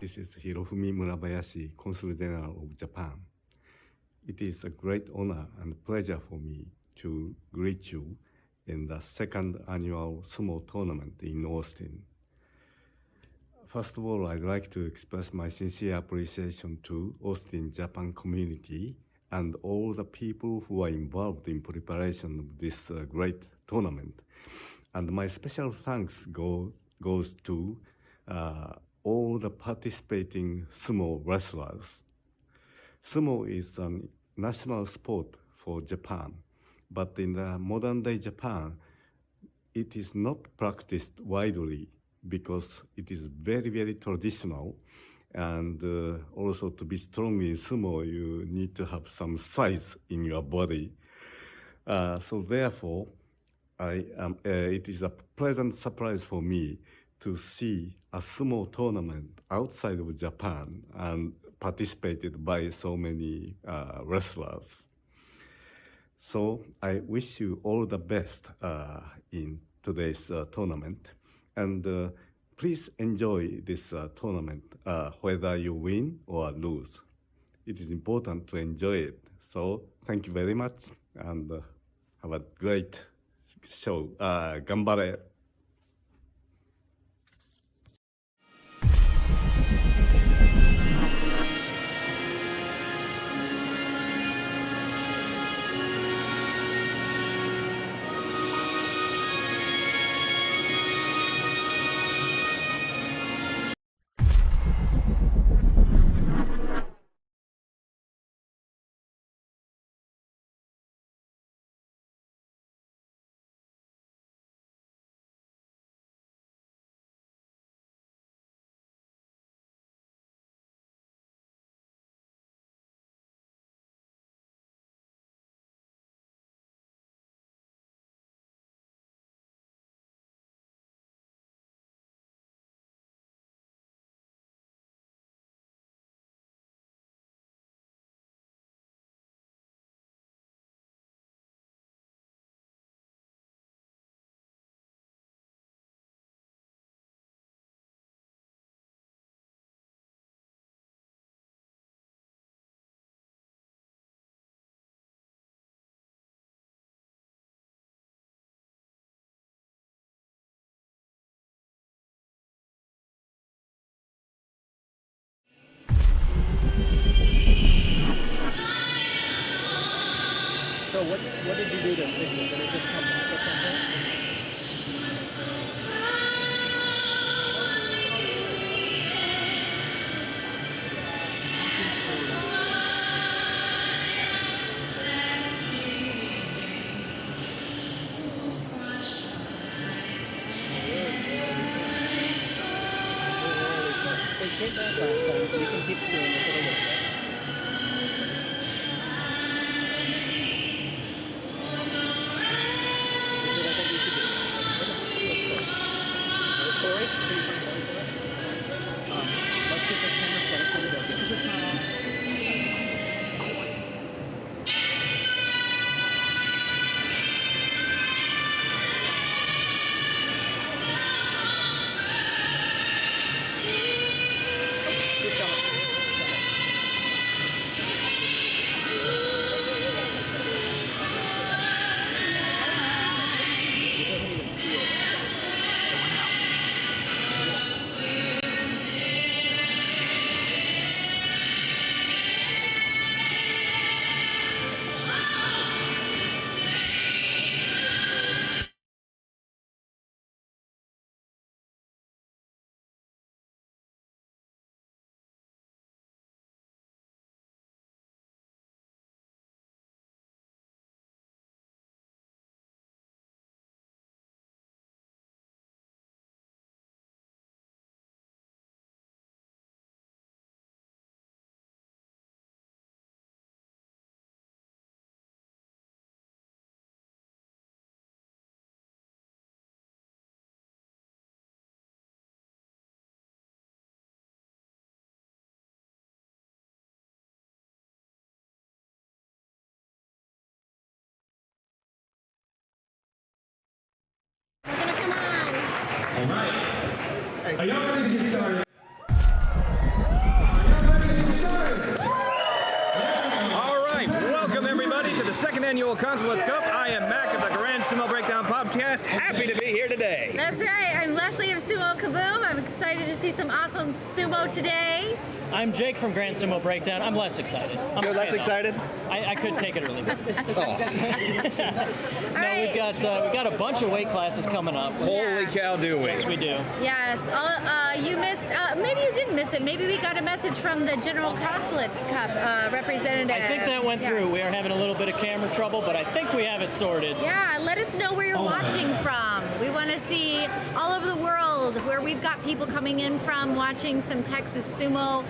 This is Hirofumi Murabayashi, Consul General of Japan. It is a great honor and pleasure for me to greet you in the second annual sumo tournament in Austin. First of all, I'd like to express my sincere appreciation to Austin, Japan community and all the people who are involved in preparation of this great tournament. And my special thanks goes to all the participating sumo wrestlers. Sumo is a national sport for Japan, but in the modern day Japan, it is not practiced widely because it is very, very traditional. And also to be strong in sumo, you need to have some size in your body. So therefore, it is a pleasant surprise for me to see a sumo tournament outside of Japan and participated by so many wrestlers. So I wish you all the best in today's tournament. And please enjoy this tournament, whether you win or lose. It is important to enjoy it. So thank you very much and have a great show. Ganbare! So what did you do to fix it? Did it just come back or something? It came back last time. You can keep screwing it a little bit. All right. Are y'all ready to get started? second annual Consulates Cup. I am Mac of the Grand Sumo Breakdown Podcast. Happy to be here today. That's right. I'm Leslie of Sumo Kaboom. I'm excited to see some awesome sumo today. I'm Jake from Grand Sumo Breakdown. I'm less excited. You're less excited? I could take it or leave it. All right. We've got a bunch of weight classes coming up. Holy cow, do we? Yes, we do. Yes. You missed, maybe you didn't miss it. Maybe we got a message from the General Consulates Cup representative. I think that went through. We are having a little bit of camera trouble, but I think we have it sorted. Yeah, let us know where you're watching from. We want to see all over the world where we've got people coming in from watching some Texas sumo.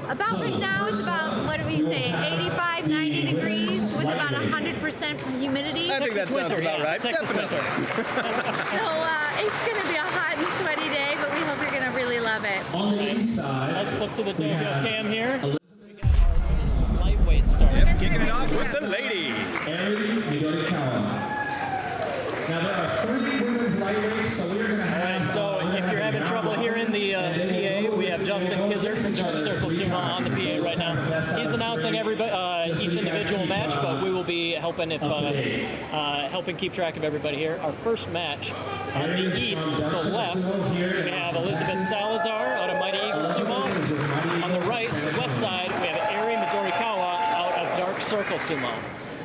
About right now, it's about, what do we say, 85, 90 degrees with about 100% humidity. I think that sounds about right. Texas Definitely. So it's going to be a hot and sweaty day, but we hope you're going to really love it. On the east side, Let's flip to the dojo cam here. Lightweight start. Yep, kicking it off with the ladies. Eri Midorikawa. Now there are 3 women's lightweights, so we're going to have... And so if you're having trouble hearing the PA, we have Justin Kizzer from Dark Circle Sumo on the PA right now. He's announcing each individual match, but we will be helping helping keep track of everybody here. Our first match on the east, the left, we have Elizabeth Salazar out of Mighty Eagle Sumo. On the right, the west side, we have Eri Midorikawa out of Dark Circle Sumo.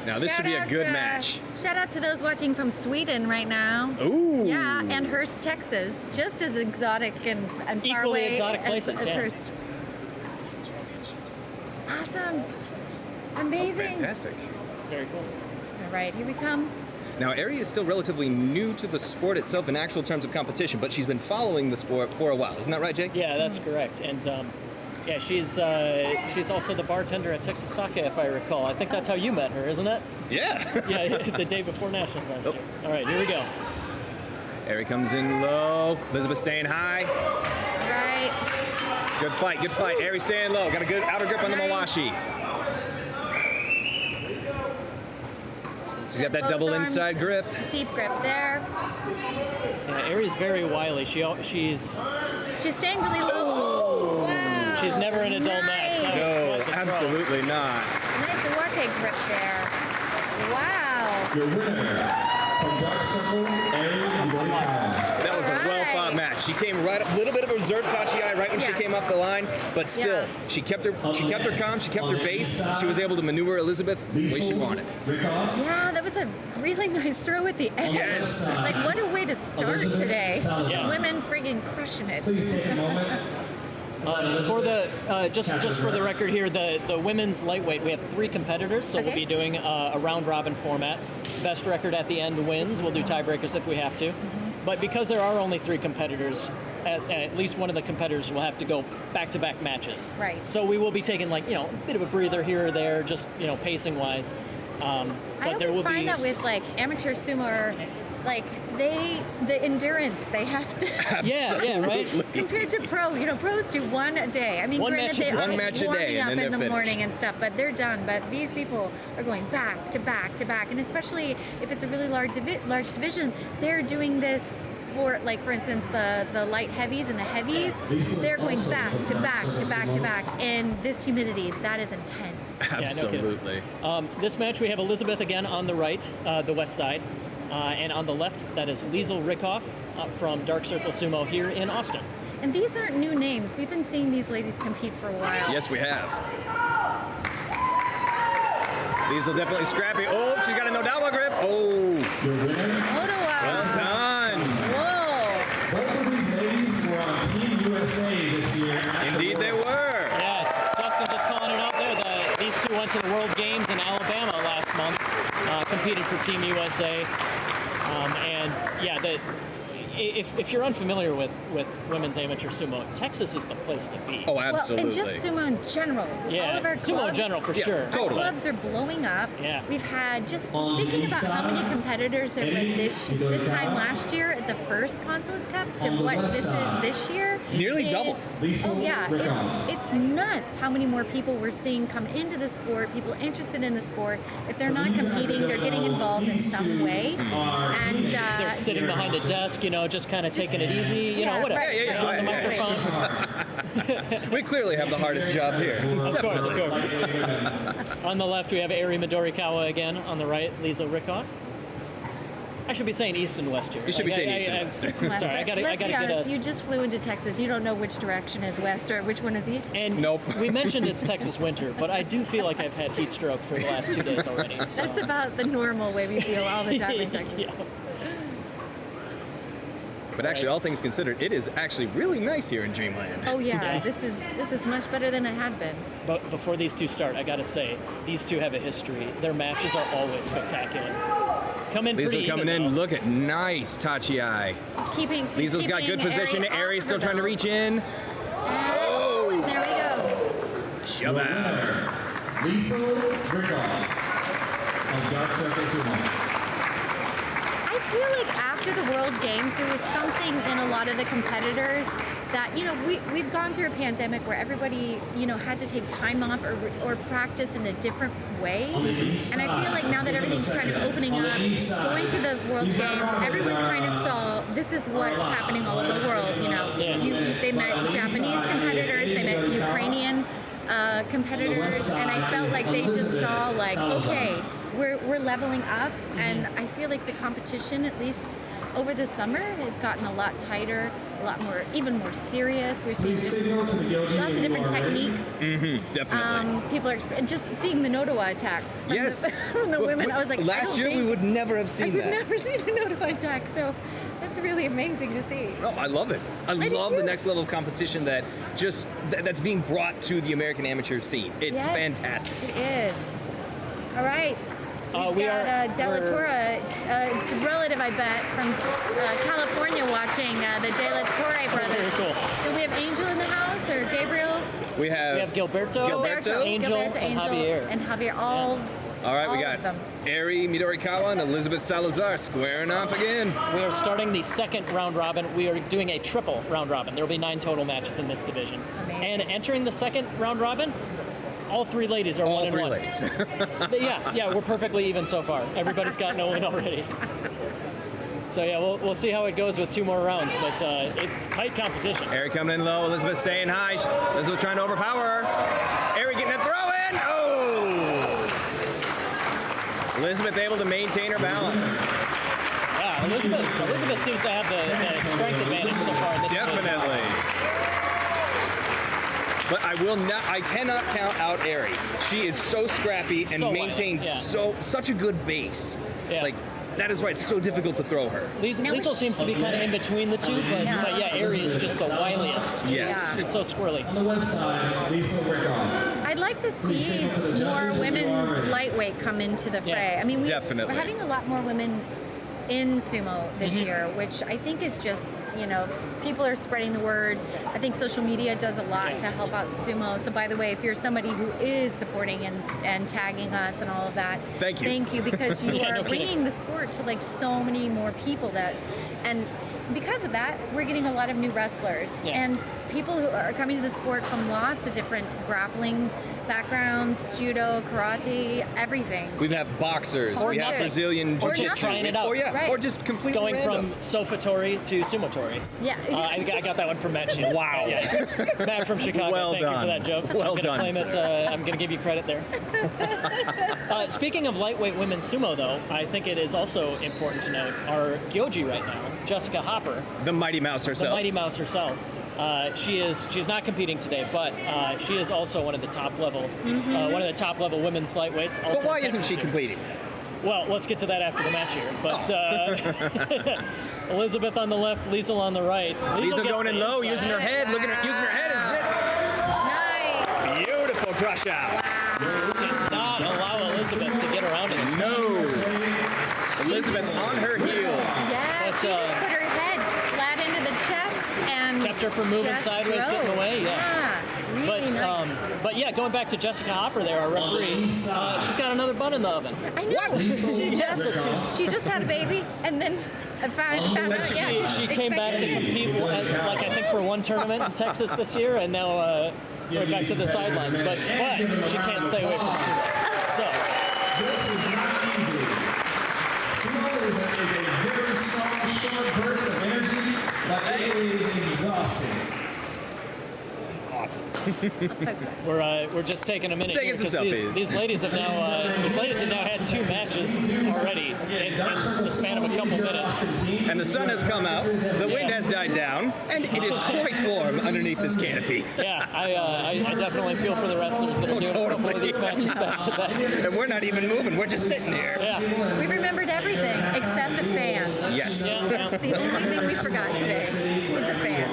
Now this should be a good match. Shout out to those watching from Sweden right now. Ooh. Yeah, and Hearst, Texas, just as exotic and far Equally away exotic places, as yeah. Hearst. Awesome. Amazing. Fantastic. Very cool. All right, here we come. Now, Eri is still relatively new to the sport itself in actual terms of competition, but she's been following the sport for a while. Isn't that right, Jake? Yeah, that's correct. And yeah, she's also the bartender at Texas Sake, if I recall. I think that's how you met her, isn't it? Yeah. Yeah, the day before Nationals last year. All right, here we go. Eri comes in low. Elizabeth staying high. All right. Good fight, good fight. Eri staying low. Got a good outer grip on the Nice. Mawashi. She's got that Both double arms, inside grip. Deep grip there. Yeah, Eri's very wily. She's Staying really low. Wow. she's never in a dull match. Nice. No, Quite the throw. absolutely not. Nice Iwate grip there. Wow. Your winner from Dark Circle, Eri Midorikawa. That was a well-fought match. She came right up, a little bit of a reserve tachi-ai right when she Yeah. came up the line, but still, Yeah. she kept her calm, she kept her base. She was able to maneuver Elizabeth the way she wanted. Rikoff. Yeah, that was a really nice throw at the end. Yes. Like, what a way to start today. Yeah. Women friggin' crushing it. Please take a moment. For the just for the record here, the women's lightweight, we have 3 competitors, so we'll Okay. be doing a round robin format. Best record at the end wins. We'll do tiebreakers if we have to. But because there are only 3 competitors, at least one of the competitors will have to go back-to-back matches. Right. So we will be taking a bit of a breather here or there, just pacing wise. I But there always will find be. that with, like, amateur sumo, or, like, the endurance they have to... Yeah, right. Compared to pros do one a day. I mean, One granted, match a they day. are One match a warming day, and up then in they're the morning finished. and stuff, but they're done. But these people are going back to back to back, and especially if it's a really large division, they're doing this for, like, for instance, the light heavies and the heavies. They're going back to back to back to back, and this humidity, that is intense. Absolutely. This match, we have Elizabeth again on the right, the west side. And on the left, that is Liesl Rikoff from Dark Circle Sumo here in Austin. And these aren't new names. We've been seeing these ladies compete for a while. Yes, we have. These will definitely scrappy. Oh, she's got a Nodawa grip. Oh, Your winner. Ottawa. well done. Whoa. Both of these ladies were on Team USA this year. Indeed they were. Yeah, Justin just calling it out there. These 2 went to the World Games in Alabama last month, competed for Team USA. And yeah, if you're unfamiliar with women's amateur sumo, Texas is the place to be. Oh, Well, absolutely. and just sumo in general. Yeah, All of our sumo in clubs, general for Yeah, sure. totally. Our clubs are blowing up. Yeah. We've had, just On the thinking about east how many side, competitors there were this time last year at the first Consulates Cup to On the what west this is side. this year. Nearly is- double. Lisa Oh yeah, Rikoff. it's nuts how many more people we're seeing come into the sport, people interested in the sport. If they're not competing, they're getting involved in some way. And They're sitting behind a desk, just kind of taking it easy, whatever. right, Yeah, on the right. microphone. We clearly have the hardest job here. Of course. On the left, we have Eri Midorikawa again. On the right, Lisa Rickoff. I should be saying east and west here. You should be saying east and west. East and west. Sorry, I gotta Let's be get honest, us. you just flew into Texas. You don't know which direction is west or which one is east. And Nope. we mentioned it's Texas winter, but I do feel like I've had heat stroke for the last 2 days already. So. That's about the normal way we feel all the time in Texas. Yeah. But actually, all things considered, it is actually really nice here in Dreamland. Oh yeah, Yeah. this is much better than it had been. But before these two start, I gotta say, these two have a history. Their matches are always spectacular. Come in These pretty are coming even, in. though. Look at nice Tachi-ai. She's Lizo's got good keeping position. Eri off Ari's still her trying to belt. reach in. Oh, there we go. Shove out. Lisa Rickoff of Dark Circle Sumo. I feel like after the World Games, there was something in a lot of the competitors that, we've gone through a pandemic where everybody, had to take time off or practice in a different way. And I feel like now that everything's kind of opening up, going to the World Games, everyone kind of saw this is what's happening all over the world. They met Japanese competitors, they met Ukrainian competitors, and I felt like they just saw okay, we're leveling up, and I feel like the competition, at least over the summer, has gotten a lot tighter, a lot more, even more serious. We're seeing lots of different techniques. Definitely. People are just seeing the Nodowa attack from Yes. from the women. I was like, last year we would never have seen We've that. never seen a Nodowa attack, so that's really amazing to see. No, I love it. I do love the too. next level of competition that's being brought to the American amateur scene. It's Yes, fantastic. It is. All right. We've got Della Torre, a relative, I bet, from California watching the Della Torre brothers. Very cool. Do we have Angel in the house or Gabriel? We have, We have Gilberto, Angel, and Javier. And Javier, all all right, we all got of them. Eri Midorikawa and Elizabeth Salazar squaring off again. We are starting the second round robin. We are doing a triple round robin. There will be 9 total matches in this division. Amazing. And entering the second round robin, all 3 ladies are All 1 three and 1. ladies. Yeah, we're perfectly even so far. Everybody's got no win already. So yeah, we'll see how it goes with 2 more rounds, but it's tight competition. Eri coming in low, Elizabeth staying high. Elizabeth trying to overpower her. Eri getting a throw in. Oh! Elizabeth able to maintain her balance. Yeah, Elizabeth seems to have the strength advantage so far in this division. Definitely. But I cannot count out Eri. She is so scrappy and So maintains violent, yeah. such a good base. Yeah. That is why it's so difficult to throw her. Liesl seems to be kind of in between the two, but yeah, Eri is just the wiliest. Yes. It's so squirrely. On the west side, Lisa Rickoff. I'd like to see more women's lightweight come into the fray. Yeah, I mean, definitely. we're having a lot more women in sumo this year, which I think is just, people are spreading the word. I think social media does a lot to help out sumo. So by the way, if you're somebody who is supporting and tagging us and all of that, Thank you. Thank you, because you Yeah, are no kidding. bringing the sport to so many more people and because of that, we're getting a lot of new wrestlers and people who are coming to the sport from lots of different grappling backgrounds, judo, karate, everything. We have boxers, Or we have nothing. Brazilian Or jiu-jitsu. just trying it out. Right. Or just completely Going random. from Sofa-tori to Sumo-tori. Yeah. I got that one from Matt Shields. Wow. Yeah. Matt from Chicago, Well thank done. you for that joke. Well I'm done, gonna claim it. I'm going to give you credit there. Speaking of lightweight women's sumo, though, I think it is also important to note our Gyoji right now, Jessica Hopper, The Mighty Mouse the herself. Mighty Mouse herself. She's not competing today, but she is also one of the top level women's lightweights. Also But why in isn't Texas she here. competing? Well, let's get to that after the match here. But Elizabeth on the left, Liesl on the right. Liesl gets going in the low, inside. using her head, using her head Nice. as beautiful crush out. Did not allow Elizabeth to get around it. No. Elizabeth on her heels. Yeah, But, she just put her head flat into the chest and Kept her from moving just sideways, drove. getting away, Really nice. But yeah, going back to Jessica Hopper there, our referee, she's got another bun in the oven. I know. She just had a baby and then found out. Yeah, She came back to compete, I think for one tournament in Texas this year, and now we're back to the sidelines. But she can't stay away from sumo. Sumo is a very strong, short burst of energy, but it is exhausting. Awesome. We're just taking a minute Taking here, some 'cause selfies. These ladies have now had 2 matches already in the span of a couple minutes. And the sun has come out, the wind has died down, and it is quite warm underneath this canopy. Yeah, I definitely feel for the wrestlers that are doing a couple of these matches back to back. And we're not even moving, we're just sitting here. Yeah. We remembered everything except the fan. Yes. Yeah. That's the only thing we forgot today was the fan.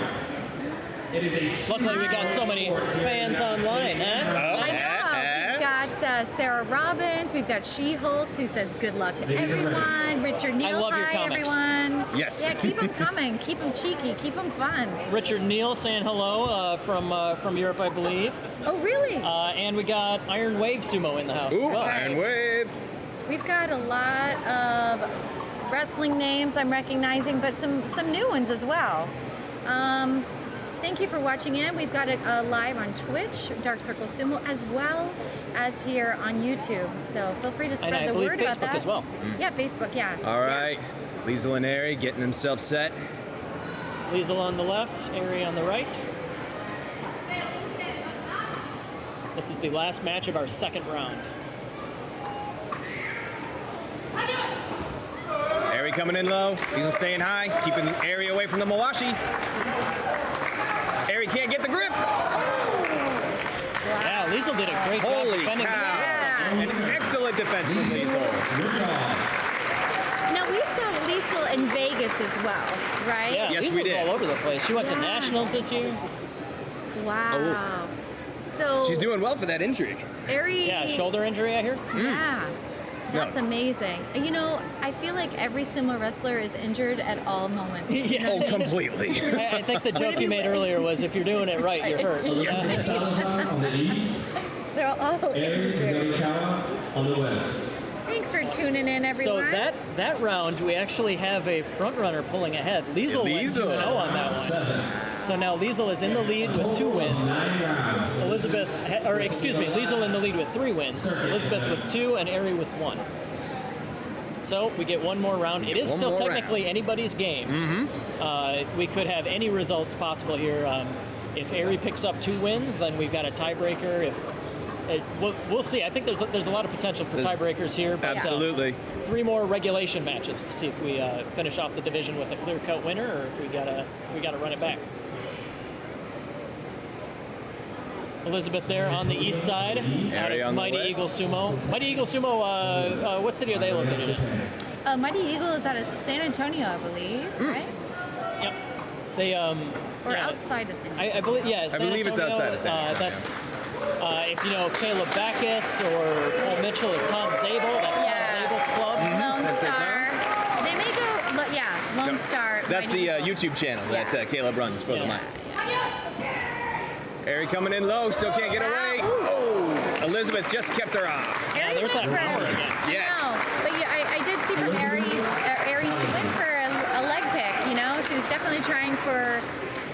Luckily, we got so many fans online, huh? I know. We've got Sarah Robbins. We've got She-Hulk who says good luck to everyone. Richard Neal, love your hi comments. everyone. Yes. Yeah, keep them coming. Keep them cheeky. Keep them fun. Richard Neal saying hello from Europe, I believe. Oh, really? And we got Iron Wave Sumo in the house Ooh, as well. Iron Wave. We've got a lot of wrestling names I'm recognizing, but some new ones as well. Thank you for watching in. We've got it live on Twitch, Dark Circle Sumo, as well as here on YouTube. So feel free to spread I the believe word about Facebook that. as well. Yeah, Facebook, yeah. All right. Liesl and Ari getting themselves set. Liesl on the left, Ari on the right. This is the last match of our second round. Ari coming in low. Liesl staying high, keeping Ari away from the Mawashi. Ari can't get the grip. Yeah, Liesl did a great job Holy defending cow. Yeah. An excellent defense from Liesl. Now, we saw Liesl in Vegas as well, right? Yeah, Yes, we Liesl's did. all over the place. She went to Yeah. nationals this year. Wow. So, She's doing well for that injury. Ari, Yeah, shoulder injury, I hear. yeah. That's No. amazing. You know, I feel like every sumo wrestler is injured at all moments. Yeah. Oh, completely. I think the joke you made earlier was if you're doing it right, you're hurt. Salazar on the east, They're all Aaron injured. Yorikawa on the west. Thanks for tuning in, So everyone. that round, we actually have a front runner pulling ahead. Liesl went Liesl. 2-0 on that one. So now Liesl is in the lead with 2 wins. Liesl in the lead with 3 wins. Elizabeth with 2 and Ari with 1. So we get one more round. It is One still more technically round. anybody's game. Mm-hmm. We could have any results possible here. If Ari picks up 2 wins, then we've got a tiebreaker. We'll see. I think there's a lot of potential for tiebreakers here. But, Absolutely. 3 more regulation matches to see if we finish off the division with a clear-cut winner, or if we gotta run it back. Elizabeth there on the east side, out Ari of on the Mighty west. Eagle Sumo. Mighty Eagle Sumo, what city are they located in? Mighty Eagle is out of San Antonio, I believe, right? Yep. They Or yeah. outside of San Antonio. I believe, yeah. San believe it's Antonio, outside of San Antonio. That's if you know Caleb Backus or Paul Mitchell or Tom Zabel. That's Yeah. Tom Zabel's club. Lone San Star. They may go, Lone Star. That's Mighty the Eagle. YouTube channel that Caleb runs for the Yeah. mine. Ari coming in low, still can't get away. Ooh. Oh, Elizabeth just kept her off. Ari there's went that for power again. Yes. I know, but yeah, I did see from Ari, she went for a leg pick, you know? She was definitely trying for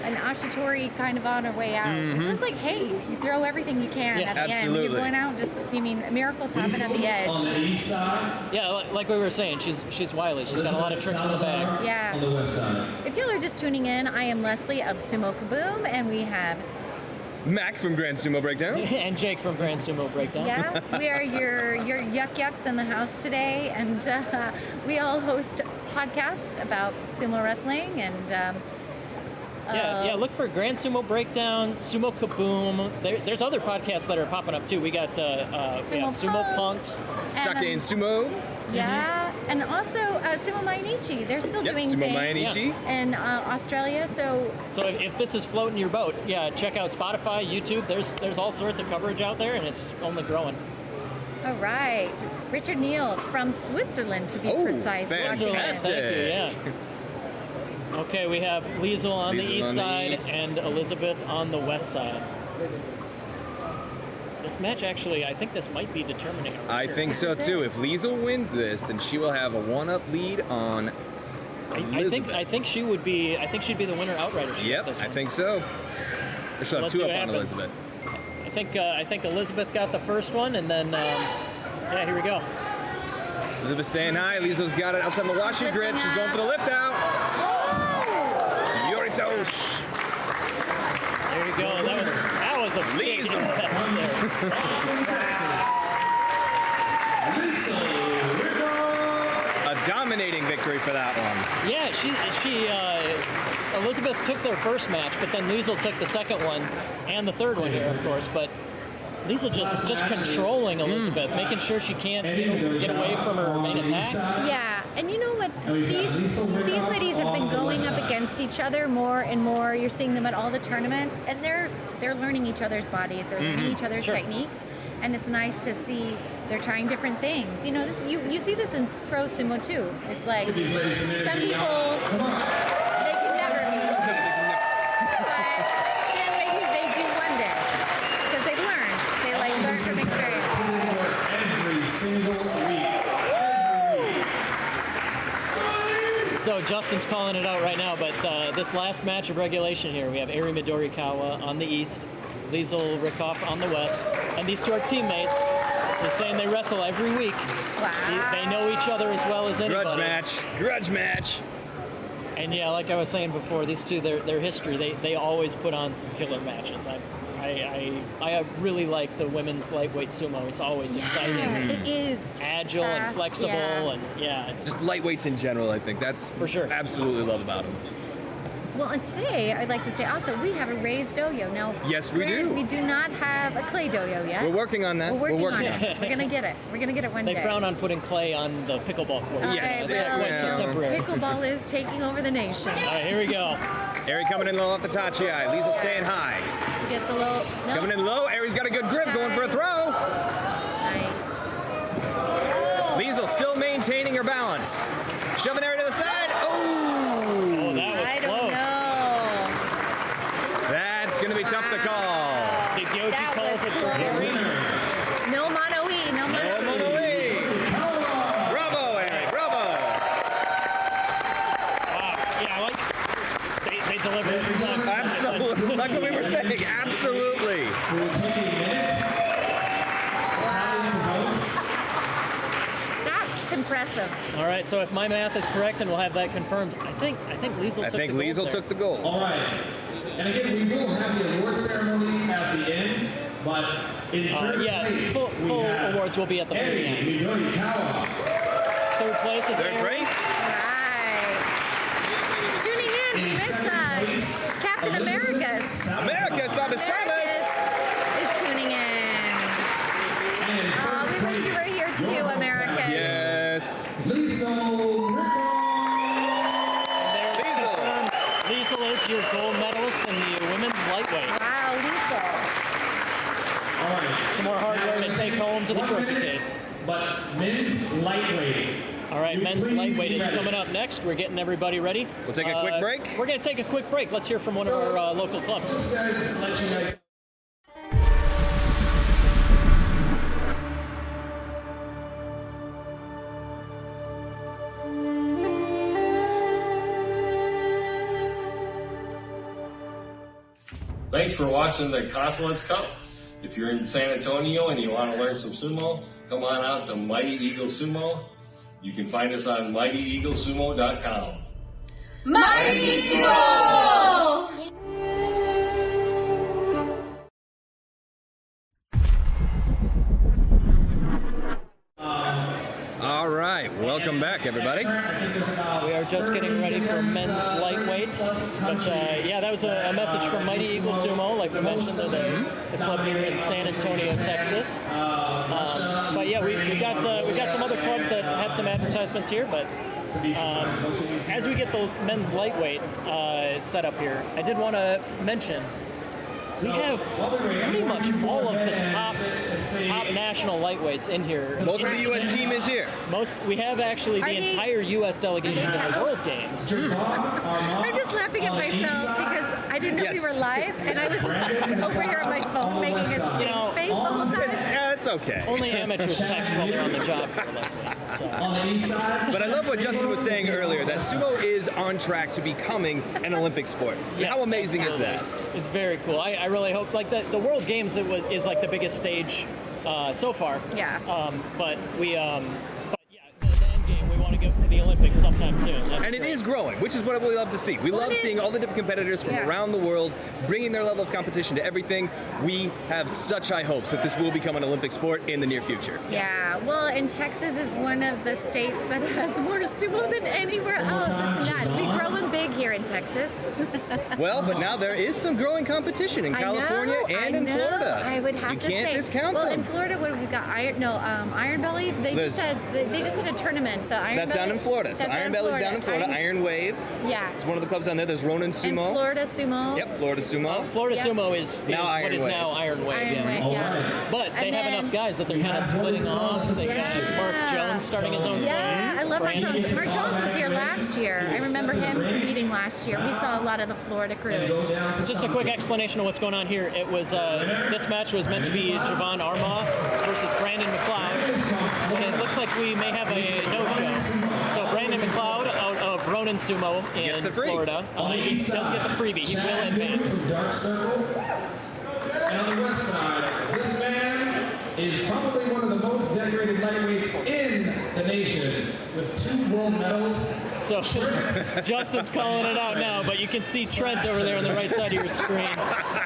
an ashitori kind of on her way out. Which was like, hey, you throw everything you can Yeah, at the end. absolutely. You're going out, miracles happen at the On edge. the east side, Yeah, like we were saying, she's wily. She's got a lot of tricks in the bag. on Yeah. the west side. If y'all are just tuning in, I am Leslie of Sumo Kaboom, and we have, Mac from Grand Sumo Breakdown. And Jake from Grand Sumo Breakdown. yeah, we are your yuck yucks in the house today, and we all host podcasts about sumo wrestling, and Yeah, look for Grand Sumo Breakdown, Sumo Kaboom. There's other podcasts that are popping up too. We got Sumo Punks. Sake and Sumo. yeah, and also Sumo Mainichi. They're still Yep, doing Sumo things Mainichi. in Australia, so So if this is floating your boat, yeah, check out Spotify, YouTube. There's all sorts of coverage out there, and it's only growing. all right. Richard Neal from Switzerland, to be Oh, precise. fantastic. watching Thank you, yeah. Okay, we have Liesl on the Liesl east on the side east. and Elizabeth on the west side. This match, actually, I think this might be determining. I think so too. If Liesl wins this, then she will have a 1-up lead on Elizabeth. I think she would be. I think she'd be the winner outright if she got Yep, this I one. think so. Or she'll have Let's see 2 what up on happens. Elizabeth. I think Elizabeth got the first one, and then yeah, here we go. Elizabeth staying high. Lizo's got it outside the washi grip. She's going for the lift out. Yoritosh. There you go. That was a big Lizo. impact A dominating victory for that one. there. Yeah, Elizabeth took their first match, but then Liesl took the second one and the third one here, of course. But Liesl just controlling Elizabeth, making sure she can't get away from her main attacks. Yeah, and you know what? These ladies have been going up against each other more and more. You're seeing them at all the tournaments, and they're learning each other's bodies. They're learning each other's techniques, and it's nice to see they're trying different things. You know, this you see this in pro sumo too. It's like some people they can never move, but then maybe they do one day because they've learned. They learn from experience. Every single week. So Justin's calling it out right now, but this last match of regulation here, we have Eri Midorikawa on the east, Liesl Rickoff on the west, and these two are teammates. They're saying they wrestle every week. Wow. They know each other as well as anybody. Grudge match. And yeah, like I was saying before, these two, their history, they always put on some killer matches. I really like the women's lightweight sumo. It's always exciting. It is. Agile fast, and flexible, yeah. and yeah, it's Just lightweights in general, I think. That's For sure. absolutely love about them. Well, and today I'd like to say also we have a raised doyo. Now, Yes, we do. We do not have a clay doyo yet. We're working on that. We're working on it. We're gonna get it. We're gonna get it one they day. frown on putting clay on the pickleball court. Yes, Okay, well, quite so temporary. Pickleball is taking over the nation. All right, here we go. Eri coming in low off the Tachi. Liesl staying high. She gets a little. No. Coming in low. Eri's got a good grip, going for a throw. Nice. Liesl still maintaining her balance. Shoving Eri to the side. Oh! Oh, that was I don't close. know. That's going to be tough to call. Did Yoji That calls was it for close. Eri? No mono-e. No Oh, mono-e. Mono-e. Bravo, Eri. Bravo. Wow. Yeah, I like they deliver every time. Absolutely. Like what we were saying. Absolutely. That's impressive. All right, so if my math is correct, and we'll have that confirmed, I think Liesl I took think the gold Liesl there. took the goal. All right. And again, we will have the award ceremony at the end, but in third Yeah, place, full we have awards will be at the very Eri end. Midorikawa. Third place is Third Eri. place. Right. Tuning in, we miss Captain America's. America Sabasamas. is tuning in. And in We first wish you were place, here too, America. Yes. Liesl There's Liesl. confirmed. Liesl is your gold medalist in the women's lightweight. Wow, Lisa. All right. Some more hardware to take home to the trophy case. But men's lightweight. All right, men's Please lightweight be is ready. coming up next. We're getting everybody ready. We'll take a quick break. We're going to take a quick break. Let's hear from one of our local clubs. Just gotta let you guys. Thanks for watching the Consulates Cup. If you're in San Antonio and you want to learn some sumo, come on out to Mighty Eagle Sumo. You can find us on MightyEagleSumo.com. Mighty Eagle! All right. Welcome back, everybody. We are just getting ready for men's lightweight. But yeah, that was a message from Mighty Eagle Sumo, like we mentioned, the club here in San Antonio, Texas. But yeah, we got some other clubs that have some advertisements here. But as we get the men's lightweight set up here, I did want to mention we have pretty much all of the top national lightweights in here. Most of the U.S. team is here. We have actually the entire U.S. delegation to the World Games. I'm just laughing at myself because I didn't know we were live, and I was just over here on my phone making a stink face the whole time. It's okay. Only amateurs text while they're on the job here, Leslie. So. But I love what Justin was saying earlier, that sumo is on track to becoming an Olympic sport. Yes, How amazing is that? It's very cool. I really hope, like the World Games is like the biggest stage so far. Yeah. But yeah, And it is growing, which is what we love to see. We love seeing all the different competitors from around the world bringing their level of competition to everything. We have such high hopes that this will become an Olympic sport in the near future. Yeah, well, and Texas is one of the states that has more sumo than anywhere else. It's nuts. We're growing big here in Texas. Well, but now there is some growing competition in California and in Florida. I would have to say. You can't discount well, them. in Florida, what have we got? Iron Belly. They just had a tournament. The Iron That's Belly. down in Florida. So Iron Belly's down in Florida. Iron Wave. Yeah. It's one of the clubs down there. There's Ronin Sumo. And Florida Sumo. Yep, Florida Sumo. Florida Yep. Sumo is Now what Iron is Wave. now Iron Wave. Iron Wave, yeah. But they And have then- enough guys that they're kind of splitting off. They got Mark Jones starting his own Yeah, I love Mark brand. Jones. Mark Jones was here last year. I remember him competing last year. We saw a lot of the Florida crew. Just a quick explanation of what's going on here. It was this match was meant to be Javon Armagh versus Brandon McLeod, and it looks like we may have a no-show. So Brandon McLeod out of Ronin Sumo Gets in the free. Florida, he does get the freebie. He will advance. From Dark Circle. And on the west side, this man is probably one of the most decorated lightweights in the nation, with 2 world medals. So Justin's calling it out now, but you can see Trent over there on the right side of your screen.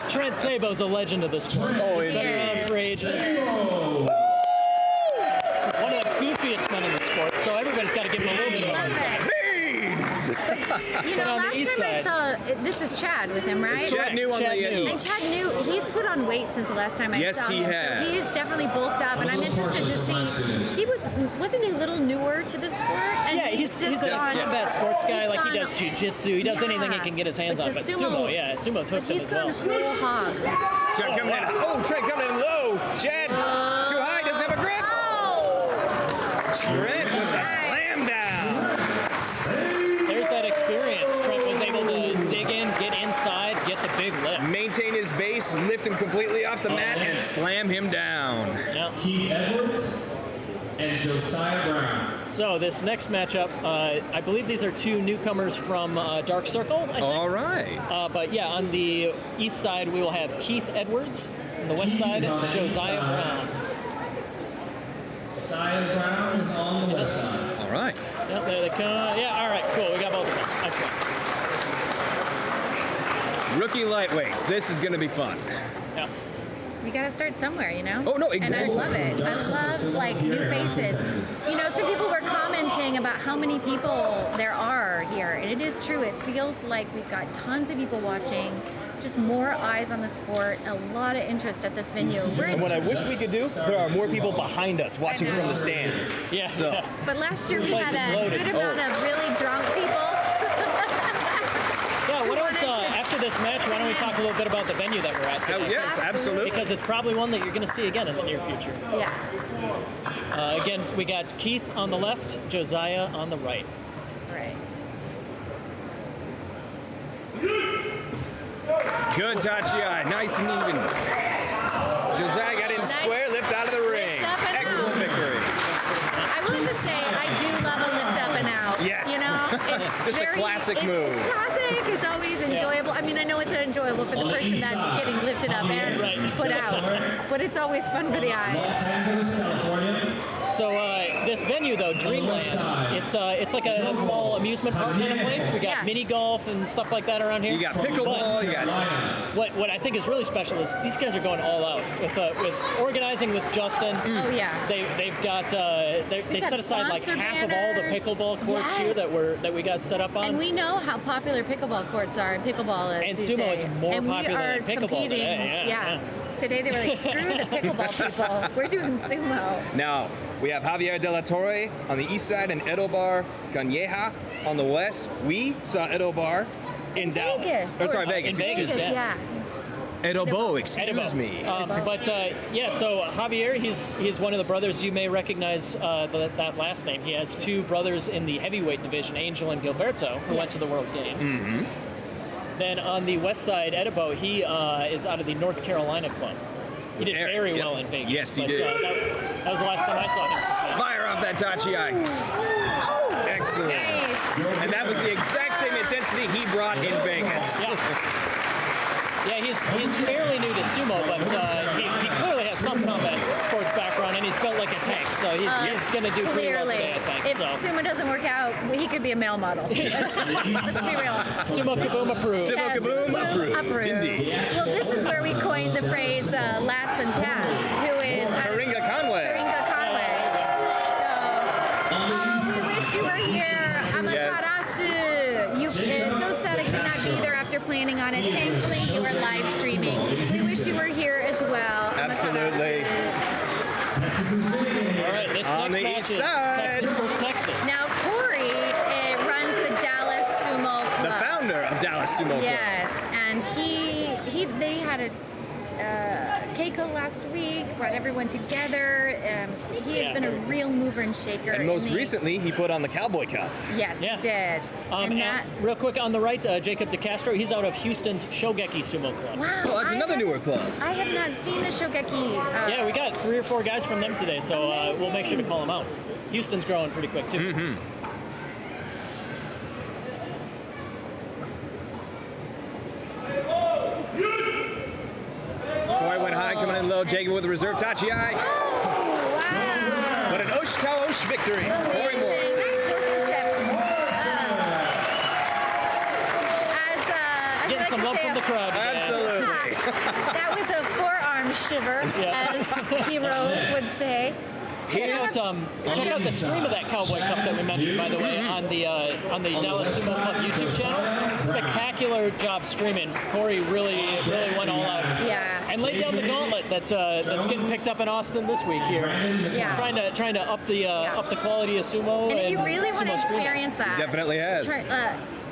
Trent Sabo's a legend of the sport. Oh, He's been around for ages. One of the goofiest men in the sport, so everybody's got to give him a little bit of a hard time. You know, on the last east time I side- saw, this is Chad with him, right? Chad New on Chad the New. And East. Chad knew he's put on weight since the last time I Yes, saw he him. has. So he's definitely bulked up, and I'm interested to see. Wasn't he a little newer to the sport? And Yeah, he's a combat sports guy. Like he does jiu-jitsu. He does anything he can get his hands But on. to But sumo, sumo's hooked him He's as well. gone whole hog. Chad coming in. Oh, Trent coming in low. Chad, too high, doesn't have a grip. Trent with the slam down. There's that experience. Trent was able to dig in, get inside, get the big lift. Maintain his base, lift him completely off the mat, and slam him down. Yeah. Keith Edwards and Josiah Brown. So this next matchup, I believe these are 2 newcomers from Dark Circle, I think. All right. But yeah, on the east side, we will have Keith Edwards. On the west side, Josiah Brown. Josiah Brown is on the west side. All right. Yep, there they come. Yeah, all right, cool. We got both of them. Excellent. Rookie lightweights. This is going to be fun. Yeah. You gotta start somewhere, you know? Oh, no, exactly. And I love it. I love, like, new faces. You know, some people were commenting about how many people there are here, and it is true. It feels like we've got tons of people watching, just more eyes on the sport, a lot of interest at this venue. And what I wish we could do, there are more people behind us watching from the stands. Yeah. So, But last year we This place had is a loaded. good amount of really drunk people. Yeah, why don't, wanted to- after this match, why don't we talk a little bit about the venue that we're at today? oh, yes, absolutely. Because it's probably one that you're going to see again in the near future. Yeah. Again, we got Keith on the left, Josiah on the right. Right. Good Tachi-ai, nice and even. Josiah got in Nice. square, lift out of the ring. Lift up and Excellent out. victory. I wanted to say I do love a lift up and out. Yes. You know, it's Just a classic move. It's classic. It's always enjoyable. I mean, I know it's not enjoyable for the person that's getting lifted up and Right. put out, but it's always fun for the eye. Los Angeles, California. So this venue, though, Dreamland, it's like a small amusement park kind of place. We got Yeah. mini golf and stuff like that around here. You got pickleball, you got What I think is really special is these guys are going all out with organizing with Justin. Oh yeah. They've got they got set aside like sponsor half of all the banners. pickleball courts here Yes. that we got set up on. And we know how popular pickleball courts are, and pickleball is. And these sumo days. is more and we popular are than pickleball competing. today, yeah. Today they were like, screw the pickleball people. We're doing sumo. Now, we have Javier de la Torre on the east side and Edobar Canyeja on the west. We saw Edobar in Dallas. Vegas. Oh, sorry, Or- Vegas. in Excuse Vegas, me. yeah. Edobo, excuse Edibo. me. But yeah, so Javier, he's one of the brothers. You may recognize that last name. He has 2 brothers in the heavyweight division, Angel and Gilberto, who went to the World Games. Mm-hmm. Then on the west side, Edibo, he is out of the North Carolina club. He did There, very yep. well in Vegas. Yes, he but, did. That was the last time I saw him. Fire off that Tachi-ai. Excellent. Nice. And that was the exact same intensity he brought in Vegas. Yeah, he's fairly new to sumo, but he clearly has some combat sports background, and he's He's built like a tank, so he's going to do pretty well Clearly, today, I think. if So. sumo doesn't work out, he could be a male model. Let's be real. Sumo Kaboom approved. Sumo Kaboom approved. Indeed. Well, this is where we coined the phrase lats and tats, who is Karinga Conway. Karinga Conway. So, we wish you were here. Amaterasu. It's so sad I could not be there after planning on it. Thankfully, you were live streaming. We wish you were here as well. Absolutely. All right, this On next the match east is side. Texas versus Texas. Now, Corey runs the Dallas Sumo Club. The founder of Dallas Sumo Club. Yes, and they had a Keiko last week, brought everyone together. He has been a real mover and shaker. And most recently, he put on the Cowboy Cup. Yes, Yes. he did. And real quick on the right, Jacob DeCastro, he's out of Houston's Shogeki Sumo Club. Wow. Oh, that's another newer club. I have not seen the Shogeki. Yeah, we got 3 or 4 guys from them today, so we'll make sure to call them out. Houston's growing pretty quick, too. Mm-hmm. Koi went high, coming in low. Jacob with a reserve Tachi Eye. Oh, wow. But an Osh Tao Osh victory. Corey Morrison. Nice sportsmanship. As Getting I some like love to say, from the crowd today. Absolutely. that was a forearm shiver, as Hero would say. Check out the stream of that Cowboy Cup that we mentioned, by the way, on the Dallas Sumo Club YouTube channel. Spectacular job streaming. Corey really went all out. Yeah. And laid down the gauntlet that's getting picked up in Austin this week here. Yeah. Trying to up the quality of sumo. And if you really want to sumo streaming. experience that, Definitely has.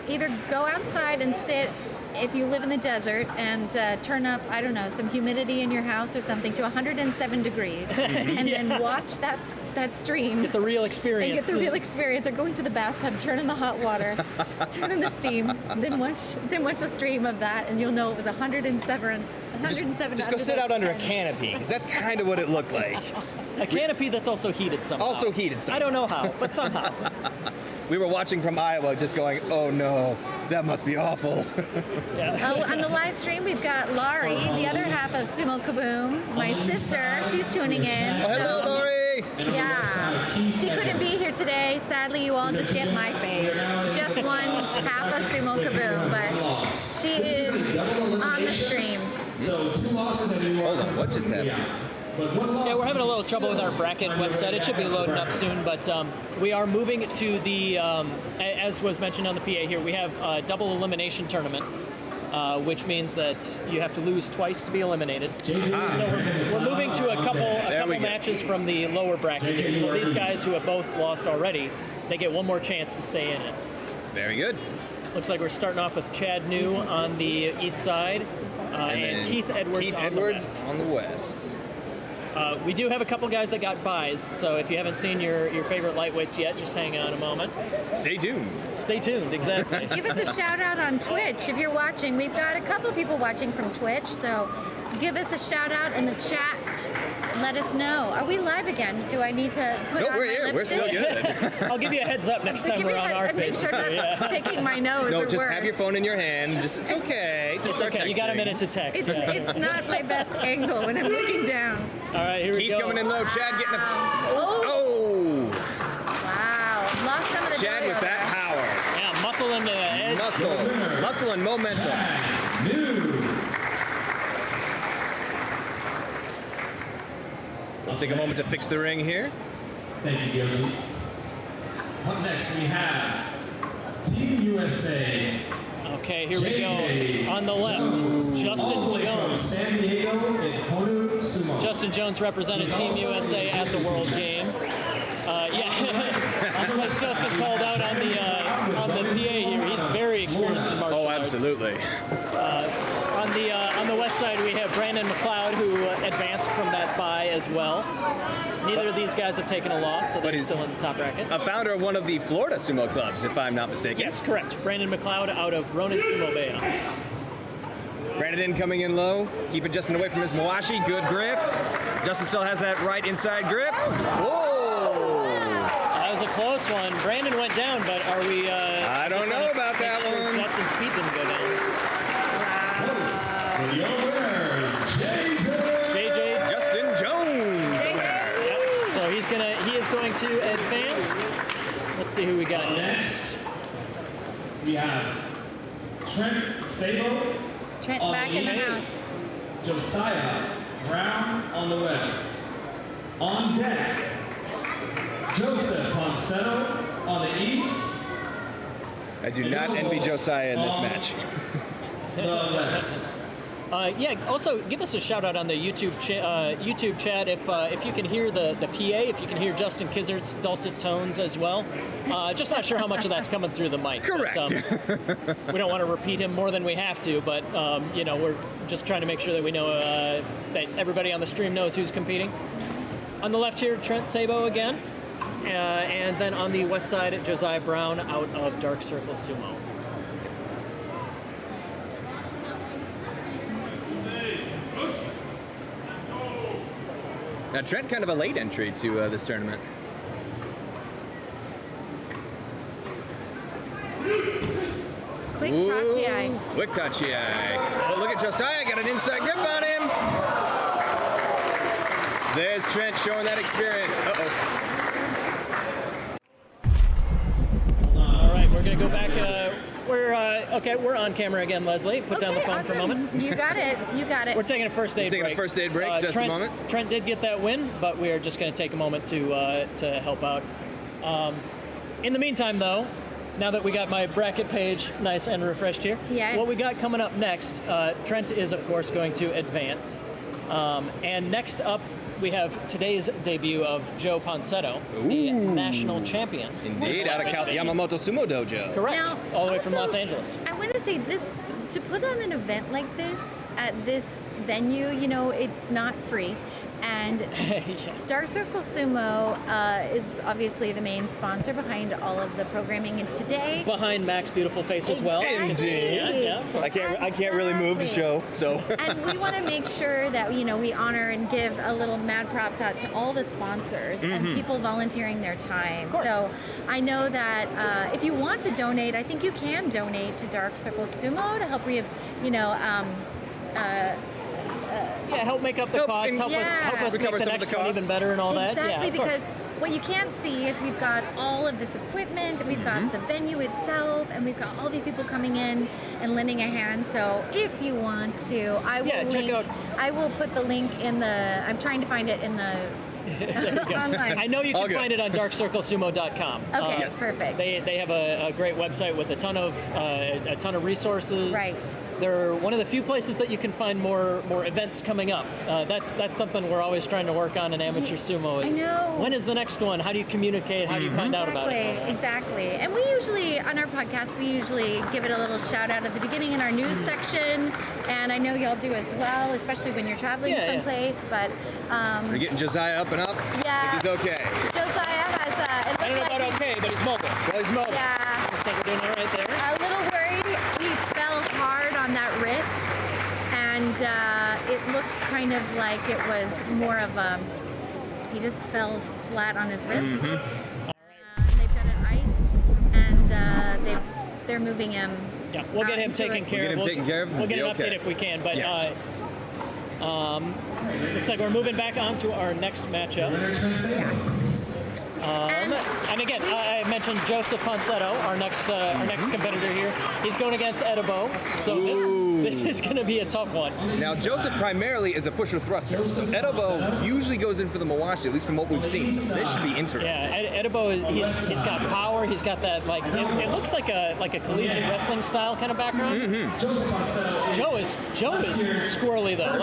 Either go outside and sit, if you live in the desert, and turn up, I don't know, some humidity in your house or something to 107 degrees, and then watch that stream. Get the real experience. And get the real experience, or go into the bathtub, turn in the hot water, turn in the steam, then watch a stream of that, and you'll know it was 107. Just go sit out under a canopy, because that's kind of what it looked like. A canopy that's also heated somehow. I don't know how, but somehow. We were watching from Iowa, just going, oh no, that must be awful. On the live stream, we've got Laurie, the other half of Sumo Kaboom, my sister. She's tuning in. Oh, hello, Laurie. Yeah, she couldn't be here today. Sadly, you all just get my face. Just one half of Sumo Kaboom, but she is on the stream. So 2 losses and Hold on, what just happened? Yeah, we're having a little trouble with our bracket website. It should be loading up soon, but we are moving to the, as was mentioned on the PA here, we have a double elimination tournament, which means that you have to lose twice to be eliminated. So we're moving to a couple matches from the lower bracket here. So these guys who have both lost already, they get one more chance to stay in it. Very good. Looks like we're starting off with Chad New on the east side, and Keith Edwards on the west. We do have a couple guys that got buys, so if you haven't seen your favorite lightweights yet, just hang on a moment. Stay tuned. Stay tuned, exactly. Give us a shout out on Twitch if you're watching. We've got a couple people watching from Twitch, so give us a shout out in the chat. Let us know. Are we live again? Do I need to put on we're my here. lipstick? We're still good. I'll give you a heads up next time we're on our Make faces. sure I'm not picking my nose No, or just worse. have your phone in your hand. It's okay. Just It's start okay. You got a texting. minute to text. It's not my best angle when I'm looking down. All right, here we Keith go. coming in low. Chad getting a... Oh! Wow. Lost some of the Chad dough with that there. power. Yeah, muscle and edge. Muscle and momentum. We'll take a moment to fix the ring here. Thank you, Yogi. Up next, we have Team USA. Okay, here we go. On the left, Justin Jones. San Diego and Honu Sumo. Justin Jones represented Team USA at the World Games. Unless Justin called out on the PA here, he's very experienced in martial arts. Oh, absolutely. On the west side, we have Brandon McLeod, who advanced from that bye as well. Neither of these guys have taken a loss, so they're still in the top bracket. A founder of one of the Florida sumo clubs, if I'm not mistaken. Yes, correct. Brandon McLeod out of Ronin Sumo Bay. Brandon coming in low, keeping Justin away from his Mawashi. Good grip. Justin still has that right inside grip. Whoa! That was a close one. Brandon went down, but are we... I don't know about that one. Justin's feet didn't go down. Your winner, JJ. JJ. Justin Jones. JJ. Yep. see who we got Next, we have Trent Sabo Trent on back the in the east, house. Josiah Brown on the west. On deck, Joseph Ponsetto on the east, I do not envy Josiah in this match. the west. Yeah, also give us a shout out on the YouTube chat if you can hear the PA, if you can hear Justin Kizert's dulcet tones as well. Just not sure how much of that's coming through the mic. Correct. But, we don't want to repeat him more than we have to, but you know, we're just trying to make sure that we know that everybody on the stream knows who's competing. On the left here, Trent Sabo again, and then on the west side, Josiah Brown out of Dark Circle Sumo. Now Trent, kind of a late entry to this tournament. Quick Tachi. Quick touchy eye. Oh, look at Josiah, got an inside grip on him. There's Trent showing that experience. All right, we're gonna go back. We're on camera again, Leslie. Put down the phone for a moment. You got it. You got it. We're taking a first aid break. Taking a first aid break, just Trent, a moment. Trent did get that win, but we are just going to take a moment to help out. In the meantime, though, now that we got my bracket page nice and refreshed here, Yes. what we got coming up next, Trent is, of course, going to advance. And next up, we have today's debut of Joe Ponsetto, the national champion. Indeed, out of Yamamoto Sumo Dojo. Correct. Now, all the way from also, Los Angeles. I want to say this, to put on an event like this at this venue, you know, it's not free. And Dark Circle Sumo is obviously the main sponsor behind all of the programming. And today, Behind Mac's beautiful face as well. Indeed. Yeah, of course. I can't really move the show, so. and we want to make sure that, you know, we honor and give a little mad props out to all the sponsors and people volunteering their time. So I know that if you want to donate, I think you can donate to Dark Circle Sumo to help help make up the costs, help us make recover the some of next the one costs. even better and all that. Exactly, Yeah, of course. because what you can't see is we've got all of this equipment, we've got the venue itself, and we've got all these people coming in and lending a hand. So if you want to, I will put the link in the. I'm trying to find it in the. Online. I know you can find it on darkcirclesumo.com. Okay, perfect. They have a great website with a ton of resources. Right. They're one of the few places that you can find more events coming up. That's something we're always trying to work on in amateur sumo. Is I know. When is the next one? How do you communicate? How do you find out about it? Exactly. And we usually, on our podcast, we usually give it a little shout out at the beginning in our news section. And I know y'all do as well, especially when you're traveling someplace. But We're getting Josiah up and up. Yeah. I think he's okay. Josiah has I don't know about okay, but he's mobile. Well, he's mobile. Yeah. I think we're doing all right there. A little worried. He fell hard on that wrist, and it looked kind of like it was more of a. He just fell flat on his wrist. They've got it iced, and they're moving him. Yeah, we'll get him taken care of. We'll get an update if we can, but. Yes. Looks like we're moving back on to our next matchup. And again, I mentioned Joseph Ponsetto, our next competitor here. He's going against Edibo, so this is going to be a tough one. Now, Joseph primarily is a pusher thruster. So Edibo usually goes in for the Mawashi, at least from what we've seen. So this should be interesting. Yeah, Edibo, he's got power. He's got that it looks like a collegiate wrestling style kind of background. Joe is squirrely though,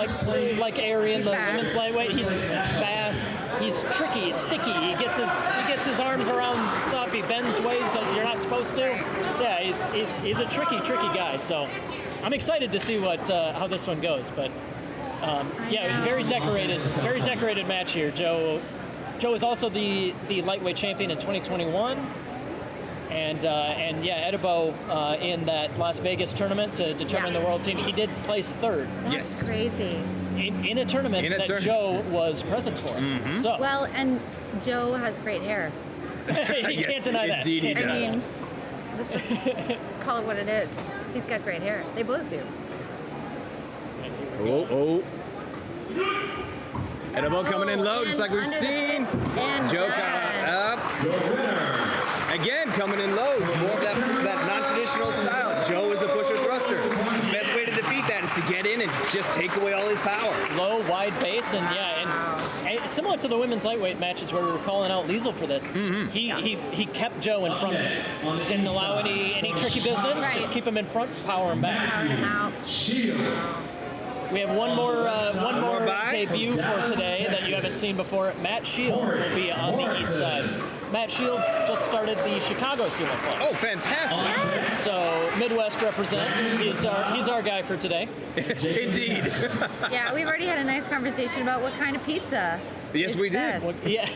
like Ari in the women's lightweight. He's fast. He's tricky, he's sticky. He gets his arms around stuff. He bends ways that you're not supposed to. Yeah, he's a tricky guy. So I'm excited to see how this one goes. But very decorated match here. Joe is also the lightweight champion in 2021. And Edibo in that Las Vegas tournament to determine the world team, he did place third. That's crazy. In a tournament that Joe was present for. So well, and Joe has great hair. You can't deny that. Indeed he does. I mean, let's just call it what it is. He's got great hair. They both do. Oh. Edibo coming in low, just like we've seen. And Joe got up. Again, coming in lows, more of that non-traditional style. Joe is a pusher thruster. Best way to defeat that is to get in and just take away all his power. Low, wide base, and similar to the women's lightweight matches where we were calling out Liesl for this. He kept Joe in front of him. Didn't allow any tricky business. Right. Just keep him in front, power him back. Power him out. We have one more debut for today that you haven't seen before. Matt Shields will be on the east side. Matt Shields just started the Chicago Sumo Club. Oh, fantastic! So Midwest represent. He's our guy for today. Indeed. Yeah, we've already had a nice conversation about what kind of pizza. Yes, is we did. best. Yeah.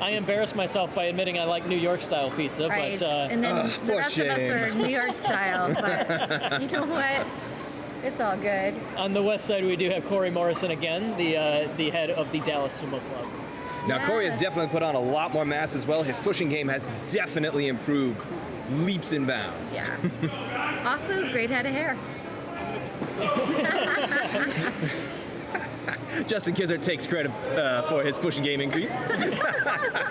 I embarrassed myself by admitting I like New York style pizza, Right, but and then the for rest of us shame. are New York style. But you know what? It's all good. on the west side we do have Corey Morrison again, the head of the Dallas Sumo Club. Now, Corey has Yes. definitely put on a lot more mass as well. His pushing game has definitely improved leaps and bounds. Yeah. Also, great head of hair. Justin Kizzard takes credit for his pushing game increase.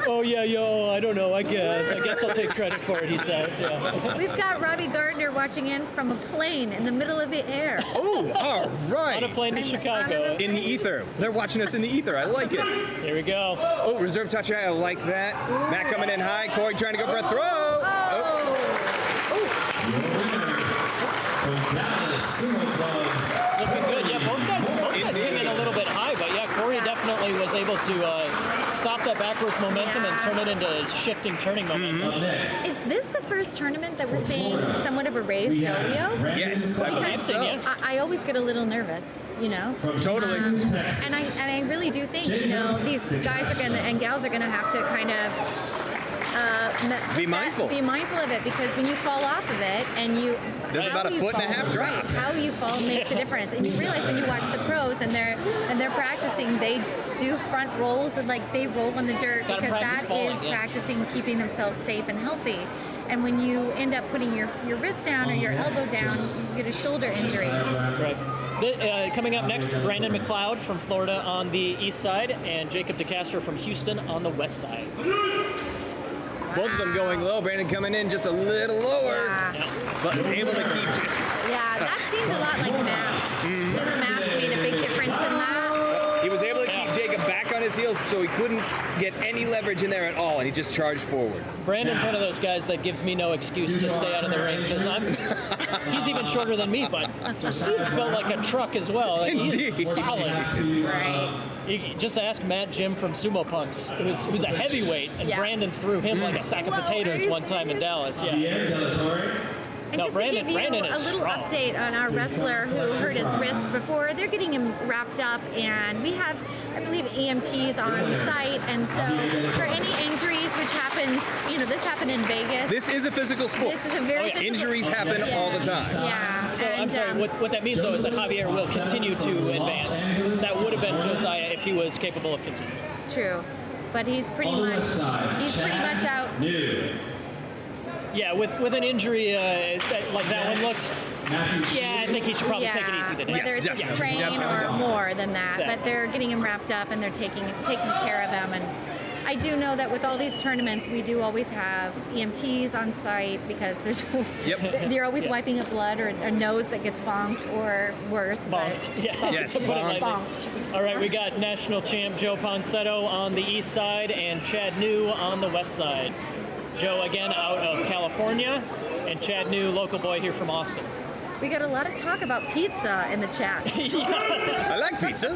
Oh yeah, I don't know, I guess I'll take credit for it, he says. Yeah. We've got Robbie Gardner watching in from a plane in the middle of the air. Oh, all right. On a plane to Chicago. In the ether. They're watching us in the ether. I like it. Here we go. Oh, reserve touch. I like that. Matt coming in high. Corey trying to go for a throw. Looking good. Yeah, both guys came in a little bit high, but yeah, Corey definitely was able to stop that backwards momentum and turn it into shifting turning momentum. Is this the first tournament that we're seeing somewhat of a raised dojo? Yes, I believe I've seen so. you. I always get a little nervous, you know? Totally. And I really do think, you know, these guys are gonna and gals are gonna have to kind of Be mindful. Be mindful of it, because when you fall off of it and you There's how about a you foot and a fall- half drop. right, how you fall makes a difference, and you realize when you watch the pros and they're practicing, they do front rolls and like they roll on the dirt Gotta because practice that falling, is yeah. practicing keeping themselves safe and healthy. And when you end up putting your wrist down or your elbow down, you get a shoulder injury. Right. Coming up next, Brandon McLeod from Florida on the east side and Jacob DeCastro from Houston on the west side. Both of them going low. Brandon coming in just a little lower, Yeah. but is able to keep just. Yeah, that seemed a lot like mass. His mass made a big difference in that. He was able to keep Jacob back on his heels, so he couldn't get any leverage in there at all, and he just charged forward. Brandon's one of those guys that gives me no excuse to stay out of the ring because he's even shorter than me, but he's built like a truck as well. Like, he's Indeed. solid. Right. You just ask Matt Jim from Sumo Punks, who's a heavyweight, and Yeah. Brandon threw him like a sack of Whoa, potatoes are you one time in serious? Dallas. Yeah. And No, just Brandon- to give you Brandon a is little strong. update on our wrestler who hurt his wrist before, they're getting him wrapped up, and we have, I believe, EMTs on site. And so for any injuries, which happens, you know, this happened in Vegas. This is a physical sport. This is a very physical- Injuries happen all the time. Yeah. So I'm and, sorry, what that means though is that Javier will continue to advance. That would have been Josiah if he was capable of continuing. True, but he's pretty much out. Yeah, with an injury like that one looked. Yeah, I think he should probably take it easy today. Whether it's a sprain definitely. or more than that, Exactly. but they're getting him wrapped up and they're taking care of him. And I do know that with all these tournaments, we do always have EMTs on site because there's they're always wiping up blood or a nose that gets bonked or worse. Bonked. Yeah. Yes, to put it lightly. Bonked. All right, we got national champ Joe Ponsetto on the east side and Chad New on the west side. Joe again out of California, and Chad New, local boy here from Austin. We got a lot of talk about pizza in the chat. I like pizza.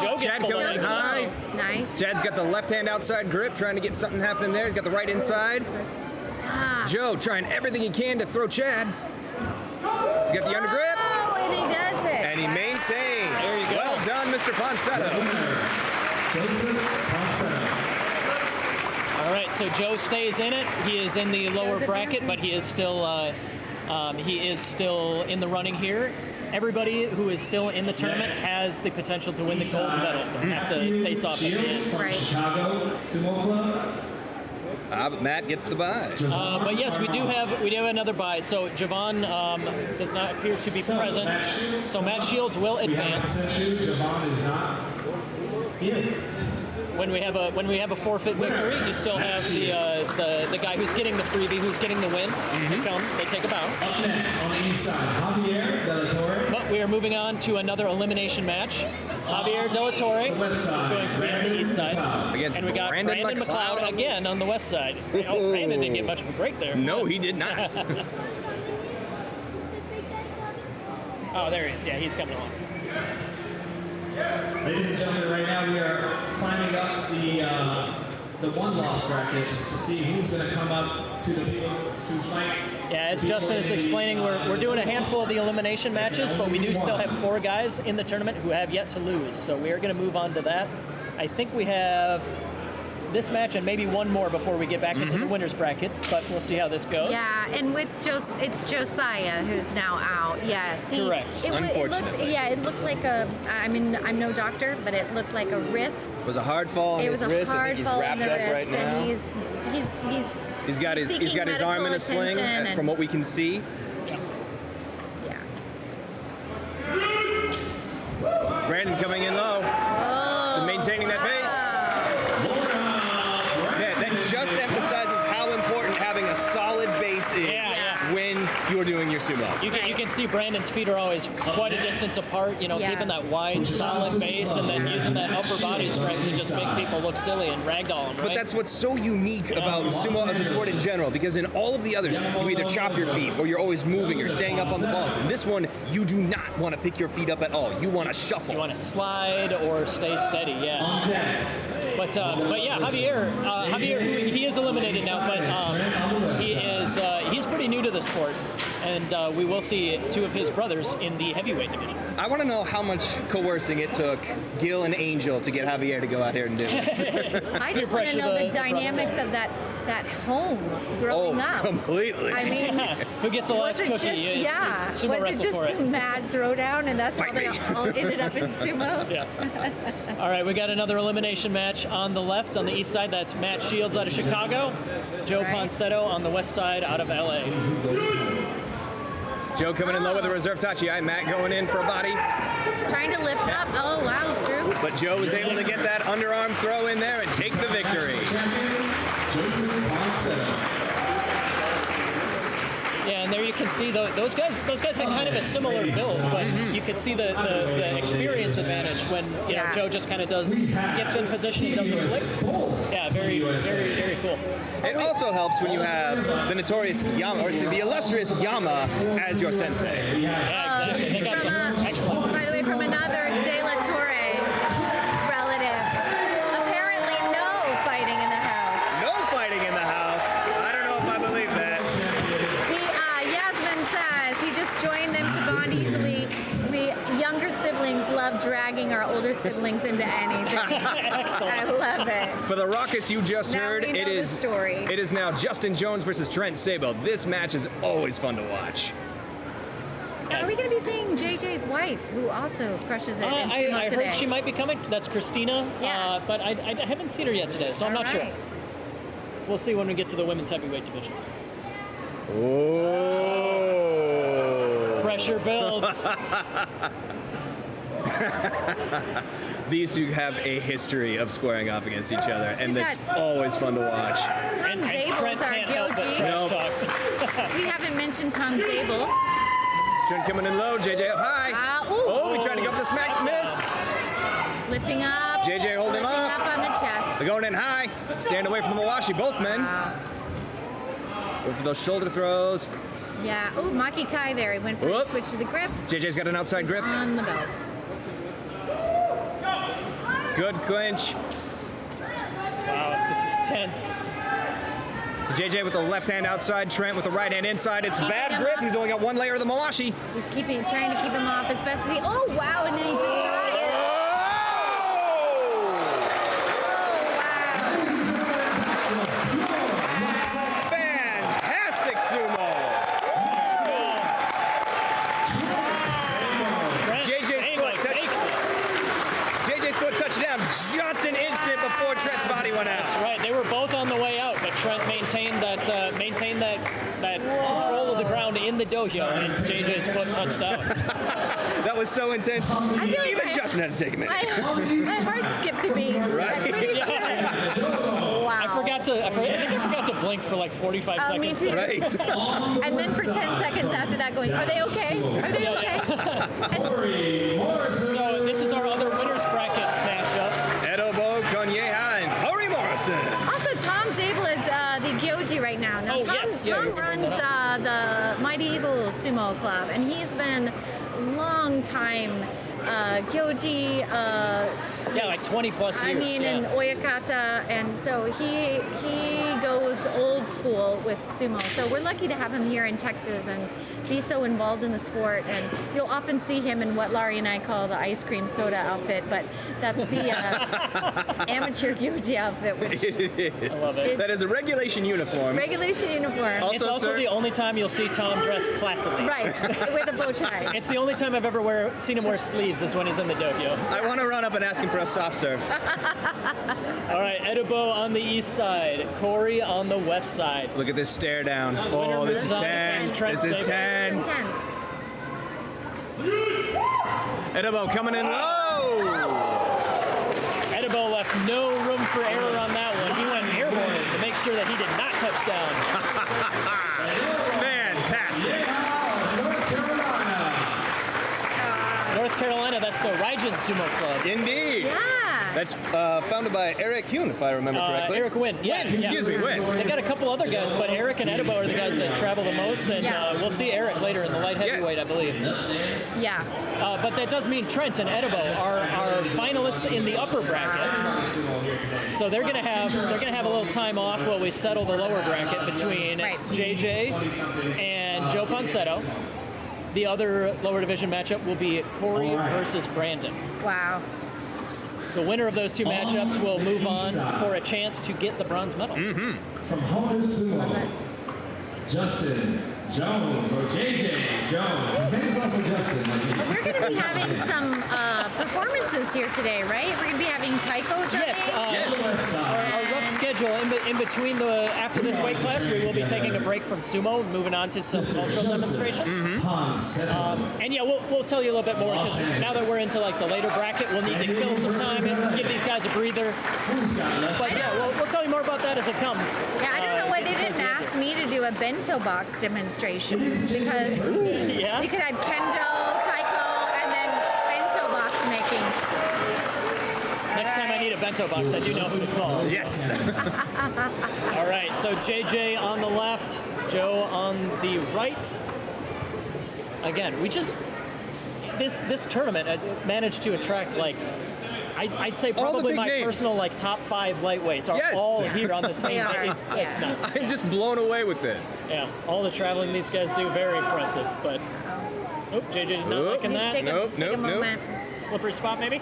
Joe gets Chad the coming legs in high. also. Nice. Chad's got the left hand outside grip, trying to get something happening there. He's got the right inside. Joe trying everything he can to throw Chad. He's got the under grip, Oh, and he does it. and he maintains. There you go. Well done, Mr. Ponsetto. All right, so Joe stays in it. He is in the lower Joe's bracket, advancing. but he is still in the running here. Everybody who is still in the tournament has the potential to win the gold medal, but have to face off at the end. Right. Chicago Sumo Club. But Matt gets the bye. But yes, we do have another bye. So Javon does not appear to be present. So Matt Shields will advance. Javon is not here. when we have a forfeit victory, you still have the guy who's getting the freebie, who's getting the win. They come, they take a bow. Up next on the east side, Javier Della Torre. But we are moving on to another elimination match. Javier Della Torre is going to be on the east side. Against And we got Brandon Brandon McLeod McLeod again on the west side. Oh, Brandon didn't get much of a break there. No, he did not. Oh, there he is. Yeah, he's coming along. Ladies and gentlemen, right now we are climbing up the one-loss brackets to see who's going to come up to the people to fight. Yeah, as Justin is explaining, we're doing a handful of the elimination matches, but we do still have 4 guys in the tournament who have yet to lose. So we are going to move on to that. I think we have this match and maybe one more before we get back into the winner's bracket, but we'll see how this goes. Yeah, and with it's Josiah who's now out. Yes, Correct. Unfortunately. It looked like I'm no doctor, but it looked like a wrist. It was a hard fall on It his was a wrist. I hard think he's fall wrapped in the up wrist, right now. and He's got his seeking arm in a medical sling, attention and- from what we can see. Yeah. Brandon coming in low. So maintaining that pace. Yeah, that just emphasizes how important having a solid base is when you're doing your sumo. You can see Brandon's feet are always quite a distance apart, Yeah. keeping that wide, solid base, and then using that upper body strength to just make people look silly and ragdoll them, right? But that's what's so unique about sumo as a sport in general, because in all of the others, you either chop your feet, or you're always moving, or staying up on the balls. In this one, you do not want to pick your feet up at all. You want to shuffle. You want to slide or stay steady, yeah. But yeah, Javier, he is eliminated now, but he's pretty new to the sport, and we will see 2 of his brothers in the heavyweight division. I want to know how much coercing it took Gil and Angel to get Javier to go out here and do this. I just want to pressure know the the dynamics of that home growing up. Completely. I mean, Who gets the last was it cookie? just Sumo was it wrestle just for a it. mad throwdown, and that's how they all ended up in sumo? Yeah. All right, we got another elimination match on the left. On the east side, that's Matt Shields out of Chicago. Joe Ponsetto on the west side out of LA. Joe coming in low with a reserve tachi. Matt going in for a body. Trying to lift up. Oh wow, Drew. But Joe was able to get that underarm throw in there and take the victory. Yeah, and there you can see those guys had kind of a similar build, but you could see the experience advantage when Joe just kind of gets in position and does a flip. Yeah, very, very, very cool. It also helps when you have the notorious Yama, or the illustrious Yama as your sensei. Yeah, exactly. They got some excellent. By the way, from another De La Torre relative. Apparently, no fighting in the house. No fighting in the house. I don't know if I believe that. Yasmin says he just joined them to bond easily. We younger siblings love dragging our older siblings into anything. Excellent. I love it. For the ruckus you just Now heard, we know it the is story. It is now Justin Jones versus Trent Sabo. This match is always fun to watch. Are we going to be seeing JJ's wife, who also crushes it in sumo I today? heard she might be coming. That's Christina. Yeah. But I haven't seen her yet today, so I'm not sure. We'll see when we get to the women's heavyweight division. Oh. Pressure builds. These two have a history of squaring off against each other, and You it's got- always fun to watch. Tom Zabel Trent is our can't help but Yoji. trash Nope. talk. We haven't mentioned Tom Zabel. Trent coming in low, JJ up high. Oh, we tried to go for the smack, missed. Lifting up. JJ holding lifting off. up on the chest. They're going in high. Stand away from the Mawashi, both men. Go for those shoulder throws. Yeah. Ooh, Maki Kai there. He went for the Whoop. switch to the grip. JJ's got an outside grip. On the belt. Good clinch. Wow, this is tense. So JJ with the left hand outside, Trent with the right hand inside. It's Keeping bad him grip. up. He's only got one layer of the Mawashi. He's trying to keep him off as best as he. Oh wow! And then he just tried it. Fantastic sumo. JJ's foot touched down just an instant before Trent's body went out. That's right. They were both on the way out, but Trent maintained that control of the ground in the dojo, and JJ's foot touched out. That was so intense. feel like Even Justin had to take a minute. my heart skipped a beat. Right? I'm pretty sure. Wow. I think I forgot to blink for like 45 seconds. Me too. Right. And then for 10 seconds after that going, are they okay? Are they okay? So this is our other winners bracket matchup. Edobo Konyeha and Corey Morrison. Also, Tom Zabel is the Gyoji right now. Now, Oh, Tom, yes. Yeah, Tom you're bringing runs that the Mighty Eagle Sumo Club, and he's been long time Gyoji. Yeah, like 20 plus years. I mean, yeah. in Oyakata, and so he goes old school with sumo. So we're lucky to have him here in Texas and be so involved in the sport. And you'll often see him in what Laurie and I call the ice cream soda outfit, but that's the amateur Gyoji outfit. Which I love it. That is a regulation uniform. regulation uniform. Also, It's also sir- the only time you'll see Tom dressed classically. Right, with a bow tie. It's the only time I've ever seen him wear sleeves is when he's in the dojo. I want to run up and ask him for a soft serve. All right, Edobo on the east side, Corey on the west side. Look at this stare down. Oh, this is moves on. tense. Trent This is Saber. tense. Edobo coming in low. Edobo left no room for error on that one. He went airborne to make sure that he did not touch down. Fantastic. North Carolina, that's the Raijin Sumo Club. Indeed. Yeah. That's founded by Eric Hune, if I remember correctly. Eric Wynn, yeah. Wynn, excuse me, Wynn. They got a couple other guys, but Eric and Edobo are the guys that travel the most, and Yeah. we'll see Eric later in the light heavyweight, Yes. I believe. Yeah. But that does mean Trent and Edobo are finalists in the upper bracket. So they're gonna have a little time off while we settle the lower bracket between Right. JJ and Joe Ponsetto. The other lower division matchup will be Corey versus Brandon. Wow. The winner of those two matchups will move on for a chance to get the bronze medal. From Honor Sumo, Justin Jones, or JJ Jones. His name is also Justin. We're going to be having some performances here today, right? We're going to be having Taiko joining. Yes, our rough schedule in between after this weight class, we will be taking a break from sumo and moving on to some cultural demonstrations. And yeah, we'll tell you a little bit more because now that we're into like the later bracket, we'll need to kill some time and give these guys a breather. But yeah, we'll tell you more about that as it comes. Yeah, I don't know why they didn't ask me to do a bento box demonstration because Yeah. we could have Kendo, Taiko, and then bento box making. Next time I need a bento box, I do know who to call. Yes. All right, so JJ on the left, Joe on the right. Again, this tournament managed to attract like I'd say All the probably big my names. personal like top 5 lightweights are Yes. all here on the same. They are, It's yeah. nuts. I'm just blown away with this. Yeah, all the traveling these guys do, very impressive. But JJ did not Oop. liking that. Take a Nope, nope, nope. moment. Slippery spot maybe.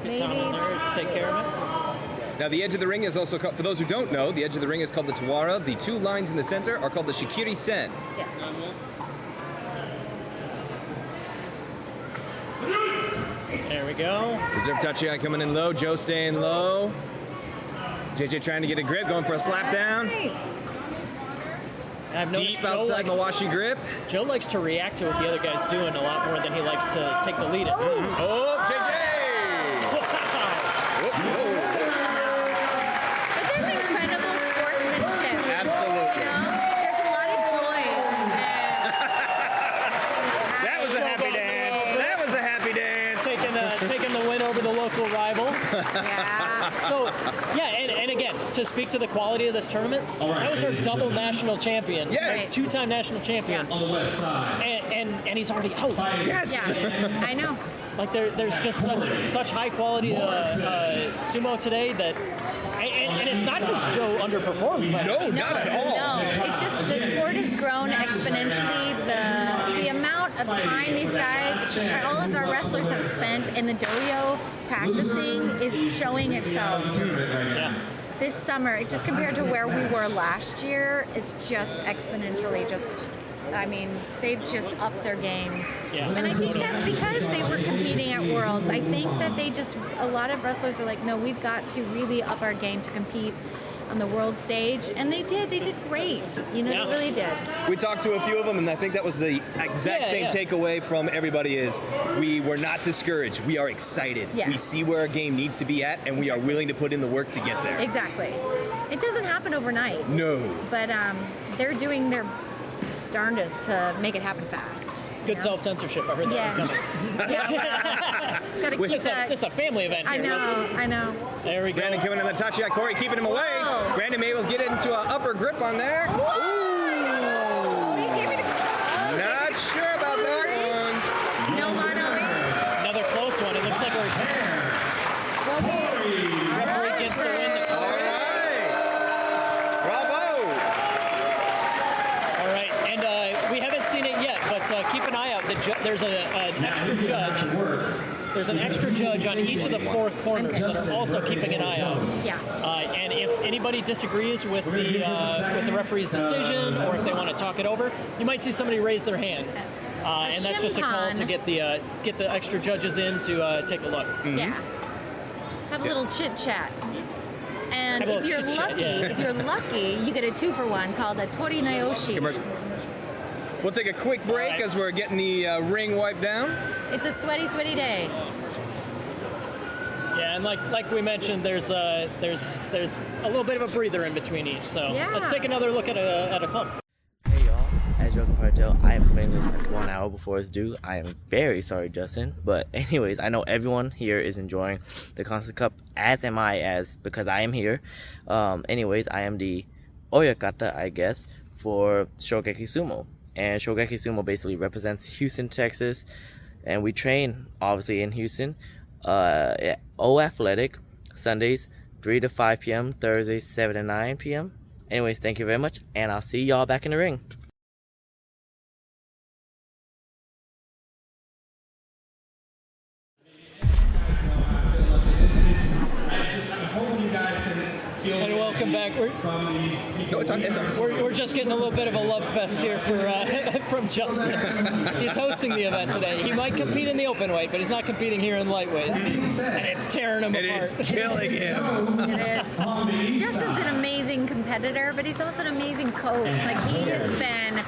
Get Tom on there, take care of it. Now, the edge of the ring is also called, for those who don't know, the edge of the ring is called the Tawara. The two lines in the center are called the Shikiri Sen. Yes. There we go. Reserve Tachiai coming in low, Joe staying low. JJ trying to get a grip, going for a slap down. Nice. I've noticed Deep Joe outside likes- Mawashi grip. Joe likes to react to what the other guy's doing a lot more than he likes to take the lead at times. Oh, JJ! Wow. Oh, But there's incredible sportsmanship. absolutely. You know, there's a lot of joy. That was a happy dance. That was a happy dance. Taking the win over the local rival. Yeah. So, yeah, and again, to speak to the quality of this tournament, that was our double national champion. Yes. Two-time national champion. On the west side. And he's already out. Yes. Yeah, I know. Like there's just such high quality sumo today that, and it's not just Joe underperformed. But No, not at all. No, it's just the sport has grown exponentially. The amount of time these guys, all of our wrestlers have spent in the dojo practicing is showing itself. Yeah. This summer, it just compared to where we were last year, it's just exponentially I mean, they've just upped their game. Yeah. And I think that's because they were competing at Worlds. I think that a lot of wrestlers are like, no, we've got to really up our game to compete on the world stage, and they did great. You know, Yeah. they really did. We talked to a few of them, and I think that was the exact same takeaway from everybody is we were not discouraged. We are excited. Yeah. We see where our game needs to be at, and we are willing to put in the work to get there. Exactly. It doesn't happen overnight. No. But they're doing their darndest to make it happen fast. Good self-censorship. I heard that Yeah. coming. Yeah, well, gotta keep It's that. a family event I here. know, I know. There we go. Brandon coming in the touch shot. Corey keeping him away. Whoa. Brandon may able to get into an upper grip on there. Oh, he gave me the- Not sure about that one. No monoing. Another close one. It looks like we're referee gets the win. All right. Bravo. All right, and we haven't seen it yet, but keep an eye out. There's an extra judge. There's an extra judge on each of the four corners that are also keeping an eye out. Yeah. And if anybody disagrees with the referee's decision, or if they want to talk it over, you might see somebody raise their hand. And that's just a call to get the extra judges in to take a look. Yeah. Have a little chit chat. And Have a if you're little chit-chat, lucky, yeah. if you're lucky, you get a 2-for-1 called a tori naoshi. Commercial. We'll take a quick break All right. as we're getting the ring wiped down. It's a sweaty, sweaty day. Yeah, and like we mentioned, there's a little bit of a breather in between each. So Yeah. let's take another look at a clump. Hey y'all, as y'all can probably tell, I am submitting this like 1 hour before it's due. I am very sorry, Justin. But anyways, I know everyone here is enjoying the Consulate Cup, as am I, because I am here. Anyways, I am the Oyakata, I guess, for Shogeki Sumo. And Shogeki Sumo basically represents Houston, Texas. And we train, obviously, in Houston. At O Athletic, Sundays, 3 to 5 p.m., Thursdays, 7 to 9 p.m. Anyways, thank you very much, and I'll see y'all back in the ring. And welcome back. We're just getting a little bit of a love fest here from Justin. He's hosting the event today. He might compete in the open weight, but he's not competing here in lightweight. And it's tearing him apart. It is killing him. It is. Justin's an amazing competitor, but he's also an amazing coach. Like, he has been the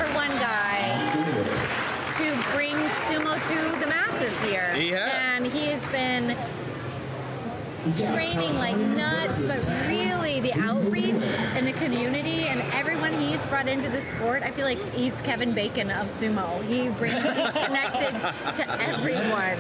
#1 guy to bring sumo to the masses here. He has. And he has been training like nuts, but really the outreach and the community and everyone he's brought into the sport, I feel like he's Kevin Bacon of sumo. He's connected to everyone.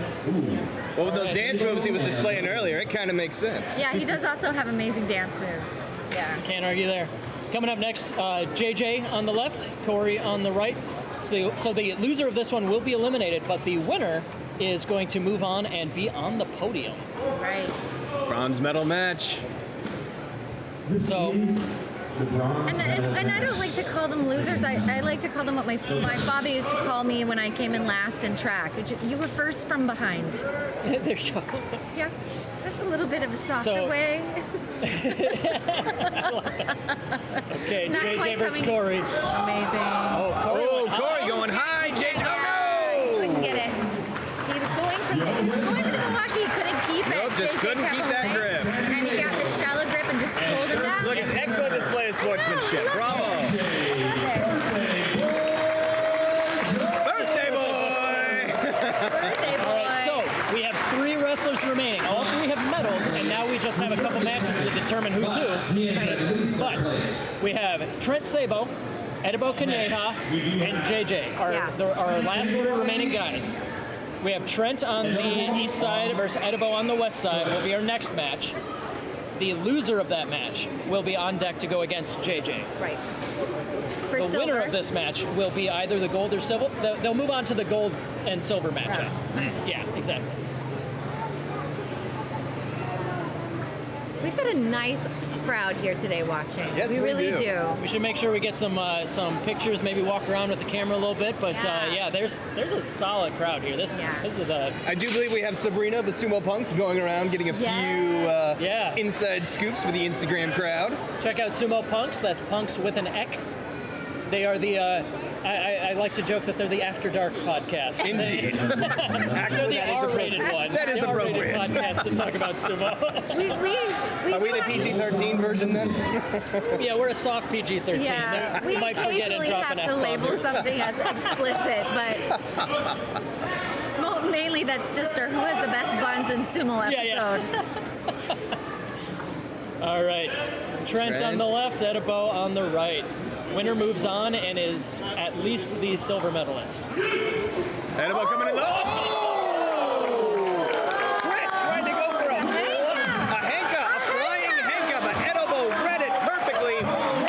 Well, with those dance moves he was displaying earlier, it kind of makes sense. Yeah, he does also have amazing dance moves. Yeah. Can't argue there. Coming up next, JJ on the left, Corey on the right. So the loser of this one will be eliminated, but the winner is going to move on and be on the podium. Right. Bronze medal match. So, And I don't like to call them losers. I like to call them what my father used to call me when I came in last in track. You were first from behind. there you go. Yeah, that's a little bit of a softer So- way. Okay, Not JJ quite versus coming- Corey. Amazing. Oh, Corey going high. JJ, Yeah, couldn't get it. He was going for the Mawashi. He couldn't keep it. Nope, just JJ couldn't kept keep him that away. grip. And he got the shallow grip and just pulled it down. Look, an excellent display of sportsmanship. Bravo. Birthday boy. Birthday boy. All right, so we have 3 wrestlers remaining. All 3 have medaled, and now we just have a couple matches to determine who's who. But we have Trent Sabo, Edibo Kaneha, and JJ, our last 3 remaining guys. We have Trent on the east side versus Edibo on the west side will be our next match. The loser of that match will be on deck to go against JJ. Right. For The winner silver. of this match will be either the gold or silver. They'll move on to the gold and silver matchup. Yeah, exactly. We've got a nice crowd here today watching. Yes, we really do. do. We should make sure we get some pictures, maybe walk around with the camera a little bit. But Yeah. there's a solid crowd here. This was a I do believe we have Sabrina, the Sumo Punks, going around getting a Yeah. few inside scoops for the Instagram crowd. check out Sumo Punks. That's Punks with an X. They are the. I like to joke that they're the After Dark podcast. Indeed. They're the R-rated one. That is the R-rated appropriate. podcast to talk about sumo. Are we the PG-13 version then? Yeah, we're a soft PG-13. Yeah, we might forget and occasionally drop have an to F-bomb. label something as explicit, but well, mainly that's just our Who Has the Best Buns in Sumo episode. All right. Trent on the left, Edibo on the right. Winner moves on and is at least the silver medalist. Edibo coming in. Oh! Trent tried to go for a henka, a flying henka, but Edibo read it perfectly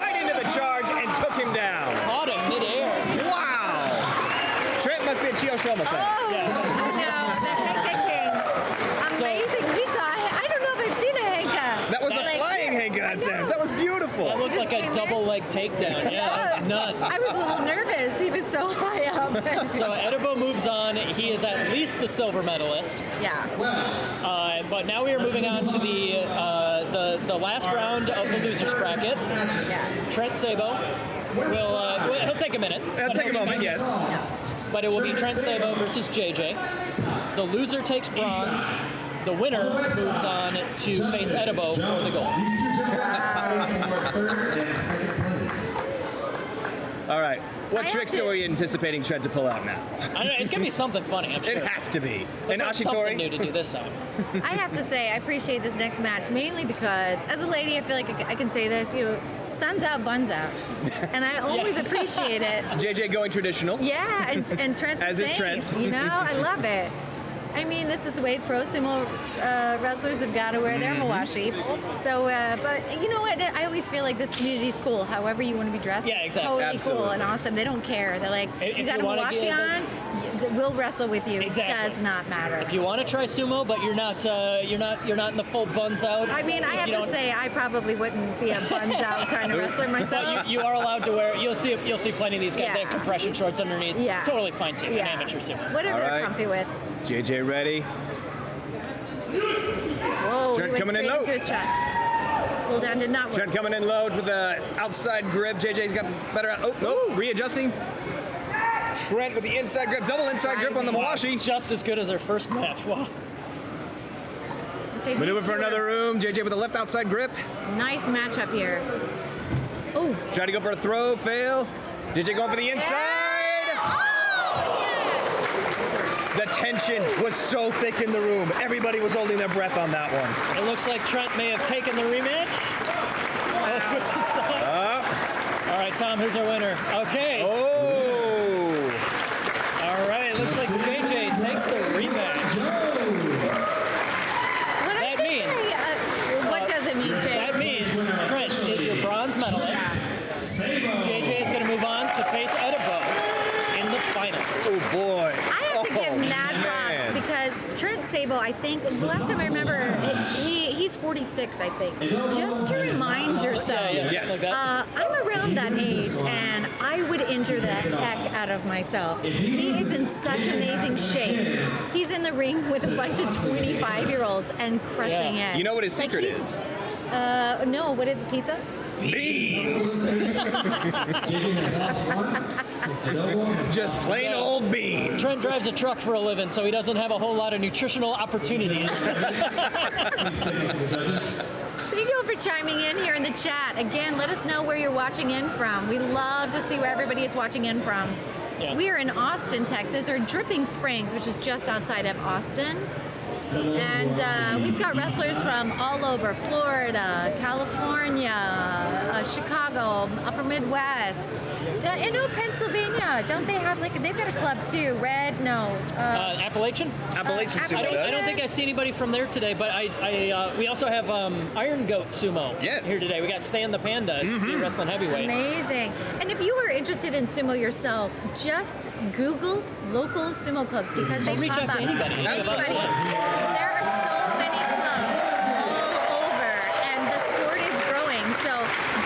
right into the charge and took him down. Caught him midair. Wow! Trent must be a Chiyoshima fan. Oh, I know, the Henka King. Amazing. We saw, I don't know if I've seen a Henka. That was a flying henka attempt. That was beautiful. That looked like a double leg takedown. Yeah, that's nuts. I was a little nervous. He was so high up. So Edibo moves on. He is at least the silver medalist. Yeah. But now we are moving on to the last round of the losers bracket. Yeah. Trent Sabo will he'll take a minute. It'll take a moment, yes. But it will be Trent Sabo versus JJ. The loser takes bronze. The winner moves on to face Edibo for the gold. All right. What I tricks have to- are we anticipating Trent to pull out now? I don't know, it's gonna be something funny, I'm sure. It has to be. They And found something new Ashitori? to do this time. I have to say, I appreciate this next match mainly because, as a lady, I feel like I can say this. You know, sun's out, buns out, and I always appreciate it. JJ going traditional. Yeah, and Trent the As is same, Trent. You know, I love it. I mean, this is the way pro sumo wrestlers have got to wear their mawashi. So, but you know what? I always feel like this community is cool. However you want to be dressed, Yeah, it's exactly. totally Absolutely. cool and awesome. They don't care. They're like, If you got you a wanna mawashi get- on, we'll wrestle with you. Exactly. It does not matter. If you want to try sumo, but you're not in the full buns out. I mean, I if have you to don't- say, I probably wouldn't be a buns out kind of wrestler myself. But you are allowed to wear. You'll see plenty of these guys. They have Yeah. compression shorts underneath. Yeah. Totally fine too. Yeah. An amateur sumo. Whatever All they're right. comfy with. JJ ready. Whoa, Trent he went coming in straight low. into his chest. Pull down did not work. Trent coming in low with the outside grip. JJ's got the better. Readjusting. Trent with the inside grip, double inside grip on the Mawashi. Just as good as our first match. Wow. I'd say Maneuver these for two another are room. JJ with the left outside grip. Nice matchup here. Oh, Try to go for a throw, fail. JJ going for the inside. The tension was so thick in the room. Everybody was holding their breath on that one. It looks like Trent may have taken the rematch. Oh, switching sides. All right, Tom, who's our winner? Okay. Oh. All right, looks like JJ takes the rematch. That means what does it mean, Jay? that means Trent is your bronze medalist. JJ is going to move on to face Edibo in the finals. Oh boy. I have to give mad props man. because Trent Sabo, I think, the last time I remember, he's 46, I think. Just to remind yourself, Yes. Like that. I'm around that age, and I would injure the heck out of myself. He is in such amazing shape. He's in the ring with a bunch of 25-year-olds and crushing it. You know what his Like, secret he's- is? No, what is it, pizza? Beans. Just plain old beans. Trent drives a truck for a living, so he doesn't have a whole lot of nutritional opportunities. Thank you all for chiming in here in the chat. Again, let us know where you're watching in from. We love to see where everybody is watching in from. Yeah. We are in Austin, Texas, or Dripping Springs, which is just outside of Austin. And we've got wrestlers from all over: Florida, California, Chicago, Upper Midwest. I know Pennsylvania. Don't they have they've got a club too? Red? No. Appalachian? Appalachian I Sumo I does. don't think I see anybody from there today, but we also have Iron Goat Sumo Yes. here today. We got Stan the Panda, the wrestling heavyweight. Amazing. And if you are interested in sumo yourself, just Google local sumo clubs because they Reach pop out to up. anybody. There are so many clubs all over, and the sport is growing. So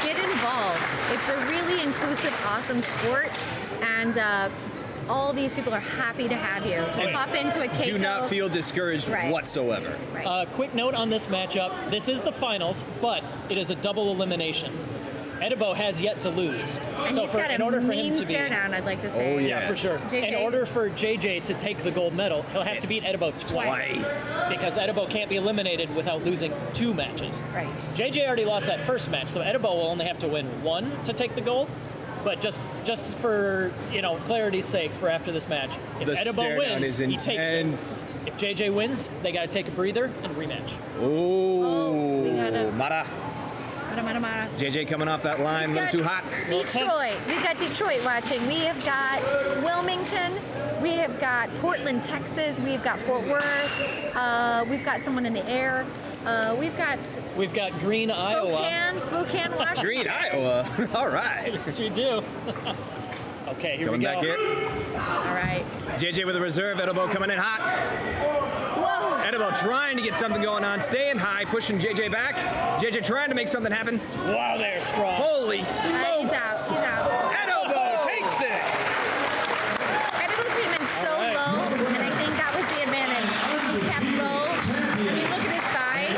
get involved. It's a really inclusive, awesome sport, and all these people are happy to have you. Just pop into a Keiko. Do not feel discouraged Right. whatsoever. Right. Quick note on this matchup. This is the finals, but it is a double elimination. Edibo has yet to lose. And so he's got in a order for him mean to be, stare down, I'd like to say. Oh, yeah, for sure. JJ. In order for JJ to take the gold medal, he'll have to beat Edibo twice. Because Edibo can't be eliminated without losing 2 matches. Right. JJ already lost that first match, so Edibo will only have to win 1 to take the gold. But just for clarity's sake, for after this match, if The Edibo stare down wins, is he takes intense. it. If JJ wins, they got to take a breather and rematch. Oh, we gotta- Mara. Mara. JJ coming off that line, a little too hot. Detroit. We've got Detroit watching. We have got Wilmington. We have got Portland, Texas. We've got Fort Worth. We've got someone in the air. We've got Green, Iowa. Spokane, Washington. Green, Iowa. All right. Yes, we do. Okay, here Coming we go. back here. All right. JJ with a reserve. Edibo coming in hot. Whoa. Edibo trying to get something going on, staying high, pushing JJ back. JJ trying to make something happen. Wow, they're strong. Holy smokes! He's out. Edibo takes it. Edibo came in so low, and I think that was the advantage. He kept low. When you look at his thighs,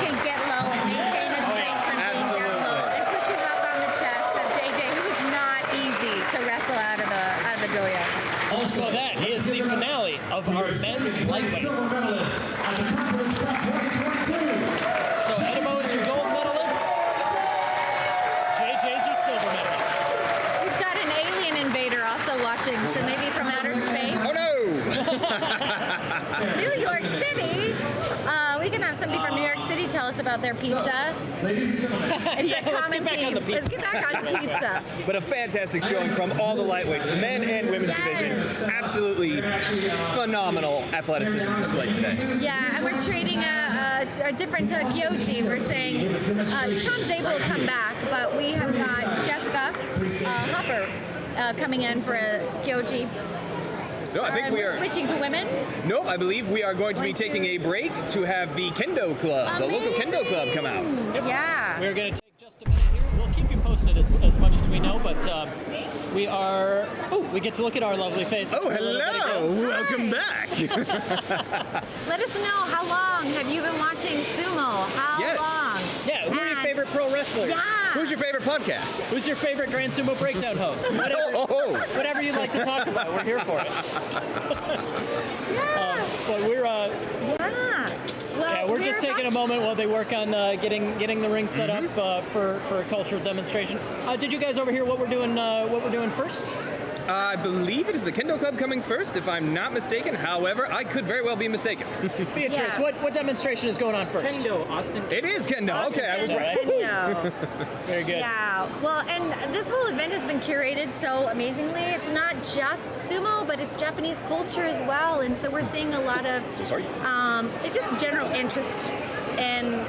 he can get low and maintain his strength from being down low and push him up on the chest of JJ, who was not easy to wrestle out of the doya. Also, that is the finale of our men's lightweight. Silver medalist at the Consulate Cup 2022. So Edibo is your gold medalist. JJ's your silver medalist. We've got an alien invader also watching, so maybe from outer space. Oh no! New York City. We can have somebody from New York City tell us about their pizza. Ladies and gentlemen, It's a let's common get back on theme. the pizza. Let's get back on pizza. But a fantastic showing from all the lightweights, the men and women's division. Absolutely phenomenal athleticism displayed today. Yeah, and we're trading a different Kyoji. We're saying Tom's able to come back, but we have got Jessica Hopper coming in for a Kyoji. No, I think And we we're are. switching to women. No, I believe we are going to be Going to- taking a break to have the Kendo Club, the local Kendo Club, come out. Yeah. We're going to take just a minute here. We'll keep you posted as much as we know, but we are. Oh, we get to look at our lovely faces. Oh, for a little bit hello! again. Welcome back. Let us know, how long have you been watching sumo? How Yes. long? Yeah, who are your And- favorite pro wrestlers? Yeah. Who's your favorite podcast? Who's your favorite Grand Sumo Breakdown host? Whatever you'd like to talk about, we're here for it. Yeah. But we're Yeah. Well, yeah, we're just taking a moment while they work on getting the ring set up for a cultural demonstration. Did you guys overhear what we're doing first? I believe it is the Kendo Club coming first, if I'm not mistaken. However, I could very well be mistaken. Beatrice, Yeah. what demonstration is going on first? Kendo, Austin. It is Kendo. Okay, I was right. No. Very good. Yeah, well, and this whole event has been curated so amazingly. It's not just sumo, but it's Japanese culture as well, and so we're seeing a lot of it's just general interest in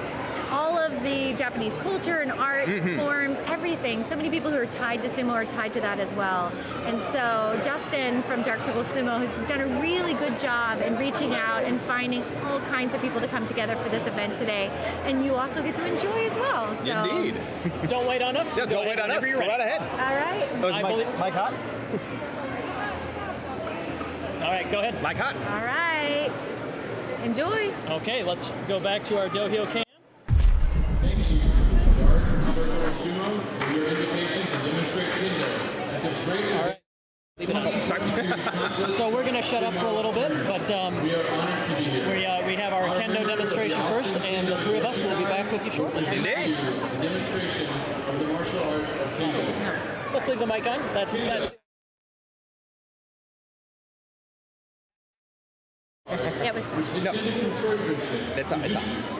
all of the Japanese culture and art forms, everything. So many people who are tied to sumo are tied to that as well. And so Justin from Dark Circle Sumo has done a really good job in reaching out and finding all kinds of people to come together for this event today. And you also get to enjoy as well. So. Indeed. Don't wait on us. Yeah, Go don't wait on us. whenever you're Go right ready. ahead. All right. Oh, is I Mike, believe- Mike hot? All right, go ahead. Mike hot? All right. Enjoy. Okay, let's go back to our dohyo cam. thank you, Dark Circle Sumo, for your invitation to demonstrate Kendo at this great event. Leave it on. Sorry. So we're going to shut up for a little bit, but We are honored to be here. we have our Kendo demonstration first, and the three of us will be back with you shortly. Indeed. A demonstration of the martial art of Kendo. Let's leave the mic on. That's Yeah, it was. No. It's on. It's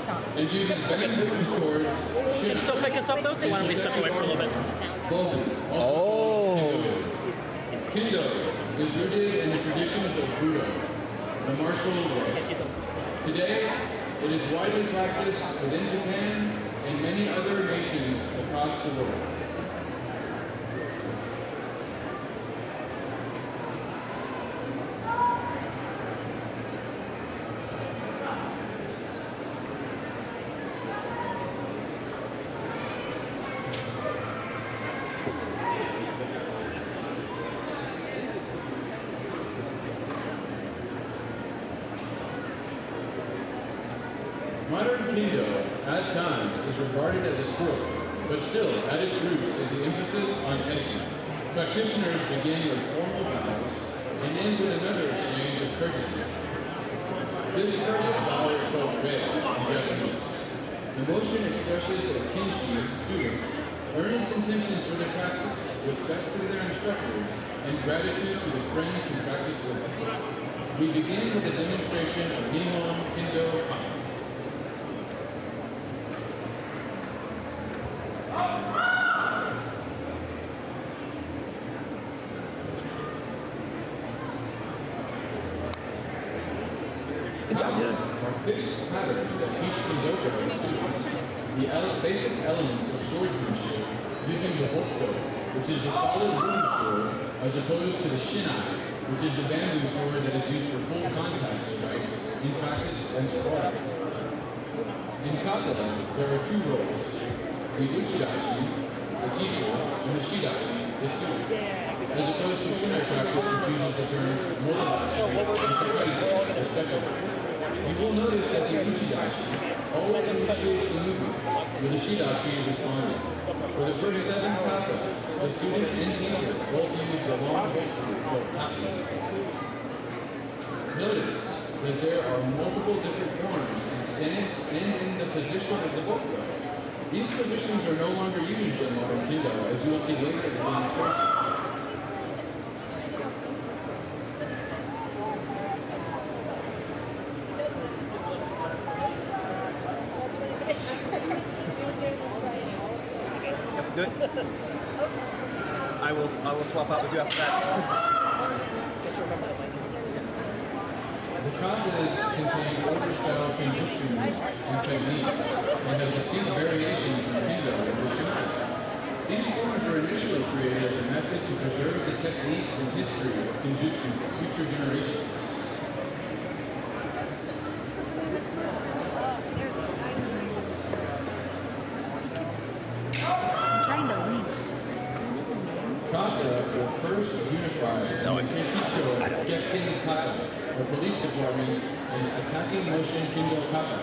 on. And uses bamboo swords, can still pick us up though, so why don't we step away for a little bit? Oh. Kendo is rooted in the traditions of Budo, the martial world. Today, it is widely practiced within Japan and many other nations across the world. Modern Kendo, at times, is regarded as a sport, but still, at its roots is the emphasis on etiquette. Practitioners begin with formal bows and end with another exchange of courtesy. This courteous bow is called rei in Japanese. The motion expresses a kinshi students' earnest intentions for their practice, respect for their instructors, and gratitude to the friends who practice with them. We begin with a demonstration of Nihon Kendo Kata. Are fixed patterns that teach Kendo students the basic elements of swordsmanship using the hokuto, which is the solid wooden sword, as opposed to the shinai, which is the bamboo sword that is used for full contact strikes in practice and sparring. In kata, there are two roles, the uchidachi, the teacher, and the shidachi, the student, as opposed to shinai practice, which uses the terms motodachi and kakari, respectively. You will notice that the uchidachi always initiates the movement, with the shidachi responding. For the first 7 kata, the student and teacher both use the long hook or tachi. Notice that there are multiple different forms in stance and in the position of the hook. These positions are no longer used in modern Kendo, as you will see later in the demonstration. Good. I will swap out with you after that. Just remember that. The katas contain older-style kenjutsu and techniques, and have distinct variations in Kendo and the shinai. These forms were initially created as a method to preserve the techniques and history of kenjutsu for future generations. Kata were first unified in the Keshicho Gekken Kata, or police department, in attacking motion Kendo Kata,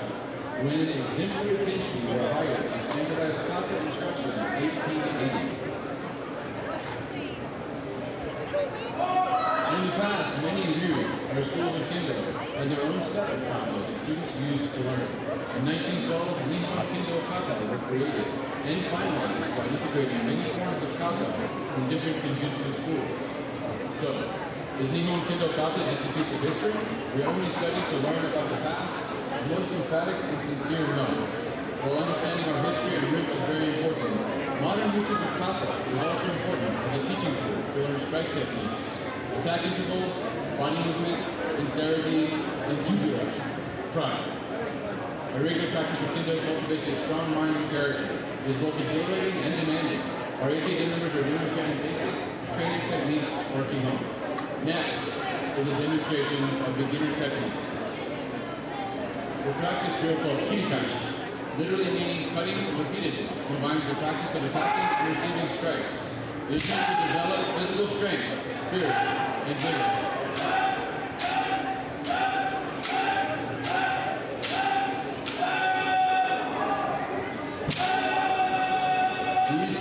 when exemplary kenshi were hired to standardize kata instruction in 1880. In the past, many ryu, or schools of Kendo, had their own set of kata that students used to learn. In 1912, Nihon Kendo Kata were created and finalized by integrating many forms of kata from different kenjutsu schools. So, is Nihon Kendo Kata just a piece of history we only study to learn about the past? The most emphatic and sincere no. While understanding our history and roots is very important, modern usage of kata is also important as a teaching tool to learn strike techniques, attack intervals, body movement, sincerity, and kyudo, pride. A regular practice of Kendo cultivates a strong mind and character. It is both exhilarating and demanding. Our AKD members are demonstrating basic training techniques or kihon. Next is a demonstration of beginner techniques. The practice drill called kirikashi, literally meaning cutting repeatedly, combines the practice of attacking and receiving strikes. It is used to develop physical strength, spirits, and vigor.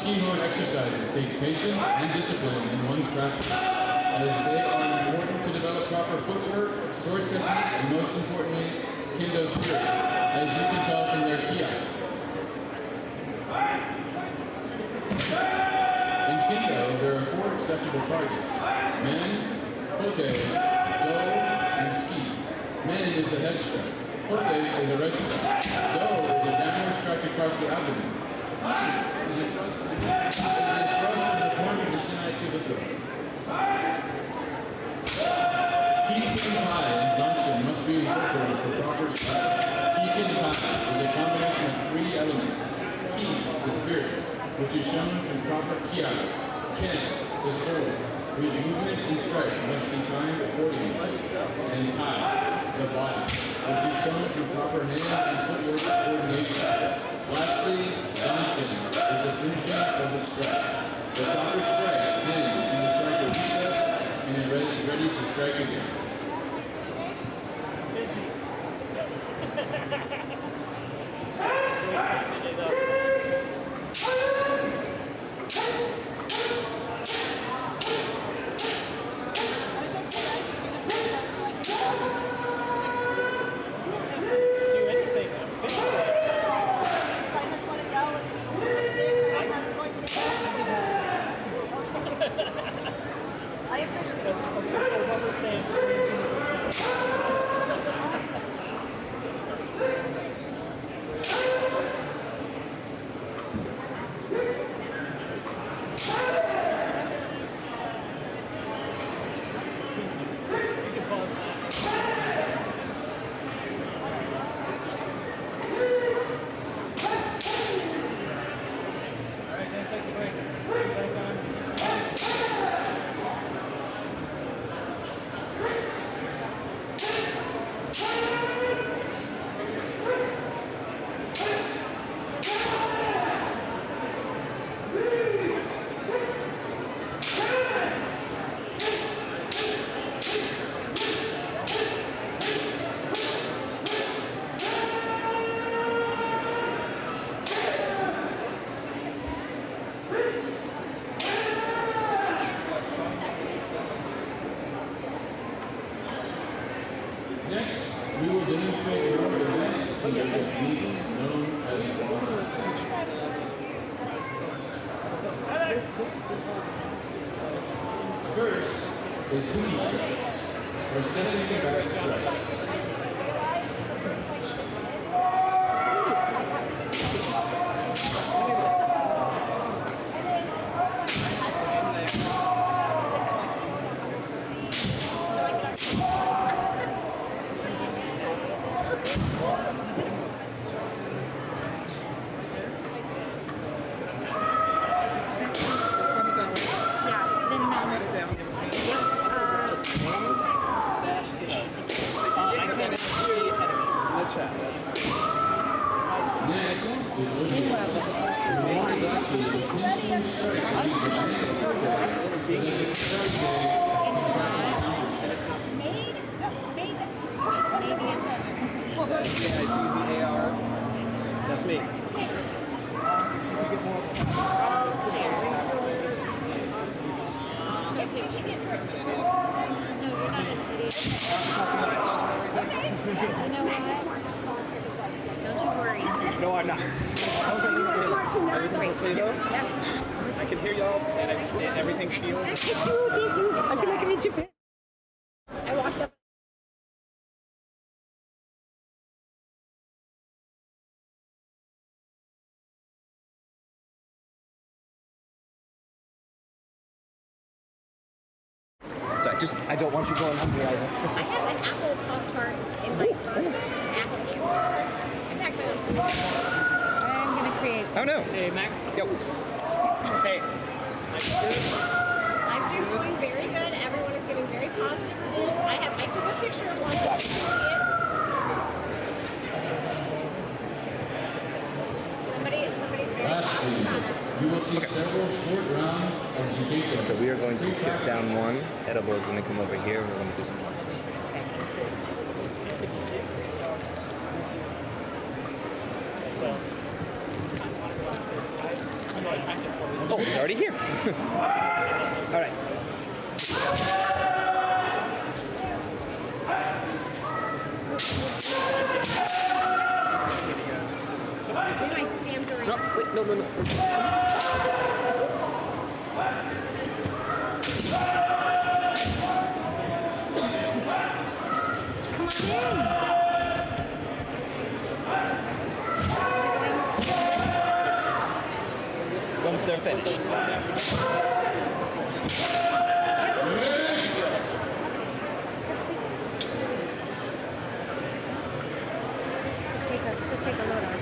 Kihon exercises take patience and discipline in one's practice, as they are important to develop proper footwork, sword technique, and most importantly, Kendo spirit, as you can tell from their kiai. In Kendo, there are 4 acceptable targets: men, poke, go, and ski. Men is the head strike. Poke is a red strike. Go is a downward strike across the abdomen. Is a thrust of the point of the shinai to the throat. Kiken Pai and Zanshin must be incorporated for proper strike. Kiken Pai is a combination of 3 elements. Ki, the spirit, which is shown in proper kiai. Ken, the sword, whose movement and strike must be timed accordingly. And Tai, the body, which is shown through proper hand and footwork coordination. Lastly, Zanshin is the finishing of the strike. The proper strike ends when the striker resets and is ready to strike again. I appreciate That's official rubber stamp. Next, we will demonstrate more events under techniques known as Consulate. First is hoogie strikes, or standing back strikes. That's me. Don't you worry. No, I'm not. How's everything feeling? Everything's okay though? Yes. I can hear y'all and everything feels. I feel like I'm in Japan. I walked up. Sorry, I don't want you going hungry either. I have an apple Pop-Tarts in my purse. Apple game. In fact, I'm going to create some. Oh no. Hey, Mac. Yo. Hey. Live stream's going very good. Everyone is giving very positive reviews. I took a picture of one. Did you see it? Somebody's very Lastly, you will see several short rounds of Taiko. So we are going to shift down one. Edible is going to come over here. We're going to do some more. Oh, it's already here. All right. No, wait, no. Once they're finished. Just take a load off.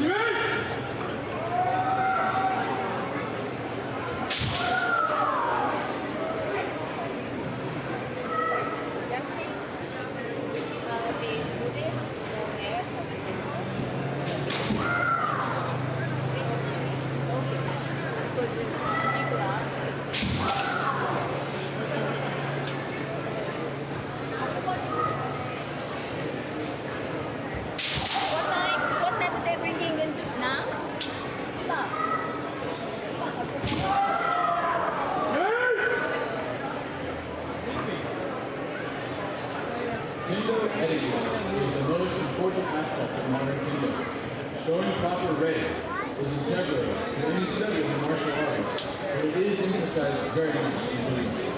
What time is it bringing in now? Kendo etiquette is the most important aspect of modern Kendo. Showing proper rein is integral to any study of the martial arts, but it is emphasized very much in Buddhism.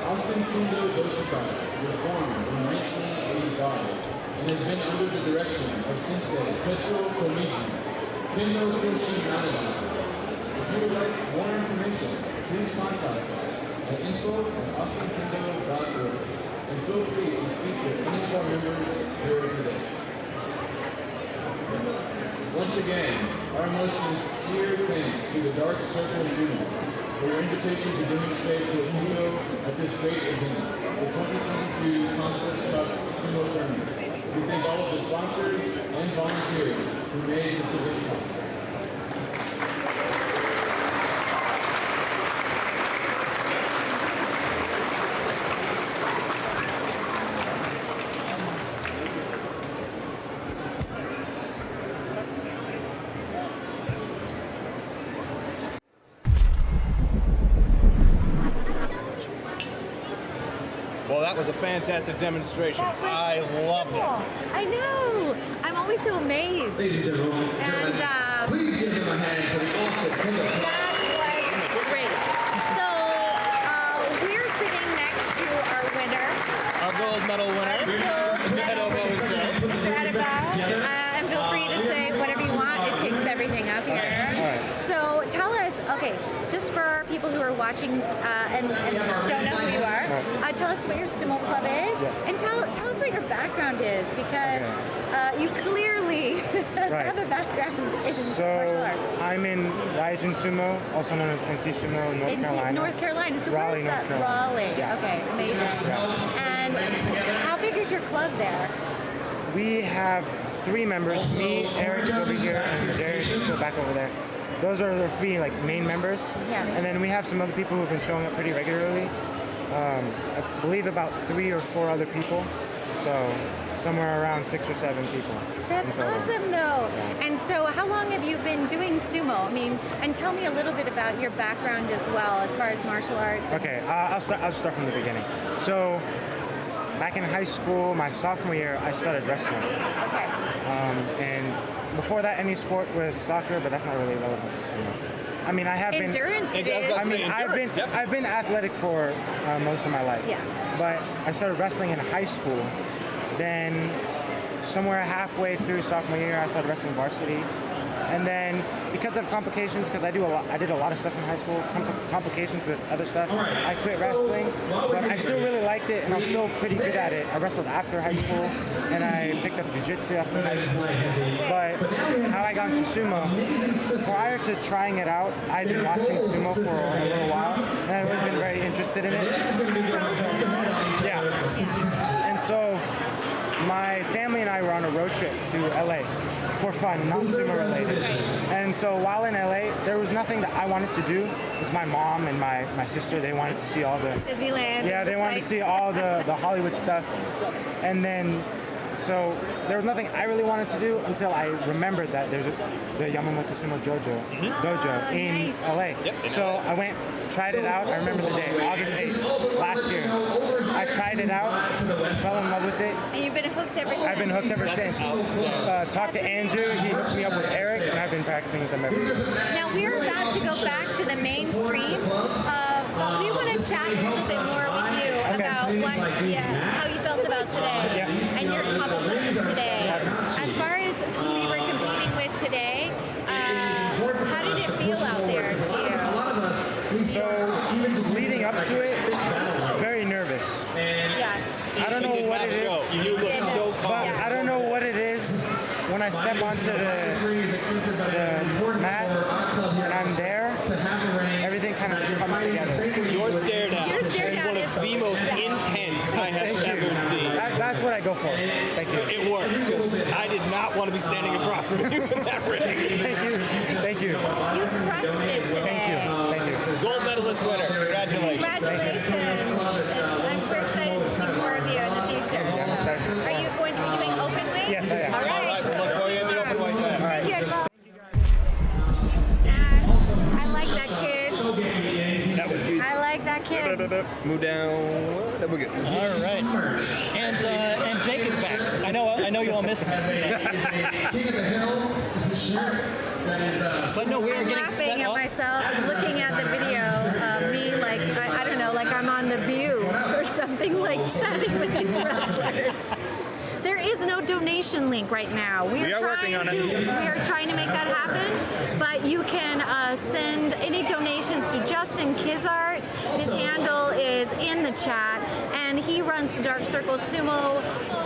Austin Kendo Doshikai was formed in 1985 and has been under the direction of Sensei Tetsuo Komizu, Kendo Koshi Nanada. If you would like more information, please contact us at info@austinkendo.org and feel free to speak with any of our members here today. Once again, our most sincere thanks to the Dark Circle Sumo for your invitation to demonstrate the Kyudo at this great event, the 2022 Consulates Cup Sumo Tournament. We thank all of the sponsors and volunteers who made this event possible. Well, that was a fantastic demonstration. I loved it. I know. I'm always so amazed. Ladies and gentlemen, And please give them a hand for the Austin Kendo Cup. that was great. So we're sitting next to our winner, Our gold medal winner. Mr. Adaba. And feel free to say whatever you want. It picks everything up here. So tell us, okay, just for people who are watching and don't know who you are, tell us what your sumo club is, and tell us what your background is, because you clearly have a background in martial arts. I'm in Raijin Sumo, also known as NC Sumo, North Carolina. North Carolina. So Raleigh, where's that? North Carolina. Raleigh. Yeah. Okay, amazing. And how big is your club there? We have 3 members, me, Eric over here, and Jared still back over there. Those are the 3 main members. Yeah. And then we have some other people who've been showing up pretty regularly. I believe about 3 or 4 other people. So somewhere around 6 or 7 people. That's in total. awesome, though. And so, how long have you been doing sumo? I mean, and tell me a little bit about your background as well, as far as martial arts. Okay, I'll start from the beginning. So back in high school, my sophomore year, I started wrestling. Okay. And before that, any sport was soccer, but that's not really relevant to sumo. I mean, I have Endurance been. it is. I mean, I've been athletic for most of my life. Yeah. But I started wrestling in high school. Then, somewhere halfway through sophomore year, I started wrestling varsity. And then, because of complications, because I did a lot of stuff in high school, complications with other stuff, I quit wrestling. But I still really liked it, and I was still pretty good at it. I wrestled after high school, and I picked up jiu-jitsu after high school. But how I got into sumo, prior to trying it out, I'd been watching sumo for a little while, and I've always been very interested in it. And so my family and I were on a road trip to LA for fun, not sumo related. And so while in LA, there was nothing that I wanted to do. It was my mom and my sister. They wanted to see all the Disneyland. Yeah, they wanted to see all the Hollywood stuff. And then, so there was nothing I really wanted to do until I remembered that there's the Yamamoto Sumo dojo in LA. So I went, tried it out. I remember the day, August 8th, last year. I tried it out, fell in love with it. And you've been hooked ever since. I've been hooked ever since. Talked to Andrew, he hooked me up with Eric, and I've been practicing with them ever since. Now we're about to go back to the mainstream, but we want to chat a little bit more with you about how you felt about today and your competition today. As far as who you were competing with today, how did it feel out there to you? So, leading up to it, very nervous. Yeah. I don't know what it is. You look so calm. But I don't know what it is. When I step onto the mat and I'm there, everything kind of just comes together. Your stare down Your stare is down one of is the most intense I have ever seen. That's what I go for. Thank you. It works, because I did not want to be standing across from you in that ring. Thank you. Thank you. You crushed it today. Thank you. Thank you. Gold medalist winner. Congratulations. Congratulations. I'm very excited to see more of you in the future. Are you going to be doing Openweight? Yes, I am. All All right. right, we'll look for you in the Openweight then. Thank you. I like that kid. That was good. I like that kid. Move down. There we go. All right. And Jake is back. I know you all missed him. But no, we are I'm getting set laughing at up. myself, looking at the video of me like, I don't know, like I'm on The View or something, like chatting with these wrestlers. There is no donation link right now. We are working on it. We are trying to make that happen, but you can send any donations to Justin Kizart. His handle is in the chat, and he runs the Dark Circle Sumo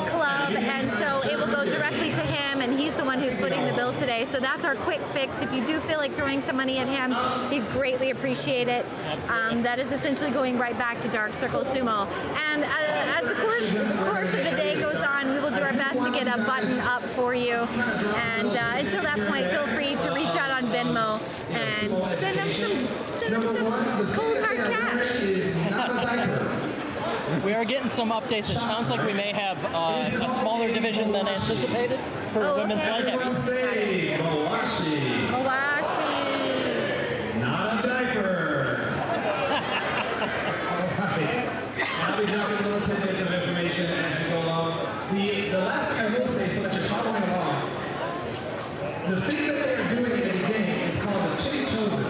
Club, and so it will go directly to him, and he's the one who's footing the bill today. So that's our quick fix. If you do feel like throwing some money at him, he'd greatly appreciate it. That is essentially going right back to Dark Circle Sumo. And as the course of the day goes on, we will do our best to get a button up for you. And until that point, feel free to reach out on Venmo and send them some cold hard cash. We are getting some updates. It sounds like we may have a smaller division than anticipated for women's light heavy. Mawashi. Not a diaper. I'll be dropping little tidbits of information as we go along. The last thing I will say, so that you're following along, the thing that they are doing in the game is called the Chitty Chosen.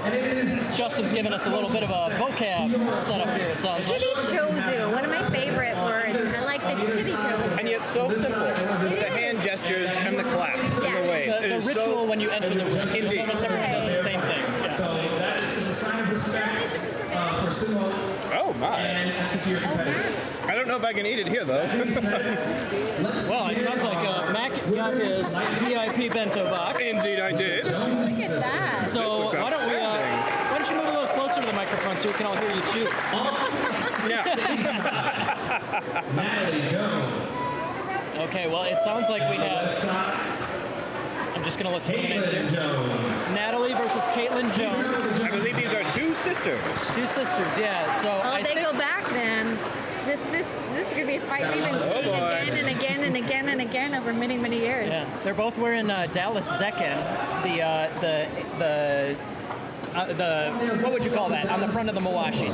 And it is... Justin's giving us a little bit of a vocab setup here, it sounds like. Chitty chozu, one of my favorite words. I like the chitty chozu. And yet so simple. The hand gestures and the claps and the waves. The ritual when you enter the room. Indeed. Almost everyone does the same thing. Yeah. So that is just a sign of respect for sumo Oh my. and to your competitors. I don't know if I can eat it here though. Well, it sounds like Mac got his VIP bento box. Indeed I did. Look at that. So looks why don't you move a little closer to the microphone so we can all hear you chew? Yeah. Natalie Jones. Okay, well, it sounds like we have... I'm just going to listen to the names here. Natalie versus Caitlin Jones. I believe these are two sisters. Two sisters, yeah. So Oh, they go back then. This is gonna be a fight we've been seeing again and again and again and again over many, many years. Yeah, they're both wearing Dallas Zekken, the what would you call that on the front of the Mawashi?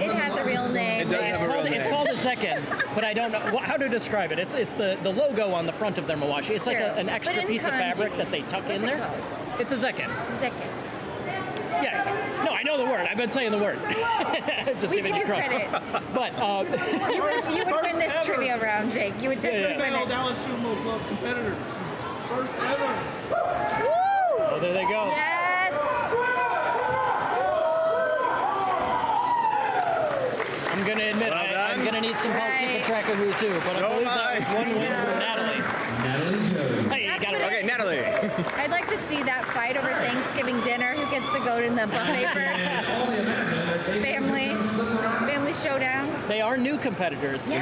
It has a real name. It does have a real name. It's called a Zekken, but I don't know how to describe it. It's the logo on the front of their Mawashi. It's like an extra But in piece of kanji, fabric that they tuck in there. It's a Zekken. Zekken. Yeah. No, I know the word. I've been saying the word. Just We giving give you credit. But You would win this trivia round, Jake. You would definitely win it. Dallas Sumo Club competitors. First ever. Woo! oh, there they go. Yes! I'm gonna admit I'm gonna need some help keeping track of who's who, but I believe that was one win for Natalie. Hey, you got it. Okay, Natalie. I'd like to see that fight over Thanksgiving dinner. Who gets to go to the buffet first? Family showdown. They are new competitors, so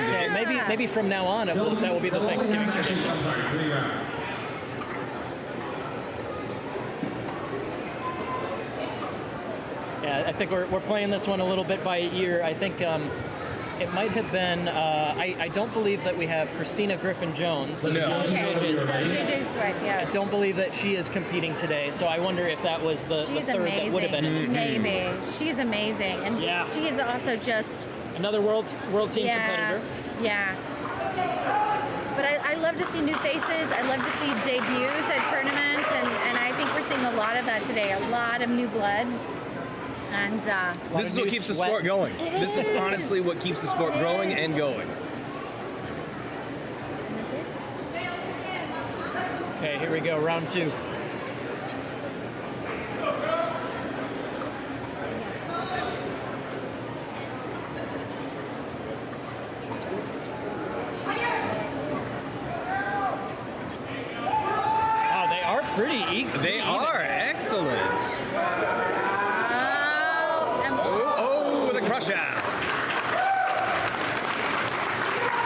maybe from now on that will be the Thanksgiving tradition. I'm sorry, 3 rounds. Yeah, I think we're playing this one a little bit by ear. I think it might have been. I don't believe that we have Christina Griffin-Jones. No. Okay, so JJ's right, yes. I don't believe that she is competing today, so I wonder if that was the She's third amazing. that would have been in this game. Maybe. She's amazing. And Yeah. she is also just... Another world team competitor. Yeah. But I love to see new faces. I love to see debuts at tournaments, and I think we're seeing a lot of that today. A lot of new blood. And This is what keeps the sport going. This is honestly what keeps the sport growing and going. Okay, here we go, round 2. They are excellent. Oh, the crusher.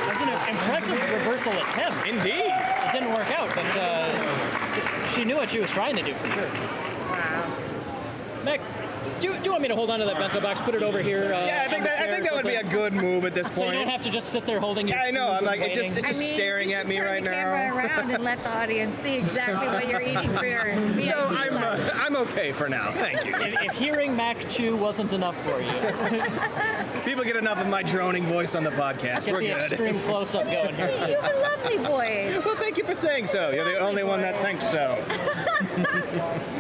That's an impressive reversal attempt. Indeed. It didn't work out, but she knew what she was trying to do for sure. Wow. Meg, do you want me to hold on to that bento box, put it over here? Yeah, I think that would be a good move at this So point. you don't have to just sit there holding your Yeah, I know. food I'm like, and it's just waiting. staring at me right Turn the now. camera around and let the audience see exactly what you're eating for your VIP No, lunch. I'm okay for now. Thank you. If hearing Mac chew wasn't enough for you, People get enough of my droning voice on the podcast. get We're the good. extreme close-up going here You too. have a lovely voice. Well, thank you for saying so. You're the only one that thinks so.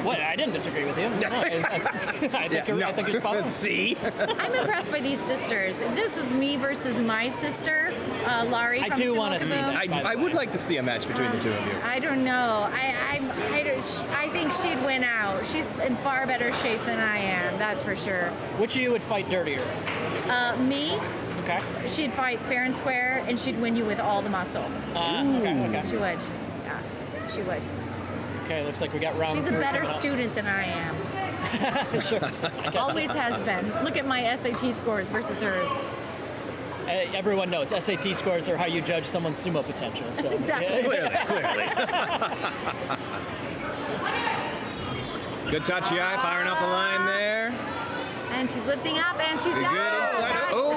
What? I didn't disagree with you. No, I think you're spot on. See? I'm impressed by these sisters. If this was me versus my sister, Laurie I from do Sumo wanna see Kaboom, that. I would like to see a match between the two of you. I don't know. I think she'd win out. She's in far better shape than I am. That's for sure. Which of you would fight dirtier? Me, Okay. she'd fight fair and square, and she'd win you with all the muscle. Okay. She would. Yeah, she would. Okay, looks like we got round She's a three better coming up. student than I am. Sure. Always has been. Look at my SAT scores versus hers. Everyone knows SAT scores are how you judge someone's sumo potential. So Exactly. Clearly. Good touchy eye, firing off the line there. And she's lifting up, and she's Good out. inside. That's Oh.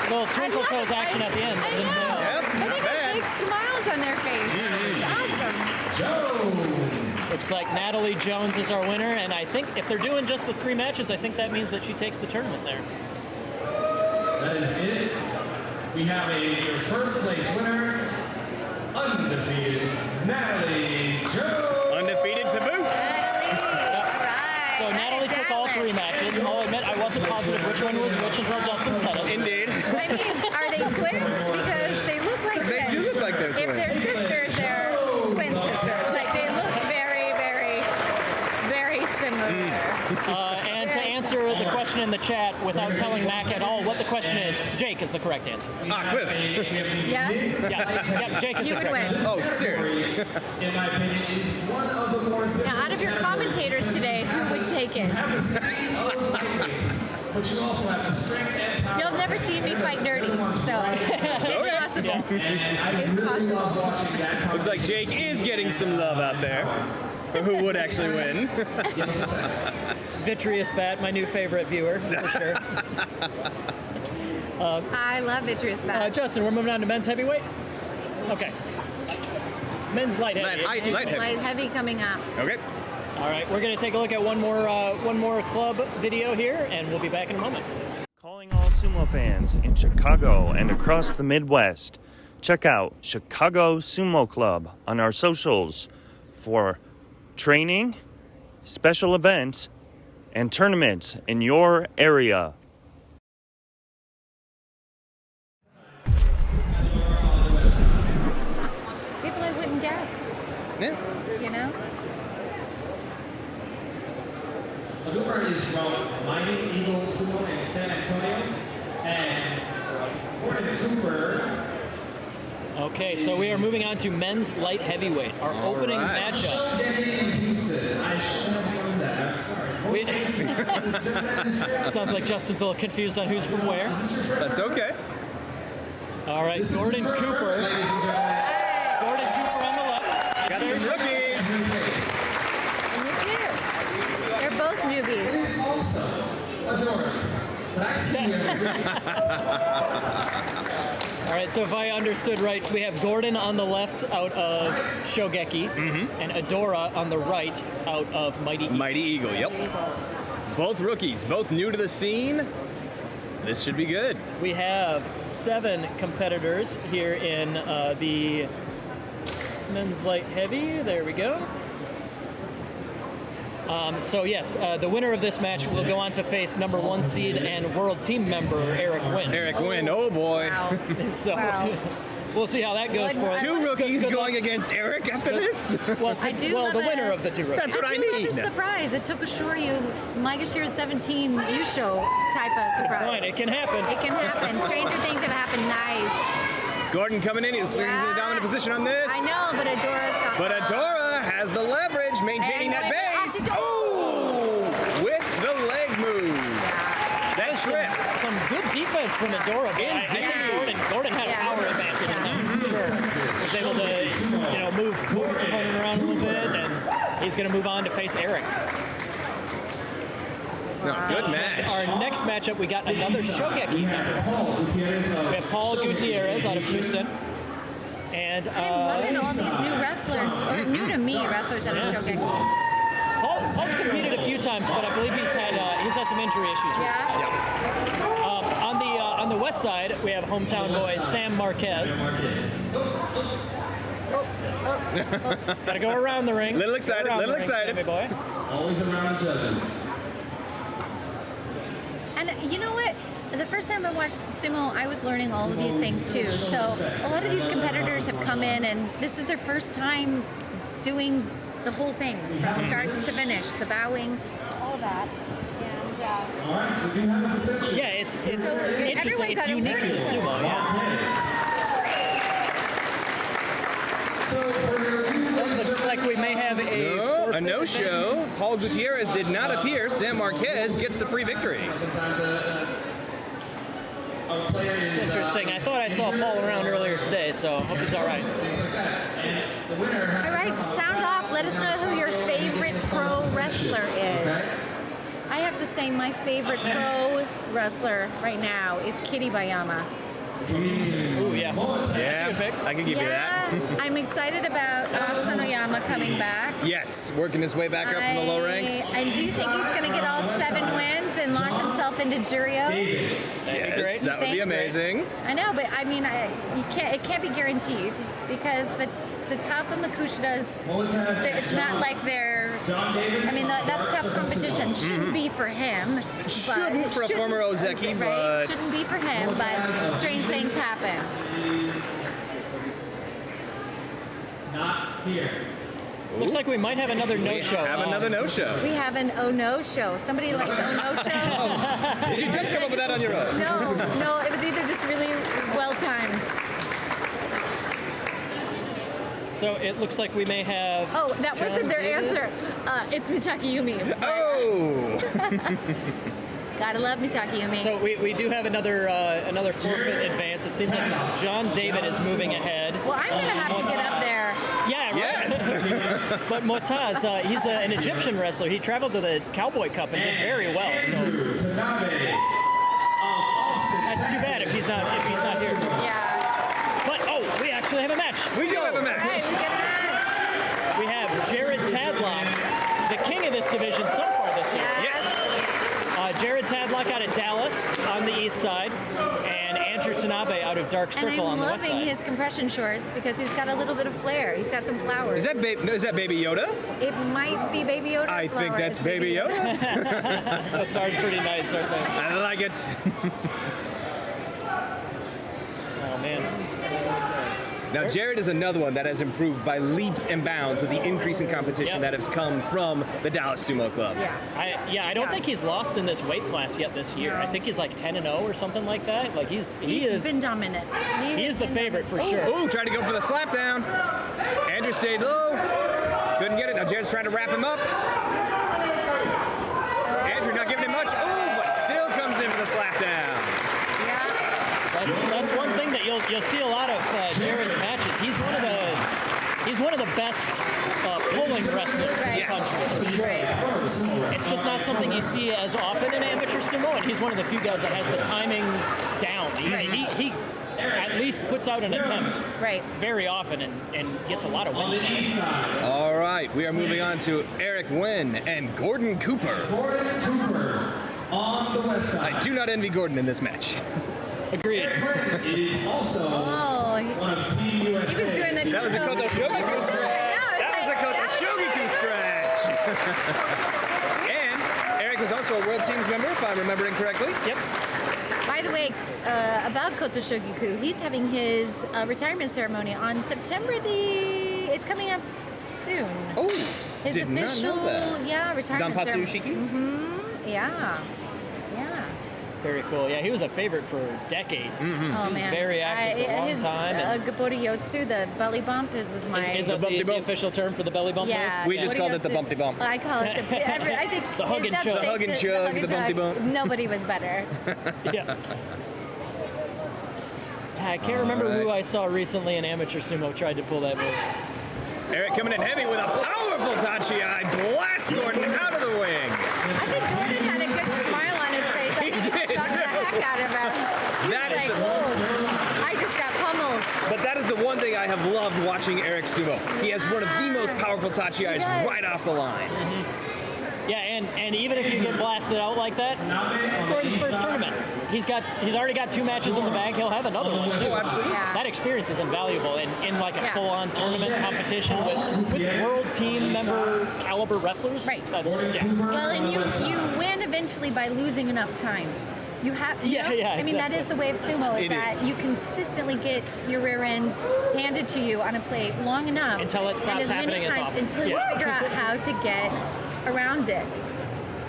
little twinkle I love toes it. action at the end. I Didn't know. they? Yep, I not think bad. it makes smiles on their face. Awesome. Looks like Natalie Jones is our winner, and I think if they're doing just the 3 matches, I think that means that she takes the tournament there. That is it. We have your first place winner, undefeated Natalie Jones. Undefeated to boot. So Natalie took all 3 matches. I'll admit I wasn't positive which one was which until Justin said it. Indeed. I mean, are they twins? Because they look like They twins. do look like they're If twins. they're sisters, they're twin sisters. Like, they look very, very, very similar. And to answer the question in the chat without telling Mac at all what the question is, Jake is the correct answer. Ah, clearly. Yeah? Yeah, Jake is You the would correct win. answer. Oh, seriously. In my opinion, is one of the more Now, out of your commentators today, who would take it? but you also have the strength and power. You'll never see me fight dirty, so it's possible. Yeah. And I It's really love possible. watching that. Looks like Jake is getting some love out there. For who would actually win? Vitreous Bat, my new favorite viewer, for sure. I love Vitreous Bat. Justin, we're moving on to men's heavyweight? Okay. Men's light heavy. Light heavy. Light heavy coming up. Okay. All right, we're going to take a look at one more club video here, and we'll be back in a moment. Calling all sumo fans in Chicago and across the Midwest. Check out Chicago Sumo Club on our socials for training, special events, and tournaments in your area. People I wouldn't guess, Yeah. you know? Cooper is from Mighty Eagle Sumo in San Antonio, and Gordon Cooper. Okay, so we are moving on to men's light heavyweight, our opening right. matchup. In Houston. I should have known that. I'm sorry. Sounds like Justin's a little confused on who's from where. That's okay. All right, Gordon Cooper. Ladies and gentlemen. Gordon Cooper on the left. Got some rookies. And you too. They're both newbies. Also, Adoris. But I see you. All right, so if I understood right, we have Gordon on the left out of Shogeki, and Adora on the right out of Mighty Eagle. Mighty Eagle, yep. Both rookies, both new to the scene. This should be good. We have 7 competitors here in the men's light heavy. There we go. So yes, the winner of this match will go on to face number 1 seed and world team member Eric Wynn. Eric Wynn, oh boy. Wow. So Wow. we'll see how that goes for them. 2 rookies Good going luck. against Eric after this? Well, I do well, love the it. winner of the 2 rookies. That's what I do love need. a surprise. It took a Shoryu Maigashira 17 Yusho type of surprise. Fine, it can happen. It can happen. Stranger things have happened. Nice. Gordon coming in. He looks like he's in a dominant position on this. I know, but Adora's got But Adora has the leverage, maintaining that base. Oh, with the leg move. That trip. Some good defense from Adora. But I think Gordon had a power advantage in that for sure. Was able to, move his opponent around a little bit, and he's going to move on to face Eric. No, good match. Our next matchup, we got another Shogeki member. We have Paul Gutierrez out of Houston. And I'm loving all these new wrestlers, or new to me wrestlers at the Shogeki. Paul's competed a few times, but I believe he's had some injury issues recently. On the west side, we have hometown boy Sam Marquez. Gotta go around the ring. Little excited. Sammy boy. Always around judges. And you know what? The first time I watched sumo, I was learning all of these things too. So a lot of these competitors have come in, and this is their first time doing the whole thing from start to finish, the bowing, all that. And yeah, it's so interesting. It's unique to sumo. Looks like we may have a no-show. Paul Gutierrez did not appear. Sam Marquez gets the free victory. Interesting. I thought I saw Paul around earlier today, so I hope he's all right. All right, sound off. Let us know who your favorite pro wrestler is. I have to say my favorite pro wrestler right now is Kitty Bayama. Ooh, yeah. That's a good pick. I can give you that. I'm excited about Sanoyama coming back. Yes, working his way back up from the low ranks. And do you think he's going to get all 7 wins and launch himself into Jurio? That'd be great. That would be amazing. I know, but I mean, it can't be guaranteed because the top of Makushida's, it's not like they're, I mean, that's tough competition. Shouldn't be for him. Shouldn't for a former Ozeki, right? but... Shouldn't be for him, but strange things happen. Not here. Looks like we might have another no-show. We have another no-show. We have an oh-no-show. Somebody likes oh-no-show? Did you just come up with that on your own? No, it was either just really well-timed. So it looks like we may have... Oh, that wasn't their answer. It's Mitake Yumi. Oh! Gotta love Mitake Yumi. So we do have another forfeit advance. It seems like John David is moving ahead. Well, I'm gonna have to get up there. Yeah, right. Yes. But Motaz, he's an Egyptian wrestler. He traveled to the Cowboy Cup and did very well. So that's too bad if he's not here. Yeah. But we actually have a match. We do have a match. Right, we get a match. We have Jared Tadlock, the king of this division so far this year. Yes. Jared Tadlock out of Dallas on the east side, and Andrew Tanabe out of Dark Circle on the west side. And I'm loving his compression shorts because he's got a little bit of flair. He's got some flowers. Is that Baby Yoda? It might be Baby Yoda. I think that's Baby Yoda. Those are pretty nice, aren't they? I like it. Oh, man. Now, Jared is another one that has improved by leaps and bounds with the increase in competition that has come from the Dallas Sumo Club. Yeah. I don't think he's lost in this weight class yet this year. I think he's like 10-0 or something like that. Like he's been dominant. He is the favorite for sure. Oh, tried to go for the slap down. Andrew stayed low. Couldn't get it. Now Jared's trying to wrap him up. Andrew not giving him much. Oh, but still comes in for the slap down. That's one thing that you'll see a lot of Jared's matches. He's one of the best pulling wrestlers in the country, for sure. It's just not something you see as often in amateur sumo, and he's one of the few guys that has the timing down. He at least puts out an attempt very often and gets a lot of wins. All right, we are moving on to Eric Nguyen and Gordon Cooper. Gordon Cooper on the west side. I do not envy Gordon in this match. Agreed. It is also one of Team USA. He was doing the That was a Koto Shogiku stretch. That was a Koto Shogiku stretch. And Eric is also a World Teams member, if I'm remembering correctly. Yep. By the way, about Koto Shogiku, he's having his retirement ceremony on September It's coming up soon. Oh, his did official, not know that. retirement Danpatsu ceremony. Shiki? Mm-hmm. Yeah. Very cool. Yeah, he was a favorite for decades. Oh He was man, very active for a long his, time. And Gabodiyotsu, the belly bump, was my. is that the official term for the belly bump? Yeah, We just called it the bumpty bump. I call it the. I think The hug and that's chug. safe The hug and to- chug, hug the bumpty bump. Nobody was better. Move? Yeah. I can't remember who I saw recently in amateur sumo tried to pull that move. Eric coming in heavy with a powerful Tachi-ai. Blast Gordon out of the wing. I think Jordan had a good smile on his face. I He think did. he shocked the heck out of him. He That was is like, the- whoa, I just got pummeled. But that is the one thing I have loved watching Eric sumo. He has one of the most powerful Tachi-ais Yes. right off the line. Yeah, and even if you get blasted out like that, it's Gordon's first tournament. He's already got 2 matches in the bag. He'll have another one too. Oh, absolutely. Yeah. That experience is invaluable in like a Yeah. full-on tournament competition with world team member caliber wrestlers. Right. That's Well, and you win eventually by losing enough times. You have, you Yeah, know? yeah, I mean, that exactly. is the way of sumo, is It that is. you consistently get your rear end handed to you on a plate long enough. Until it stops and as many happening as times often. until you Yeah. figure out how to get around it.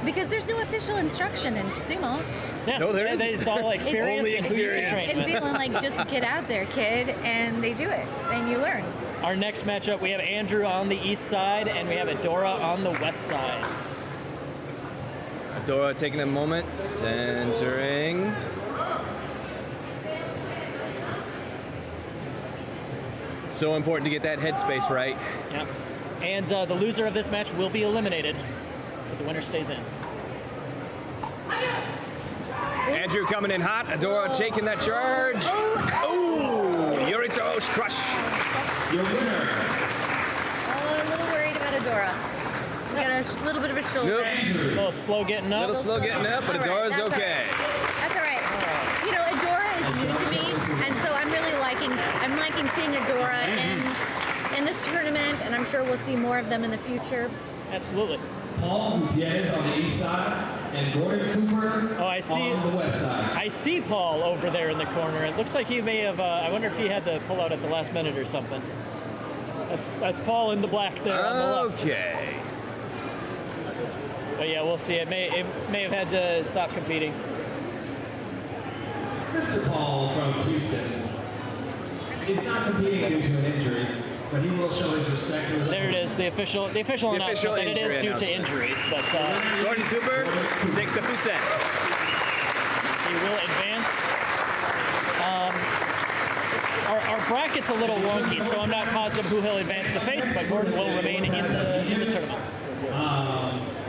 Because there's no official instruction in sumo. Yeah, No, there isn't. It's all experience Only and who you can experience. It's train with. feeling like just get out there, kid, and they do it, and you learn. Our next matchup, we have Andrew on the east side, and we have Adora on the west side. Adora taking a moment, centering. So important to get that headspace right. Yep. And the loser of this match will be eliminated, but the winner stays in. Andrew coming in hot. Adora taking that charge. Ooh, Yorito crush. Your winner, Oh, I'm a little worried about Adora. We got a little bit of a shoulder. Nope. A little slow getting up. Little slow getting up, but All right, Adora's that's all okay. That's all right. You know, Adora is new to me, and so I'm really liking seeing Adora in this tournament, and I'm sure we'll see more of them in the future. Absolutely. Paul Gutierrez on the east side, and Gordon Cooper Oh, I see. on the west side. I see Paul over there in the corner. It looks like he may have. I wonder if he had to pull out at the last minute or something. That's Paul in the black there on the left. Okay. But yeah, we'll see. It may have had to stop competing. Mr. Paul from Houston is not competing due to an injury, but he will show his respect to his There it is, the official announcement official that it is injury due to announcement. injury. But Gordon Cooper takes the fusen. he will advance. Our bracket's a little wonky, so I'm not positive who he'll advance to face, but Gordon will remain in the tournament.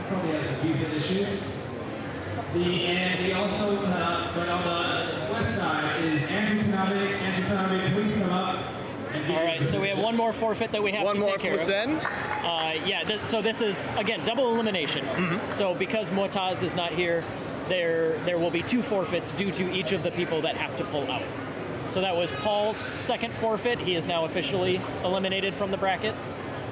probably have some visa issues. And we also, but on the west side is Andrew Tanabe. Andrew Tanabe, please come up. All right, so we have one more forfeit that we have One to more take care of. fusen. So this is, again, double elimination. So because Motaz is not here, there will be 2 forfeits due to each of the people that have to pull out. So that was Paul's second forfeit. He is now officially eliminated from the bracket.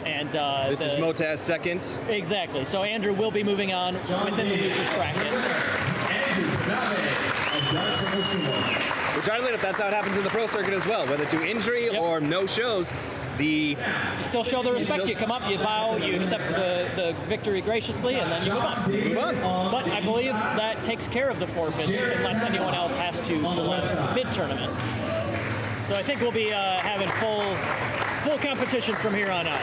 And This is Motaz's second. Exactly. So Andrew will be moving on within the losers bracket. Andrew Tanabe of Dark Circle Sumo. Which I learned that's how it happens in the pro circuit as well. Whether to injury or no shows, You still show the respect. You come up, you bow, you accept the victory graciously, and then you move on. Move on. But I believe that takes care of the forfeits unless anyone else has to mid-tournament. So I think we'll be having full competition from here on out.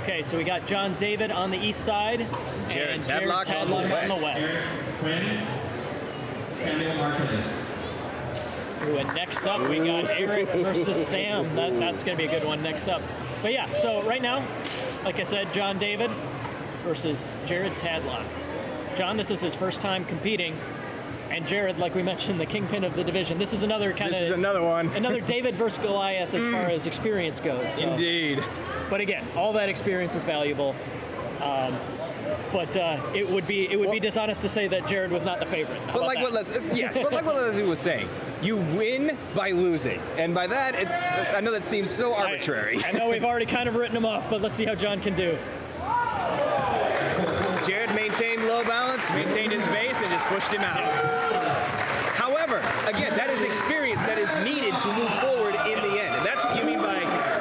Okay, so we got John David on the east side Jared and Tadlock Jared on the Tadlock on the west. west. Quinn, Samuel Martinez. Ooh, and next up we got Eric versus Sam. That's going to be a good one next up. But yeah, so right now, like I said, John David versus Jared Tadlock. John, this is his first time competing. And Jared, like we mentioned, the kingpin of the division. This is another kind of... This is another one. Another David versus Goliath as far as experience goes. So. Indeed. But again, all that experience is valuable. But it would be dishonest to say that Jared was not the favorite. How But about like that? but like what Leslie was saying, you win by losing, and by that, I know that seems so arbitrary. I know we've already kind of written him off, but let's see how John can do. Jared maintained low balance, maintained his base, and just pushed him out. However, again, that is experience that is needed to move forward in the end, and that's what you mean by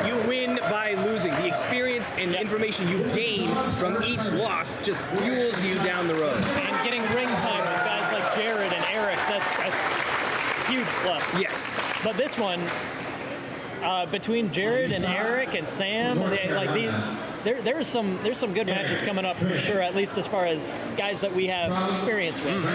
you win by losing. The experience and information you gain from each loss just fuels you down the road. And getting ring time with guys plus. Yes. But this one, between Jared and Eric and Sam, there's some good matches coming up for sure. At least as far as guys that we have experience with.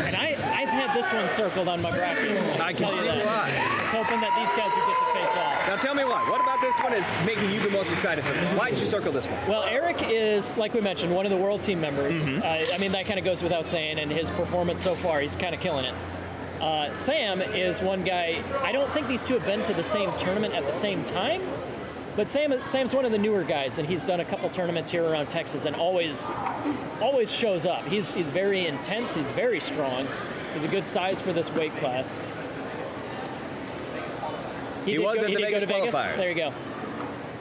And I've had this one circled on my bracket. I can see why. I was hoping that these guys would get to face off. Now tell me why. What about this one is making you the most excited for this? Why did you circle this one? Well, Eric is, like we mentioned, one of the world team members. I mean, that kind of goes without saying, and his performance so far, he's kind of killing it. Sam is one guy, I don't think these two have been to the same tournament at the same time, but Sam's one of the newer guys, and he's done a couple tournaments here around Texas and always shows up. He's very intense, he's very strong. He's a good size for this weight class. He was at the Vegas qualifiers. There you go.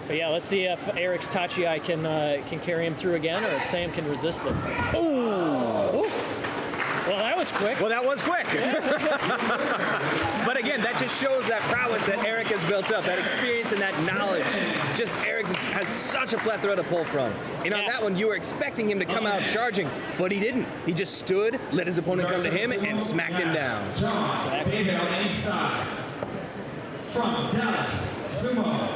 But yeah, let's see if Eric's Tachi can carry him through again, or if Sam can resist it. Ooh! Well, that was quick. Well, that was quick. But again, that just shows that prowess that Eric has built up, that experience and that knowledge. Just Eric has such a plethora to pull from. And on that one, you were expecting him to come out charging, but he didn't. He just stood, let his opponent come to him, and smacked him down. John David on the east side. From Dallas, Sumo.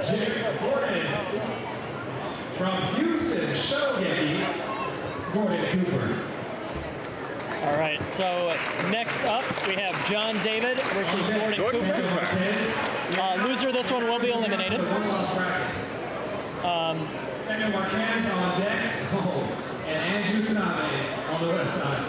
Jake Gordon. From Houston, Shogun, Gordon Cooper. All right, so next up we have John David versus Gordon Cooper. Loser of this one will be eliminated. Samuel Marquez on deck, and Andrew Tanabe on the west side.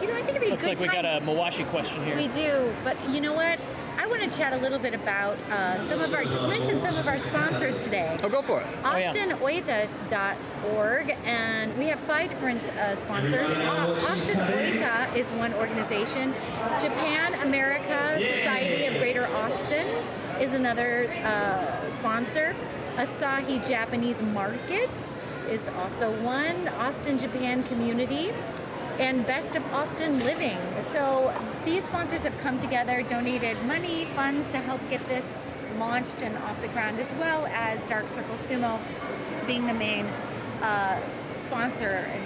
You know, I think it'd be a Looks good like we time. got a Mawashi question here. We do, but you know what? I want to chat a little bit about just mention some of our sponsors today. Oh, go for it. AustinOita.org, and we have 5 different sponsors. Austin Oita is one organization. Japan America Society of Greater Austin is another sponsor. Asahi Japanese Market is also one. Austin Japan Community. And Best of Austin Living. So these sponsors have come together, donated money, funds to help get this launched and off the ground, as well as Dark Circle Sumo being the main sponsor and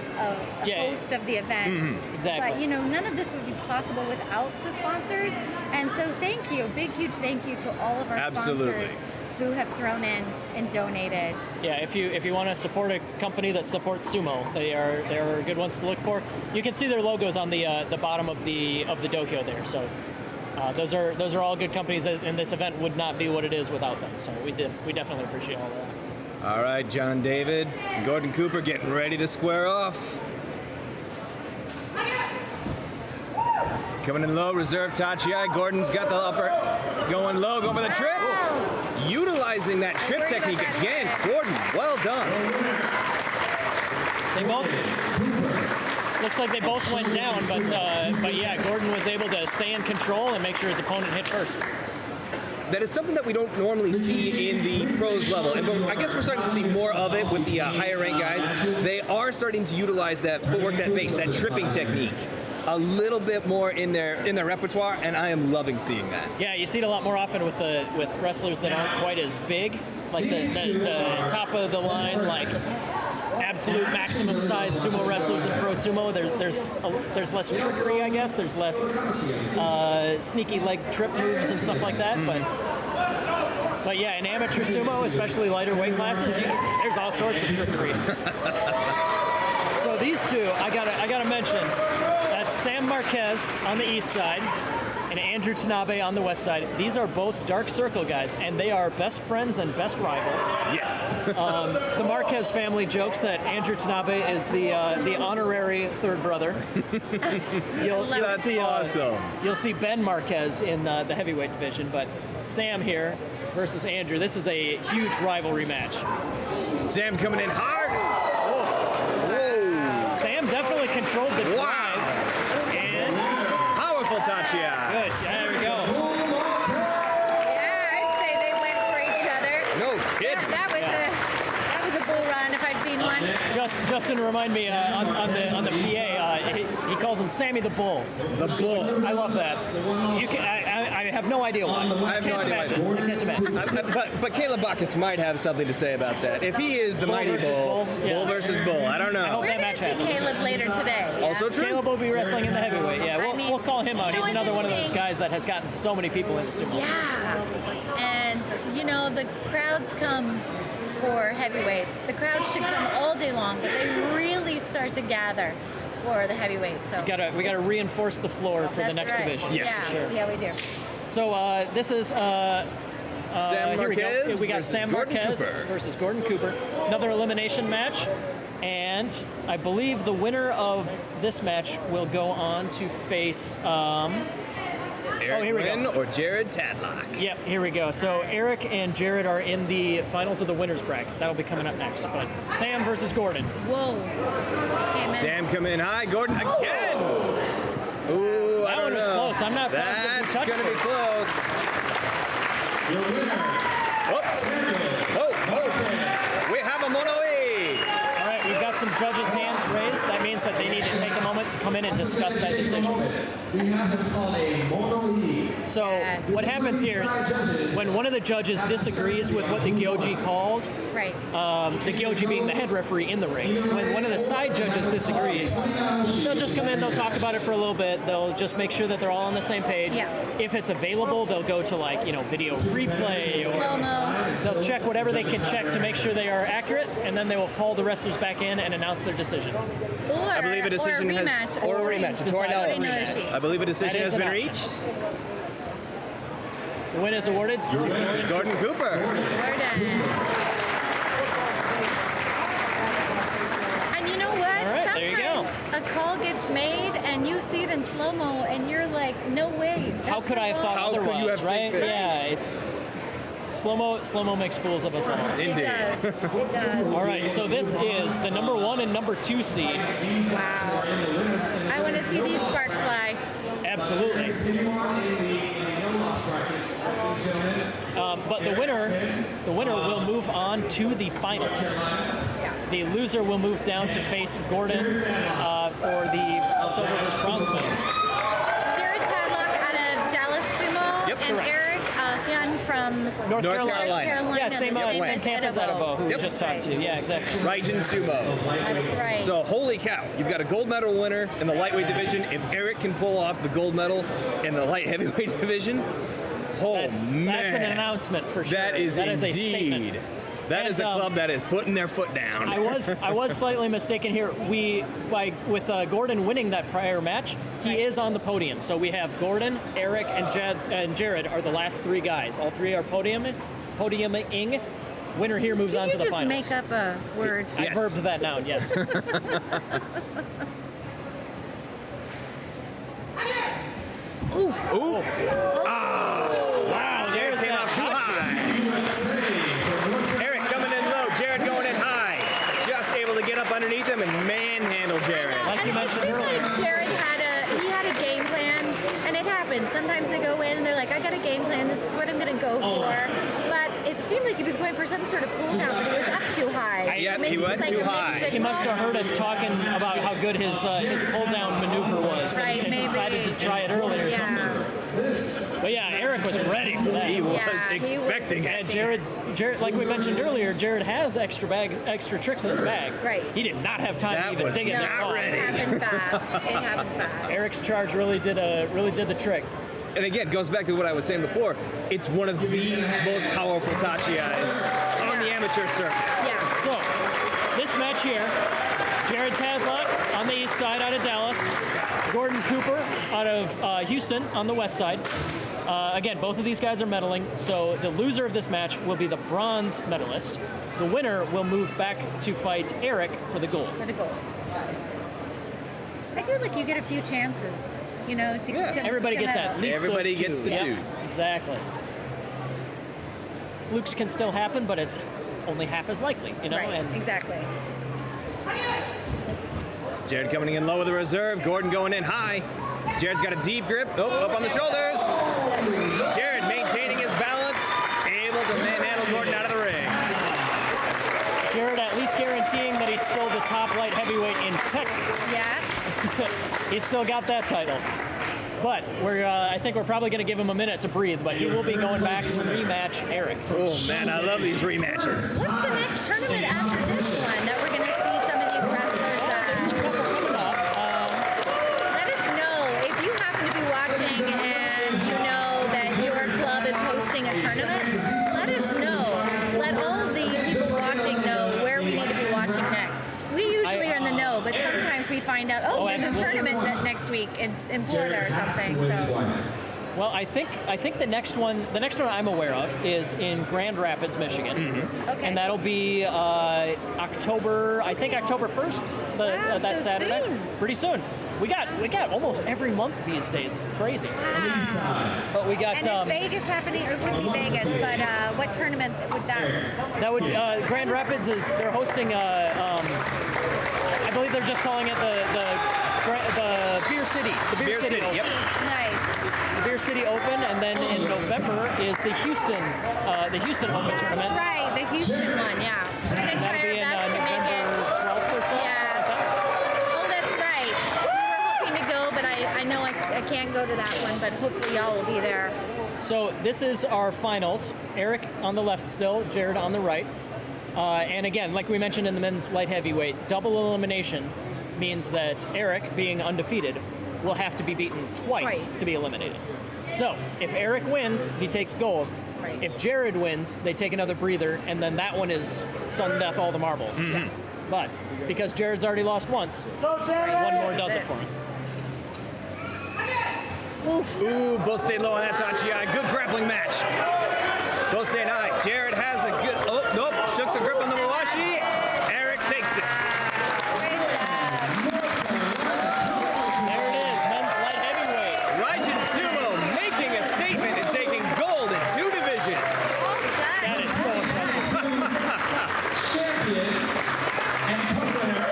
host of the event. Exactly. But you know, none of this would be possible without the sponsors. And so thank you, big huge thank you to all of our sponsors who have thrown in and donated. Yeah, if you want to support a company that supports sumo, they're good ones to look for. You can see their logos on the bottom of the dohyo there. So those are all good companies, and this event would not be what it is without them. So we definitely appreciate all of that. All right, John David and Gordon Cooper getting ready to square off. Coming in low, reserve Tachi. Gordon's got the upper, going low, going for the trip. Utilizing that trip technique again. Gordon, well done. They both looks like they both went down, but yeah, Gordon was able to stay in control and make sure his opponent hit first. That is something that we don't normally see in the pros level, and I guess we're starting to see more of it with the higher rank guys. They are starting to utilize that footwork, that base, that tripping technique a little bit more in their repertoire, and I am loving seeing that. Yeah, you see it a lot more often with wrestlers that aren't quite as big, like the top of the line, like absolute maximum size sumo wrestlers in pro sumo. There's less trickery, I guess. There's less sneaky leg trip moves and stuff like that, but yeah, in amateur sumo, especially lighter weight classes, there's all sorts of trickery. So these two, I gotta mention. That's Sam Marquez on the east side and Andrew Tanabe on the west side. These are both Dark Circle guys, and they are best friends and best rivals. Yes. The Marquez family jokes that Andrew Tanabe is the honorary third brother. That's see, awesome. You'll see Ben Marquez in the heavyweight division, but Sam here versus Andrew. This is a huge rivalry match. Sam coming in hard. Whoa. Sam definitely controlled the drive. And powerful Tachi. Good. There we go. Yeah, I'd say they went for each other. No kidding. That was a bull run if I've seen one. Justin remind me on the PA. He calls him Sammy the Bull. The Bull. I love that. I have no idea why. I have no idea I can't imagine. But Caleb Bacchus might have something to say about that. If he is the mighty versus bull, bull, versus bull, I don't know. I hope We're that going match to see happens. Caleb later today. Yeah? Also true. Caleb will be wrestling in the heavyweight. Yeah, we'll call him out. He's it's another one of those interesting. guys that has gotten so many people into sumo. Yeah. And, you know, the crowds come for heavyweights. The crowds should come all day long, but they really start to gather for the heavyweights. So We gotta reinforce the floor for the that's next right. division. Yes. Yeah, yeah, we do. So this is Sam here we go. Marquez We got versus Sam Gordon Marquez Cooper. versus Gordon Cooper. Another elimination match. And I believe the winner of this match will go on to face Eric here we go. Wynn or Jared Tadlock. Yep, here we go. So Eric and Jared are in the finals of the winners bracket. That'll be coming up next. But Sam versus Gordon. Whoa. Came in. Sam come in high. Gordon again. Ooh, That one was close. I'm not positive we That's touched going to be it. close. Oh, we have a mono E. All right, we've got some judges' hands raised. That means that they need to take a moment to come in and discuss that decision. We have what's called a mono E. So what happens here, when one of the judges disagrees with what the Gyoji called, Right. the Gyoji being the head referee in the ring, when one of the side judges disagrees, they'll just come in, they'll talk about it for a little bit, they'll just make sure that they're all on the same page. Yeah. If it's available, they'll go to video replay, or Slow-mo. they'll check whatever they can check to make sure they are accurate, and then they will call the wrestlers back in and announce their decision. Or, I believe a decision or a has rematch. or a rematch. It's right now. Decide on a Another rematch. sheet. I believe a decision That has is an been option. reached. The win is awarded to Gordon Cooper. We're done. And you know what? All right, there you go. Sometimes a call gets made and you see it in slow-mo and you're like, no way. How could I have thought How could you otherwise, have right? think that? Yeah, it's slow-mo makes fools of us all. It Indeed. does. It does. All right, so this is the number 1 and number 2 seed. Wow. I want to see these sparks fly. Absolutely. But the winner will move on to the finals. The loser will move down to face Gordon for the silver versus bronze medal. Jared Tadlock out of Dallas Sumo Yep, and correct. Eric Hyun from North Carolina. Yeah, same camp as Adabo, who we Yep. just talked to. Yeah, exactly. Raijin Sumo. That's right. So holy cow, you've got a gold medal winner in the lightweight division. If Eric can pull off the gold medal in the light heavyweight division, That's an man. announcement for sure. That is That is a indeed. statement. That is a And, club that is putting their foot down. I was slightly mistaken here. With Gordon winning that prior match, he is on the podium. So we have Gordon, Eric, and Jared are the last 3 guys. All 3 are podiuming. Winner here moves on to the Did you finals. just make up a word? I verbed that noun, yes. Ooh. Ooh. Wow, Jared came out too high. Eric coming in low. Jared going in high. Just able to get up underneath him and manhandle Jared. Like you mentioned It seems earlier. like Jared had a game plan, and it happens. Sometimes they go in and they're like, I got a game plan, this is what I'm going to go for. But it seemed like he was going for some sort of pull down, but he was up too high. Yeah, Maybe he went it's like too a high. mixed He must have signal. heard us talking about how good his pull down maneuver was, Right, and maybe. decided to try it early or something. But yeah, Eric was ready for that. He was Yeah, he was expecting And it. Jared, like we mentioned earlier, Jared has extra tricks in his bag. Right. He did not have time That to even was dig it. not at all. ready. It happened fast. It happened fast. Eric's charge really did the trick. And again, goes back to what I was saying before. It's one of the most powerful tachi-eyes on the amateur circuit. Yeah. So, this match here, Jared Tadlock on the east side out of Dallas, Gordon Cooper out of Houston on the west side. Again, both of these guys are medaling, so the loser of this match will be the bronze medalist. The winner will move back to fight Eric for the gold. For the gold. I do like you get a few chances, to Everybody gets at least Everybody those 2. gets the Yep, 2. Exactly. Flukes can still happen, but it's only half as likely, Right, and exactly. Jared coming in low with the reserve. Gordon going in high. Jared's got a deep grip. Oh, up on the shoulders. Jared maintaining his balance. Able to manhandle Gordon out of the ring. Jared at least guaranteeing that he's still the top light heavyweight in Texas. Yeah. He's still got that title. But I think we're probably going to give him a minute to breathe, but he will be going back to rematch Eric. Oh, man, I love these rematches. What's the next tournament after this one that we're going to see some of these wrestlers let us know if you happen to be watching and you know that your club is hosting a tournament. Let us know. Let all of the people watching know where we need to be watching next. We usually are in the know, but sometimes we find out, there's a tournament next week in Florida or something. So. Well, I think the next one I'm aware of is in Grand Rapids, Michigan. Mm-hmm. Okay. And that'll be October 1st, that so Saturday. soon. Pretty soon. We got almost every month these days. It's crazy. Wow. But we got And is Vegas happening? Or it wouldn't be Vegas, but what tournament would that? That would Grand Rapids they're hosting I believe they're just calling it the Beer City. The Beer City Open. Yep. Nice. The Beer City Open, and then in November is the Houston Open tournament. That's right, the Houston one, yeah. We're going to try That'll our be in best to make November it. 12th or so. Yeah. Something like that. Oh, that's right. We were hoping to go, but I know I can't go to that one, but hopefully y'all will be there. So this is our finals. Eric on the left still, Jared on the right. And again, like we mentioned in the men's light heavyweight, double elimination means that Eric, being undefeated, will have to be beaten twice to be eliminated. So if Eric wins, he takes gold. Right. If Jared wins, they take another breather, and then that one is sudden death, all the marbles. Mm-hmm. But because Jared's already lost once, one more does it for him. Ooh, both stayed low on that Tachi. Good grappling match. Both staying high. Jared has a good. Oh, nope. Shook the grip on the Mawashi. Eric takes it. There it is, men's light heavyweight. Raijin Sumo making a statement and taking gold in 2 divisions. That is so impressive. Champion and co-winner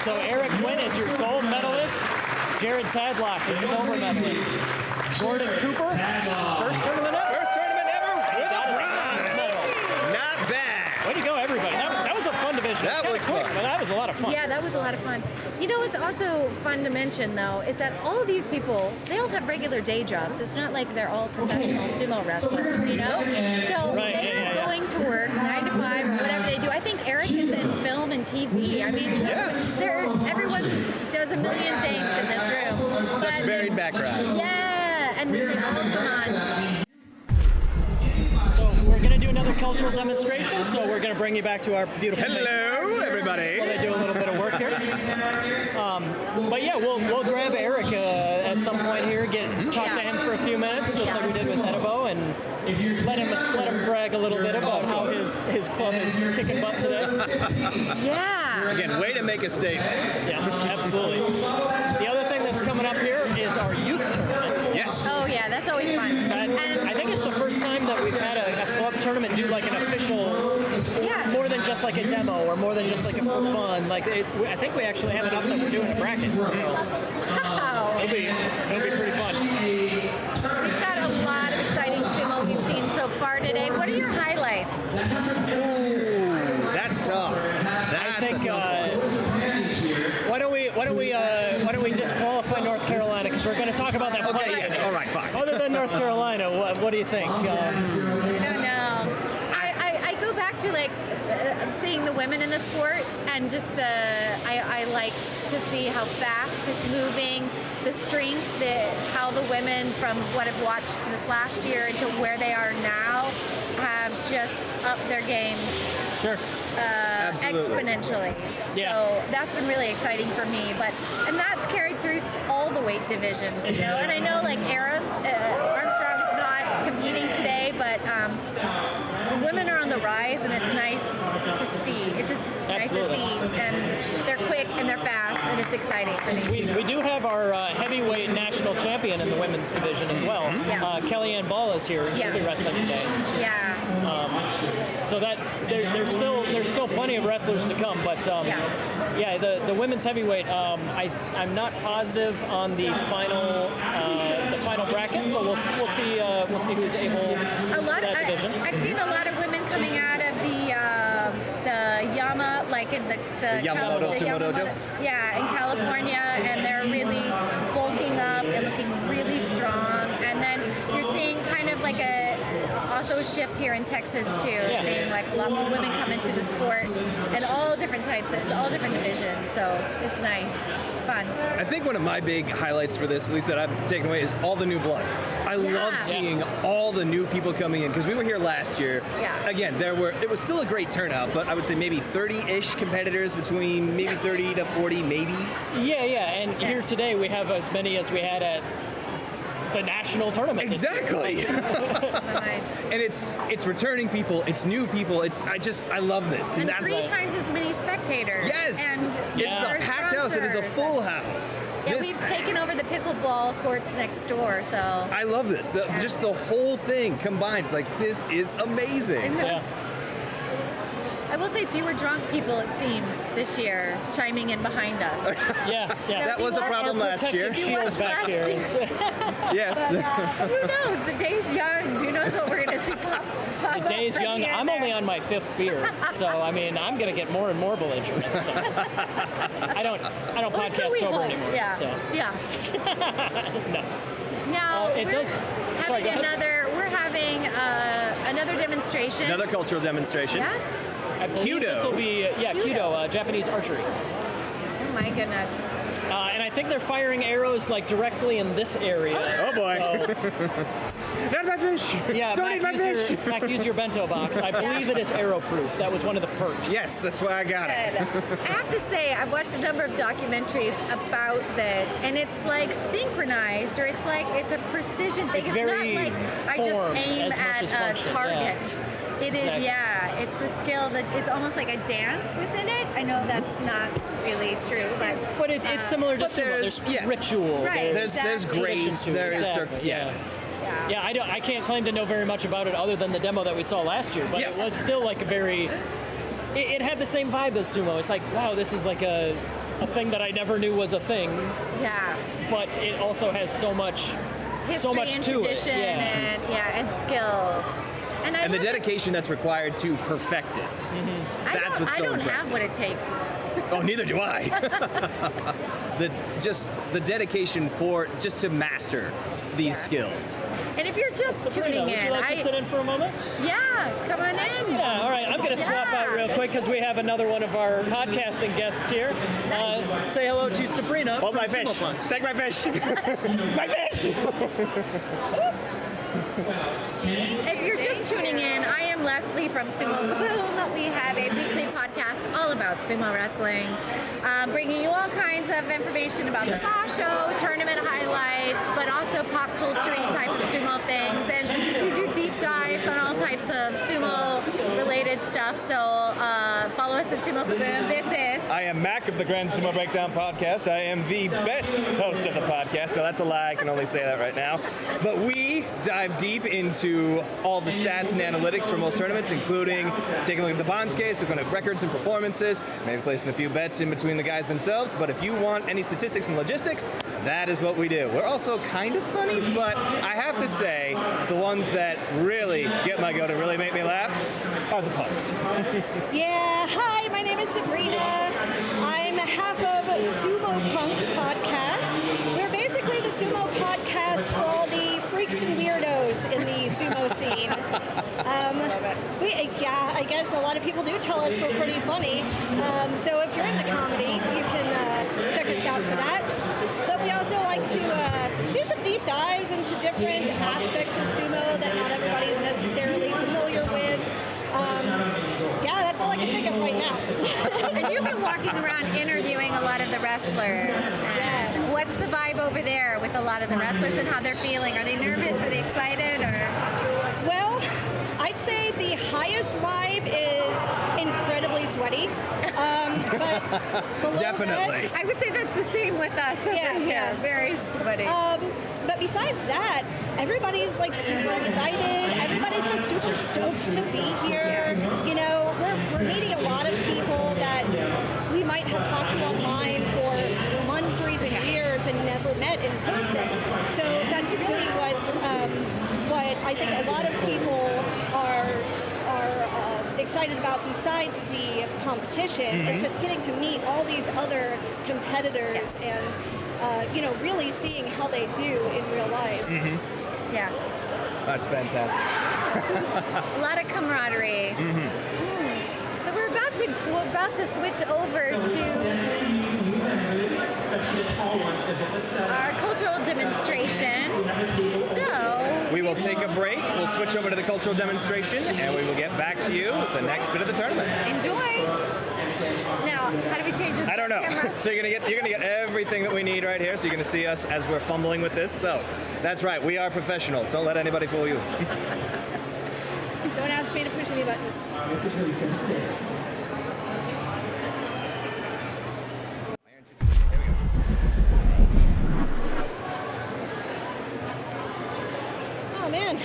So Eric Wynn is your gold medalist. Jared Tadlock, your silver medalist. Gordon Cooper, first tournament ever. First tournament ever with a That is bronze. medal. Not bad. Way to go, everybody. That was a fun division. That It's was kinda quick, fun. but that was a lot of fun. Yeah, that was a lot of fun. You know what's also fun to mention, though, is that all of these people, they all have regular day jobs. It's not like they're all professional sumo wrestlers, you know? So Right, they're going to work 9 to 5 or whatever they do. I think Eric is in film and TV. I mean, everyone does a million things in this room. Such But- varied backgrounds. Yeah, and then they all come on. So we're going to do another cultural demonstration. So we're going to bring you back to our beautiful Hello, everybody. While they do a little bit of work here. But yeah, we'll grab Eric at some point here, talk to him for a few minutes, just like we did with Edebo, and let him brag a little bit about how his club is kicking butt today. Yeah. Again, way to make a statement. Yeah, absolutely. The other thing that's coming up here is our youth tournament. Yes. Oh, yeah, that's always fun. And I think it's the first time that we've had a club tournament do like an official, more than just like a demo or more than just like a for fun. Like I think we actually have enough that we're doing a bracket. So Wow. it'll be pretty fun. We've got a lot of exciting sumo we've seen so far today. What are your highlights? Ooh, that's tough. That's I think a tough one. why don't we disqualify North Carolina, because we're going to talk about that. Okay, yes, all right, fine. Other than North Carolina, what do you think? I don't know. I go back to like seeing the women in the sport, and just I like to see how fast it's moving, the strength, how the women from what I've watched this last year into where they are now have just upped their game. Sure. Exponentially. Yeah. So that's been really exciting for me. And that's carried through all the weight divisions, you know. And I know like Armstrong is not competing today, but women are on the rise, and it's nice to see. It's just nice to see, and they're quick and they're fast, and it's exciting for me. We do have our heavyweight national champion in the women's division as well. Yeah. Kellyanne Ball is here, and she'll be wrestling today. Yeah. So that there's still plenty of wrestlers to come, but the women's heavyweight. I'm not positive on the final bracket, so we'll see who's able to that division. I've seen a lot of women coming out of the Yama, like in the Yamamoto Sumo Dojo? Yeah, in California, and they're really bulking up and looking really strong. And then you're seeing kind of like also a shift here in Texas too, seeing like a lot more women come into the sport and all different types, all different divisions. So it's nice, it's fun. I think one of my big highlights for this, at least that I've taken away, is all the new blood. I love seeing all the new people coming in, because we were here last year. Yeah. Again, it was still a great turnout, but I would say maybe 30-ish competitors, between maybe 30 to 40, maybe. Yeah, and here today we have as many as we had at the national tournament. Exactly. And it's returning people, it's new people. I love this. And 3 times as many spectators. Yes. And it's a packed house. It is a full house. Yeah, we've taken over the pickleball courts next door, so. I love this. Just the whole thing combined. It's like, this is amazing. Yeah. I will say fewer drunk people, it seems, this year, chiming in behind us. Yeah. That was a problem last year. Shield back here. Yes. But, who knows? The day's young. Who knows what we're going to see pop The day's young. I'm only on my 5th beer, so I mean, I'm going to get more and more belligerent. So. I don't podcast sober anymore. Yeah. So. Yeah. No. Now we're having another demonstration. Another cultural demonstration. Yes. I believe this will be Kyudo, Japanese archery. Oh my goodness. And I think they're firing arrows like directly in this area. Oh boy. Not my fish. Yeah, Mac, use your bento box. I believe it is arrow proof. That was one of the perks. Yes, that's why I got it. I have to say, I've watched a number of documentaries about this, and it's like synchronized, or it's a precision thing. It's not very like I just aim at a target. It is, exactly. It's the skill that it's almost like a dance within it. I know that's not really true, but it's similar to sumo. There's ritual. Right. There's grace. There is Yeah, I can't claim to know very much about it other than the demo that we saw last year, but it was still like a very. It had the same vibe as sumo. It's like, wow, this is like a thing that I never knew was a thing. Yeah. But it also has so much history and to tradition it. and skill. And the dedication that's required to perfect it. Mm-hmm. That's what's so impressive. I don't have what it takes. Oh, neither do I. the dedication to master these skills. And if you're just tuning in, would you like to sit in for a moment? Yeah, come on in. Yeah, all right. I'm going to swap out real quick because we have another one of our podcasting guests here. Say hello to Sabrina. Hold my fish. Take my fish. My fish. If you're just tuning in, I am Leslie from Sumo Kaboom. We have a weekly podcast all about sumo wrestling, bringing you all kinds of information about the Ba show, tournament highlights, but also pop culture-y type of sumo things. And we do deep dives on all types of sumo-related stuff. So follow us at Sumo Kaboom. This is... I am Mac of the Grand Sumo Breakdown podcast. I am the best host of the podcast. No, that's a lie. I can only say that right now. But we dive deep into all the stats and analytics for most tournaments, including taking a look at the bonds case, looking at records and performances, maybe placing a few bets in between the guys themselves. But if you want any statistics and logistics, that is what we do. We're also kind of funny, but I have to say, the ones that really get my goat and really make me laugh are the punks. Yeah, hi, my name is Sabrina. I'm half of Sumo Punks podcast. We're basically the sumo podcast for all the freaks and weirdos in the sumo scene. I guess a lot of people do tell us we're pretty funny. So if you're into comedy, you can check us out for that. But we also like to do some deep dives into different aspects of sumo that not everybody is necessarily familiar with. That's all I can think of right now. And you've been walking around interviewing a lot of the wrestlers. And what's the vibe over there with a lot of the wrestlers and how they're feeling? Are they nervous? Are they excited? Well, I'd say the highest vibe is incredibly sweaty. But definitely. I would say that's the same with us over here. Yeah. Very sweaty. But besides that, everybody's like super excited. Everybody's just super stoked to be here. You know, we're meeting a lot of people that we might have talked to online for months or even years and never met in person. So that's really what I think a lot of people are excited excited about besides the competition is just getting to meet all these other competitors and you know, really seeing how they do in real life. Yeah. That's fantastic. A lot of camaraderie. So we're about to switch over to our cultural demonstration. So we will take a break. We'll switch over to the cultural demonstration, and we will get back to you with the next bit of the tournament. Enjoy. Now, how do we change this? I don't know. Camera? So you're gonna get everything that we need right here. So you're gonna see us as we're fumbling with this. So that's right. We are professionals. Don't let anybody fool you. Don't ask me to push any buttons. This is really sensitive. Oh man.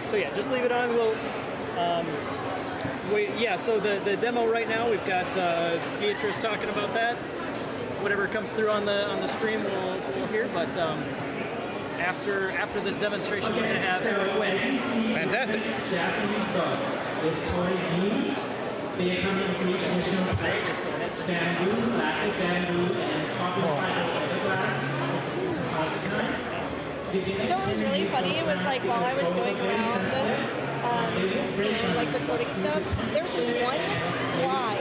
So yeah, just leave it on. We'll, so the demo right now, we've got Beatrice talking about that. Whatever comes through on the screen, we'll hear. But after this demonstration, we're going to have Eric win. Fantastic. Japanese dog is Toy-Gi. They come in three traditional types: bamboo, lacquer bamboo, and carbon fiber fiberglass. So it was really funny. It was like while I was going around, like recording stuff, there was this one fly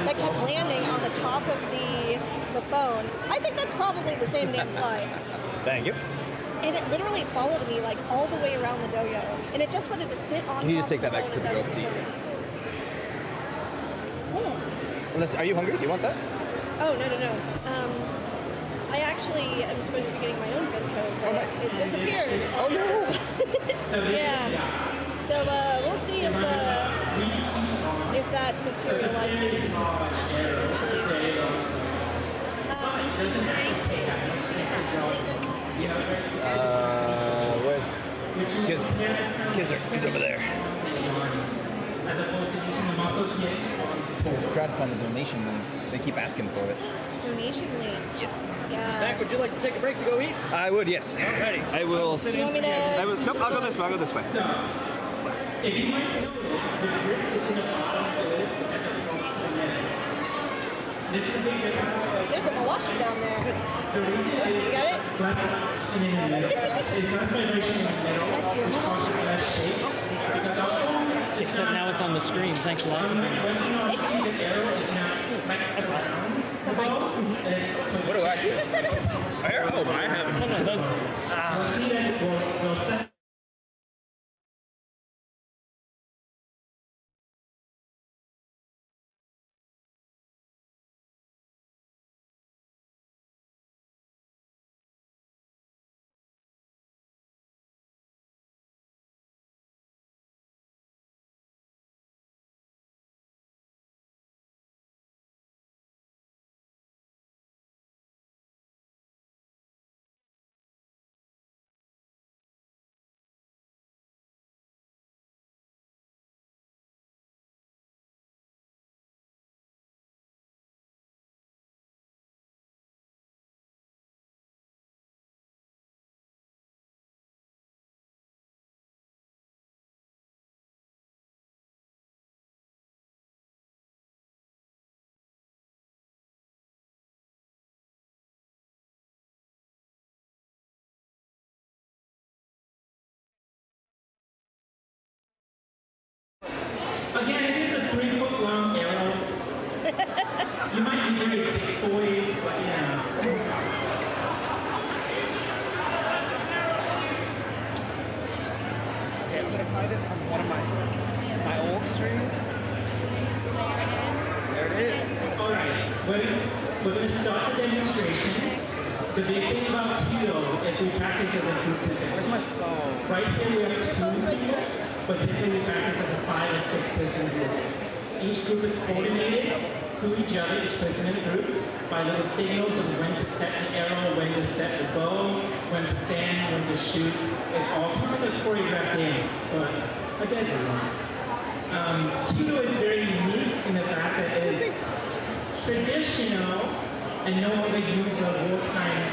that kept landing on the top of the phone. I think that's probably the same damn fly. Thank you. And it literally followed me like all the way around the dojo, and it just wanted to sit on. Can you just top take of that back to the phone girl's and seat? everything. Unless, are you hungry? Do you want that? Oh no. I actually am supposed to be getting my own bento, but it disappeared. Oh no! Yeah. So we'll see if that materializes where's Kisser? He's over there. Try to find the donation link. They keep asking for it. Donation link. Yes. Yeah. Mac, would you like to take a break to go eat? I would, yes. Alrighty. I will. You want me to? Nope, I'll go this way. I'll go this way. If you might notice, the grip is in the bottom of this. This is a big difference. There's a Mawashi down there. The reason is You got it? less in the middle. It's less vibration in the middle, That's your which causes less shake. It's a secret. Except now it's on the screen. Thanks a lot, Sabrina. The arrow is now That's all. The mic's on. What do I You say? just said it was on. Oh, I haven't. We'll see that we'll set. Again, it is a 3-foot long arrow. You might be very big boys, but notified it from one of my old streams. There it is. All right, we're going to start the demonstration. The big thing about Kyudo is we practice as a group together. Where's my phone? Right here we have 2 people, but typically we practice as a 5 or 6 person group. Each group is coordinated to each other, each person in the group, by little signals of when to set the arrow, when to set the bow, when to stand, when to shoot. It's all kind of a choreographed dance, but a deadly one. Kyudo is very unique in the fact that it is traditional and no longer used in a wartime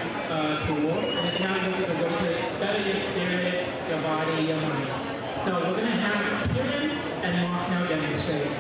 tool. And it's now used as a way to better your spirit, your body, your mind. So we're going to have Kieran and Mark now demonstrate.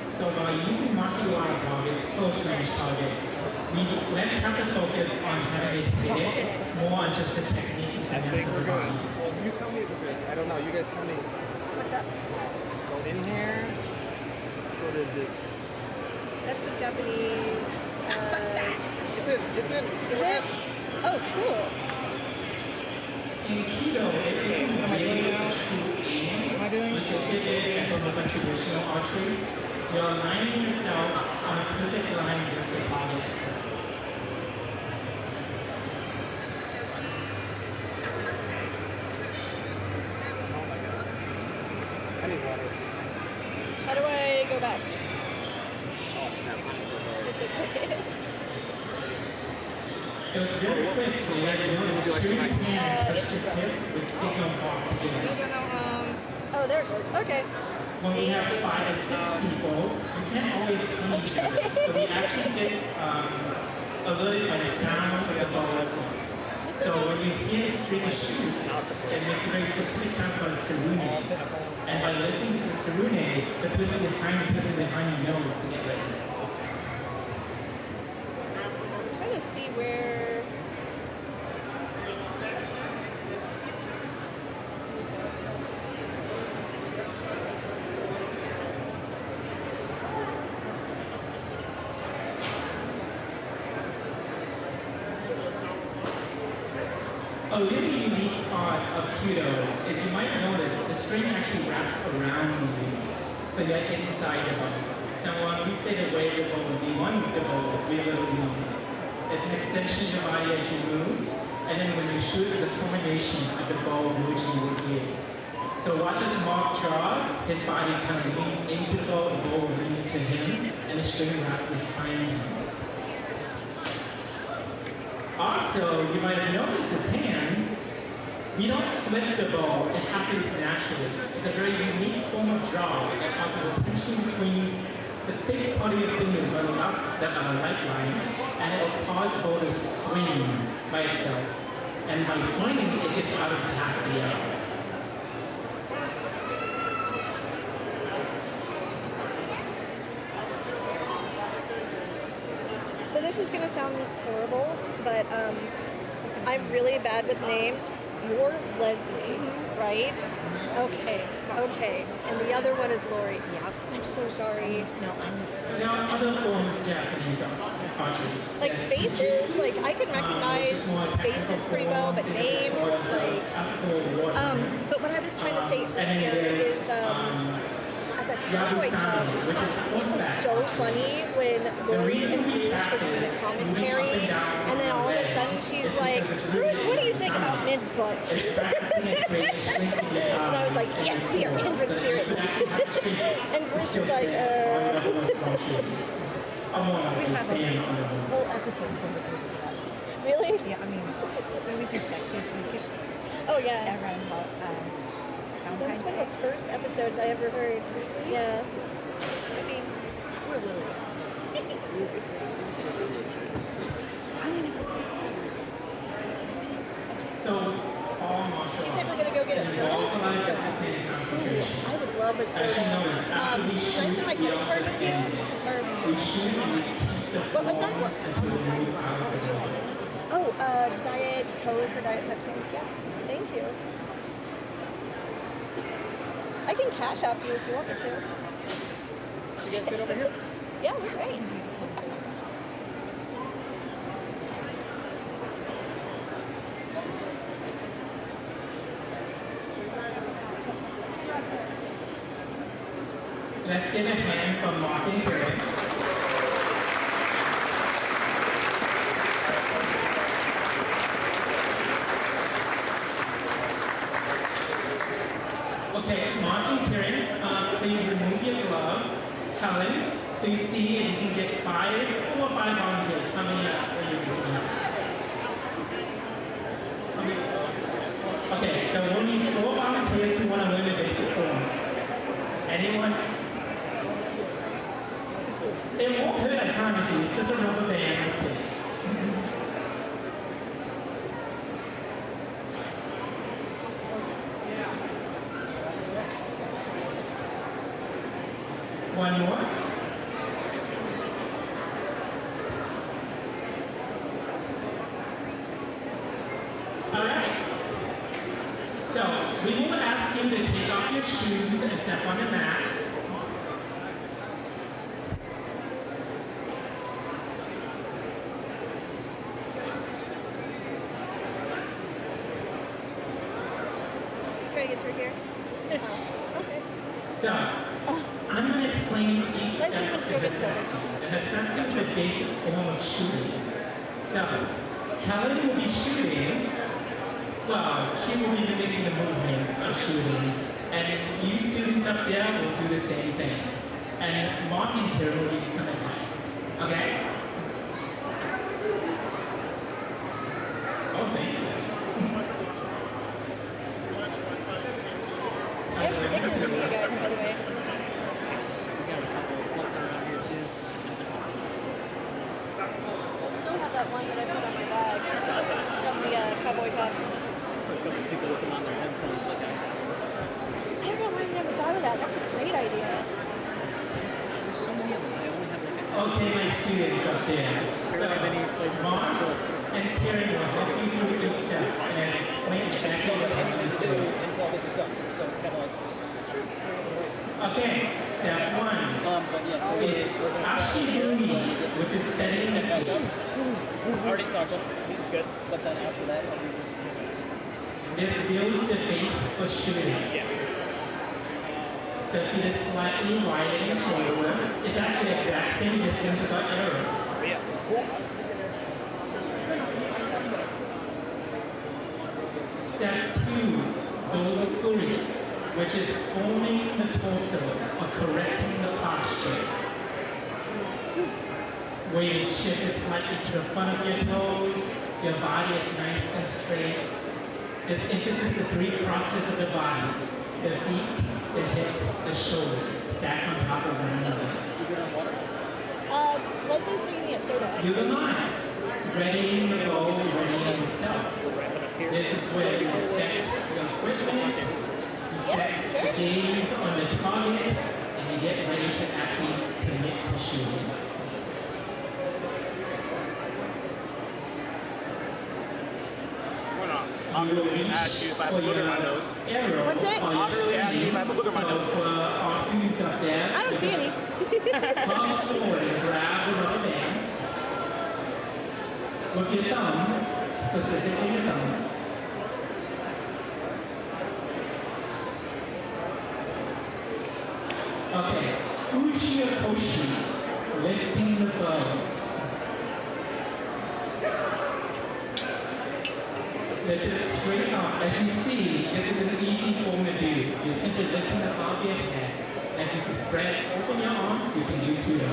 So by using multi-wide targets, close-range targets, let's have to focus on how to hit it, more on just the technique and finesse of the body. Well, you tell me if we're good. I don't know. You guys tell me. What's up? Go in here. Go to this. That's the Japanese. It's in. Is it? Oh, cool. In Kyudo, it isn't really a true aim, which is almost like traditional archery. You're aligning yourself on a perfect line with your targets. I need water. How do I go back? Oh snap! I'm so sorry. It was very quick. We had to notice your hand touch his hip with signal off together. Oh, there it goes. Okay. When we have 5 or 6 people, we can't always see each other. So we actually get alerted by the sound of the ball. So when you hear the streamer shoot, it makes a very specific sound called a sarune. And by listening to the sarune, the person behind you knows to get ready. I'm trying to see where. A really unique part of Kyudo is you might notice the string actually wraps around you. So you're inside the bow. So when we say the way the bow will be one with the bow, we will be one. It's an extension of your body as you move, and then when you shoot, it's a combination of the bow merging with you. So watch as Mark draws, his body kind of leans into the bow will lean into him, and the string wraps behind him. Also, you might have noticed his hand, we don't flip the bow, it happens naturally. It's a very unique form of draw that causes a tension between the thick part of your fingers on the right line, and it will cause the bow to swing by itself. And by swinging, it gets out of the path of the arrow. So this is going to sound horrible, but I'm really bad with names. You're Leslie, right? Okay. And the other one is Lori. Yep. I'm so sorry. There are other forms of Japanese archery. Like faces, like I can recognize faces pretty well, but names, it's like. But what I was trying to say earlier is at the Cowboy Club, it was so funny when Lori and Bruce were doing the commentary, and then all of a sudden she's like, Bruce, what do you think about men's butts? And I was like, yes, we are kindred spirits. And Bruce was like, We have a whole episode dedicated to that. Really? Yeah, I mean, it was your sexiest weekish. Oh, yeah. Around about That was one of the first episodes I ever heard. Yeah. I mean, we're Williams. I'm gonna go this summer. So, all martial You said we're gonna go get a soda? I would love velvet soda. Can I send my credit card with you? What was that? What would you like? Oh, Diet Coke or Diet Pepsi. Yeah, thank you. I can cash app you if you want me to. You guys good over here? Yeah, we're great. Let's give a hand for Martin Gray. Okay, Martin Kieran, please remove your glove. Helen, please see if you can get 5 volunteers. How many are you using? Okay, so we'll need 4 volunteers who want to learn the basic form. Anyone? It won't hurt, I promise you. It's just a rubber band mistake. One more. All right. So we will ask you to take off your shoes and step on the mat. Try to get through here. Okay. So, I'm going to explain each step of the business. And that's the basic form of shooting. So, Helen will be shooting. Well, she will be mimicking the movements of shooting. And you students up there will do the same thing. And Martin here will give you some advice. Okay? Oh, thank you. I have stickers for you guys, by the way. Yes. We got a couple floating around here too. I still have that one that I put on my bag from the Cowboy Cup. So a couple people looking on their headphones like I don't know why I never thought of that. That's a great idea. there's so many of them. I only have like Okay, my students up there. So, Mark and Karen will help you through each step and explain exactly what Helen is doing. until this is done. So it's kind of like Okay, step 1 but yeah, so is Ashirumi, which is setting the feet. I already talked to him. He's good. But then after that, I'll do This builds the base for shooting. Yes. The feet is slightly wider than shoulder. It's actually the exact same distance as our arrows. Yeah. Step 2, dozokuri, which is forming the torso or correcting the posture. Weight is shifted slightly to the front of your toes. Your body is nice and straight. This emphasis the 3 processes of the body: the feet, the hips, the shoulders, stacked on top of one another. Leslie's bringing me a soda. You the mind. Readying the bow, readying yourself. This is where you set your equipment, you set the gaze on the target, and you get ready to actually commit to shooting. I'll really ask you if I have a booger in my nose. What's that? I'll really ask you if I have a booger in my nose. So our students up there, I don't see any. come forward and grab the rubber band with your thumb, specifically your thumb. Okay, Uchiya Koshi, lifting the bow. Lift it straight up. As you see, this is an easy form to do. You're simply lifting above your head. And if you spread open your arms, you can do Kyudo.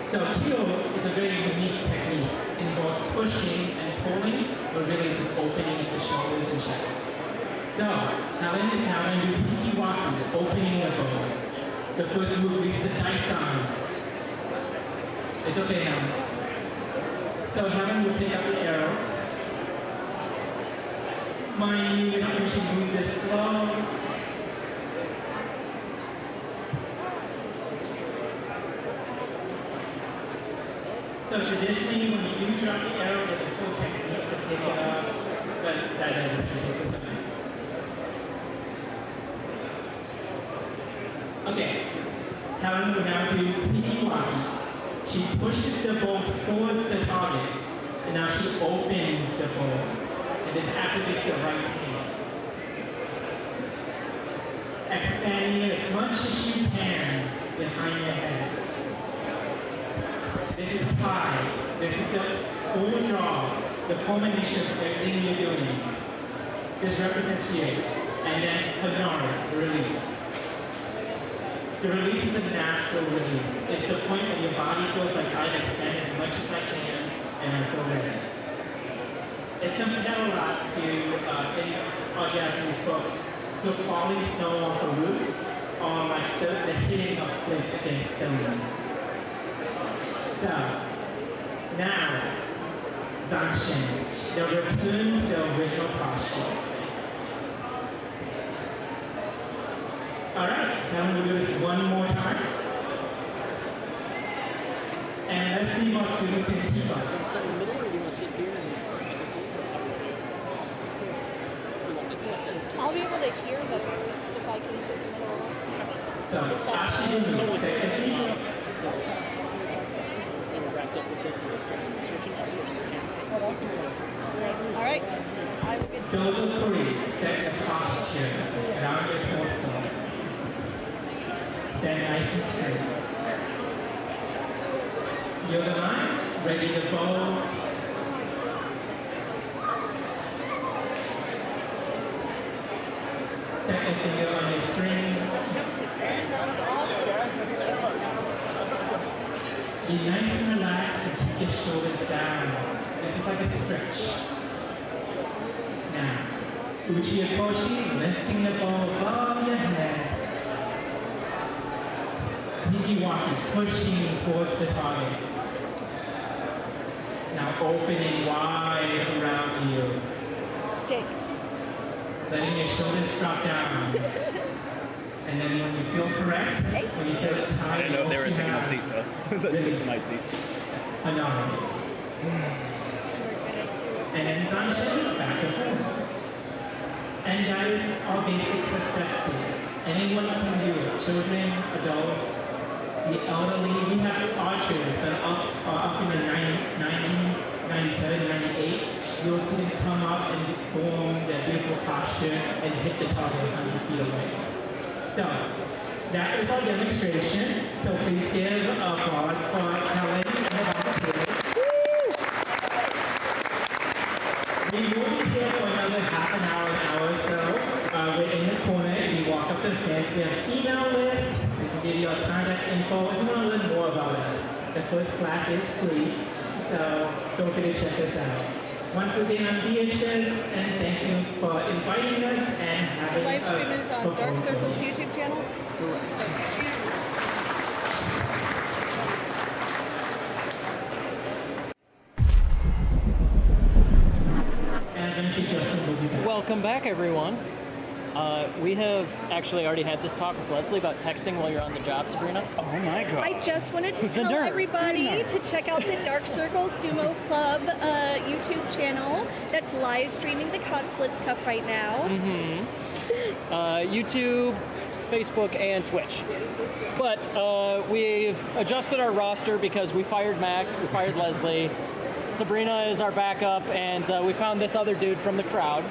So Kyudo is a very unique technique. It involves pushing and pulling, but really it's just opening the shoulders and chest. So, Helen is now going to do Hikiwaki, opening the bow. The first move is the Daisai. It's okay, Helen. So Helen will pick up the arrow. Mind you, we should move this slow. Okay. Helen will now do Pikiwaki. She pushes the ball towards the target, and now she opens the ball. And this activates the right hand. Expanding as much as you can behind your head. This is pie. This is the full jaw, the culmination of everything you're doing. This represents you. And then Hanara, release. The release is a natural release. It's the point when your body feels like I've expanded as much as I can and I feel ready. It's compared a lot to, in our Japanese books, to falling snow off a roof or like the hitting of flint against stone. So, now, Zanshin, they'll return to the original posture. Alright, now we'll do this one more time. And let's see what students can keep up. I'll be able to hear them if I can sit in the middle. So, Ashigumi, second feet. Alright. Those are three. Set the posture around your torso. Stand nice and straight. Yoga line, ready to go. Second finger on your string. Be nice and relaxed and keep your shoulders down. This is like a stretch. Now, Uchiyokoshi, lifting the ball above your head. Pikiwaki, pushing towards the target. Now opening wide around you. Jake. Letting your shoulders drop down. And then when you feel correct, when you feel it tight, I didn't know if they were taking the seats, so it's my seats. Another. And then Zanshin, back and forth. And that is our basic processing. Anyone can do it. Children, adults, the elderly. We have archers that are up in the 90s, 97, 98. You'll see them come up and form their beautiful posture and hit the target 100 feet away. So, that is our demonstration. So please give applause for Helen and the volunteers. We will be here for another half an hour or so. We're in the corner. If you walk up to the fence, we have an email list. We can give you our contact info. If you want to learn more about us, the first class is free. So feel free to check us out. Once again, I'm Beatrice, and thank you for inviting us and having The live stream us is on Dark perform. Circle's YouTube channel. Welcome back, everyone. We have actually already had this talk with Leslie about texting while you're on the job, Sabrina. Oh my God. I just wanted to tell everybody to check out the Dark Circle Sumo Club YouTube channel that's live streaming the Consulates Cup right now. YouTube, Facebook, and Twitch. But we've adjusted our roster because we fired Mac, we fired Leslie. Sabrina is our backup, and we found this other dude from the crowd.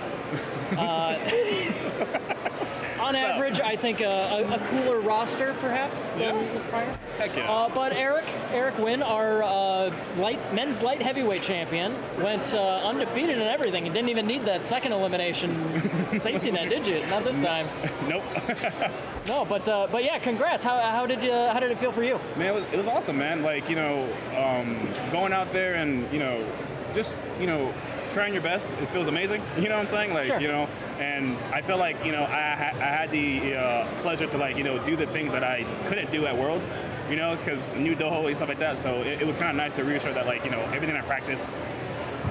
On average, I think a cooler roster, perhaps, than the prior. Heck yeah. But Eric Wynn, our men's light heavyweight champion, went undefeated in everything. He didn't even need that second elimination safety net, did you? Not this time. Nope. No, but yeah, congrats. How did it feel for you? Man, it was awesome, man. Like, going out there and, just, trying your best, it feels amazing. You know what I'm saying? Like, Sure. And I feel like, I had the pleasure to, do the things that I couldn't do at Worlds, because new doho and stuff like that. So it was kind of nice to reassure that, like, everything I practiced,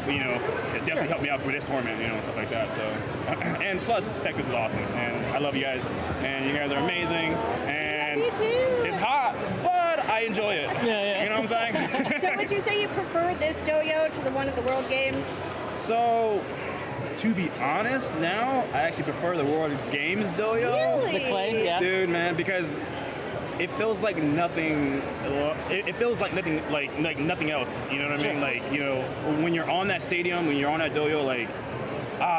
it definitely helped me out for this tournament, and stuff like that. So, and plus, Texas is awesome, and I love you guys, and you guys are amazing, and it's hot, but I enjoy it. Yeah. You know what I'm saying? So would you say you prefer this dojo to the one at the World Games? So, to be honest, now I actually prefer the World Games dojo. Really? The clay, yeah. Dude, man, because it feels like nothing. It feels like nothing, like nothing else. You know what I mean? Like, you know, when you're on that stadium, when you're on that dojo, like,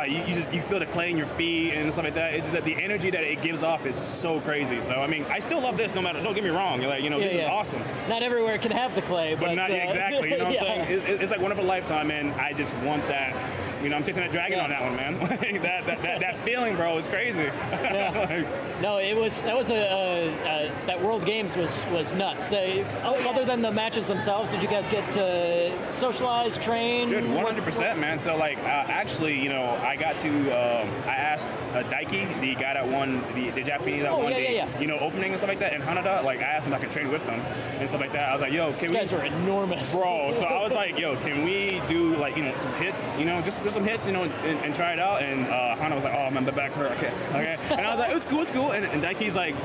you feel the clay in your feet and stuff like that. It's that the energy that it gives off is so crazy. So I mean, I still love this no matter. Don't get me wrong. Like, you know, this is awesome. Not everywhere can have the clay, but not exactly. You know what I'm saying? It's like one of a lifetime, and I just want that. You know, I'm taking that dragon on that one, man. Like that feeling, bro, is crazy. No, that World Games was nuts. Other than the matches themselves, did you guys get to socialize, train? Dude, 100%, man. So like, actually, you know, I got to. I asked Taiko, the guy that won the Japanese that won you know, opening and stuff like that in Hanada. Like, I asked him if I could train with them and stuff like that. I was like, yo, can These guys are enormous, bro. So I was like, yo, can we do like, you know, some hits, you know, just some hits, you know, and try it out. And Hana was like, oh man, the back hurt. Okay. And I was like, it's cool. And Daiki's like,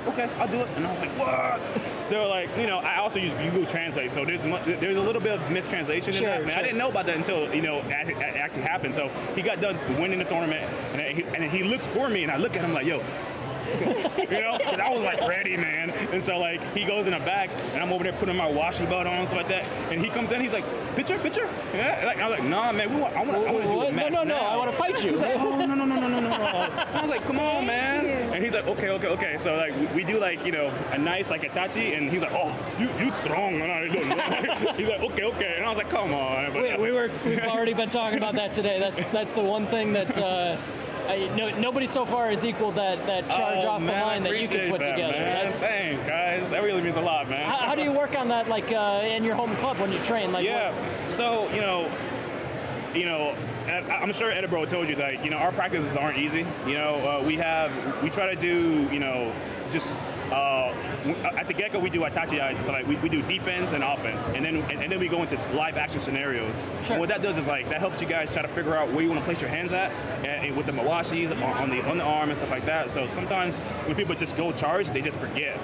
okay, I'll do it. And I was like, what? So like, you know, I also use Google Translate. So there's a little bit of mistranslation in that. Man, I didn't know about that until, you know, it actually happened. So he got done winning the tournament, and he looks for me, and I look at him like, yo. You know, because I was like ready, man. And so like he goes in the back, and I'm over there putting my washi belt on and stuff like that. And he comes in, he's like, picture. Yeah. Like, I was like, nah, man, I want to do a match No, now. I want to fight you. He's like, oh no. I was like, come on, man. And he's like, okay. So like we do like, you know, a nice like Itachi, and he's like, oh, you strong. And he's like, okay. And I was like, come on. But, we've already been talking about that today. That's the one thing that. Nobody so far has equaled that charge off the line that you can put together. Thanks, guys. That really means a lot, man. How do you work on that, like in your home club when you train? Like, so you know, I'm sure Edinburgh told you that, you know, our practices aren't easy. You know, we try to do, you know, just at the get-go we do Itachi eyes. So like we do defense and offense, and then we go into live action scenarios. Sure. And what that does is like that helps you guys try to figure out where you want to place your hands at, and with the mawashis on the arm and stuff like that. So sometimes when people just go charge, they just forget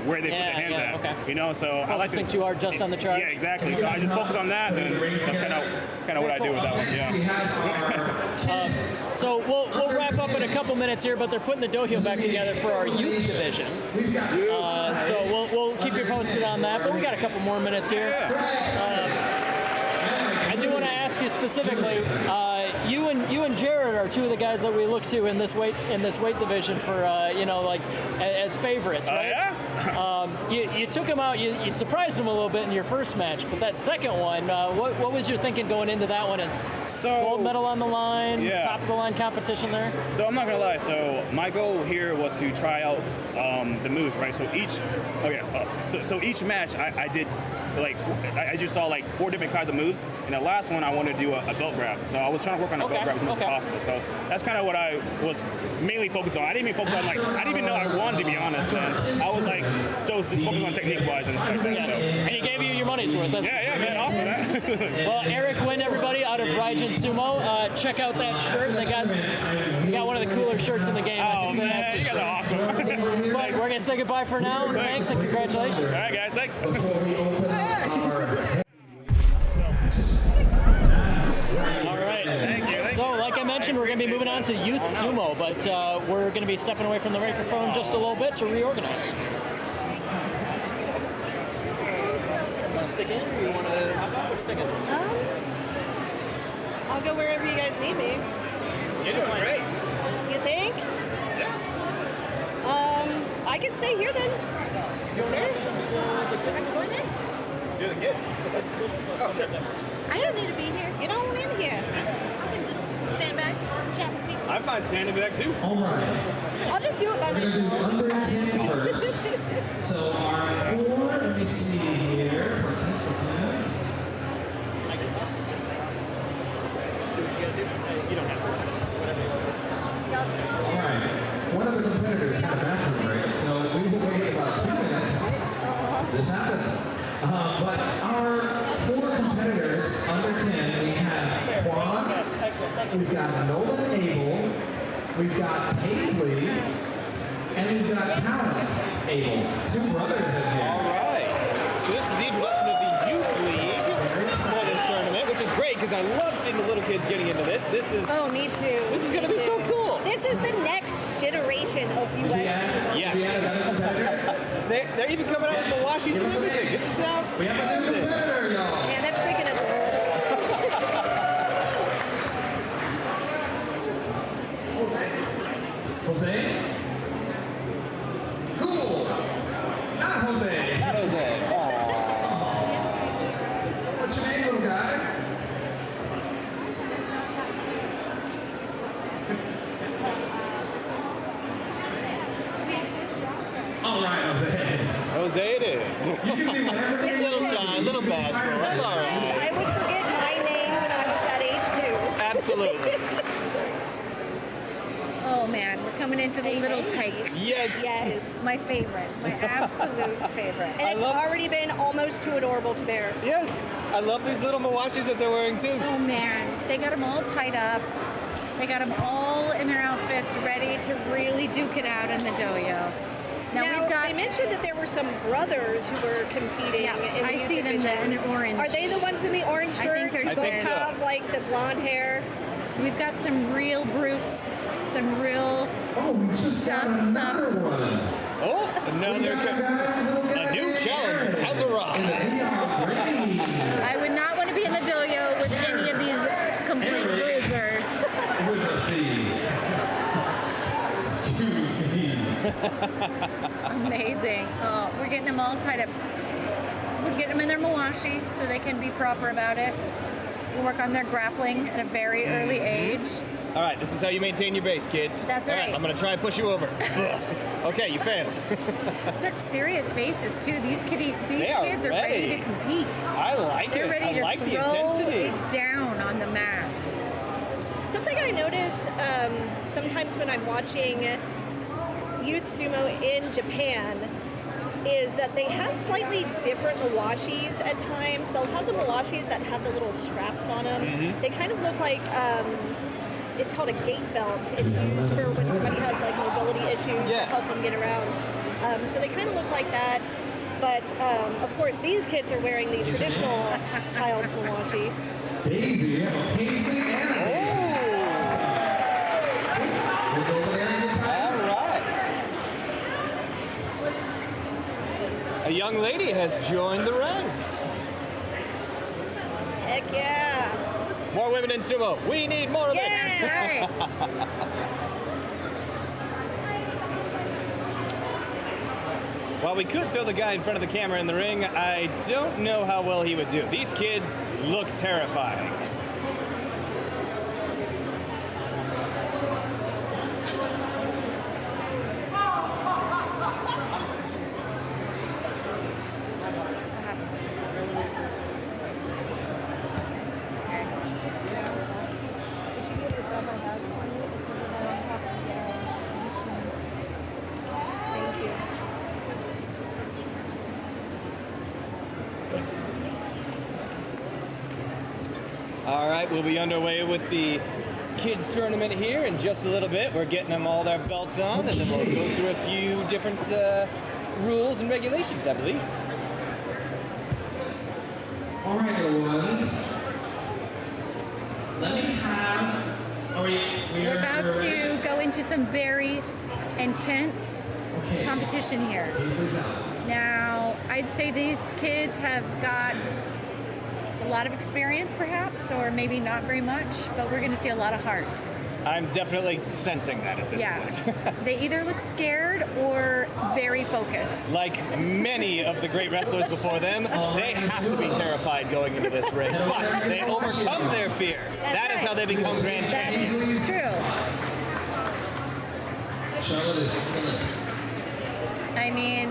where they put their hands at. Okay. You know, so I like to too hard just on the charge. Yeah, exactly. So I just focus on that, and that's kind of what I do with that one. Yeah. So we'll wrap up in a couple minutes here, but they're putting the dojo back together for our youth division. So we'll keep you posted on that, but we got a couple more minutes here. I do want to ask you specifically. You and Jared are two of the guys that we look to in this weight division for you know, like as favorites, right? You took him out. You surprised him a little bit in your first match, but that second one, what was your thinking going into that one? As gold medal on the line, top of the line competition there. So I'm not gonna lie. So my goal here was to try out the moves, right? So each match I did. Like, I just saw like 4 different kinds of moves, and the last one I wanted to do a belt grab. So I was trying to work on a belt grab as much as possible. So that's kind of what I was mainly focused on. I didn't even focus on, like, I didn't even know I won, to be honest. And I was like, just focused on technique wise and stuff like that. So. And he gave you your money's worth. Yeah, man, off of that. Well, Eric Wynn, everybody out of Raijin Sumo, check out that shirt. They got one of the cooler shirts in the game. Oh man, you guys are awesome. But we're gonna say goodbye for now. Thanks and congratulations. All right, guys, thanks. All right. Thank you. So, like I mentioned, we're going to be moving on to youth sumo, but we're going to be stepping away from the microphone just a little bit to reorganize. Want to stick in, or you want to hop out? What are you thinking? I'll go wherever you guys need me. You're doing great. You think? Yeah. I can stay here then. Doing good. Oh, sure. I don't need to be here. You don't want in here. I can just stand back, chat with people. I'm fine standing back too. All right. I'll just do it by myself. We're going to do under 10 first. So our 4, let me see here, participants. You don't have to. All right. One of the competitors had a bathroom break, so we will wait about 2 minutes. This happened. But our 4 competitors under 10, we have Juan, we've got Nolan Abel, we've got Paisley, and we've got Talent Abel. 2 brothers in here. All right. So this is the introduction of the Youth League for this tournament, which is great because I love seeing the little kids getting into this. Oh, me too. This is going to be so cool. This is the next generation of U.S. Yes. they're even coming out with Mawashis and everything. This is how We have a new competitor, y'all. Yeah, that's freaking up. Jose? Cool. Not Jose. Not Jose. What's your name, little guy? All right, Jose. Jose it is. You can be whatever Just a name little you shy, want. a little bashful. That's all right. I would forget my name when I was that age too. Absolutely. Oh man, we're coming into the little Taikos. Yes. Yes. My favorite. My absolute favorite. And it's already been almost too adorable to bear. Yes. I love these little Mawashis that they're wearing too. Oh man, they got them all tied up. They got them all in their outfits, ready to really duke it out in the dojo. Now we've got. they mentioned that there were some brothers who were competing. Yeah, in the I youth see them division. in orange. Are they the ones in the orange I shirts? think they're who I think so. have like the blonde hair. We've got some real brutes, some real. Oh, we just got another one. Oh, and now they're a new challenge has arrived. I would not want to be in the dojo with any of these complete losers. Let's see. Excuse me. Amazing. Oh, we're getting them all tied up. We're getting them in their mawashi so they can be proper about it. We'll work on their grappling at a very early age. All right, this is how you maintain your base, kids. That's All right. I'm going to try and push you over. Okay, you failed. Such serious faces too. These kids are are ready ready. to compete. I like They're it. ready I to like the throw intensity. it down on the mat. Something I notice sometimes when I'm watching youth sumo in Japan is that they have slightly different mawashis at times. They'll have the mawashis that have the little straps on them. Mm-hmm. They kind of look like it's called a gait belt. It's used for when somebody has like mobility issues to help them get around. So they kind of look like that. But of course, these kids are wearing the traditional child's mawashi. Daisy, you have a paisley and a daisy. We'll go over there and get tied. All right. A young lady has joined the ranks. Heck yeah. More women in sumo. We need more of it. Yeah. Right. While we could throw the guy in front of the camera in the ring, I don't know how well he would do. These kids look terrifying. All right, we'll be underway with the kids tournament here in just a little bit. We're getting them all their belts on, and then we'll go through a few different rules and regulations, I believe. All right, little ones. Let me have. We're about to go into some very intense competition here. Now, I'd say these kids have got a lot of experience, perhaps, or maybe not very much, but we're going to see a lot of heart. I'm definitely sensing that at this point. They either look scared or very focused. Like many of the great wrestlers before them, they have to be terrified going into this ring, but they overcome their fear. That is how they become grand champions. That's true. Charlotte is on the list. I mean,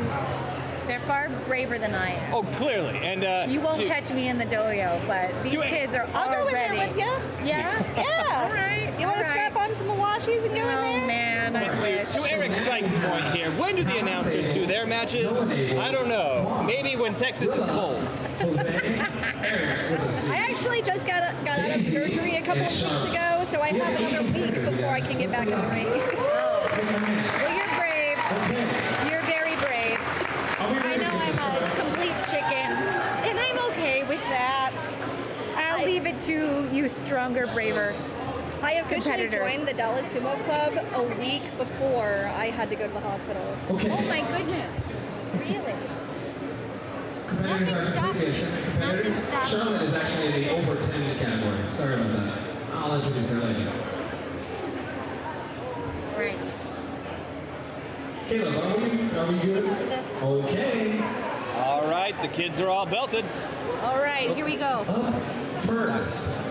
they're far braver than I am. Oh, clearly. And You won't catch me in the dojo, but these kids are I'll go in already. there with you. Yeah? Yeah. All right. You want to strap on some mawashis and go in there? Oh, man, I wish. To Eric Sykes' point here, when do the announcers do their matches? I don't know. Maybe when Texas is cold. I actually just got out of surgery a couple of weeks ago, so I have another week before I can get back in the ring. Well, you're brave. You're very brave. I know I'm a complete chicken, and I'm okay with that. I'll leave it to you stronger, braver I officially competitors. joined the Dallas Sumo Club a week before I had to go to the hospital. Oh my goodness. Really? Competitors are completely competitors. Charlotte is actually in the over 10 category. Sorry about that. I'll introduce her later. Right. Caleb, are we good? Okay. All right, the kids are all belted. All right, here we go. Up first,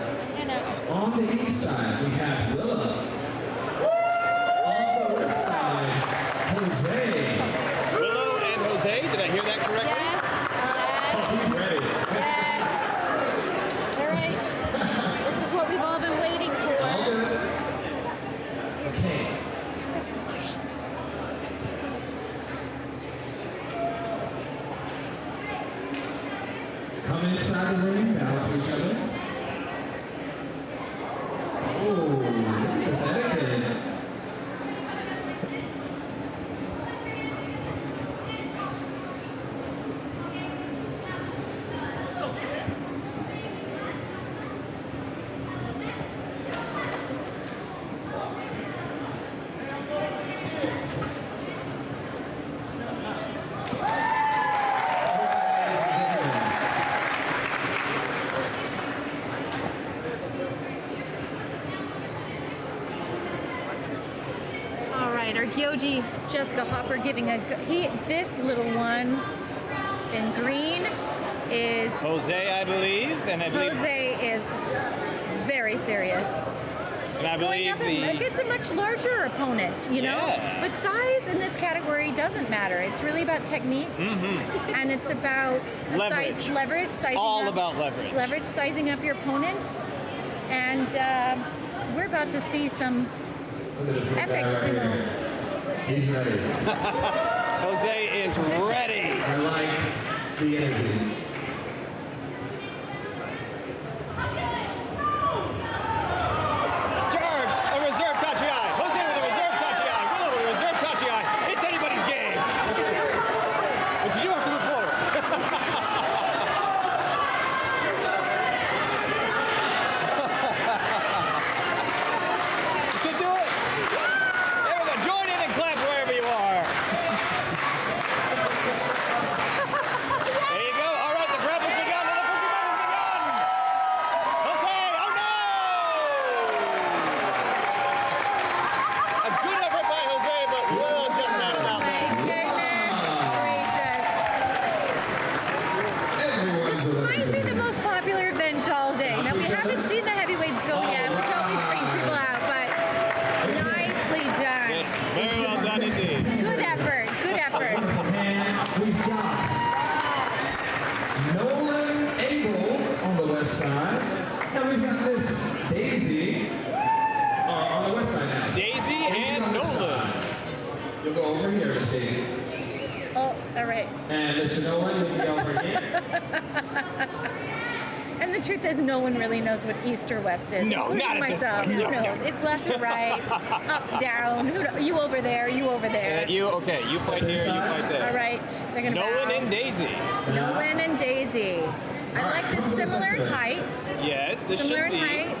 on the east side, we have Willa. On the west side, Jose. Willow and Jose, did I hear that correctly? He's ready. Yes. All right. This is what we've all been waiting for. All good. Okay. Come inside the ring, bow to each other. Oh, look at this etiquette. Our Gyoji Jessica Hopper giving this little one in green is Jose, I believe, and I believe Jose is very serious. And I Going believe up against a much larger opponent, you know. Yeah. But size in this category doesn't matter. It's really about technique, and it's about Leverage. sizing all up, about leverage. leverage, sizing up your opponent, and we're about to see some epic sumo. He's ready. Jose is ready. I like the energy. Charge, a reserve tachi-ai. Jose with a reserve tachi-ai. Willow with a reserve tachi-ai. It's anybody's game. But you do have to move forward. You can do it. There we go. Join in and clap wherever you are. There you go. All right, the grapple's begun. The pushing battle's begun. Jose, oh no! A good effort by Jose, but Willow just not enough. This might be the most popular event all day. Now, we haven't seen the heavyweights go yet, which always brings people out, but nicely done. Very well done indeed. Good effort, good effort. And we've got Nolan Abel on the west side. And we've got Miss Daisy on the west side now. Daisy and on this Nolan. side. You'll go over here, Miss Daisy. Oh, all right. And Mr. Nolan, you'll be over here. And the truth is, no one really knows what east or west is. No, including not at this myself. point. Who No, knows? no. It's left or right, up, down. You over there, you over there. You okay? You fight here. You fight there. All right, they're gonna Nolan bow. and Daisy. Nolan and Daisy. I like this similar in height. Yes, this Similar should in be. height.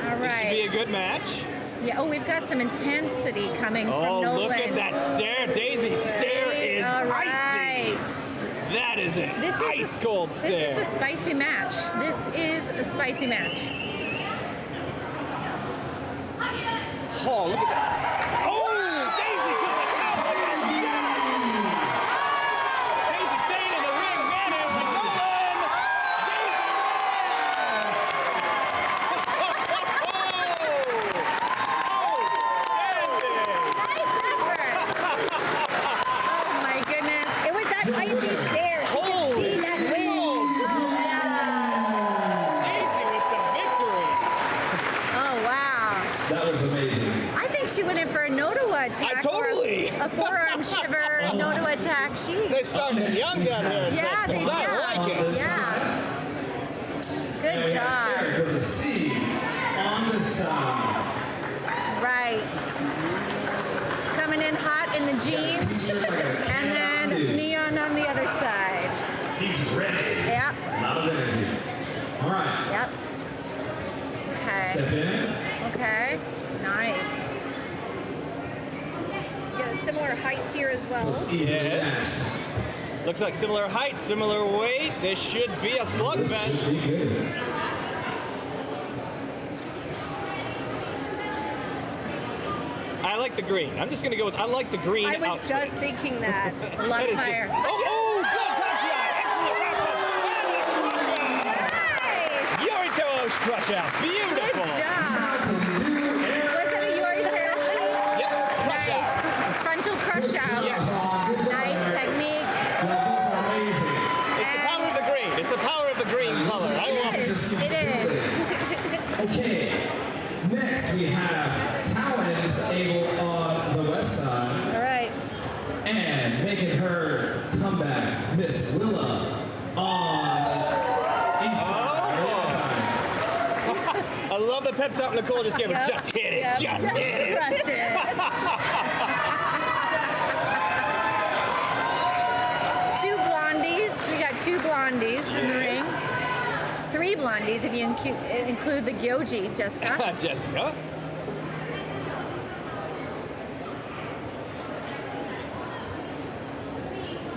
All This should be a right. good match. Yeah. Oh, we've got some intensity coming Oh, from Nolan. look at that stare. Daisy's stare is All icy. right. That is an This is ice cold stare. This is a spicy match. This is a spicy match. Oh, look at that. Oh, Daisy coming out like a shot. Daisy staying in the ring. Man, it was like Nolan. Oh my goodness. It was that icy stare. She could see that wind. Daisy with the victory. Oh wow. That was amazing. I think she went in for a Nodowa attack. totally. Or a forearm shiver Nodowa attack. They started young down here in Yeah, Texas. they I did. like it. Yeah. Good job. Eric with a C on the side. Right. Coming in hot in the jeans. And then neon on the other side. He's ready. Yep. A lot of energy. All right. Yep. Okay. Step in. Okay. Nice. a similar height here as well. Yes. Looks like similar height, similar weight. This should be a slugfest. I like the green. I'm just gonna go with, I like the green I was outfit. just thinking that. That is fire. just, oh, good Tachi-ai! Excellent wrap up! Yorito's crush out. Beautiful. Good job. Was it a Yoritoshi? Yep, crush out. Nice. Frontal crush out. Yes. Nice technique. It's the power of the green. It's the power of the green color. I love it. It is. Okay, next we have Talon's able on the west side. All right. And making her comeback, Miss Willa on east side. I love the pep talk Nicole just gave her. Yep. Just hit it. Yep. Just hit it. Crushed it. Two blondies. We got two blondies in the ring. Three blondies if you include the Gyoji, Jessica. Jessica.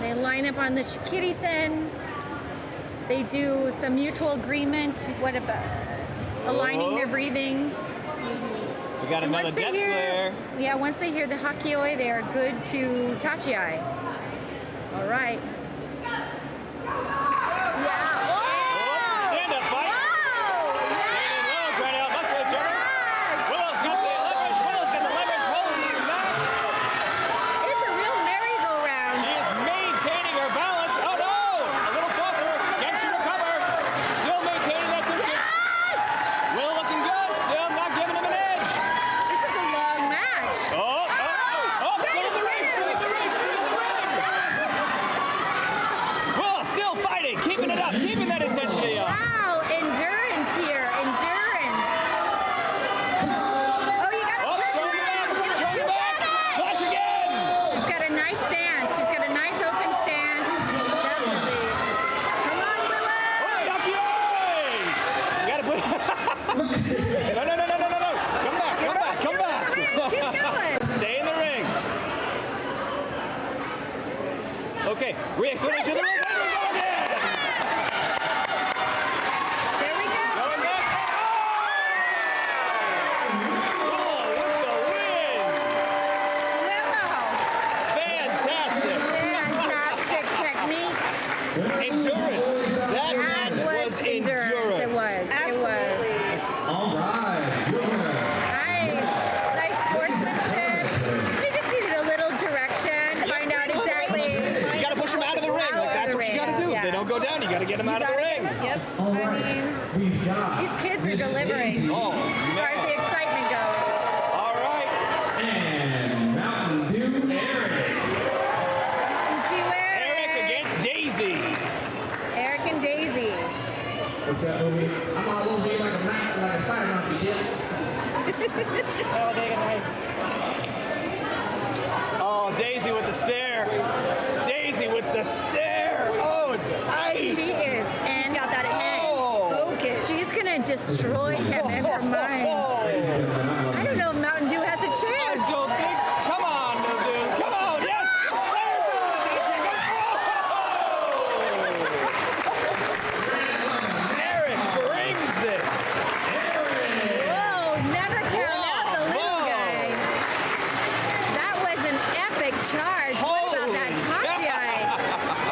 They line up on the Shikiri-sen. They do some mutual agreement. What about aligning their breathing? We got And another once they death hear, glare. yeah, once they hear the Hakioi, they are good to Tachi-ai. All right. Stand up fight. Willow's right out. Muscle turn. Willow's got the leverage. Willow's got the leverage. Holy man. It's a real merry-go-round. She is maintaining her balance. Oh no! A little falter. Can she recover? Still maintaining that distance. Will looking good. Still not giving him an edge. This is a long match. Oh, still in the ring. Still in the ring. Still in the ring. Will still fighting. Keeping it up. Keeping that intensity up. Wow, endurance here. Endurance. Oh, you got to turn Throw it back. Flash again. She's got a nice stance. She's got a nice open stance. Definitely. Come on, Willow. Yakioi! You gotta put. No. Come back. Keep going. Stay in the ring. Okay, re-explanation of the ring. Here we go again. There we go. Going back. Oh, with the win. Willow. Fantastic. Fantastic technique. Endurance. That match was endurance. It was. Absolutely. All right, good winner. Nice sportsmanship. We just needed a little direction to find out exactly. You gotta push them out of the ring. Like, that's what you gotta do. If they don't go down, you gotta get them out of the ring. Yep. All right, we've got These kids are Miss delivering Daisy as far as the excitement goes. All right. and Mountain Dew Eric. Eric against Daisy. Eric and Daisy. What's that movie? I'm on a little bit like a spider monkey shit. Oh, they got nice. Oh, Daisy with the stare. Daisy with the stare. Oh, it's ice. She is. She's got that Oh. intense focus. She's gonna destroy him in her mind. I don't know if Mountain Dew has a I chance. don't think. Come on, no dude. Come on. Yes. Eric brings it. Whoa, never count out the little guy. That was an epic charge. What about that Tachi-ai?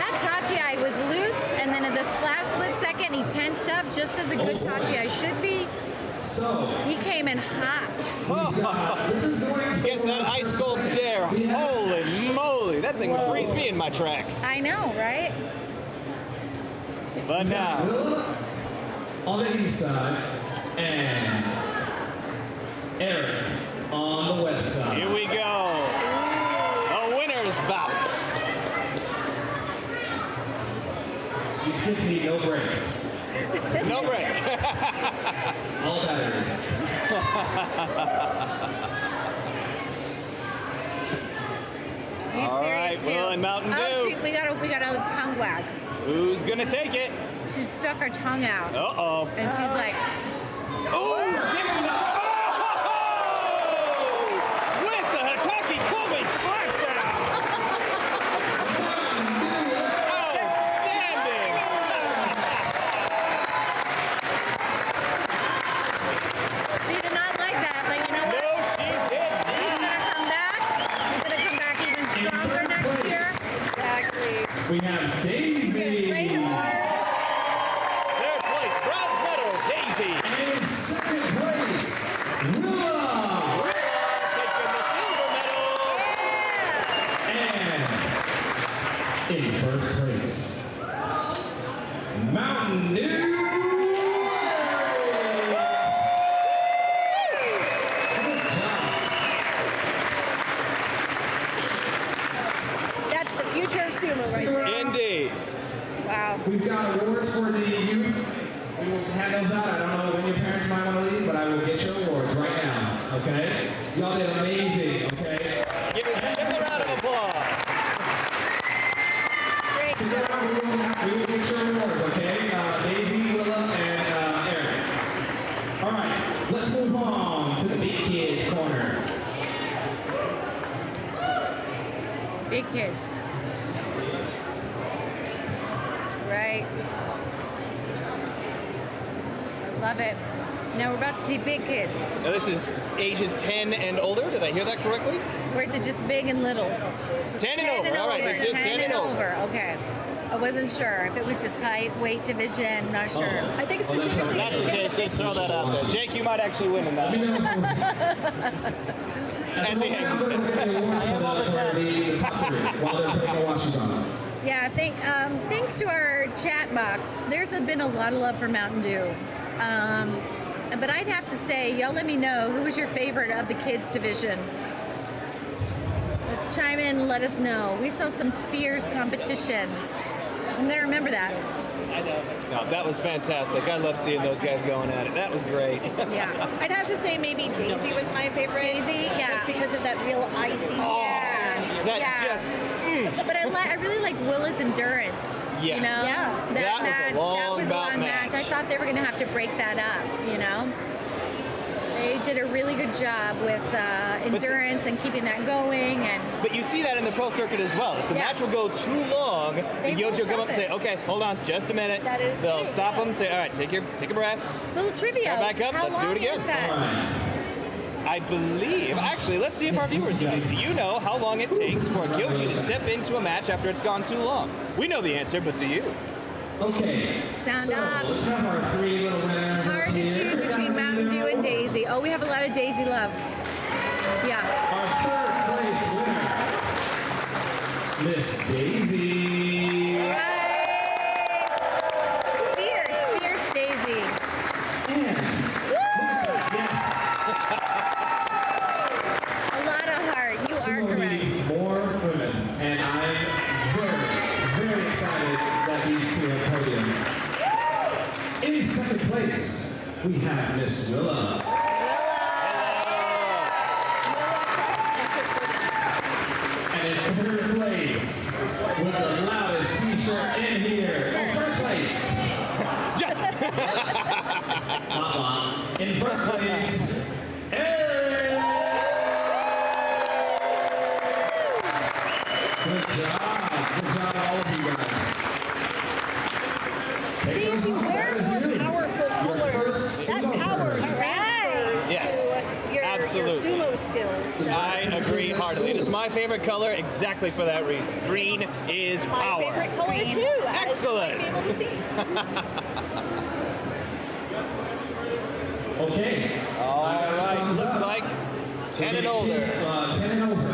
That Tachi-ai was loose, and then at this last split second, he tensed up just as a good Tachi-ai should be. So, He came in hot. this is going Gets that ice cold stare. Holy moly. That thing would freeze me in my tracks. I know, right? But now. Willa on the east side and Eric on the west side. Here we go. A winner's bout. These kids need no break. No break. All batteries. He's All serious right, too. Will and Mountain Oh, Dew. we got a tongue wag. Who's gonna take it? She stuck her tongue out, Uh-oh. and she's like, Oh! Give him the with the Hataki Kobe slap In first place, Mountain Dew. That's the future of sumo right there. Indeed. Wow. We've got awards for the youth. We will hand those out. I don't know when your parents might want to leave, but I will get your awards right now. Okay? Y'all did amazing. Okay? Give them a round of applause. Stick around. We will get your awards. Okay? Daisy, Willa, and Eric. All right. Let's move on to the big kids corner. Big kids. Right. I love it. Now we're about to see big kids. Now this is ages 10 and older. Did I hear that correctly? Or is it just big and littles? 10 and over. All right, this is 10 and over. Okay. I wasn't sure if it was just height, weight, division. Not sure. I think specifically. That's the case. Let's throw that out there. Jake, you might actually win in that. As he hangs his head. Yeah, thanks to our chat box, there's been a lot of love for Mountain Dew. But I'd have to say, y'all let me know, who was your favorite of the kids division? Chime in and let us know. We saw some fierce competition. I'm going to remember that. I know. No, that was fantastic. I love seeing those guys going at it. That was great. Yeah. I'd have to say maybe Daisy was my favorite. Daisy, yeah. Just because of that real icy. That just. But I really like Willa's endurance. Yes. You know? Yeah. That was a long match. match. I thought they were going to have to break that up, you know? They did a really good job with endurance and keeping that going. But you see that in the pro circuit as well. If the match will go too long, the Gyochi will come up and say, okay, hold on, just a minute. That is They'll true. stop them and say, all right, take a breath. Little trivia. Start back up. How Let's do long it again. is that? I believe, actually, let's see if our viewers know. Do you know how long it takes for a Gyochi to step into a match after it's gone too long? We know the answer, but do you? Okay. Sound off. Let's have our three little winners. Hard to choose between Mountain Dew and Daisy. Oh, we have a lot of Daisy love. Yeah. Our third place winner, Miss Daisy. Right. Fierce Daisy. And A lot of heart. You are Sumo correct. needs more women, and I'm very, very excited that these two have podium. In second place, we have Miss Willa. And in third place, with the loudest t-shirt in here, first place. In first place, Eric. Good job, all of you guys. See, if you wear more powerful colors, that power transfers Yes. to your sumo skills. So. I agree heartily. It is my favorite color exactly for that reason. Green is power. My favorite color too. Excellent. As you see. Okay. All right. Looks like 10 and older. 10 and over.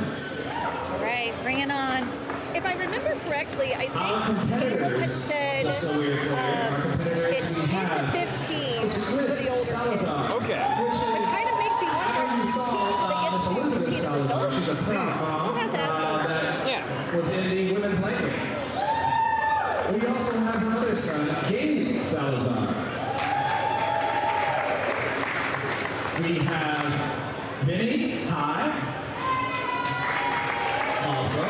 All right, bring it on. If I remember correctly, I Our think Caleb had said just so we're clear, our competitors, it's we 10 have to 15 Miss for the older kids. Salazar. Okay. Which Which kind of makes me wonder after you if saw Miss Elizabeth Salazar, she's a pro We'll have to ask her. that was in the women's lightweight. We also have her other son, Gabe Salazar. We have Vinny High. Also,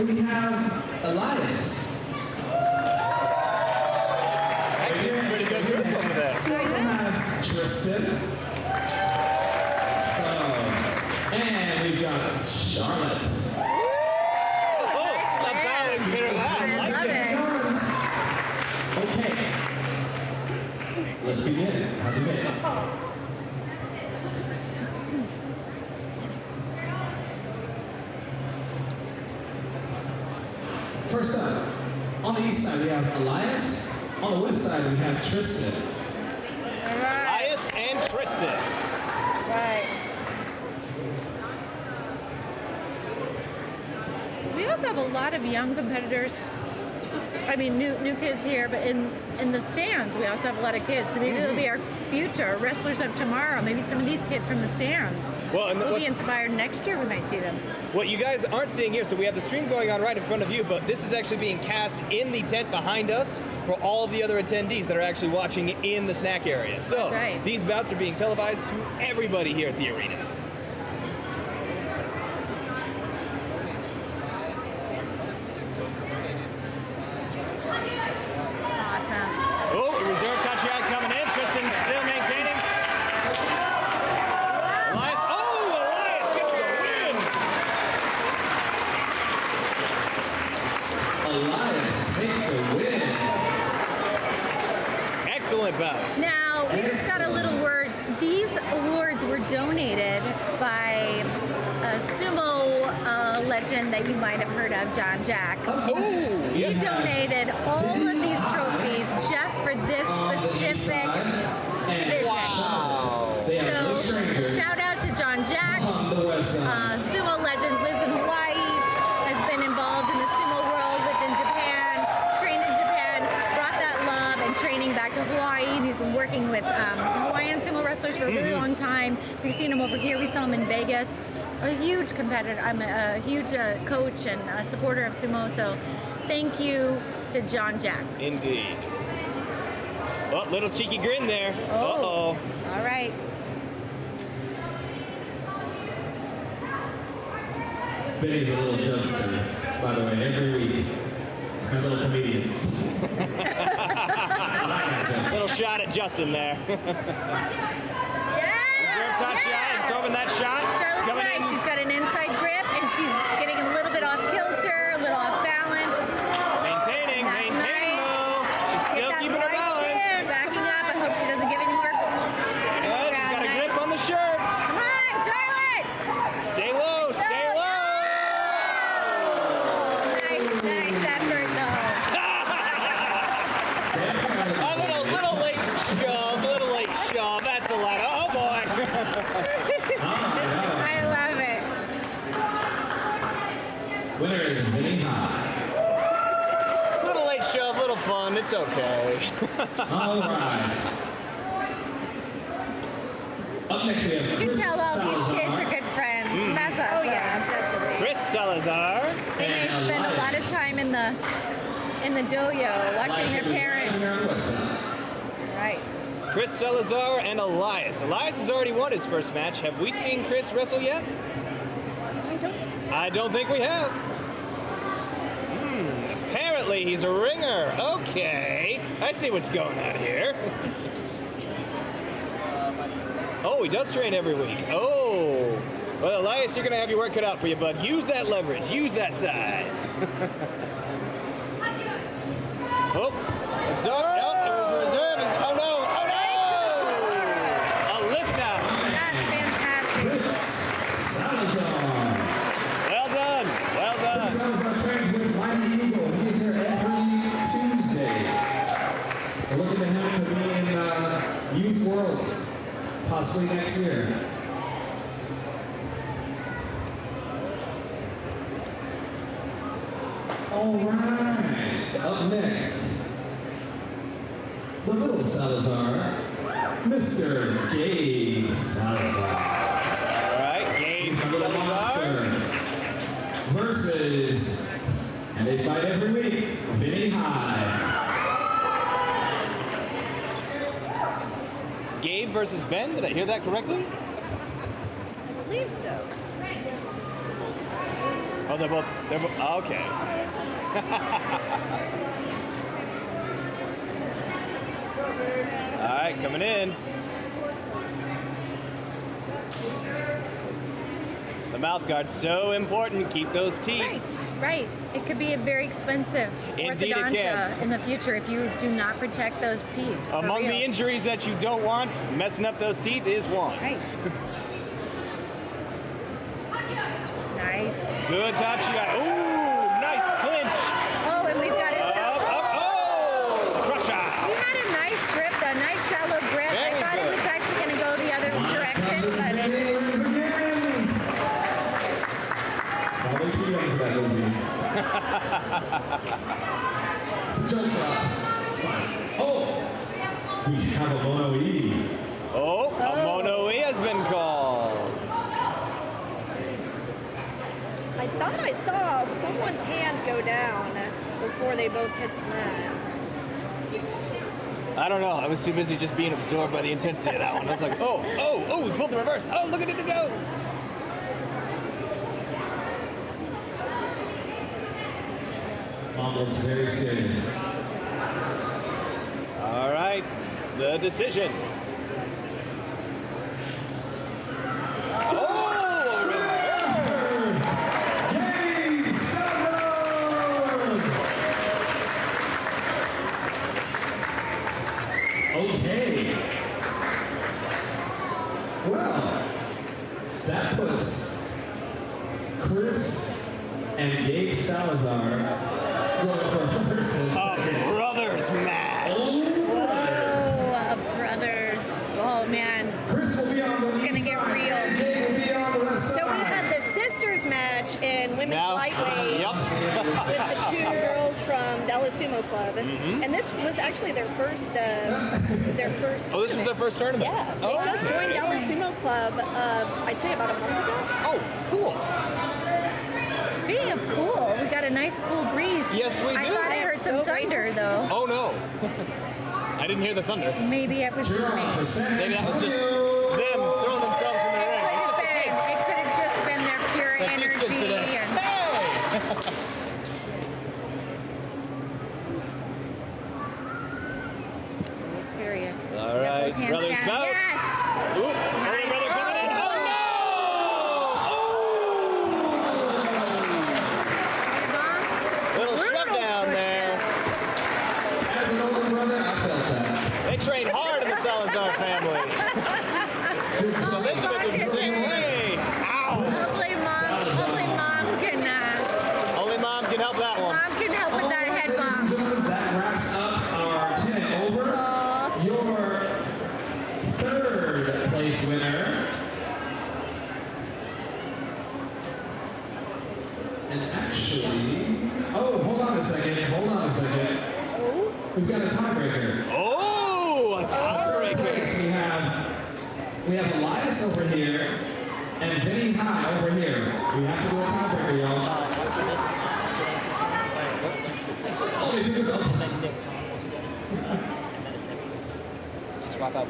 we have Elias. Actually, it's a pretty good group over there. We also have Tristan. And we've got Charlotte. Okay. Let's begin. How's it going? First up, on the east side we have Elias. On the west side we have Tristan. Elias and Tristan. Right. We also also have a lot of young competitors. I mean, new kids here, but in the stands, we also have a lot of kids. So maybe they'll be our future wrestlers of tomorrow. Maybe some of these kids from the stands will be inspired next year. We might see them. What you guys aren't seeing here, so we have the stream going on right in front of you, but this is actually being cast in the tent behind us for all of the other attendees that are actually watching in the snack area. So That's right. These bouts are being televised to everybody here at the arena. Oh, reserve touchdown coming in. Tristan still maintaining. Elias. Oh, Elias gets the win. Elias takes the win. Excellent bout. Now, we just got a little word. These awards were donated by a sumo legend that you might have heard of, John Jacks. He donated all of these trophies just for this specific division. Wow. So, shout out to John Jacks, sumo legend, lives in Hawaii, has been involved in the sumo world within Japan, trained in Japan, brought that love and training back to Hawaii, and he's been working with Hawaiian sumo wrestlers for a really long time. We've seen him over here, we saw him in Vegas. A huge competitor. I'm a huge coach and a supporter of sumo, so thank you to John Jacks. Indeed. Oh, little cheeky grin there. Oh. Uh-oh. All right. Benny's a little jokester, by the way, every week. He's my little comedian. Little shot at Justin there. Reserve touch shot, absorbing that shot. Charlotte's Coming nice. in. She's got an inside grip, and she's getting a little bit off kilter, a little off balance. Maintaining though. She's still Get that keeping her right balance. stand, backing up. I hope she doesn't give any more. Oh, she's got a grip on the shirt. Come on, Charlotte! Stay low, stay low. Nice effort, though. A little late shove. That's a lot. Oh boy. I love it. Winner is Benny High. Little late shove, little fun. It's okay. All right. Up next we have You can Chris tell all these Salazar. kids are good friends. That's awesome. Oh yeah, definitely. Chris Salazar. They may spend a lot of time in the dojo watching their parents. Right. Chris Salazar and Elias. Elias has already won his first match. Have we seen Chris wrestle yet? I don't think we have. Apparently he's a ringer. Okay. I see what's going on here. Oh, he does train every week. Oh. Well, Elias, you're going to have your work cut out for you, bud. Use that leverage. Use that size. Oh. Absorb. Oh, it was reserve. Oh, no. Oh, no. A lift out. That's fantastic. Salazar. Well done. Well done. Salazar trains with Mighty Eagle. He's here every Tuesday. We're looking to him to be in Youth Worlds, possibly next year. All right. Up next, the little Salazar, Mr. Gabe Salazar. All right, Gabe He's a little monster. Versus, and they fight every week, Vinny High. Gabe versus Ben. Did I hear that correctly? I believe so. Oh, they're both. Okay. All right, coming in. The mouth guard's so important. Keep those teeth. Right. It could be a very expensive Indeed it orthodontia can. in the future if you do not protect those teeth. for Among real. the injuries that you don't want, messing up those teeth is one. Right. Nice. Good touch. You got. Ooh, nice clinch. Oh, and we've got a shallow. Oh, crusher. He had a nice grip, a nice shallow grip. Very I thought good. it was actually going to go the other direction, but it. Probably too young for that movie. To jump for us. It's fine. Oh! We have a mono-e. Oh, a mono-e has been called. I thought I saw someone's hand go down before they both hit the mat. I don't know. I was too busy just being absorbed by the intensity of that one. I was like, oh, we pulled the reverse. Oh, look at it go. Mom looks very serious. All right, the decision. Okay. Well, that puts Chris and Gabe Salazar going for first and second. Brothers match. Whoa, brothers. Oh man. Chris will be on the it's gonna get real. and Gabe will be on the left So we side. had the sisters match in women's lightweight with the two girls from Dallas Sumo Club, and this was actually their first. Oh, this was their first tournament. Yeah, they just joined Dallas Sumo Club. I'd say about a month ago. Oh, cool. Speaking of cool, we got a nice cool breeze. Yes, we do. I thought I heard some thunder though. Oh no. I didn't hear the thunder. Maybe it was just me. Maybe that was just them throwing themselves in the ring. It could have just been their pure energy. And Be serious. All right, Hands brothers down. bout. Yes. Ooh, older brother coming in. Oh no! Little shutdown there. As an older brother, I felt that. They train hard in the Salazar family. Elizabeth is the same way. Ow! Only mom can help that one. Mom can help with that head bomb. That wraps up our 10 and over. Your third place winner. And actually, hold on a second. We've got a tiebreaker. Oh, a tiebreaker. We have Elias over here and Vinny High over here. We have to do a tiebreaker, y'all. Only two to go. Swap out.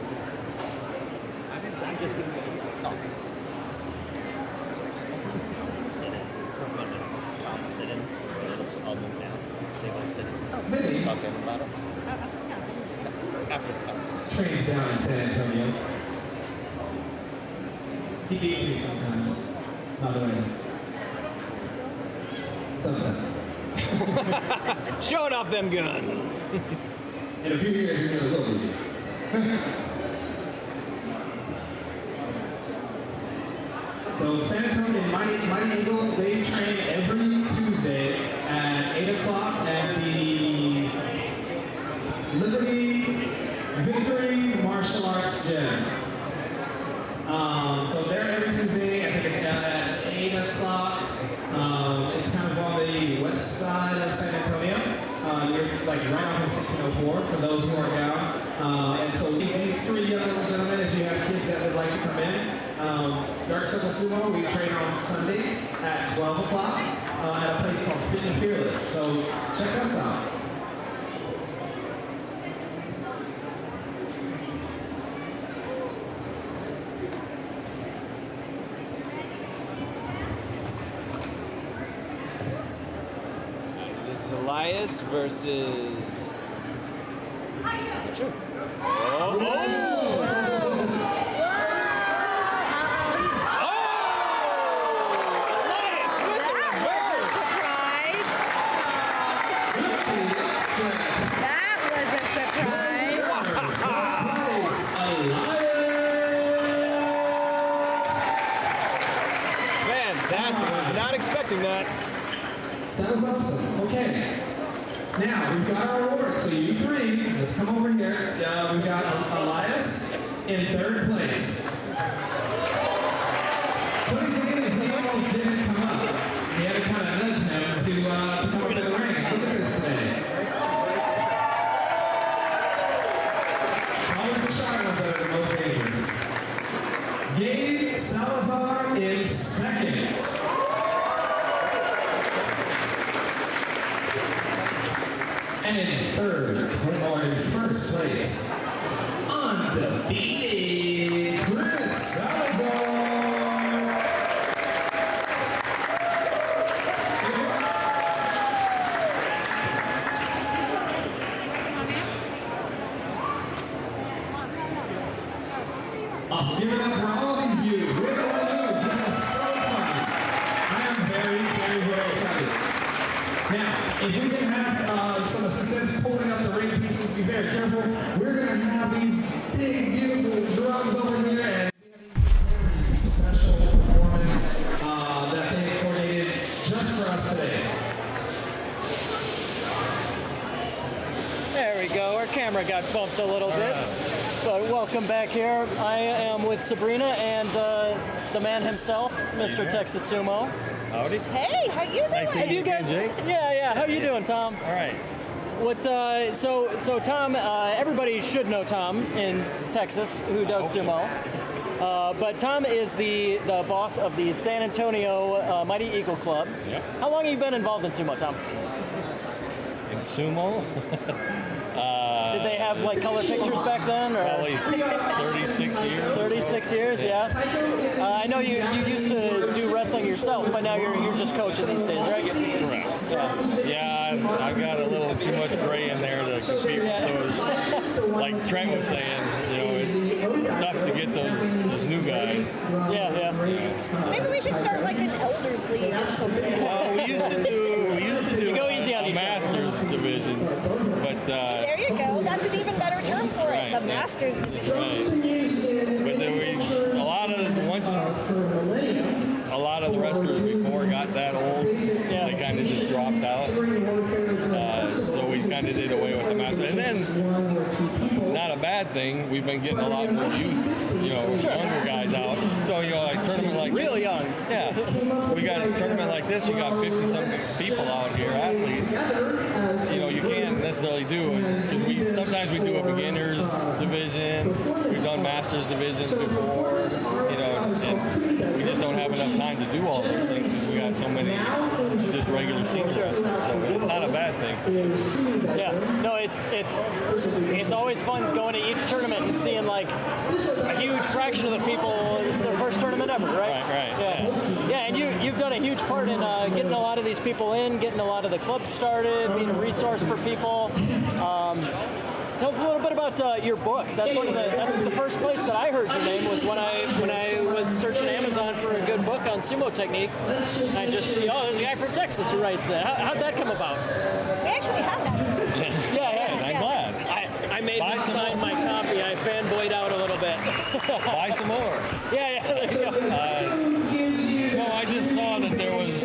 I'm just going to talk. Tom will sit in. I'll move down. Say what I'm sitting. Vinny Talk to him about it. After. trains down in San Antonio. He beats me sometimes. By the way. Sometimes. Showing off them guns. In a few years, you're going to look at me. So San Antonio Mighty Eagle, they train every Tuesday at 8 o'clock at the Liberty Victory Martial Arts Gym. So they're every Tuesday, I think it's at 8 o'clock. It's kind of on the west side of San Antonio. There's like right off of 1604 for those who are down. And so these three young little gentlemen, if you have kids that would like to come in, Dark Circle Sumo, we train on Sundays at 12 o'clock at a place called Fit and Fearless. So check us out. This is Elias versus. Sure. Fantastic. I was not expecting that. That was awesome. Okay. Now, we've got our awards. So you three, let's come over here. We've got Elias in third place. Funny thing is, he almost didn't come up. We had to kind of nudge him to And in third, or in first place, undefeated Chris Salazar. Awesome. Give it up for all these youths. We're going to lose. This is so fun. I am very, very, very excited. Now, if we can have some assistants pulling up the ring pieces, be very careful. We're going to have these big, beautiful drums over here, and we have a very special performance that they coordinated just for us today. There we go. Our camera got bumped a little bit. But welcome back here. I am with Sabrina and the man himself, Mr. Texas Sumo. Howdy. Hey, how you doing? Nice to Have see you guys? Jake. Yeah. How you doing, Tom? All right. What? So Tom. Everybody should know Tom in Texas who does sumo. But Tom is the boss of the San Antonio Mighty Eagle Club. Yep. How long have you been involved in sumo, Tom? In sumo? Did they have like color pictures back then? Or? Probably 36 years. 36 years, yeah. I know you used to do wrestling yourself, but now you're just coaching these days, right? Correct. Yeah, I've got a little too much gray in there to compete with those. Like Trent was saying, it's tough to get those new guys. Yeah. Maybe we should start like an elders league or something. Well, we used to do You go easy on a each Masters division, but there you go. That's an even better term for it. The Masters division. Right. But then a lot of the wrestlers before got that old, they kind of just dropped out. So we kind of did away with the Masters. And then, not a bad thing, we've been getting a lot more youth, younger guys out. So, like a tournament like Real this. young. Yeah. We got a tournament like this, you got 50-some people out here, athletes. You can't necessarily do it. Because sometimes we do a beginners division, we've done Masters divisions before, and we just don't have enough time to do all those things because we got so many just regular senior wrestlers. So it's not a bad thing for sure. Yeah, no, it's always fun going to each tournament and seeing like a huge fraction of the people. It's their first tournament ever, right? Right. Yeah, and you've done a huge part in getting a lot of these people in, getting a lot of the clubs started, being a resource for people. Tell us a little bit about your book. That's the first place that I heard your name was when I was searching Amazon for a good book on sumo technique. I just see, there's a guy from Texas who writes it. How'd that come about? We actually have that. Yeah. I'm glad. I made him sign my copy. I fanboyed out a little bit. Buy some more. Yeah, there you go. No, I just saw that there was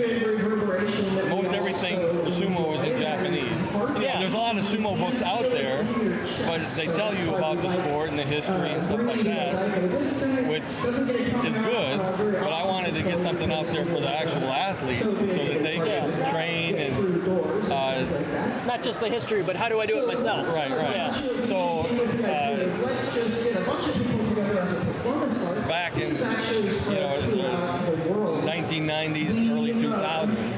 most everything for sumo was in Japanese. There's a lot of sumo books out there, but they tell you about the sport and the history and stuff like that, which is good, but I wanted to get something out there for the actual athletes so that they can train and... not just the history, but how do I do it myself? Right. Yeah. So, back in, the 1990s, early 2000s,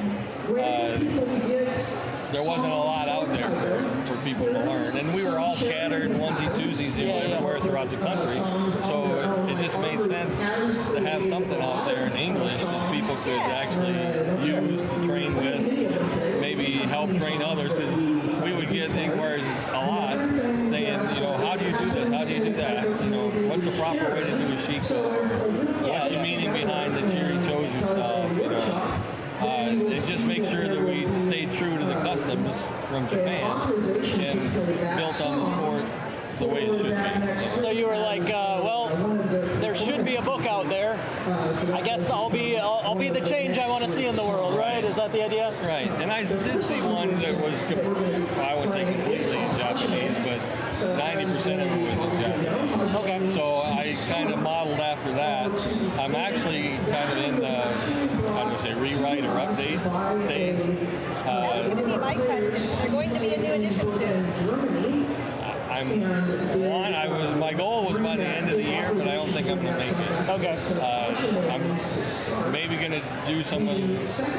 there wasn't a lot out there for people to learn. And we were all scattered onesie-twosies everywhere throughout the country. So it just made sense to have something out there in English that people could actually use to train with, maybe help train others, because we would get inquiries a lot saying, how do you do this? How do you do that? What's the proper way to do a shiko? What's the meaning behind the Chiri Choju stuff? And just make sure that we stay true to the customs from Japan and built on the sport the way it should be. So you were like, there should be a book out there. I guess I'll be the change I want to see in the world, right? Is that the idea? Right. And I did see one that was, I would say completely in Japanese, but 90% of it was in Japanese. Okay. So I kind of modeled after that. I'm actually kind of in the, rewrite or update stage. That was going to be my question. Is there going to be a new edition soon? My goal was by the end of the year, but I don't think I'm gonna make it. Okay. I'm maybe gonna do some of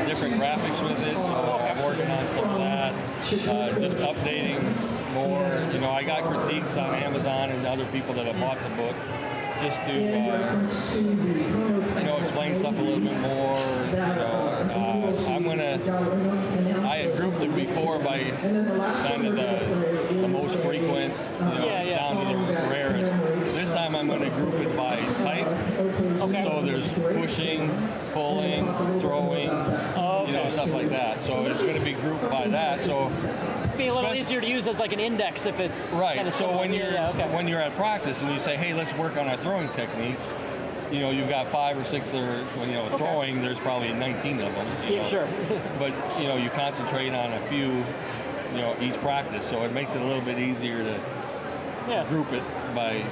different graphics with it, so I'm working on some of that. Just updating more. You know, I got critiques on Amazon and other people that have bought the book, just to explain stuff a little bit more. I had grouped it before by kind of the most frequent, down to the rarest. This time I'm going to group it by type. Okay. So there's pushing, pulling, throwing, stuff like that. So it's going to be grouped by that. So it'd be a little easier to use as like an index if it's right. Kind of so when you're at practice and you say, hey, let's work on our throwing techniques. You've got 5 or 6 that are, throwing, there's probably 19 of them. Yeah, sure. But, you concentrate on a few, each practice. So it makes it a little bit easier to group it by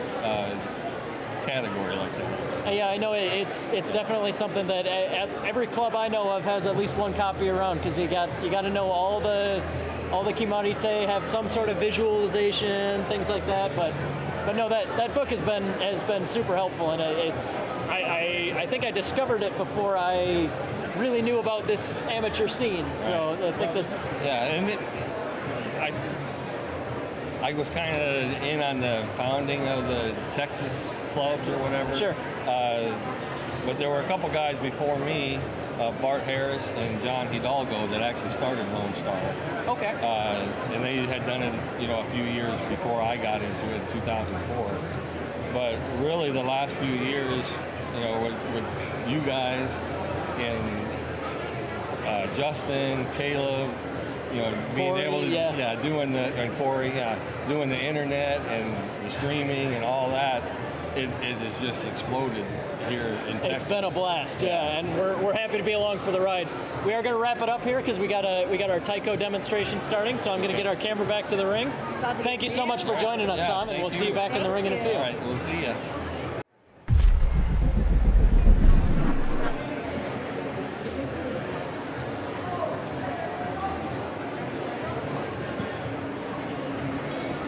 category like that. Yeah, I know it's definitely something that at every club I know of has at least one copy around, because you got to know all the kimarite, have some sort of visualization, things like that. But no, that book has been super helpful, and I think I discovered it before I really knew about this amateur scene. So I think this. Yeah, and I was kind of in on the founding of the Texas clubs or whatever. Sure. But there were a couple guys before me, Bart Harris and John Hidalgo, that actually started Lone Star. Okay. And they had done it, a few years before I got into it in 2004. But really, the last few years, with you guys and Justin, Caleb, being Corey, able to, doing and Corey, doing the internet and the streaming and all that, it has just exploded here in Texas. It's been a blast, and we're happy to be along for the ride. We are going to wrap it up here because we got our Taiko demonstration starting, so I'm going to get our camera back to the ring. Thank you so much for joining us, Tom, and we'll see you back in the ring in a few. All right, we'll see you.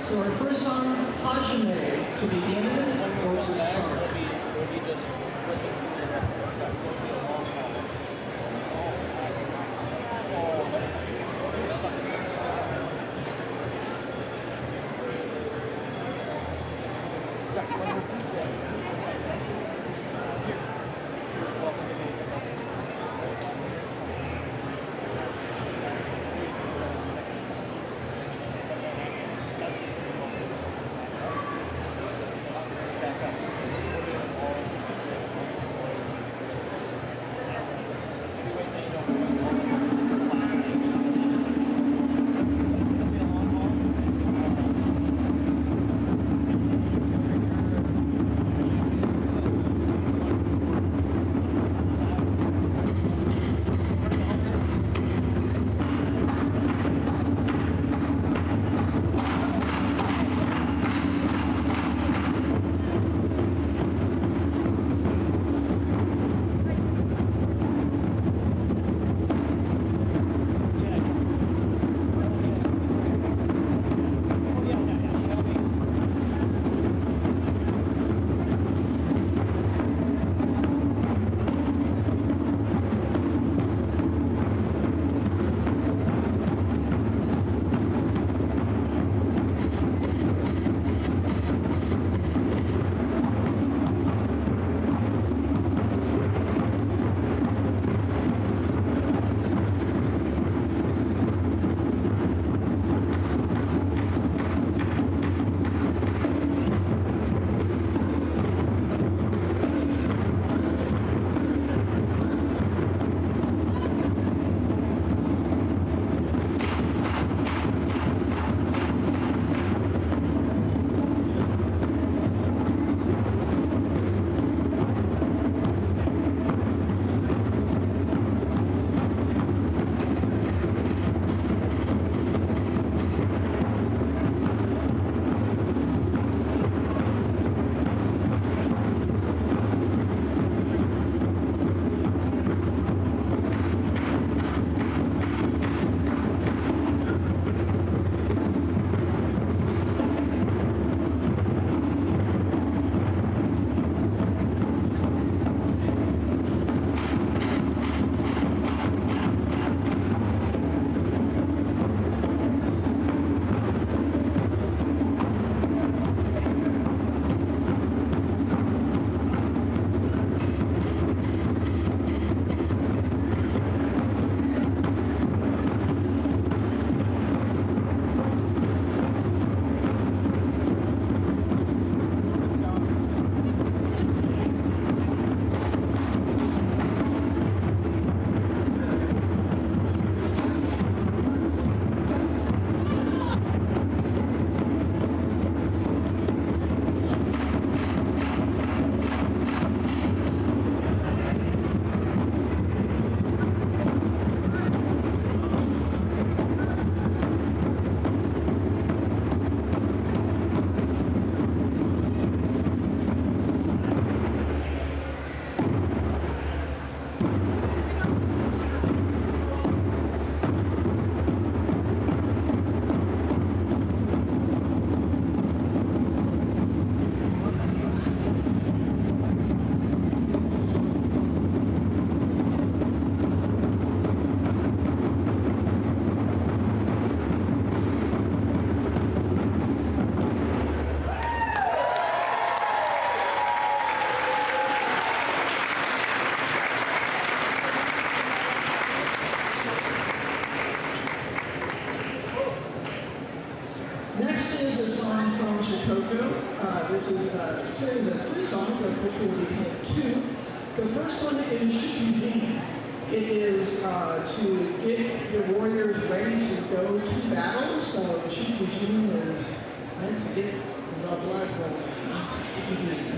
So our first song, Hajime, to begin or to start? song from Shikoku. This is a series of 3 songs, of which we will be playing 2. The first one is Shikujin. It is to get the warriors ready to go to battle. So the Shikujin is meant to get the blood rolling. Shikujin.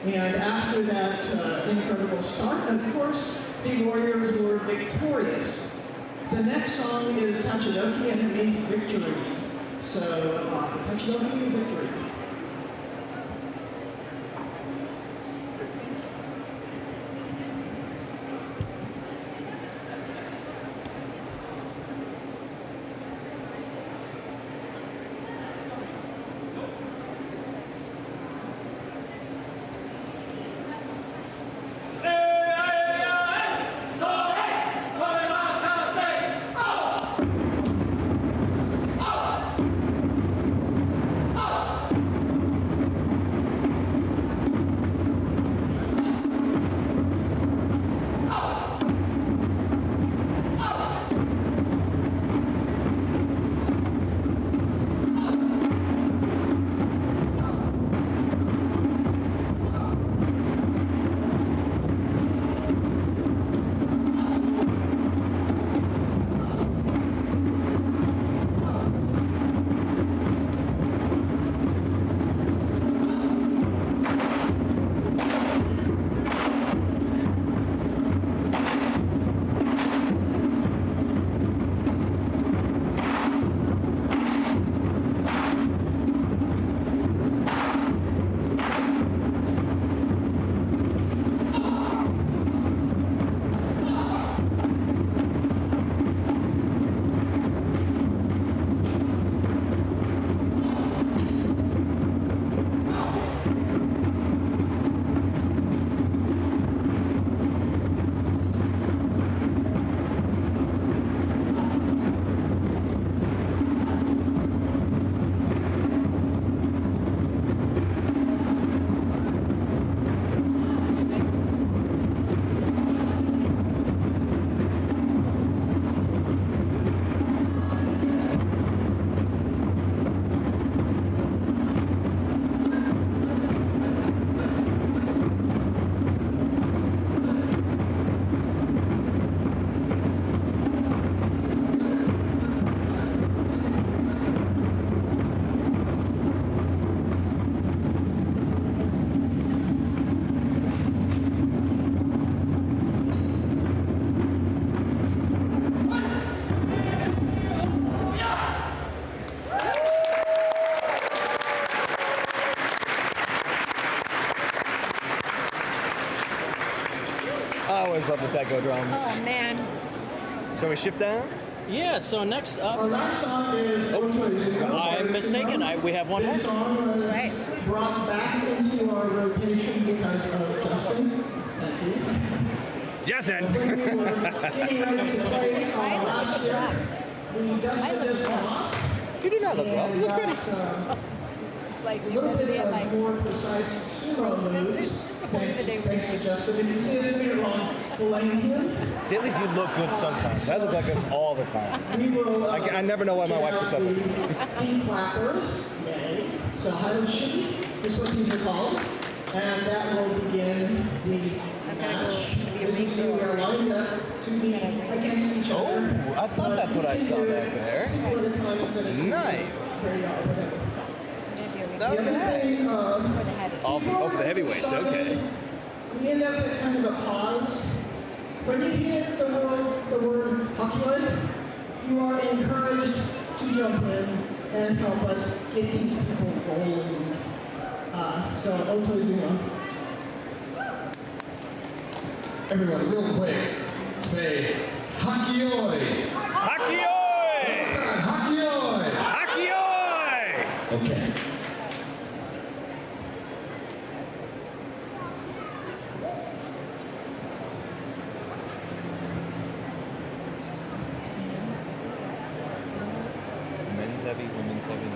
And after that incredible start, of course, the warriors were victorious. The next song is Tachidoki, and it means victory. So, Tachidoki, victory. Shall we shift down? Yeah, so next up, Our last song is I'm mistaken. We have one more. This song was brought back into our rotation because of Justin. Thank you. Justin! When we were getting ready to play last year, we dusted this one off. You do not look rough. You look pretty. It's like a little bit of more precise sumo moves. Thanks to Justin. If you see us later on, blame him. See, at least you look good sometimes. I look like this all the time. We will, I never know why my wife puts up with me. the clappers. Yay. So Hiroshi is what these are called. And that will begin the match. As you see, we are lined up to be against each other. Oh, I thought that's what I saw back there. Nice. The other thing, for the heavyweights, okay. we end up at kind of a pause. When you hear the word Hakuin, you are encouraged to jump in and help us get these people rolling. So, Otozima. Everyone, real quick, say Hakioi. Hakioi! Hakioi! Hakioi! Okay. Men's heavy, women's heavy.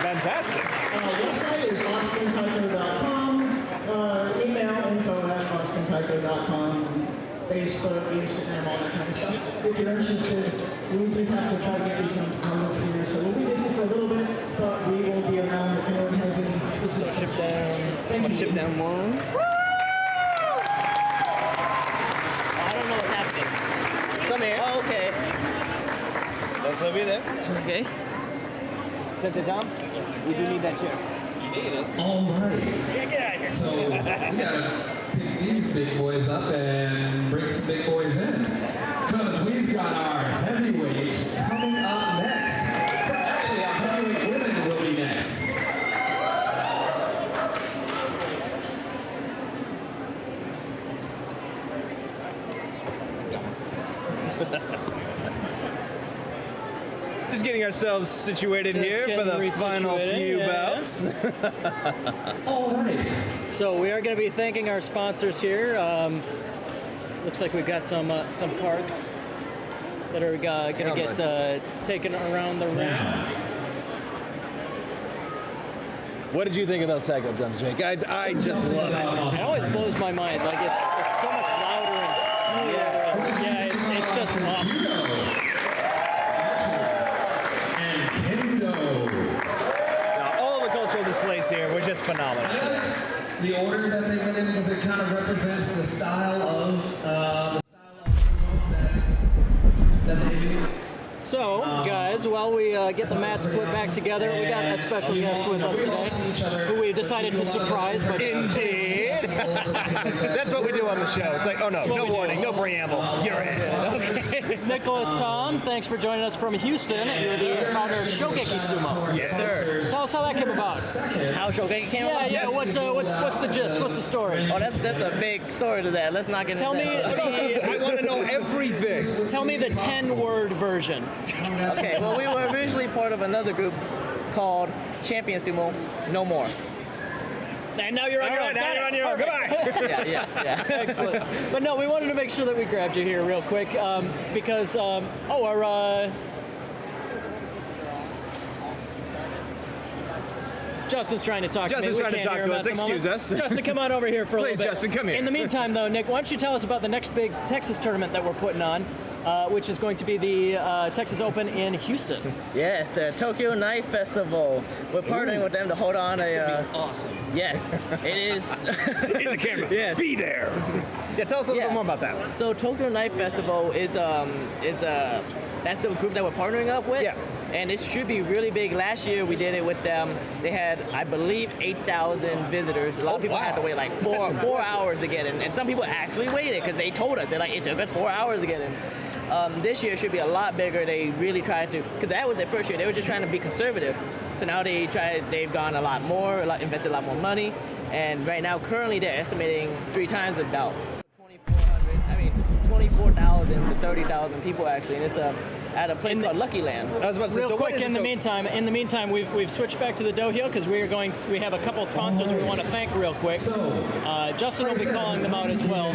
Fantastic. Website is bostontaiko.com. Email info@bostontaiko.com. Facebook, Instagram, all that kind of stuff. If you're interested, we do have to try to get you some photography here, so we'll be busy for a little bit, but we will be around if anyone has any specific. So ship down. Thank you. Ship down one. I don't know what's happening. Come here. Oh, okay. Let's over there. Okay. Sensei Tom, we do need that chair. You need it. All right. Yeah, get out of here. So we gotta pick these big boys up and bring some big boys in. Because we've got our heavyweights coming up next. Actually, our heavyweight women will be next. Just getting ourselves situated Just here for getting the final resituated, few yeah. bouts. All right. So we are going to be thanking our sponsors here. Looks like we've got some cards that are going to get taken around the ring. What did you think of those Taiko drums, Jake? I just love it. It always blows my mind. Like it's so much louder and yeah, it's just awesome. And Kendo. Now, all the cultural displays here were just phenomenal. The order that they went in because it kind of represents the style of that they do. So, guys, while we get the mats put back together, we got a special guest with us today, who we decided to surprise. By Indeed. That's what we do on the show. It's like, oh no, no warning, no preamble. You're in. Okay. Nicholas Ton, thanks for joining us from Houston. You're the founder of Shogeki Sumo. Yes, sir. Tell us how that came about. How Shogeki came about? Yeah. What's the gist? What's the story? Oh, that's a big story to that. Let's not get Tell into me that. I want to know everything. Tell me the 10-word version. Okay, well, we were originally part of another group called Champion Sumo, No More. And now you're on your own. Now you're on your own. Goodbye. Yeah. Excellent. But no, we wanted to make sure that we grabbed you here real quick because, our... Justin's trying to talk Justin's to me. trying to talk to us. Excuse us. Justin, come on over here for a Please, little bit. Justin, come here. In the meantime, though, Nick, why don't you tell us about the next big Texas tournament that we're putting on, which is going to be the Texas Open in Houston. Yes, the Tokyo Night Festival. We're partnering with them to hold on That's awesome. Yes, it is. In the camera. Yes. Be there. Yeah, tell us a little bit more about that. So Tokyo Night Festival is that's the group that we're partnering up with. Yeah. And it should be really big. Last year we did it with them. They had, I believe, 8,000 visitors. A lot of people had to wait like four hours to get in. And some people actually waited because they told us. They're like, it took us 4 hours to get in. This year should be a lot bigger. They really tried to, because that was their first year. They were just trying to be conservative. So now they've gone a lot more, invested a lot more money. And right now, currently, they're estimating 3 times the doubt. 24,000 to 30,000 people actually, and it's at a place called Lucky Land. I was about to say, Real so quick, in the meantime, we've switched back to the dojo because we have a couple of sponsors we want to thank real quick. Justin will be calling them out as well.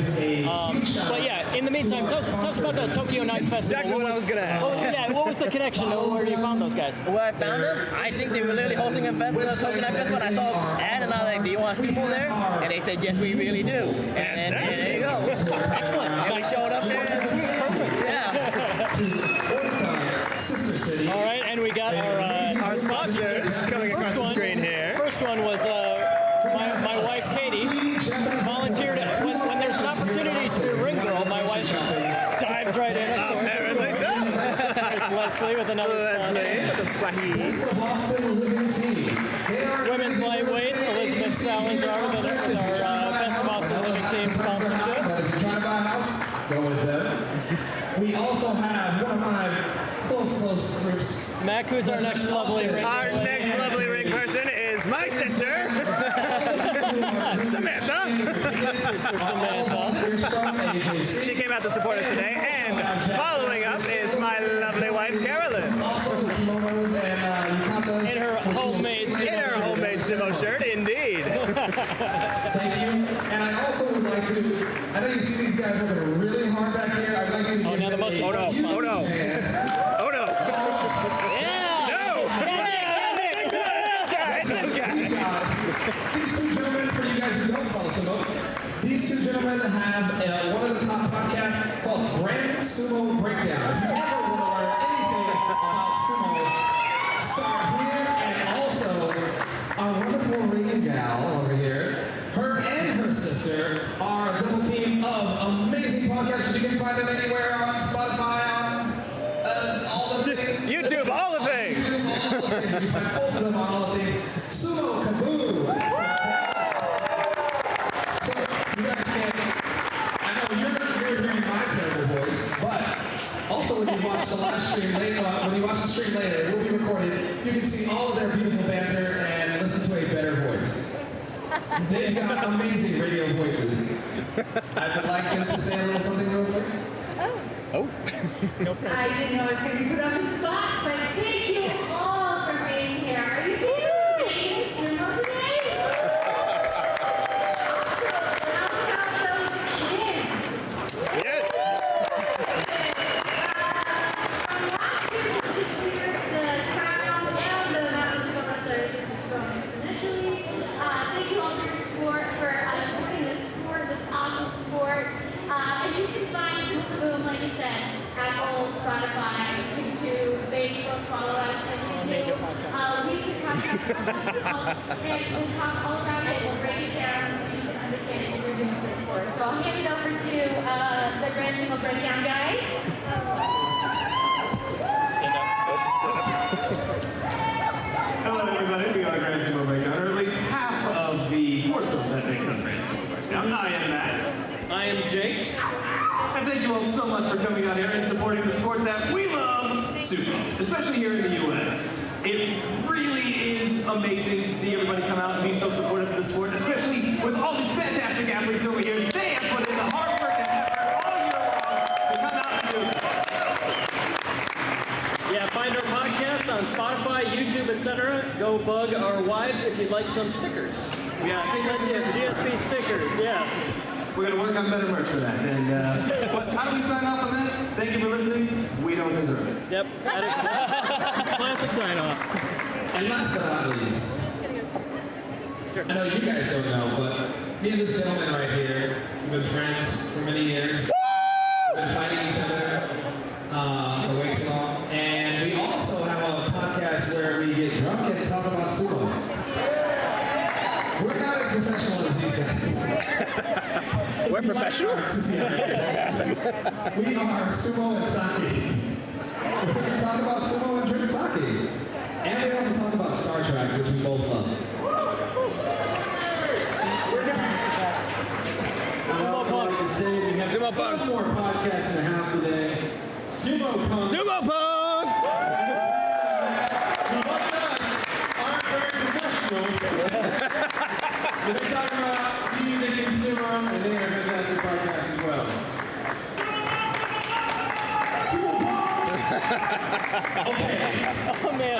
But yeah, in the meantime, tell us about the Tokyo Night Festival. Exactly what I was going to ask. What was the connection? Where you found those guys? Where I found them, I think they were literally hosting a festival, Tokyo Night Festival, and I saw an ad and I was like, do you want sumo there? And they said, yes, we really do. And there you go. Excellent. And we showed up there. Perfect. Yeah. Sister City. All right, and we got our sponsors coming across the screen here. First one was my wife Katie volunteered when there's an opportunity to be a ring girl. My wife dives right in. Apparently so. There's Leslie with another. Leslie with a Sahih. Boston Living Team. Women's lightweights, Elizabeth Salazar with our Best Boston Living Team sponsorship. If you're trying to buy a house, go with them. We also have one of my close groups. Mac, who's our next lovely ring? Our next lovely ring person is my sister, Samantha. She came out to support us today, and following up is my lovely wife, Carolyn. In her homemade sumo shirt, indeed. Thank you. And I also would like to, I know you see these guys working really hard back here. I'd like you to give them a... Oh no. Yeah. No. These two gentlemen, for you guys who don't follow sumo, these two gentlemen have one of the top podcasts called Grand Sumo Breakdown. If you ever want to learn anything about sumo, start here. And also, our wonderful ringing gal over here, her and her sister are a double team of amazing podcasters. You can find them anywhere on Spotify, on all the things. YouTube, all the things. You can find both of them on all the things. Sumo Kaboo. So, you guys can, I know you're hearing my terrible voice, but also when you watch the live stream later, when you watch the stream later, it will be recorded, you can see all of their beautiful banter and listen to a better voice. They've got amazing radio voices. I would like them to say a little something real quick. Oh. No problem. I didn't know if we could put on the spot, but thank you all for being here. Are you kidding me? Sumo today? Also, how about those kids? Yes. From last year to this year, the crowd and the amount of sumo wrestlers has just grown exponentially. Thank you all for your support, for supporting this sport, this awesome sport. And you can find Sumo Kaboom, like you said, Apple, Spotify, YouTube, Facebook, follow us, and we do weekly podcasts on sumo, and we'll talk all about it, we'll break it down so you can understand what we're doing to the sport. So I'll hand it over to the Grand Sumo Breakdown guys. Stand up. Hello everybody, we are Grand Sumo Breakdown, or at least half of the foursome that makes up Grand Sumo Breakdown. I am Matt. I am Jake. And thank you all so much for coming out here and supporting the sport that we love, sumo, especially here in the U.S. It really is amazing to see everybody come out and be so supportive of the sport, especially with all these fantastic athletes over here. They have put in the hard work and effort all year long to come out and do this. Yeah, find our podcast on Spotify, YouTube, etc. Go bug our wives if you'd like some stickers. Yeah, GSP stickers, yeah. We're going to work on better merch for that. And how do we sign off on that? Thank you for listening. We don't deserve it. Yep, that is classic sign off. And last but not least, I know you guys don't know, but me and this gentleman right here, we've been friends for many years. We've been fighting each other for way too long. And we also have a podcast where we get drunk and talk about sumo. We're not as professional as these guys. We're professional? We are sumo and sake. We talk about sumo and drink sake. And we also talk about Star Trek, which we both love. I'd also like to say we have Sumo one Punks. more podcast in the house today. Sumo Punks. Sumo Punks! Like us, aren't very professional. They talk about music and sumo, and they have a fantastic podcast as well. Sumo Punks! Okay. Oh man,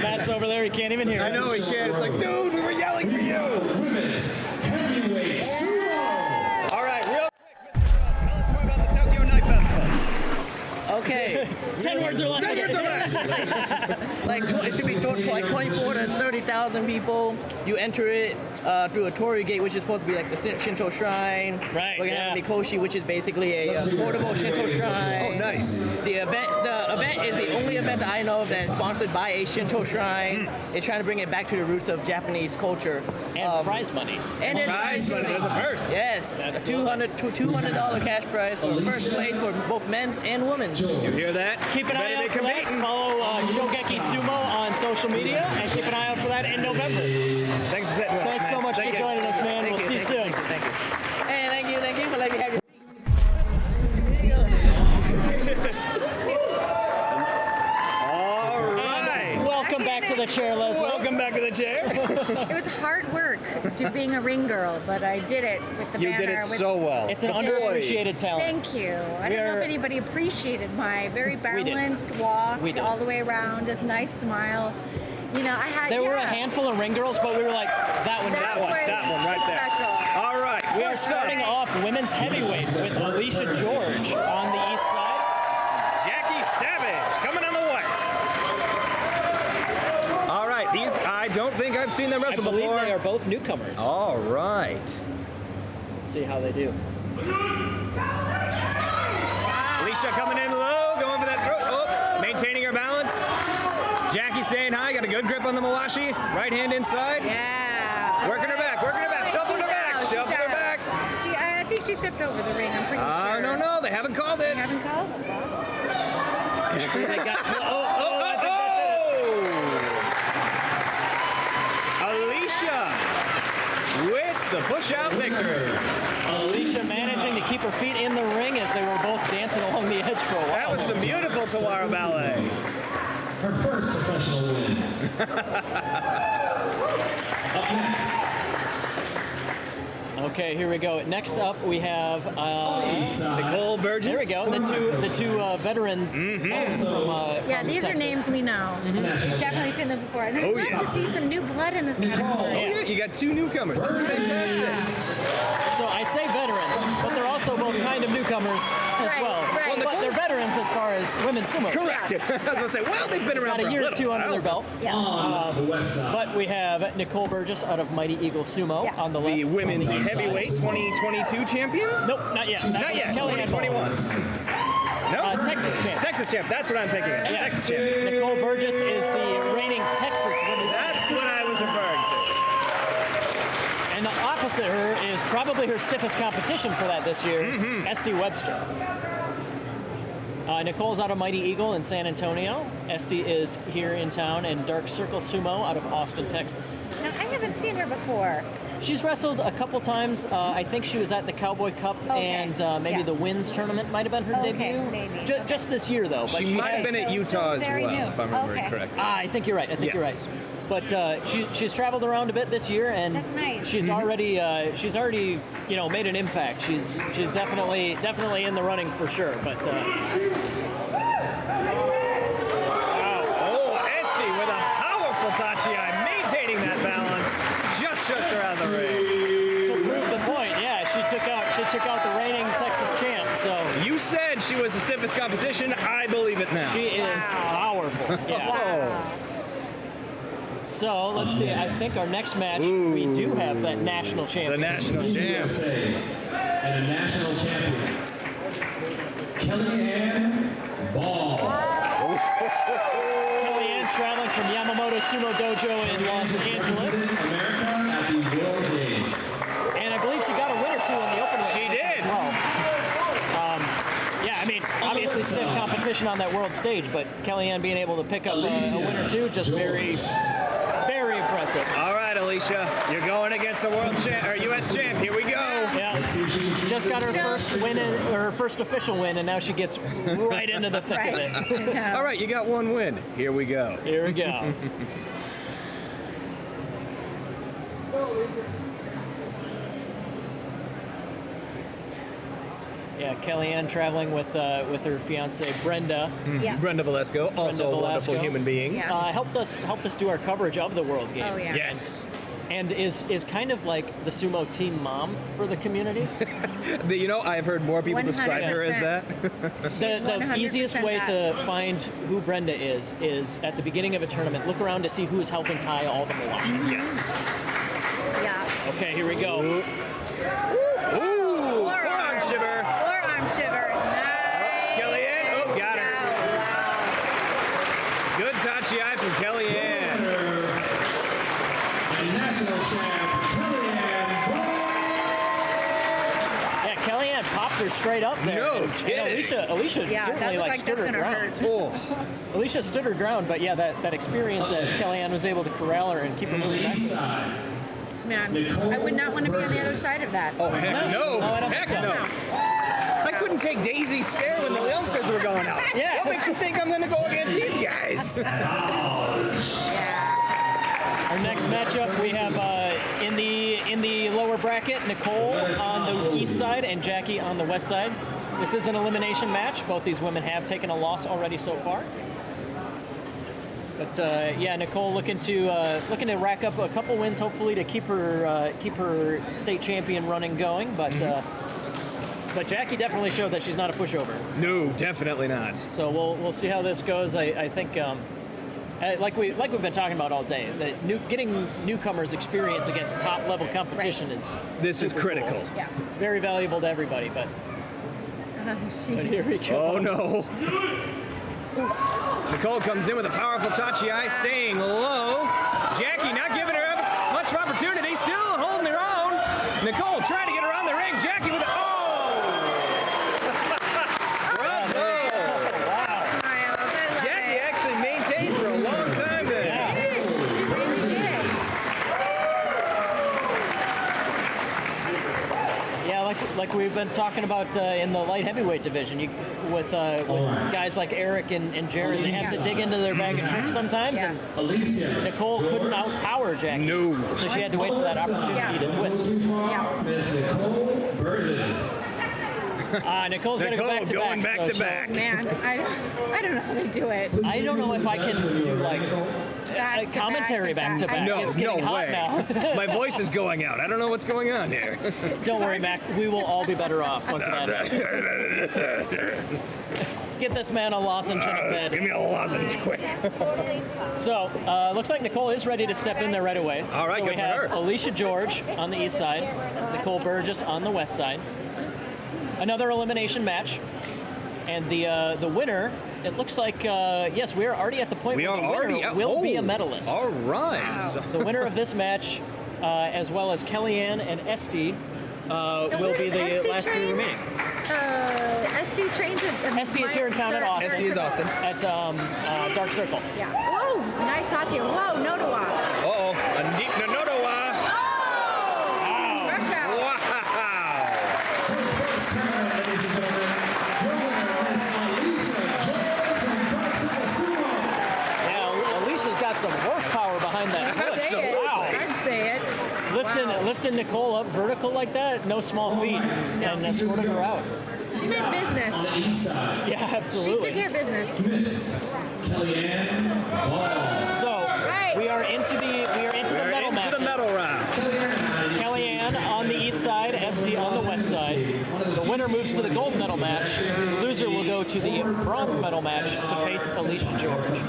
Matt's over there, he can't even hear us. I know he can't. It's like, dude, we were yelling for you. Women's heavyweight sumo. All right, real quick, Mr. Rob, tell us more about the Tokyo Night Festival. Okay. 10 words or less. 10 words or less. It should be like 24 to 30,000 people. You enter it through a torii gate, which is supposed to be like the Shinto shrine. Right, We're gonna have Mikoshi, which is basically a portable Shinto shrine. Oh, nice. The event is the only event that I know of that is sponsored by a Shinto shrine. It's trying to bring it back to the roots of Japanese culture. And prize money. And then Prize money. There's a purse. Yes, a $200 cash prize for first place for both men's and women's. You hear that? Keep an eye out for that. Follow Shogeki Sumo on social media and keep an eye out for that in November. Thanks so much for joining us, man. We'll see you soon. Thank you. Hey, thank you for letting me have your All right. Welcome back to the chair, Leslie. Welcome back to the chair. It was hard work to being a ring girl, but I did it with the You banner. did it so well. It's an underappreciated talent. Thank you. I don't know if anybody appreciated my very balanced walk all the way around, a nice smile. You know, I had. There were a handful of ring girls, but we were like, that one That one right there. special. All right. We are starting off women's heavyweight with Alicia George on the east side. Jackie Savage coming on the west. All right, these I don't think I've seen them wrestle believe before. they are both newcomers. All right. Let's see how they do. Alicia coming in low, going for that throat. Oh, maintaining her balance. Jackie staying high, got a good grip on the Mawashi. Right hand inside. Yeah. Working her back, shuffling her back, shuffling her back. I think she stepped over the ring, I'm pretty sure. No, they haven't called it. They haven't called it. See, they got Alicia with the push-out victory. Alicia managing to keep her feet in the ring as they were both dancing along the edge for a while. That was some beautiful Tawara ballet. Her first professional win. Up next. Okay, here we go. Next up, we have Nicole Burgess. There we go. The two veterans. Yeah, these are names we know. We've definitely seen them before. And I'd love to see some new blood in this category. Oh, yeah, you got two newcomers. This is fantastic. So I say veterans, but they're also both kind of newcomers as well. Right. But they're veterans as far as women's sumo. Correct. I was going to say, well, they've been around Got for a year or little two under their belt. Yeah. The west side. But we have Nicole Burgess out of Mighty Eagle Sumo on the left. The women's heavyweight 2022 champion? Nope, not yet. Not yet. 2021. No? Texas champ. Texas champ. That's what I'm thinking of. Yes. Texas champ. Nicole Burgess is the reigning Texas women's. That's what I was referring to. And opposite her is probably her stiffest competition for that this year, Esty Webster. Nicole's out of Mighty Eagle in San Antonio. Esty is here in town in Dark Circle Sumo out of Austin, Texas. Now, I haven't seen her before. She's wrestled a couple times. I think she was at the Cowboy Cup and maybe the Wins tournament might have been her debut. Maybe. Just this year, though. But She might have been at Utah as very well, new. if I remember Okay. correctly. I think you're right. You're right. But she's traveled around a bit this year, and That's nice. she's already made an impact. She's definitely in the running for sure. But Esty with a powerful tachi-ai, maintaining that balance, just shuts her out of the ring. to prove the point, yeah, she took out the reigning Texas champ. So You said she was the stiffest competition. I believe it now. she is powerful. Yeah. Wow. So let's see. I think our next match we do have that national champion. The national champ. USA and a national champion, Kellyanne Ball. Kellyanne traveling from Yamamoto Sumo Dojo in Los Angeles. America at the World Games. And I believe she got a win or two in the opener. She did. As well. Yeah, I mean, obviously stiff competition on that world stage, but Kellyanne being able to pick up a win or two, just very, very impressive. All right, Alicia, you're going against the world champ or U.S. champ. Here we go. Yeah, just got her first win, her first official win, and now she gets right into the thick of it. All right, you got one win. Here we go. Here we go. Yeah, Kellyanne traveling with her fiance Brenda. Yeah. Brenda Valesco, also a wonderful Velasco. human being. Yeah. Helped us do our coverage of the World Games. Oh, yeah. Yes. And is kind of like the sumo team mom for the community. I've heard more people describe her as 100%. that. The easiest 100% way that. to find who Brenda is at the beginning of a tournament, look around to see who's helping tie all the Mawashis. Yes. Yeah. Okay, here we go. Ooh, forearm shiver. Forearm shiver. Nice. Kellyanne, got her. Wow. Good tachi-ai from Kellyanne. And national champ, Kellyanne Ball. Yeah, Kellyanne popped her straight up there. No And kidding. Alicia Yeah, that certainly looked like stood that's her gonna ground. hurt. Oh, Alicia stood her ground, but yeah, that experience as Kellyanne was able to corral her and keep her moving East back. side, Man, I would not want to be on the other side of that. oh heck no. No, I don't Heck think so. no. I couldn't take Daisy's stare when the youngsters were going out. Yeah. What makes you think I'm going to go against these guys? Our next matchup, we have in the lower bracket, Nicole on the east side and Jackie on the west side. This is an elimination match. Both these women have taken a loss already so far. But Nicole looking to rack up a couple wins, hopefully to keep her state champion running going. But Jackie definitely showed that she's not a pushover. No, definitely not. So we'll see how this goes. I think like we've been talking about all day, getting newcomers experience against top level competition is critical. Cool. Yeah, very valuable to everybody. But here we go. Oh no! Nicole comes in with a powerful tachi-ai, staying low. Jackie not giving her much opportunity, still holding her own. Nicole trying to get around the ring. Jackie with Jackie actually maintained for a long time there. She really did. Yeah, like we've been talking about in the light heavyweight division, with guys like Eric and Jared, they have to dig into their bag of tricks sometimes, and Nicole couldn't outpower Jackie. No. So she had to wait for that opportunity to twist. Miss Nicole Burgess. Nicole's got to go back to going back. back to back. Man, I don't know how they do it. I don't know if I can do like commentary back to back. No, it's getting hot way. now. My voice is going out. I don't know what's going on here. Don't worry, Mac. We will all be better off once that happens. Get this man a lozenge in a bed. Give me a lozenge quick. So, looks like Nicole is ready to step in there right away. All right, so good we for have her. Alicia George on the east side, Nicole Burgess on the west side. Another elimination match. And the winner, it looks like, yes, we are already at the point where the winner will be a medalist. All right. Wow. The winner of this match, as well as Kellyanne and Esty, will be the last three remaining. SD trains at Esty is here in town at Austin. Esty is Austin. At Dark Circle. Yeah. Whoa, nice tachi. Whoa, Nodowa. Uh-oh. A neat Nodowa. Wow. Rush out. Wow. First tournament, ladies and gentlemen, your winner, Miss Alicia George from Dark Circle Sumo. Yeah, Alicia's got some horsepower behind that twist. Wow. I'd say it. Lifting Nicole up vertical like that, no small feat, and escorting her out. She meant business. On the east side, Yeah, absolutely. She took care of business. Miss Kellyanne Ball. So we are into the medal matches. the medal round. Kellyanne on the east side, Esty on the west side. The winner moves to the gold medal match. The loser will go to the bronze medal match to face Alicia George.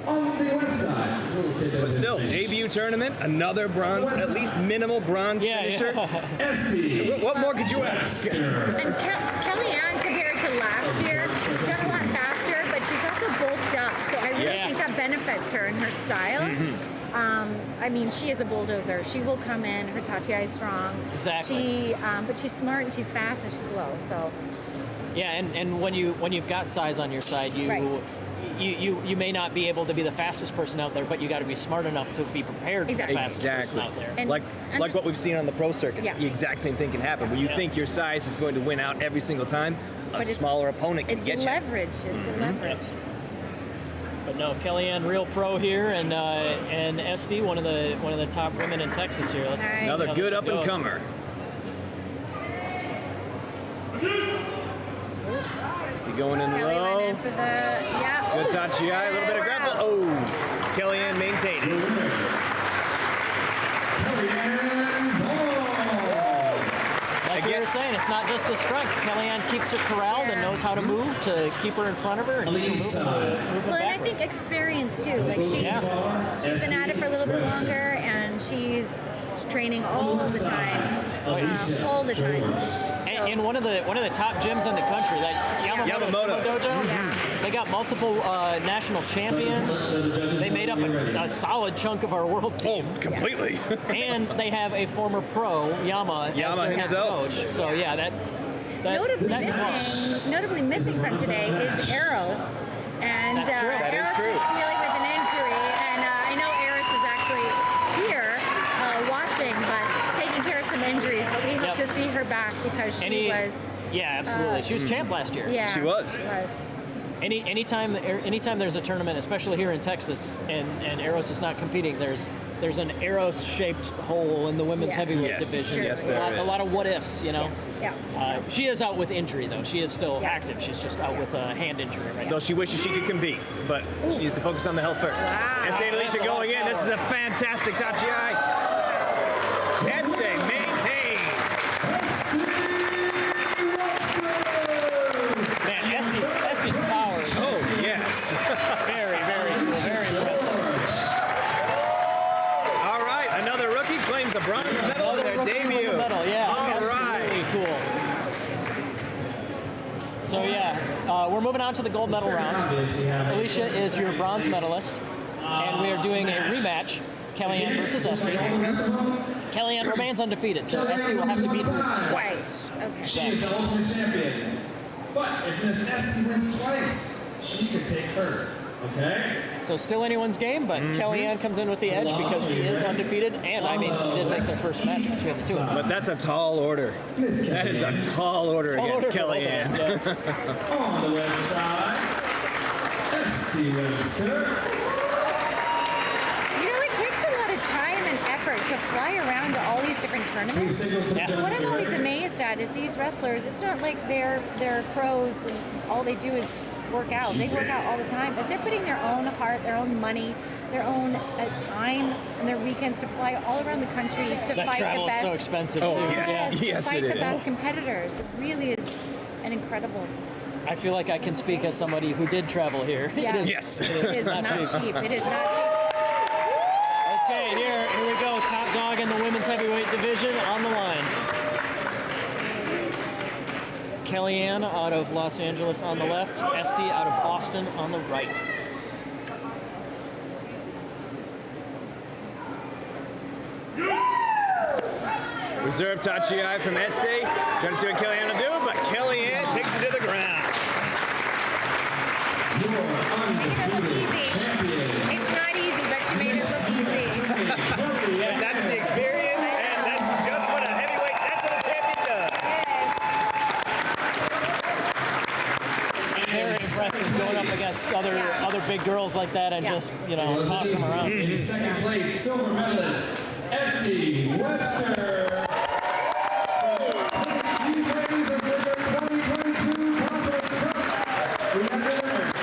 On the west side, But still, debut tournament, another bronze, at least minimal bronze finisher. Esty. What more could you ask? And Kellyanne, compared to last year, she's got a lot faster, but she's also bulked up. So I really think that benefits her in her style. I mean, she is a bulldozer. She will come in. Her tachi-ai is strong. Exactly. But she's smart and she's fast and she's low. So Yeah, and when you've got size on your side, you may not be able to be the fastest person out there, but you got to be smart enough to be prepared for the fastest person out there. And like what we've seen on the pro circuit, the exact same thing can happen. When you think your size is going to win out every single time, a smaller opponent can get you. It's leverage. But no, Kellyanne, real pro here, and Esty, one of the top women in Texas here. Let's see Another how good this up and goes. comer. Esty going in Kelly low. went in for the Good tachi-ai, a little bit of grapple. Oh, Kellyanne maintained it. Like we were saying, it's not just the strength. Kellyanne keeps her corralled and knows how to move to keep her in front of her and keep her moving Well, and I backwards. think experience too. Like she's been at it for a little bit longer, and she's training all the time, all the time. And in one of the top gyms in the country, that Yamamoto Sumo Dojo, they got multiple national champions. They made up a solid chunk of our world team. Oh, completely. And they have a former pro, Yama as their head himself. coach. So yeah, that's Notably missing from today is Eros, and That's true. That is Eros true. is dealing with an injury, and I know Eros is actually here watching, but taking care of some injuries. But we hope to see her back because she was. Yeah, absolutely. She was champ last year. Yeah, She was. Anytime there's a tournament, especially here in Texas, and Eros is not competing, there's an Eros-shaped hole in the women's heavyweight division. Yes, a lot of what ifs, you know. Yeah. She is out with injury though. She is still active. She's just out with a hand injury right now. Though she wishes she could compete, but she needs to focus on the health first. Estee and Alicia going in. This is a fantastic tachi-ai. Estee maintains. Man, Este's power. Oh yes. Very claims a bronze medal in their debut. Medal, yeah. All Absolutely right. cool. So yeah, we're moving on to the gold medal round. Alicia is your bronze medalist, and we are doing a rematch, Kellyanne versus Esty. Kellyanne remains undefeated, so Esty will have to beat her twice. Okay. She is the ultimate champion. But if Miss Esty wins twice, she could take first. Okay? So still anyone's game, but Kellyanne comes in with the edge because she is undefeated, and I mean, she did take their first match between the two of them. But that's a tall order. That is a tall order against Kellyanne. On the west side, Esty Webster. You know, it takes a lot of time and effort to fly around to all these different tournaments. So what I'm always amazed at is these wrestlers, it's not like they're pros and all they do is work out. They work out all the time, but they're putting their own heart, their own money, their own time and their weekends to fly all around the country to that fight travel the best. is so expensive too. Yes, to fight it the best is. competitors. It really is an incredible. I feel like I can speak as somebody who did travel here. Yeah. It is, Yes. It is not cheap. It is not cheap. Okay, here we go. Top dog in the women's heavyweight division on the line. Kellyanne out of Los Angeles on the left, Esty out of Austin on the right. Reserve Tachi from Esty. Trying to see what Kellyanne will do, but Kellyanne takes it to the ground. It's not easy, but she made it look easy. Yeah, that's the experience, and that's just what a heavyweight, that's what a champion does. Very impressive going up against other big girls like that and just, toss them around. In second place, silver medalist, Esty Webster. These ladies are for their 2022 Consulates Cup. We have the winners.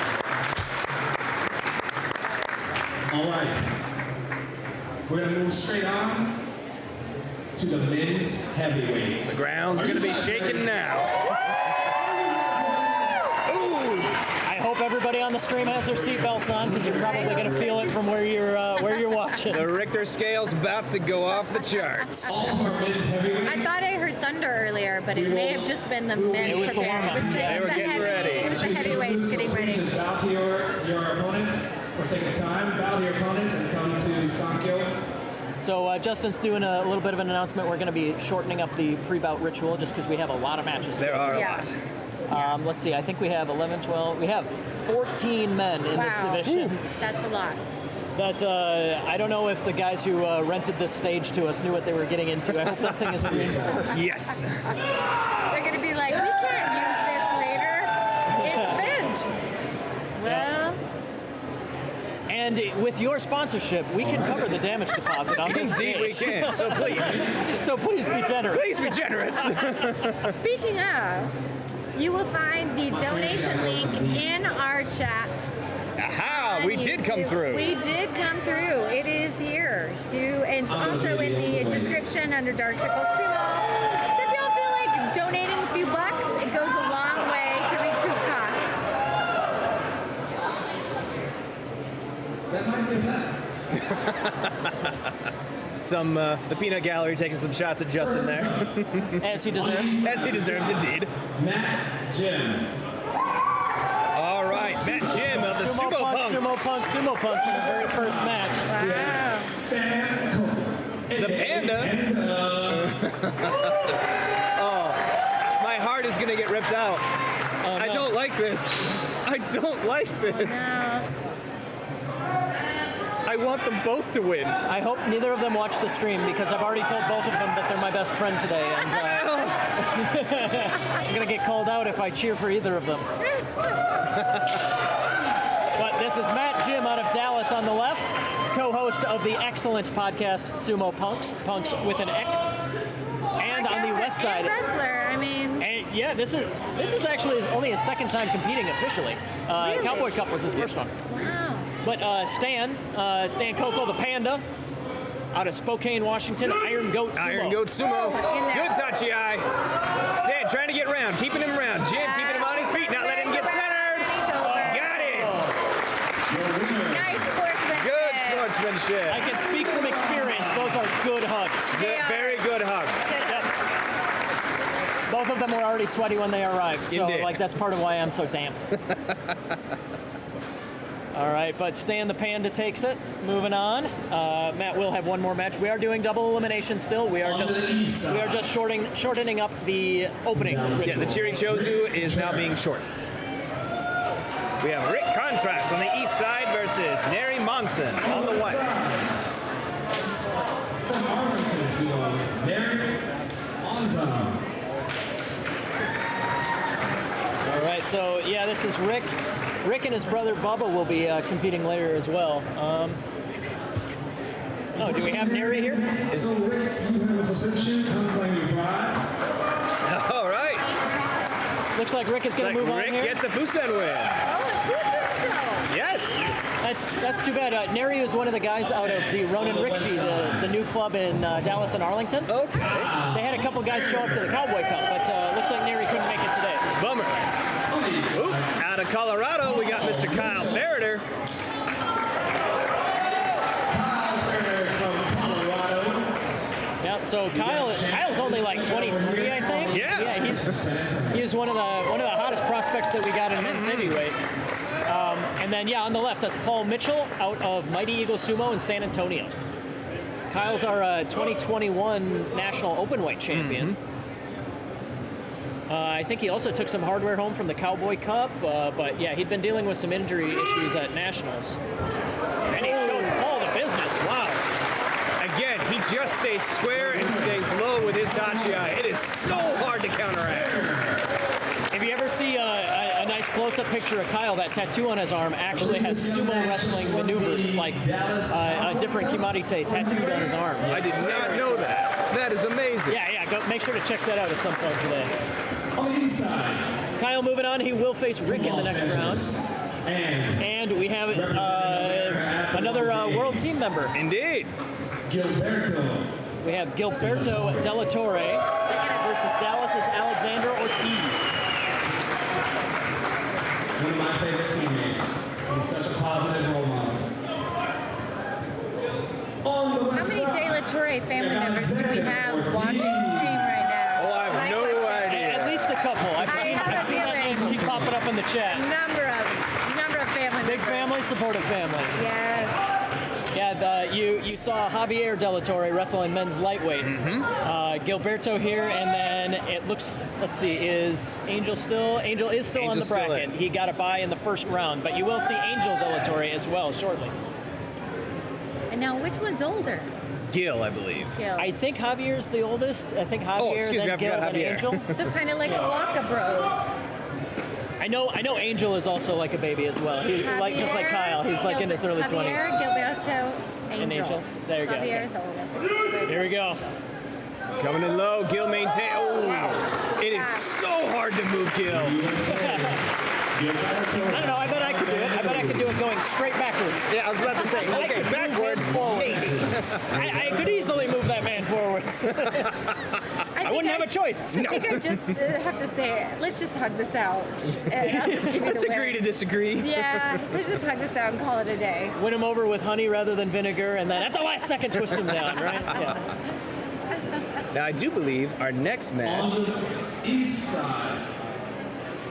All right. We're going to move straight on to the men's heavyweight. The ground's going to be shaking now. I hope everybody on the stream has their seatbelts on because you're probably going to feel it from where you're watching. The Richter scale's about to go off the charts. All of our men's heavyweight. I thought I heard thunder earlier, but it may have just been the men. It was the preparing. warm-ups. They were getting ready. It was the heavyweights getting ready. Bow to your opponents for sake of time. Bow to your opponents and come to Sankyo. So Justin's doing a little bit of an announcement. We're going to be shortening up the pre-bout ritual just because we have a lot of matches. There are a Yeah. lot. Let's see. I think we have 11, 12. We have 14 men in this division. That's a lot. That I don't know if the guys who rented this stage to us knew what they were getting into. I hope that thing is reinforced. Yes. They're going to be like, we can't use this later. It's bent. Well, And with your sponsorship, we can cover the damage deposit on this Indeed we stage. can, so please. So please be generous. Please be generous. speaking of, you will find the donation link in our chat. Aha, we on did come YouTube. through. We did come through. It is here too, and it's also in the description under Dark Circle Sumo. So if y'all feel like donating a few bucks, it goes a long way to recoup costs. That might be a fact. The peanut gallery taking some shots at Justin there. As he deserves. As he deserves, indeed. Matt Jim. All right, Matt Jim of the Sumo Punks. Sumo Punks in the very first match. Wow. Stan Cole. The Panda. Oh, my heart is going to get ripped out. Oh, no. I don't like this. I don't like this. I want them both to win. I hope neither of them watch the stream because I've already told both of them that they're my best friend today, and I'm gonna get called out if I cheer for either of them. But this is Matt Jim out of Dallas on the left, co-host of the excellent podcast Sumo Punks, Punks with an X, and on the west side. Wrestler, I mean. And yeah, this is actually only his second time competing officially. Really? Cowboy Cup was his first one. Wow. But Stan Coco, the Panda, out of Spokane, Washington, Iron Goat Sumo. Iron Goat Sumo. in there. Good touchy eye. Stan trying to get round, keeping him round. Jim keeping him on his feet, not letting him get centered. Got it. Nice sportsmanship. Good sportsmanship. I can can speak from experience. Those are good hugs. Very good hugs. Both of them were already sweaty when they arrived, so Indeed. like that's part of why I'm so damp. All right, but Stan the Panda takes it. Moving on. Matt will have one more match. We are doing double elimination still. We are just shortening up the opening. Yeah, the Cheering Chozu is now being short. We have Rick Contrast on the east side versus Neri Monson on the west. From Arlington, Sumo, Neri Monson. All right, so yeah, this is Rick. Rick and his brother Bubba will be competing later as well. Oh, do we have Neri here? So Rick, you have a perception. Come claim your prize. All right. Looks like Rick is going to move on Rick here. gets a Fusen win. Yes. That's too bad. Neri is one of the guys out of the Ronin Rikshi, the new club in Dallas and Arlington. Okay. They had a couple guys show up to the Cowboy Cup, but looks like Neri couldn't make it today. Bummer. Oop, out of Colorado, we got Mr. Kyle Ferreter. Kyle Ferreter is from Colorado. Yeah, so Kyle's only like 23, I think. Yeah. He's one of the hottest prospects that we got in men's heavyweight. And then yeah, on the left, that's Paul Mitchell out of Mighty Eagle Sumo in San Antonio. Kyle's our 2021 national openweight champion. I think he also took some hardware home from the Cowboy Cup, but yeah, he'd been dealing with some injury issues at nationals. And he shows Paul the business. Wow. Again, he just stays square and stays low with his Tachiai. It is so hard to counteract. If you ever see a nice close-up picture of Kyle, that tattoo on his arm actually has sumo wrestling maneuvers, like a different Kimarite tattooed on his arm. I did not know that. That is amazing. Yeah, go make sure to check that out at some point today. On the east side. Kyle moving on, he will face Rick in the next round. And we have another world team member. Indeed. Gilberto. We have Gilberto Della Torre versus Dallas's Alexander Ortiz. One of my favorite teammates. He's such a positive role model. On the west How many side, De La Torre family members do we have watching the stream right now? Oh, I have no idea. At least a couple. I've seen that name keep popping up in the chat. Number of family Big members. family, supportive family. Yes. Yeah, you saw Javier De La Torre wrestle in men's lightweight. Gilberto here, and then it looks, let's see, is Angel still? Angel is still on the Angel's still bracket. in. He got a bye in the first round, but you will see Angel De La Torre as well shortly. And now, which one's older? Gil, I believe. Gil. I think Javier's the oldest. I think Javier, excuse me, I then Gil, forgot then Javier. Angel. So kind of like the Waka Bros. I know Angel is also like a baby as well. He, like just like Kyle, he's like in his early 20s. Javier, Gilberto, And Angel. There you go. Javier is the oldest. Here we go. Coming in low, Gil maintain. Oh, wow. It is so hard to move Gil. I don't know. I bet I could do it. I bet I could do it going straight backwards. Yeah, I was about to say, I okay, could backwards, forwards. I could easily move that man forwards. I wouldn't have a choice. I think I just have to say, let's just hug this out. And I'll just give you Let's the agree win. to disagree. Yeah, let's just hug this out and call it a day. Win him over with honey rather than vinegar, and then at the last second twist him down, right? Yeah. Now, I do believe our next match, on the east side.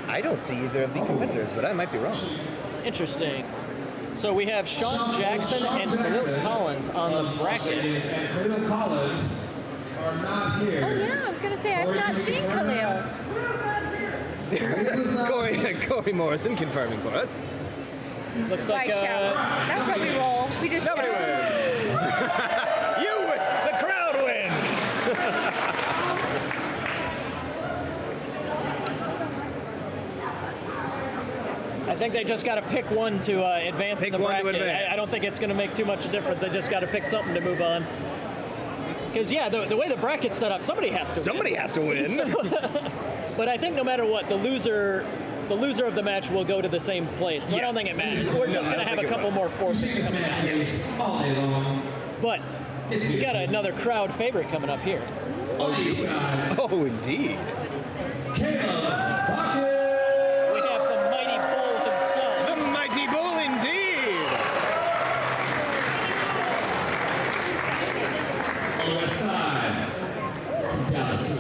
I don't see either of the competitors, but I might be wrong. Interesting. So we have Sean Jackson and Khalil Collins on the bracket. And Khalil Collins are not here. Oh yeah, I was gonna say I've not seen Khalil. Corey Morrison confirming for us. Looks By like shout. That's how we roll. We just Nobody shout. wins. You win. The crowd wins. I think they just got to pick one to advance in the one to bracket. advance. I don't think it's going to make too much of a difference. They just got to pick something to move on. Because yeah, the way the bracket's set up, somebody has to. Somebody has to win. But I think no matter what, the loser of the match will go to the same place. So I don't think it matters. We're just going to have a couple more forfeits coming up. All day long. But we got another crowd favorite coming up here. Oh, do we? Oh, indeed. Caleb Bucket. We have the mighty bull himself. The mighty bull, indeed.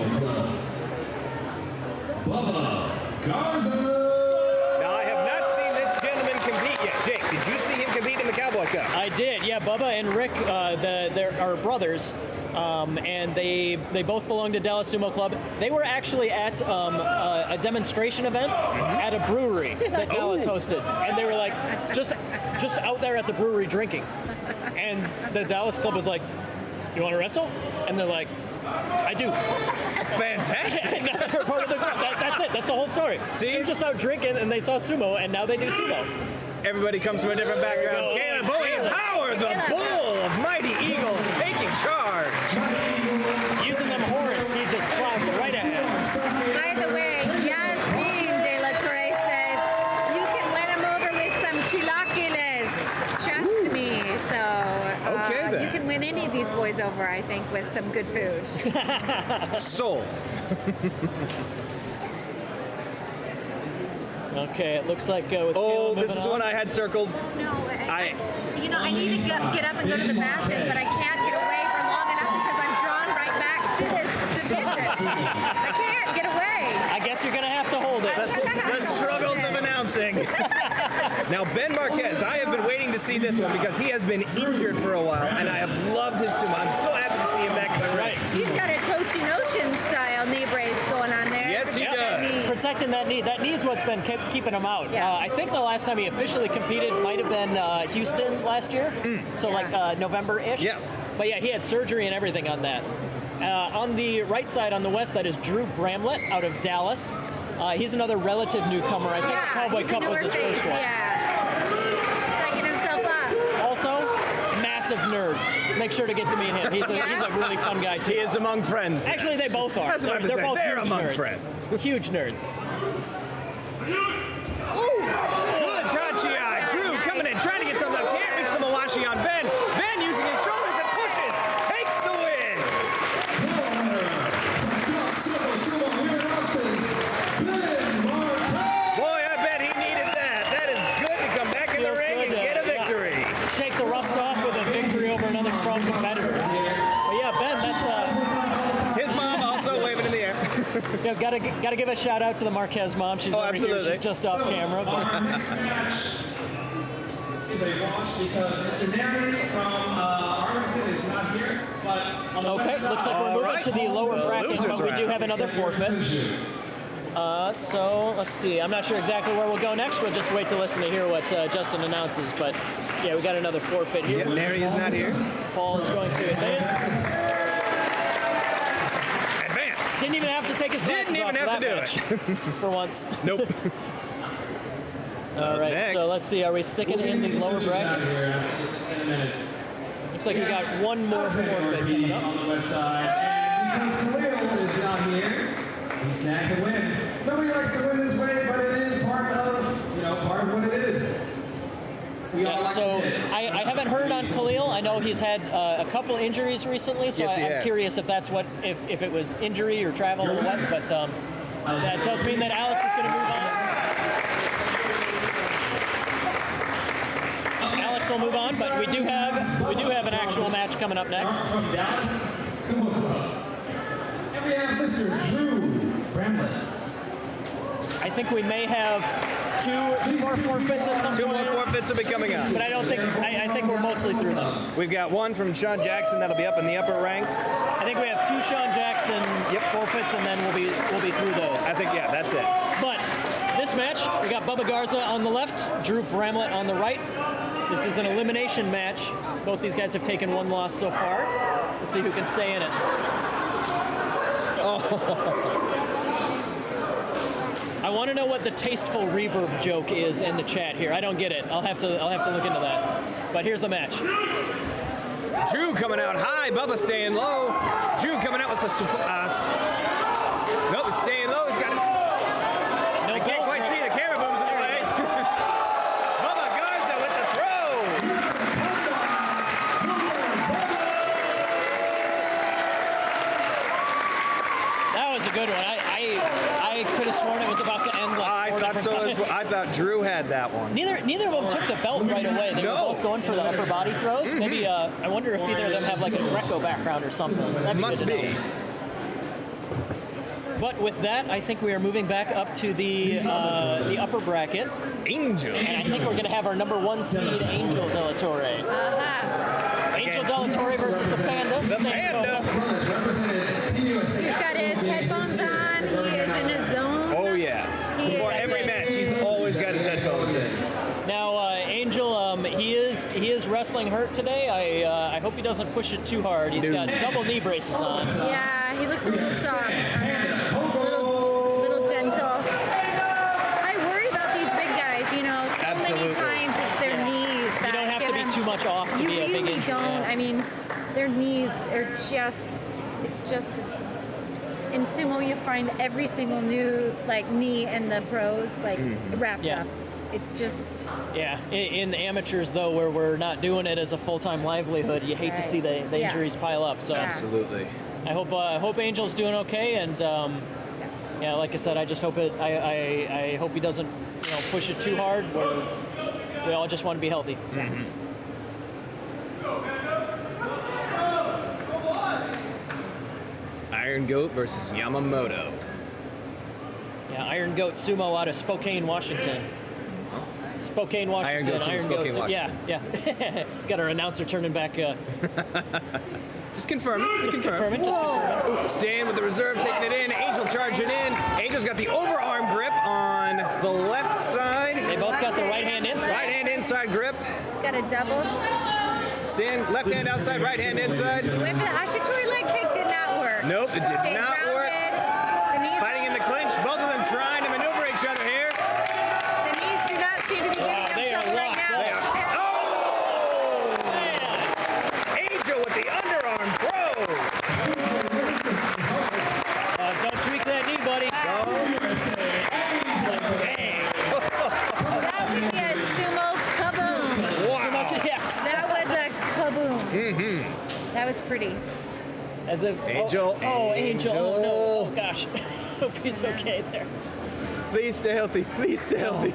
Sumo Club, Bubba Garza. Now, I have not seen this gentleman compete yet. Jake, did you see him compete in the Cowboy Cup? I did, yeah. Bubba and Rick, are brothers, and they both belong to Dallas Sumo Club. They were actually at a demonstration event at a brewery that Dallas hosted, and they were like just out there at the brewery drinking. And the Dallas club was like, "You want to wrestle?" And they're like, "I do." Fantastic. And now they're part of the club. That's it. That's the whole story. See? They're just out drinking, and they saw sumo, and now they do sumo. Everybody comes from a different background. Caleb Bowie in power, the bull of Mighty Eagle, taking charge. Using them horns, he just plowed right ahead. By the way, Yasmin de la Torre says you can win him over with some chilaquiles. Trust me. So Okay, then. you can win any of these boys over, I think, with some good food. Sold. Okay, it looks like with Oh, Caleb this is moving one on. I had circled. No, I need to get up and go to the bathroom, but I can't get away for long enough because I'm drawn right back to this division. I can't get away. I guess you're gonna have to hold it. The struggles of announcing. Now, Ben Marquez, I have been waiting to see this one because he has been injured for a while, and I have loved his sumo. I'm so happy to see him back in the ring. He's got a Tochinoshin style knee brace going on there. Yes, he Protect that does. knee. Protecting that knee. That knee's what's been keeping him out. Yeah. I think the last time he officially competed might have been Houston last year. So like November-ish. Yeah. But yeah, he had surgery and everything on that. On the right side, on the west, that is Drew Bramlett out of Dallas. He's another relative newcomer. I think the Cowboy he's a Cup was newer his face, first one. Yeah. Psyching himself up. Also, massive nerd. Make sure to get to meet him. He's a really fun guy too. He is among friends. Actually, they both are. That's what I was They're saying. both They're huge among nerds. friends. Huge nerds. Good Tachi. Drew coming in, trying to get something up. Can't reach the Mawashi on Ben. Ben using his shoulders and pushes. Takes the win. Boy, I bet he needed that. That is good to come back in the Feels ring good and to, get a victory. Shake the rust off with a victory over another strong competitor. But yeah, Ben, that's His mom also waving in the air. yeah, gotta give a shout out to the Marquez mom. She's over here. absolutely. She's just off camera. But Next match is a wash because Mr. Neri from Arlington is not here. But on the okay, west looks like side, we're moving to the lower bracket, losers but we do round. have another forfeit. So let's see. I'm not sure exactly where we'll go next. We'll just wait to listen to hear what Justin announces. But yeah, we got another forfeit here. Yeah, Neri is not here. Paul is going to advance. Advance. Didn't even have to take his glasses Didn't even off have to do for that match. For once. Nope. All right, next. so let's see. Are we sticking in the lower bracket? Looks like we got one more forfeit coming up. on the west side. And because Khalil is not here, he snags a win. Nobody likes to win this way, but it is part of what it is. We all Yeah, like so to win. I haven't heard on Khalil. I know he's had a couple injuries recently, so Yes, he I'm has. curious if that's what if it was injury or travel or what. But that does mean that Alex is going to move on. Alex will move on, but we do have an actual match coming up next. From Dallas Sumo Club. And we have Mr. Drew Bramlett. I think we may have two more forfeits at some Two point. more forfeits will be coming up. But I don't think I think we're mostly through them. We've got one from Sean Jackson that'll be up in the upper ranks. I think we have two Sean Jackson forfeits, and then we'll be through those. I think that's it. But this match, we got Bubba Garza on the left, Drew Bramlett on the right. This is an elimination match. Both these guys have taken one loss so far. Let's see who can stay in it. I want to know what the tasteful reverb joke is in the chat here. I don't get it. I'll have to look into that. But here's the match. Drew coming out high, Bubba staying low. Drew coming out with a nope, staying low. He's got it. I can't quite see the camera booms in the way. Bubba Garza with the throw. That was a good one. I could have sworn it was about to end like four different times. I thought Drew had that one. Neither of them took the belt right away. They were both going for the upper body throws. Maybe I wonder if either of them have like a Greco background or something. That'd Must good to be. know. But with that, I think we are moving back up to the upper bracket. Angel. And I think we're going to have our number 1 seed, Angel De La Torre. Angel De La Torre versus the Panda. The Panda. He's got his headphones on. He is in his zone. Oh, yeah. Before every match, he's always got his headphones in. Now, Angel, he is wrestling hurt today. I hope he doesn't push it too hard. He's got double knee braces on. Yeah, he looks a little soft. Little gentle. I worry about these big guys, you know. So many times it's their knees that You don't have to give be them- too much off to you be a big really injury. don't. Yeah. I mean, their knees are just, it's just, in sumo you find every single new knee in the pros wrapped up. It's just... Yeah, in the amateurs, though, where we're not doing it as a full-time livelihood, you hate to see the injuries pile up. So Absolutely. I hope Angel's doing okay, and yeah, like I said, I just hope I hope he doesn't push it too hard. We all just want to be healthy. Iron Goat versus Yamamoto. Yeah, Iron Goat Sumo out of Spokane, Washington. Spokane, Washington. Iron Goat's from Spokane, Washington. Yeah. Got our announcer turning back. Just confirming. Just confirming. Ooh, Stan with the reserve taking it in. Angel charging in. Angel's got the overarm grip on the left side. They both got the right hand inside. Right hand inside grip. Got a double. Stan, left hand outside, right hand inside. Went for the Ashitori leg kick, did not work. Nope, it did Stayed not work. grounded. The knees Fighting in the clinch, both of them trying to maneuver each other here. The knees do not seem to be giving they them are trouble right locked. now. They are. Oh! Angel with the underarm throw. Don't tweak that knee, buddy. That would be a sumo kaboom. Wow. Yes. That was a kaboom. That was pretty. As if Angel. Oh, Angel. Oh no. Oh gosh. Hope he's okay there. Please stay healthy. Please stay healthy.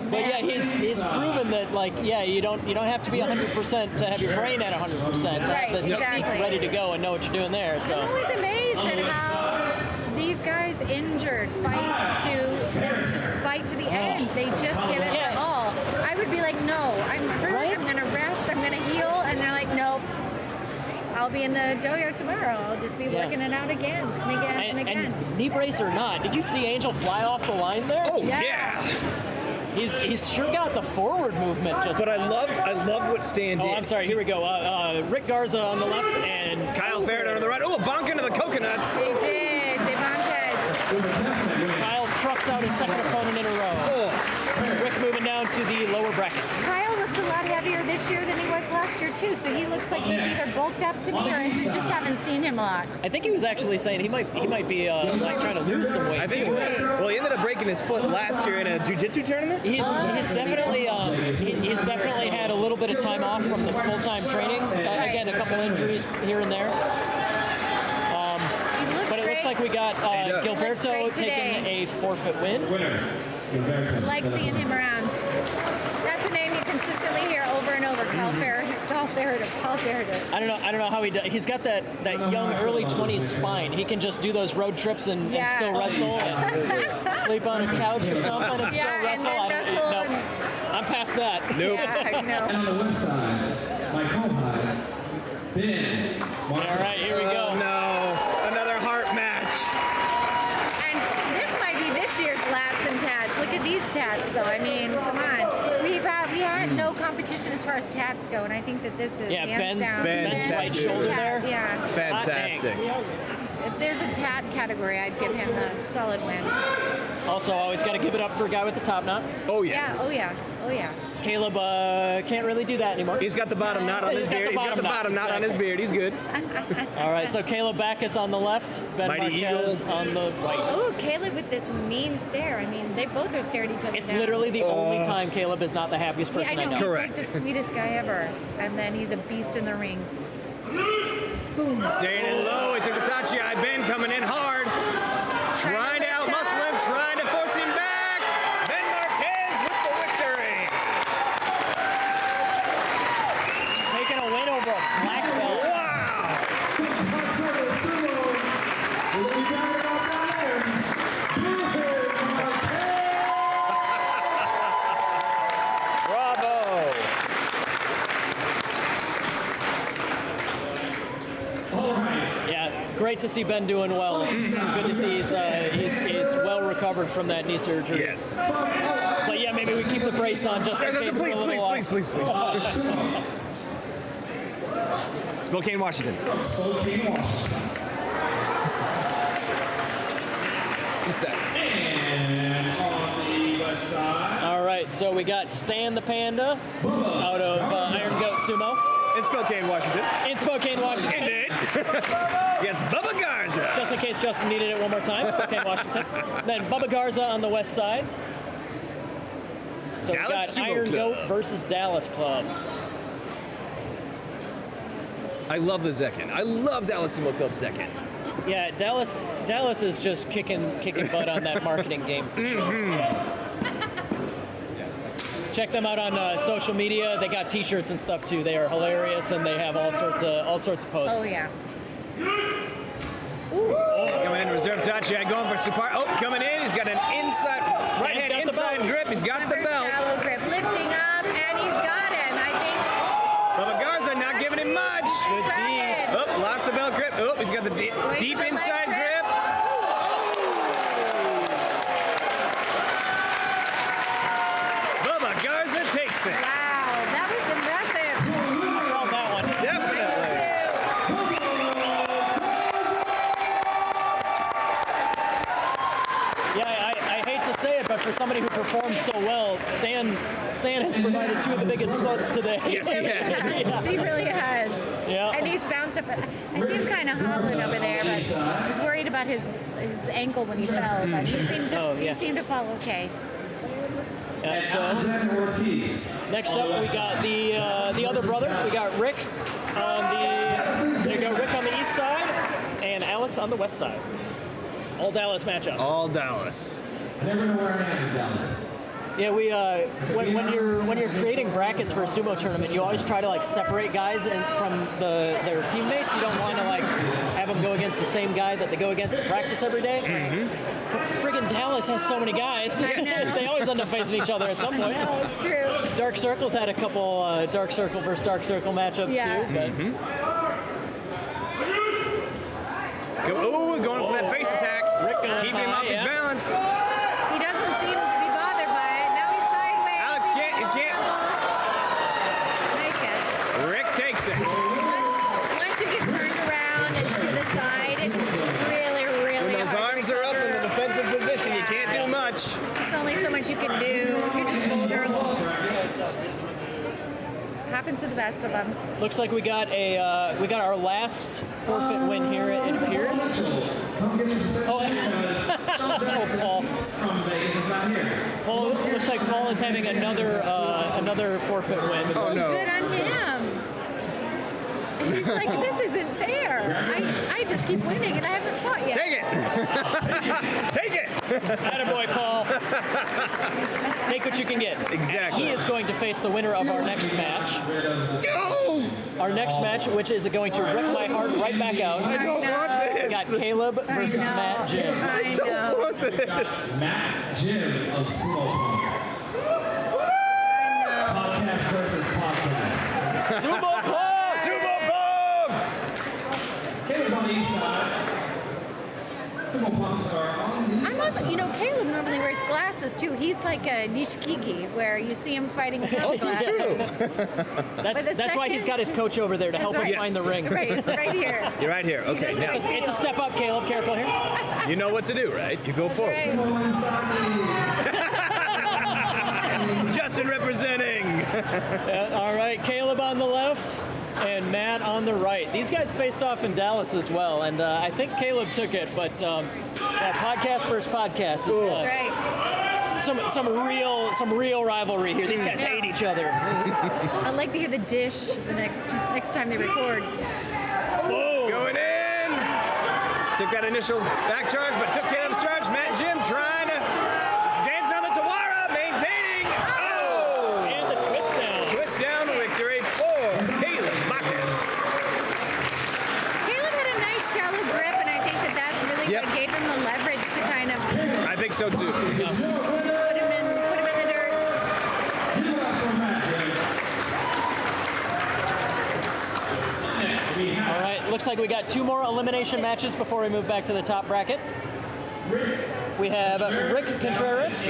But yeah, he's proven that you don't have to be 100% to have your brain at 100%. To Right, have the technique exactly. ready to go and know what you're doing there. So. I'm always amazed at how these guys injured fight to the end. They just give it their all. I would be like, no, I'm hurt. Right? I'm gonna rest. I'm gonna heal, and they're like, nope. I'll be in the dojo tomorrow. I'll just be working it out again and again and again. And knee brace or not, did you see Angel fly off the line there? Oh yeah. He's sure got the forward movement. But I love what Stan did. Oh, I'm sorry. Here we go. Rick Garza on the left and Kyle Farragut on the right. Oh, a bonk into the coconuts. They did. They bonked heads. Kyle trucks out his second opponent in a row. Oh. Rick moving down to the lower brackets. Kyle looks a lot heavier this year than he was last year too. So he looks like he's either bulked up to me or I just haven't seen him a lot. I think he was actually saying he might be trying to lose some weight. I think. too. Well, he ended up breaking his foot last year in a jiu-jitsu tournament. He's definitely he's definitely had a little bit of time off from the full-time training. Again, a couple injuries here and there. But it looks like we got Gilberto taking a forfeit win. I like seeing him around. That's a name you consistently hear over and over. Kyle Farragut. I don't know how he does. He's got that young early 20s spine. He can just do those road trips and still wrestle and sleep on a couch or something and still wrestle. No, I'm past that. Nope. And on the west side, my co-high, Ben. All right, here we go. Oh, no, another heart match. And this might be this year's lats and tats. Look at these tats, though. I mean, come on. We had no competition as far as tats go, and I think that this is hands down. Ben's right shoulder there. Yeah. Fantastic. If there's a tat category, I'd give him a solid win. Also, always got to give it up for a guy with the top knot. Oh yes. Yeah. Oh yeah. Oh yeah. Caleb can't really do that anymore. He's got the bottom knot on his beard. He's got the bottom knot on his beard. He's good. All right, so Caleb Backus on the left, Ben Mighty Marquez Eagle on the right. Ooh, Caleb with this mean stare. I mean, they both are staring at each other. It's down. literally the only time Caleb is not the happiest Yeah, I person I know. know. He's like the sweetest guy ever, and then he's a beast in the ring. Boom. Staying in low. He took the Tachi. Ben coming in hard. Trying to outmuscle him. Trying to force him back. Ben Marquez with the victory. Taking a win over a black belt. Wow. great to see Ben doing well. Good to see he's well recovered from that knee surgery. Yes. But yeah, maybe we keep the brace on just in case. Please. Spokane, Washington. Spokane, Washington. And on the west side. All right, so we got Stan the Panda out of Iron Goat Sumo. In Spokane, Washington. In Spokane, Washington. Indeed. Against Bubba Garza. Just in case Justin needed it one more time, Spokane, Washington. Then Bubba Garza on the west side. So Dallas we got Sumo Iron Club. Goat versus Dallas Club. I love the Zekin. I love Dallas Sumo Club Zekin. Yeah, Dallas is just kicking butt on that marketing game for sure. Check them out on social media. They got T-shirts and stuff too. They are hilarious, and they have all sorts of posts. Oh yeah. Coming in, reserve touch. Yeah, going for Supar. Oh, coming in. He's got an inside, right hand inside grip. He's got the belt. Shallow grip, lifting up, and he's got him. I think. Bubba Garza not giving him much. Good deep. Oh, lost the belt grip. Oh, he's got the deep inside grip. Bubba Garza takes it. Wow, that was impressive. Called that one. Yeah, I hate to say it, but for somebody who performed so well, Stan has provided two of the biggest thuds today. Yes, he has. Yeah. He really has. Yeah. And he's bounced up. I see him kind of hobbling over there, but I was worried about his ankle when he fell, but he seemed to fall okay. So next up, we got the other brother. We got Rick on the east side and Alex on the west side. All Dallas matchup. All Dallas. I never know where I am in Dallas. Yeah, we when you're creating brackets for a sumo tournament, you always try to like separate guys from their teammates. You don't want to like have them go against the same guy that they go against in practice every day. Mm-hmm. But friggin' Dallas has so many guys. They always end up facing each other at some point. No, it's true. Dark Circle's had a couple Dark Circle versus Dark Circle matchups too. But Oh, going for that face attack. Rick Keeping him off his balance. He doesn't seem to be bothered by it. Now he's sideways. Alex can't. Nice catch. Rick takes it. Once you get turned around and to the side, it's really, really When those hard arms to are up in the recover. defensive position, you can't do much. There's just only so much you can do. You're just vulnerable. Happens to the best of them. looks like we got our last forfeit win here. It appears. Oh, Paul. From Vegas is not here. Paul, looks like Paul is having another forfeit win. Oh no. Good on him. He's like, this isn't fair. I just keep winning and I haven't fought yet. Take it. Take it. Attaboy, Paul. Take what you can get. Exactly. He is going to face the winner of our next match. Go! Our next match, which is going to rip my heart right back out. I don't want this. We got Caleb versus Matt Jim. I don't want this. Matt Jim of Sumo Punks. Podcast versus podcast. Sumo Punks! Sumo Punks! Caleb's on the east side. Sumo Punks are on the I'm also, Caleb normally wears glasses too. He's like a Nishikigi, where you see him fighting without the Also glasses. true. That's why he's got his coach over there to help him find the ring. Right, it's right here. You're right here. Okay, now It's a step up, Caleb. Careful here. you know what to do, right? You go forward. Justin representing. All right, Caleb on the left and Matt on the right. These guys faced off in Dallas as well, and I think Caleb took it, but podcast versus podcast. Right. Some real rivalry here. These guys hate each other. I'd like to hear the dish the next time they record. Oh. Going in. Took that initial back charge, but took Caleb's charge. Matt Jim trying to dance on the Tawara, maintaining. Oh! And the twist down. Twist down victory for Caleb Bacchus. Caleb had a nice shallow grip, and I think that's really Yep. what gave him the leverage to kind of I think so too. put him in the dirt. Next, we have All right, looks like we got 2 more elimination matches before we move back to the top bracket. We have Rick Contreras.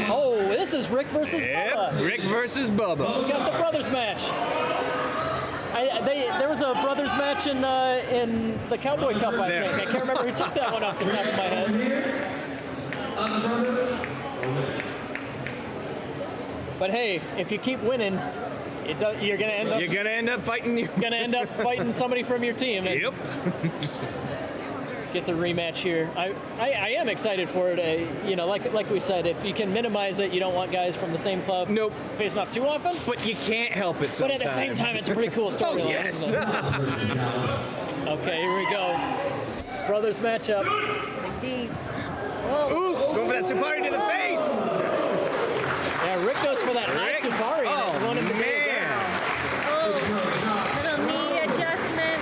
Oh, this is Rick versus Bubba. Rick versus Bubba. We got the brothers match. There was a brothers match in the Cowboy Cup, I think. I can't remember who took that one off the top of my head. But hey, if you keep winning, you're gonna end up fighting somebody from your team. Yep. Get the rematch here. I am excited for it. Like we said, if you can minimize it, you don't want guys from the same club facing off too often. But you can't help it sometimes. But at the same time, it's a pretty cool story. Oh, yes. Okay, here we go. Brothers matchup. Big D. Ooh, going for that Supari to the face. Yeah, Rick goes for that high Supari. Oh, man. Oh, little knee adjustment.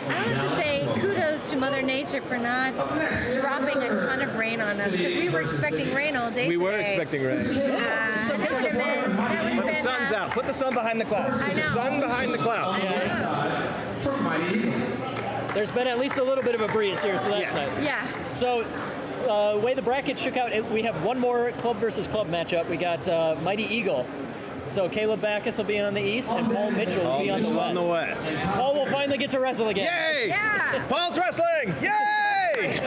I have to say kudos to Mother Nature for not dropping a ton of rain on us, because we were expecting rain all day We today. were expecting rain. That would have been, Put the sun's out. Put the sun behind the clouds. I know. The sun behind the clouds. There's been at least a little bit of a breeze here, so that's nice. Yeah. So, way the bracket shook out, we have one more club versus club matchup. We got Mighty Eagle. So Caleb Backus will be on the east, and Paul Mitchell will be on the west. Paul will finally get to wrestle again. Yay! Yeah. Paul's wrestling! Yay!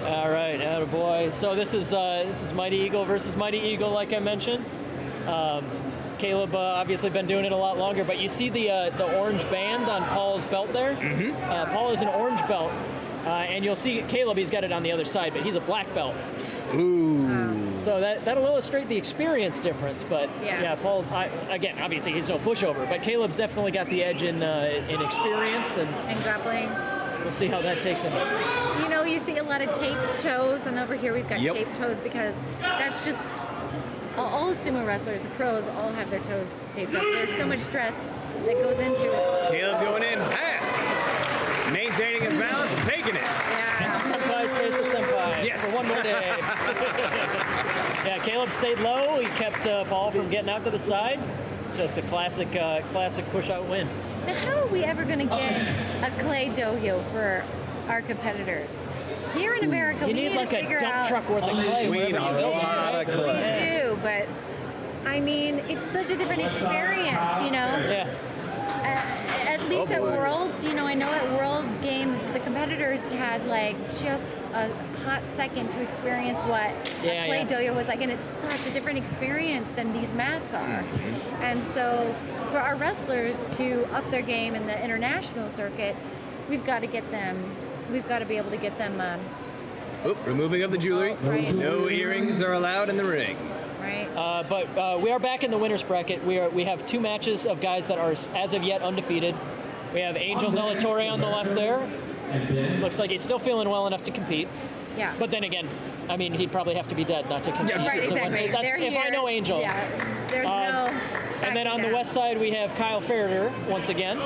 All right, attaboy. So this is Mighty Eagle versus Mighty Eagle, like I mentioned. Caleb obviously been doing it a lot longer, but you see the orange band on Paul's belt there? Mm-hmm. Paul is an orange belt, and you'll see Caleb, he's got it on the other side, but he's a black belt. Ooh. So that'll illustrate the experience difference, but yeah Paul, again, obviously he's no pushover, but Caleb's definitely got the edge in experience and grappling. We'll see how that takes him. You know, you see a lot of taped toes, and over here we've got taped toes, because that's just all sumo wrestlers, the pros, all have their toes taped up. There's so much stress that goes into it. Caleb going in fast, maintaining his balance and taking it. And the senpai stays the senpai Yes. for one more day. Yeah, Caleb stayed low. He kept Paul from getting out to the side. Just a classic push-out win. Now, how are we ever going to get a clay dohyo for our competitors? Here in America, we need like to a figure dump out. truck worth of clay. We need a lot of clay. We do, but I mean, it's such a different experience, you know? Yeah. At least at Worlds, you know, I know at World Games, the competitors had like just a hot second to experience what a clay dohyo was like, and it's such a different experience than these mats are. And so for our wrestlers to up their game in the international circuit, we've got to be able to get them. Removing of the jewelry. Right. No earrings are allowed in the ring. Right. But we are back in the winners bracket. We have 2 matches of guys that are as of yet undefeated. We have Angel Della Torre on the left there. Looks like he's still feeling well enough to compete. Yeah. But then again, I mean, he'd probably have to be dead not to compete. Yeah, right, exactly. That's if I know Angel. Yeah. There's no. And then on the west side, we have Kyle Ferreter once again.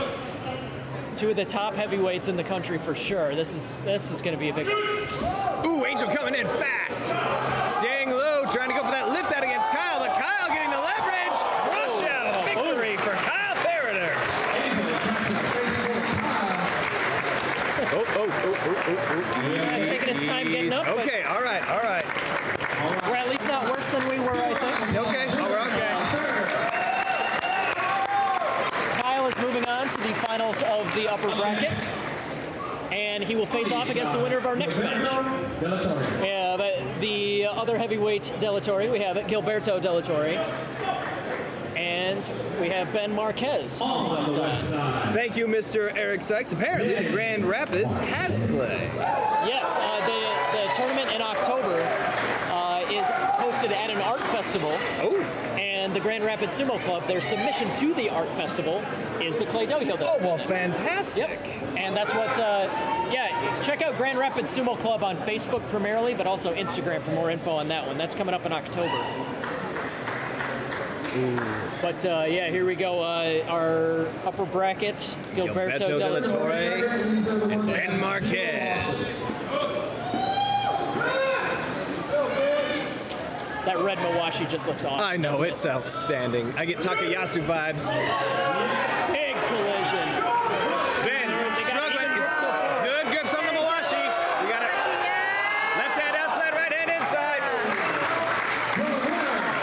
2 of the top heavyweights in the country for sure. This is going to be a big one. Ooh, Angel coming in fast. Staying low, trying to go for that lift out against Kyle, but Kyle getting the leverage. Rush out victory for Kyle Ferreter. Yeah, taking his time getting up. Okay, all right. We're at least not worse than we were, I think. Okay, we're okay. Kyle is moving on to the finals of the upper bracket, and he will face off against the winner of our next match. Yeah, but the other heavyweight Della Torre, we have it, Gilberto Della Torre, and we have Ben Marquez on the west side. Thank you, Mr. Eric Sykes. Apparently, the Grand Rapids has clay. Yes, the tournament in October is hosted at an art festival. Oh. And the Grand Rapids Sumo Club, their submission to the art festival is the clay dohyo. Oh, well, fantastic. Yep. And that's what, check out Grand Rapids Sumo Club on Facebook primarily, but also Instagram for more info on that one. That's coming up in October. Ooh. But here we go. Our upper bracket, Gilberto Della Torre and Ben Marquez. That red Mawashi just looks awesome. I know, it's outstanding. I get Takayasu vibes. Big division. Ben, struggling. Good grips on the Mawashi. You got it. Left hand outside, right hand inside.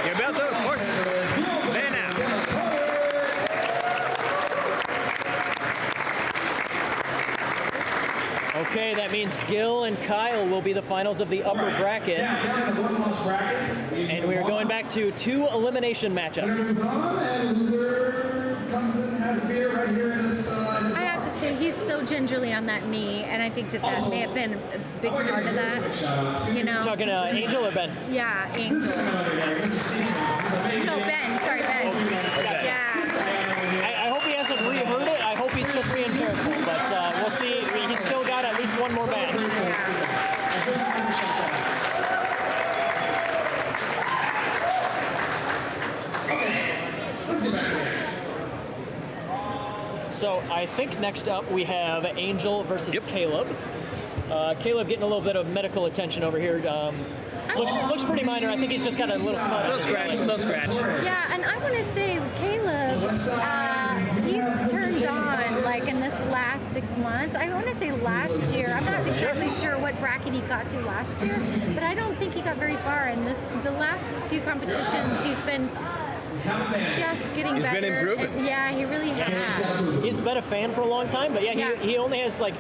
Gilberto, of course. Ben out. Okay, that means Gil and Kyle will be the finals of the upper bracket. And we are going back to 2 elimination matchups. I have to say, he's so gingerly on that knee, and I think that may have been a big part of that. You know, Talking Angel or Ben? Yeah, Angel. No, Ben. Sorry, Ben. Yeah. I hope he hasn't reheard it. I hope he's just being careful. But we'll see. He's still got at least one more match. So I think next up we have Angel versus Caleb. Caleb getting a little bit of medical attention over here. Looks pretty minor. I think he's just got a little cut. Little scratch. Yeah, and I want to say Caleb, he's turned on like in this last 6 months. I want to say last year. I'm not exactly sure what bracket he got to last year, but I don't think he got very far. In the last few competitions, he's been just getting better. He's been improving. Yeah, he really has. He's been a fan for a long time, but yeah, he only has like.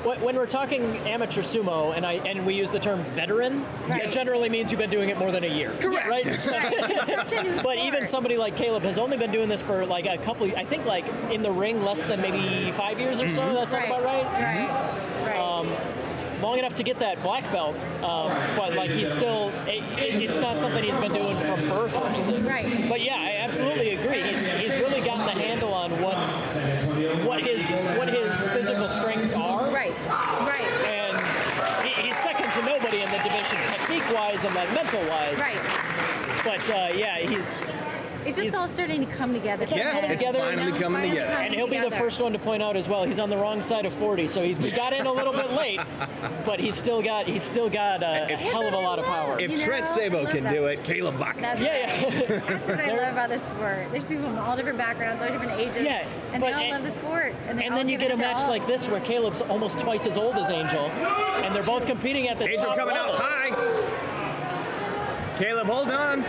When we're talking amateur sumo, and we use the term veteran, it generally means you've been doing it more than a year. Correct. Right? It's such a new but sport. even somebody like Caleb has only been doing this for like a couple, I think like in the ring less than maybe 5 years or so. That sound about right? Long enough to get that black belt, but like he's still, it's not something he's been doing from birth or anything. Right. But yeah, I absolutely agree. He's really gotten the handle on what his physical strengths are. Right. And he's second to nobody in the division, technique-wise and like mental-wise. Right. But yeah, It's just all starting to come together. It's finally coming together. And he'll be the first one to point out as well. He's on the wrong side of 40, so he got in a little bit late, but he's still got a hell of a lot of power. If Trent Sabo can do it, Caleb Bach can. That's what I love about this sport. There's people from all different backgrounds, all different ages, and they all love the sport. And then you get a match like this where Caleb's almost twice as old as Angel, and they're both competing at the Angel top coming level. out high. Caleb, hold on.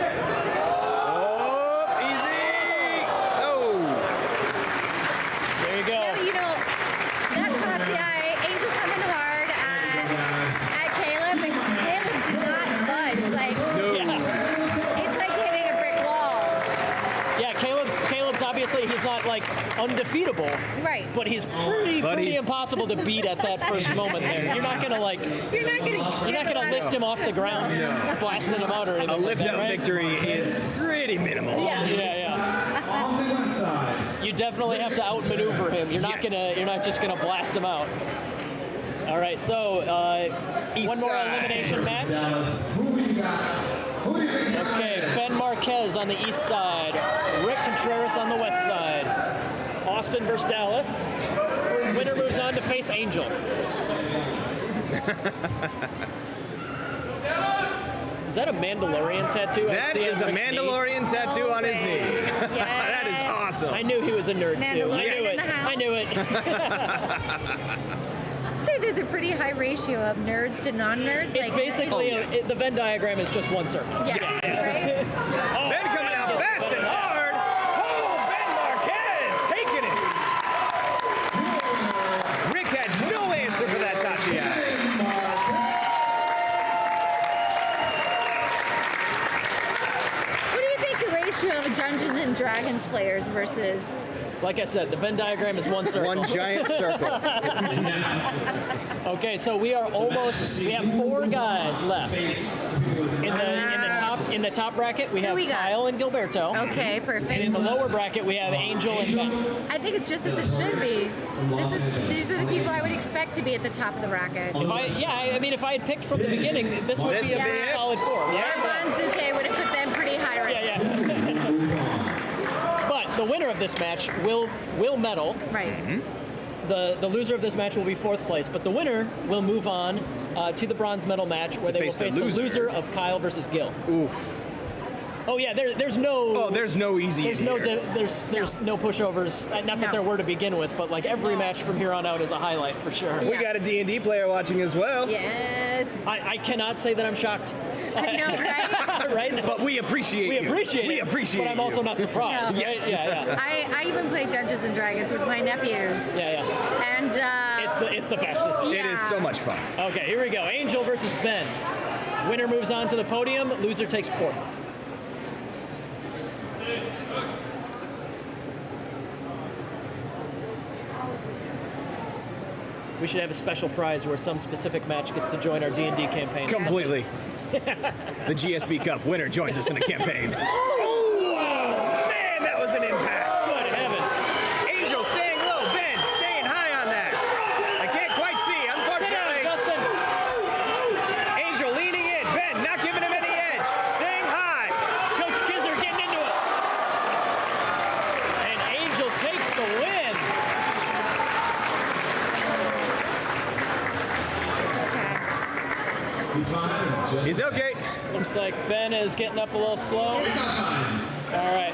He's not like undefeatable, right? But he's pretty impossible to beat at that first moment. There, you're not gonna lift him off the ground, blasting him out or anything. A lift like that, out right? victory is pretty minimal. Yeah. You definitely have to outmaneuver him. You're not just gonna blast him out. All right, so one more elimination match. Okay, Ben Marquez on the east side, Rick Contreras on the west side. Austin versus Dallas. Winner moves on to face Angel. Is that a Mandalorian tattoo? That is a Mandalorian tattoo on his knee. That is awesome. I knew he was a nerd too. I knew it. Say there's a pretty high ratio of nerds to non-nerds. It's basically the Venn diagram is just one circle. Yes. Right? Ben coming out fast and hard. Oh, Ben Marquez taking it. Rick had no answer for that Tachiai. What do you think the ratio of Dungeons and Dragons players versus? Like I said, the Venn diagram is one circle. One giant circle. Okay, so we have 4 guys left. In the top bracket, we have Kyle and Gilberto. Okay, perfect. And in the lower bracket, we have Angel and Ben. I think it's just as it should be. These are the people I would expect to be at the top of the bracket. If I had picked from the beginning, this would be a pretty solid 4. Banzuke would have put them pretty high right now. But the winner of this match will medal. Right. Mm-hmm. The loser of this match will be 4th place, but the winner will move on to the bronze medal match where they will face the loser of Kyle versus Gil. Oof. Oh yeah, there's no. Oh, there's no easy. There's in no here. there's no pushovers. Not that there were to begin with, but like every match from here on out is a highlight for sure. We got a D&D player watching as well. Yes. I cannot say that I'm shocked. I know, right? Right? But we appreciate We you. appreciate We it, appreciate but I'm also not surprised. No. Right? Yes. Yeah. I even played Dungeons and Dragons with my nephews. Yeah. And It's the best. Isn't it? It is so much fun. Okay, here we go. Angel versus Ben. Winner moves on to the podium. Loser takes fourth. We should have a special prize where some specific match gets to join our D&D campaign. Completely. The GSB Cup winner joins us in a campaign. Oh, man, that was an impact. Good heavens. Angel staying low. Ben staying high on that. I can't quite see, unfortunately. Justin. Angel leaning in. Ben not giving him any edge. Staying high. Coach Kizzer getting into it. And Angel takes the win. He's fine. He's okay. Looks like Ben is getting up a little slow. It's not fine. All right.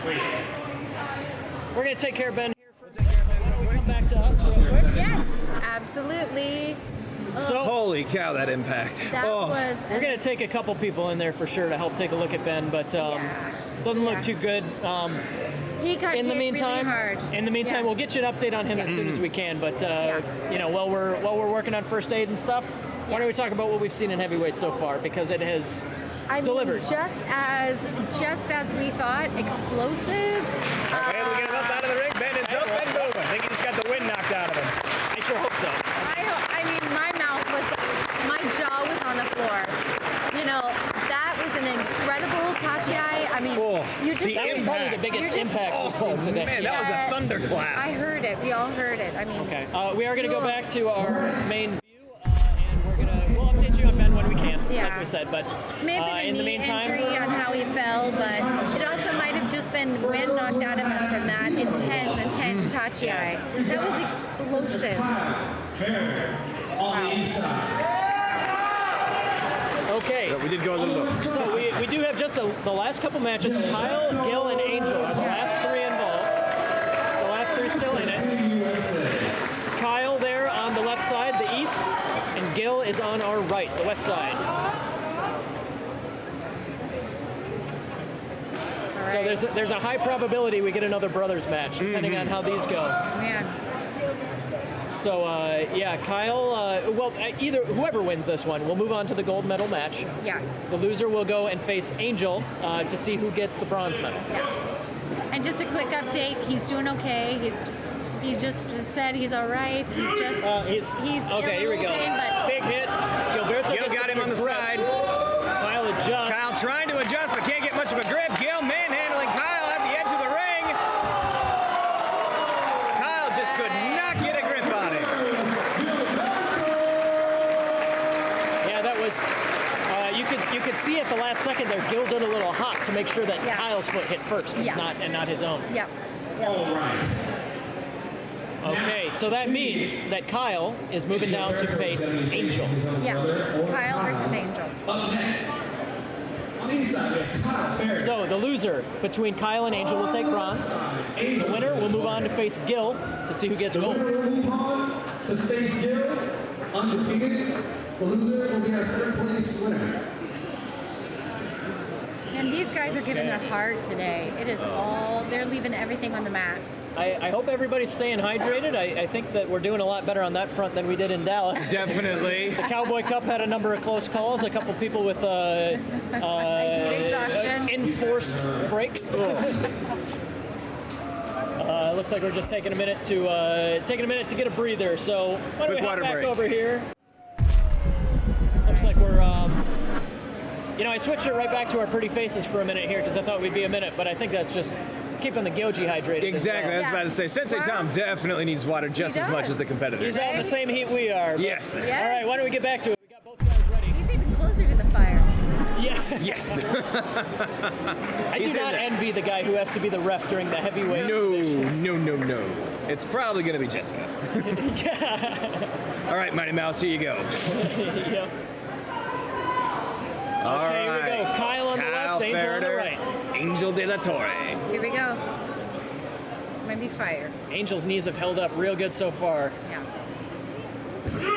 We're going to take care of Ben here for a second. Why don't we come back to us real quick? yes, absolutely. So, Holy cow, that impact. That was. we're going to take a couple people in there for sure to help take a look at Ben, but doesn't look too good. He got In the hit meantime, really hard. in the meantime, we'll get you an update on him as soon as we can. But you know, while we're working on first aid and stuff, why don't we talk about what we've seen in heavyweight so far, because it has delivered. Just as we thought, explosive. Okay, we get him up out of the ring. Ben is up and moving. I think he just got the wind knocked out of him. I sure hope so. I mean, my jaw was on the floor. You know, that was an incredible tachi-ai. I mean, you just that was probably the biggest impact we've seen today. Man, that was a thunderclap. I heard it. We all heard it. I mean, Okay, we are going to go back to our main view, and we'll update you on Ben when we can, like we said. But maybe the in the knee meantime, injury on how he fell, but it also might have just been wind knocked out of him from that intense tachi-ai. That was explosive. Fair. On the east side. Okay. But we did go a little low. So we do have just the last couple matches. Kyle, Gil, and Angel are the last three involved. The last three still in it. Kyle there on the left side, the east, and Gil is on our right, the west side. So there's a high probability we get another brothers match, depending on how these go. Man. So yeah, Kyle. Either whoever wins this one will move on to the gold medal match. Yes. The loser will go and face Angel to see who gets the bronze medal. And just a quick update, he's doing okay. He just said he's all right. He's just he's okay. Here we go. pain, but Big hit. Gilberto Gil got him on the side. Kyle adjusts. Kyle trying to adjust, but can't get much of a grip. Gil manhandling Kyle at the edge of the ring. Kyle just could not get a grip on him. Yeah, that was. You could see at the last second there, Gil did a little hop to make sure that Kyle's foot hit first, not his own. Yep. All right. Okay, so that means that Kyle is moving down to face Angel. Yeah. Kyle versus Angel. Up next. On the east side, we have Kyle Fair. So the loser between Kyle and Angel will take bronze. The winner will move on to face Gil to see who gets gold. The winner will move on to face Gil, undefeated. The loser will be our third place winner. And these guys are giving their heart today. It is all, they're leaving everything on the mat. I hope everybody's staying hydrated. I think that we're doing a lot better on that front than we did in Dallas. Definitely. The Cowboy Cup had a number of close calls. A couple people with exhaustion. enforced breaks. Looks like we're just taking a minute to get a breather. So why don't we hop back over here? Looks like we're. I switched it right back to our pretty faces for a minute here because I thought we'd be a minute, but I think that's just keeping the Gyoji hydrated. Exactly, I was about to say, Sensei Tom definitely needs water just as much as the competitors. He's out in the same heat we are. Yes. All right, why don't we get back to it? We got both guys ready. He's even closer to the fire. Yeah. Yes. I do not envy the guy who has to be the ref during the heavyweight conditions. No. It's probably going to be Jessica. All right, Mighty Mouse, here you go. Yep. All okay, right. here we go. Kyle on the left, Angel on the right. Angel De La Torre. Here we go. This might be fire. Angel's knees have held up real good so far. Yeah.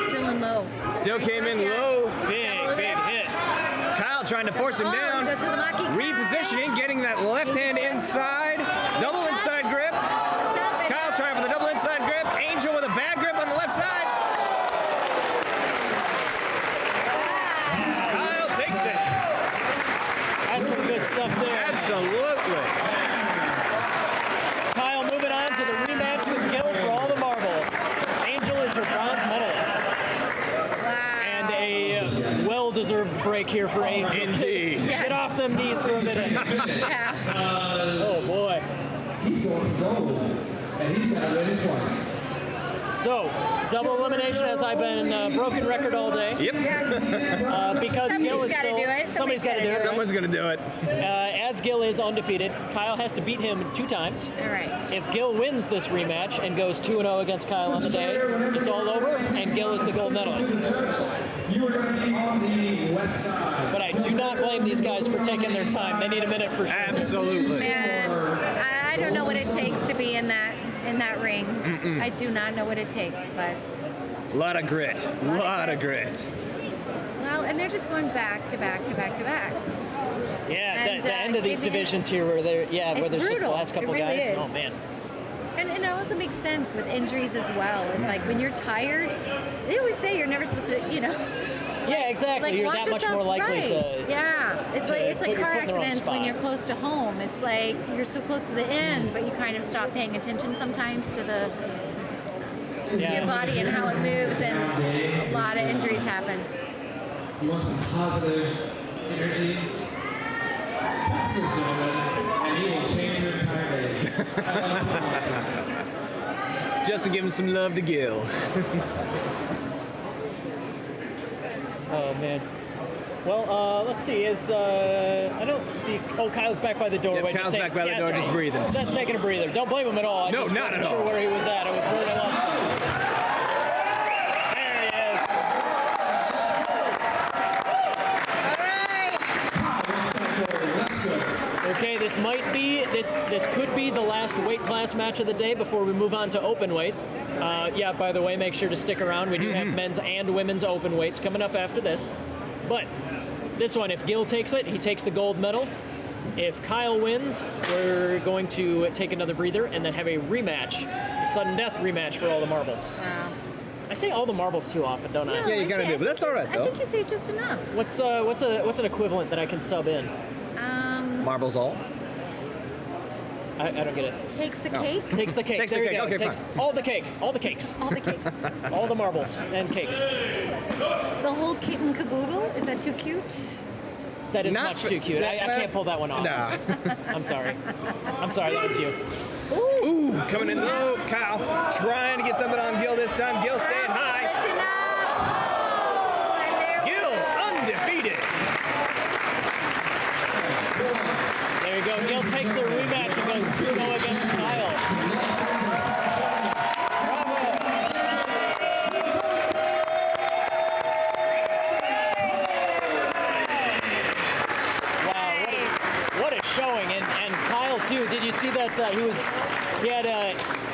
Still in low. Still came in low. Big hit. Kyle trying to force him down. Goes for the Maki Kai. Repositioning, getting that left hand inside. Double inside grip. Kyle trying for the double inside grip. Angel with a bad grip on the left side. Kyle takes it. That's some good stuff there. Absolutely. Kyle moving on to the rematch with Gil for all the marbles. Angel is her bronze medalist. And a well-deserved break here for Angel. Indeed. Get off them knees for a minute. Oh boy. He's going for gold, and he's got to win it twice. So, double elimination as I've been broken record all day. Yep. Because Gil is still... Somebody's got to do it. Someone's going to do it. As Gil is undefeated, Kyle has to beat him 2 times. All right. If Gil wins this rematch and goes 2-0 against Kyle on the day, it's all over, and Gil is the gold medalist. You are going to be on the west side. But I do not blame these guys for taking their time. They need a minute for sure. Absolutely. Man, I don't know what it takes to be in that ring. I do not know what it takes, but A lot of grit. Lot of grit. well, and they're just going back to back to back to back. Yeah, And, the end of these giving it- divisions here where they're where It's there's just the brutal. last couple It really guys. is. Oh man. And it also makes sense with injuries as well. It's like when you're tired, they always say you're never supposed to, Yeah, exactly. like You're watch that much yourself more likely right. to. Yeah, it's to like put your car foot in the wrong accidents when spot. you're close to home. It's like you're so close to the end, but you kind of stop paying attention sometimes to to your body and how it moves, and a lot of injuries happen. You want some positive energy? Text this gentleman, and he will change your entire day. Just to give him some love to Gil. Oh man. Well, let's see. I don't see. Oh, Kyle's back by the door. Yep, Wait, Kyle's just back by the that's door, just breathing. That's taking a breather. Don't blame him at all. I No, just not wasn't at sure all. where he was at. I was worried I lost him. There he is. Okay, this might be this could be the last weight class match of the day before we move on to Openweight. Yeah, by the way, make sure to stick around. We do have men's and women's open weights coming up after this. But this one, if Gil takes it, he takes the gold medal. If Kyle wins, we're going to take another breather and then have a rematch, a sudden death rematch for all the marbles. Wow. I say all the marbles too often, don't I? No, I say- I think you say just enough. What's an equivalent that I can sub in? Marbles all? I don't get it. Takes the No. cake. Takes the cake. Takes there the you cake. go. Okay, Takes fine. all the cake. All the cakes. All the cakes. All the marbles and cakes. The whole kit and caboodle? Is that too cute? That is Not much for- too cute. I that- can't pull that one off. Nah. I'm sorry. I'm sorry, that was you. Ooh, coming in low. Kyle trying to get something on Gil this time. Gil staying high. Gil undefeated. There you go. Gil takes the rematch and goes 2-0 against Kyle. Wow, what a showing! And Kyle too. Did you see that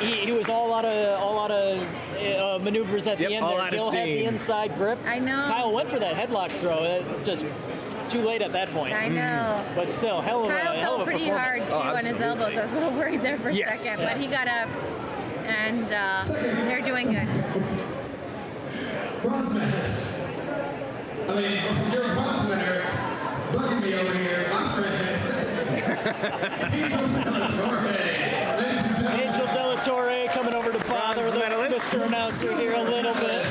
he was all out of maneuvers at the end all there. out of Gil had the steam. inside grip. I know. Kyle went for that headlock throw. Just too late at that point. I know. But still, hell of Kyle a fell pretty hard performance. too on his elbows. I was a little worried there for a Yes. second, but he got up, and they're doing good. Bronze match. I mean, you're a bronze winner. Look at me over here, my friend. Angel De La Torre coming over to bother the Mr. Announcer here a little bit.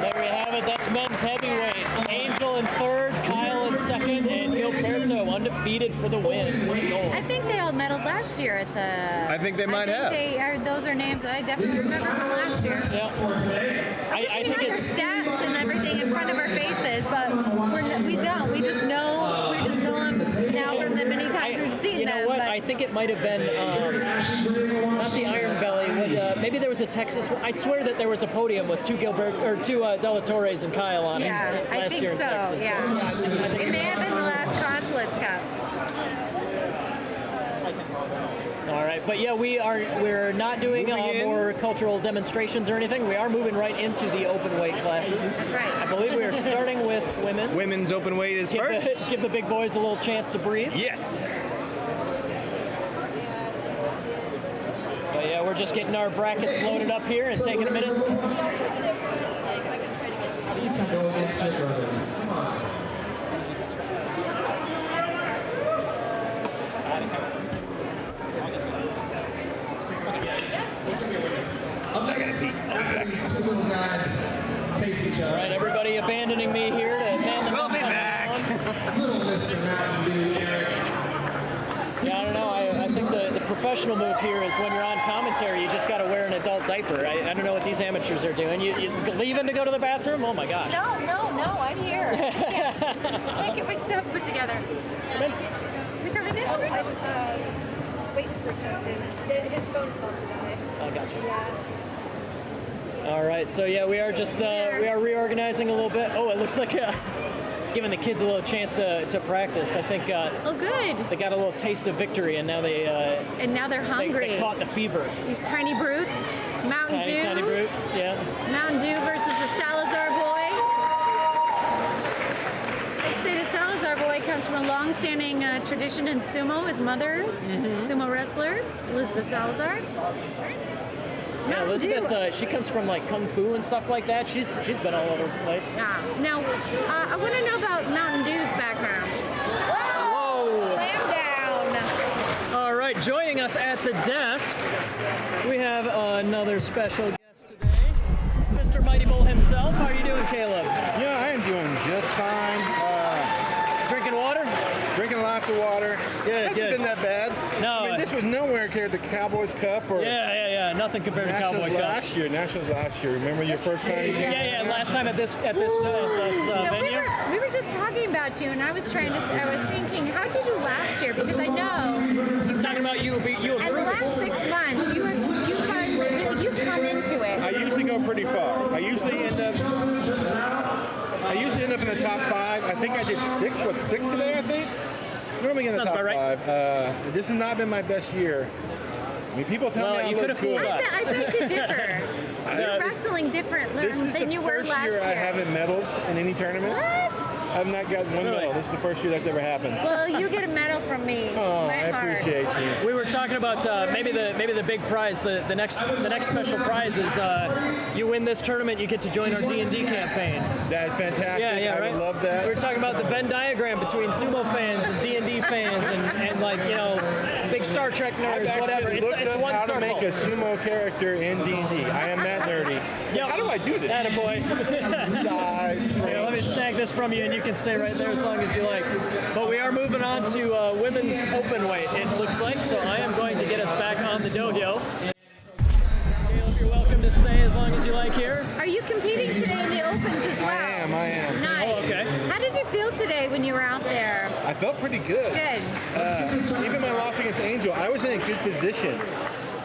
There you have it. That's men's heavyweight. Angel in third, Kyle in second, and Gilberto undefeated for the win. For the gold. I think they all medaled last year at the. I think they might have. Those are names I definitely remember from last year. I We think had their it's stats and everything in front of our faces, but we don't. We just know. We just know them now from the many times we've seen you them. know what? but- I think it might have been not the Iron Belly. maybe there was a Texas. I swear that there was a podium with two De La Torres and Kyle on it last year in Texas. Yeah, it may have been the last Consulates Cup. All right, but yeah, we're not doing more cultural demonstrations or anything. We are moving right into the open weight classes. That's right. I believe we are starting with women's. Women's open weight is first. Give the big boys a little chance to breathe. Yes. But yeah, we're just getting our brackets loaded up here and taking a minute. Go against your brother. Come on. Up next, these two little guys face each other. All right, everybody abandoning me here to man the We'll be back. Little Mr. Mountain Dew, Eric. Yeah, I don't know. I think the professional move here is when you're on commentary, you just got to wear an adult diaper. I don't know what these amateurs are doing. You leaving to go to the bathroom? Oh my gosh. No, I'm here. Can't get my stuff put together. We coming in? Waiting for Kristen. His phone's about to die. I got you. Yeah. All right, so yeah, we are just we are reorganizing a little bit. Oh, it looks like giving the kids a little chance to practice. I think. Oh, good. They got a little taste of victory, and now they. And now they're hungry. They caught the fever. These tiny brutes, Mountain Dew. Tiny brutes, yeah. Mountain Dew versus the Salazar boy. I'd say the Salazar boy comes from a long-standing tradition in sumo. His mother, sumo wrestler, Elizabeth Salazar. Yeah, Elizabeth, she comes from like kung fu and stuff like that. She's been all over the place. Yeah. Now, I want to know about Mountain Dew's background. Whoa! Slam down. All right, joining us at the desk, we have another special guest today, Mr. Mighty Bull himself. How are you doing, Caleb? Yeah, I am doing just fine. Drinking water? Drinking lots of water. Good, Hasn't been that bad. No. I mean, this was nowhere compared to Cowboys Cup or nothing compared to Cowboy Cup. Nationals last year. Remember your first time? Yeah, last time at this venue. We were just talking about you, and I was thinking, how did you do last year? Because I know. Talking about you. And the last 6 months, you've come into it. I usually go pretty far. I usually end up in the top 5. I think I did 6 today, I think? Normally in the top 5. This has not been my best year. I mean, people tell me I look good. I beg to differ. You're wrestling different than you were last year. This is the first year I haven't medaled in any tournament. What? I've not got one medal. This is the first year that's ever happened. Well, you get a medal from me. Oh, I appreciate you. We were talking about maybe the big prize, the next special prize is you win this tournament, you get to join our D&D campaign. That is fantastic. Yeah, I right? would love that. We were talking about the Venn diagram between sumo fans and D&D fans and like, you know, big Star Trek nerds, whatever. It's one how circle. to make a sumo character in D&D. I am that nerdy. Yep. How do I do this? Attaboy. Size. Yeah, let me snag this from you and you can stay right there as long as you like. But we are moving on to women's open weight, it looks like, so I am going to get us back on the dojo. Caleb, you're welcome to stay as long as you like here. Are you competing today in the opens as well? I am. Nice. Oh, okay. How did you feel today when you were out there? I felt pretty good. Good. Even my loss against Angel, I was in a good position,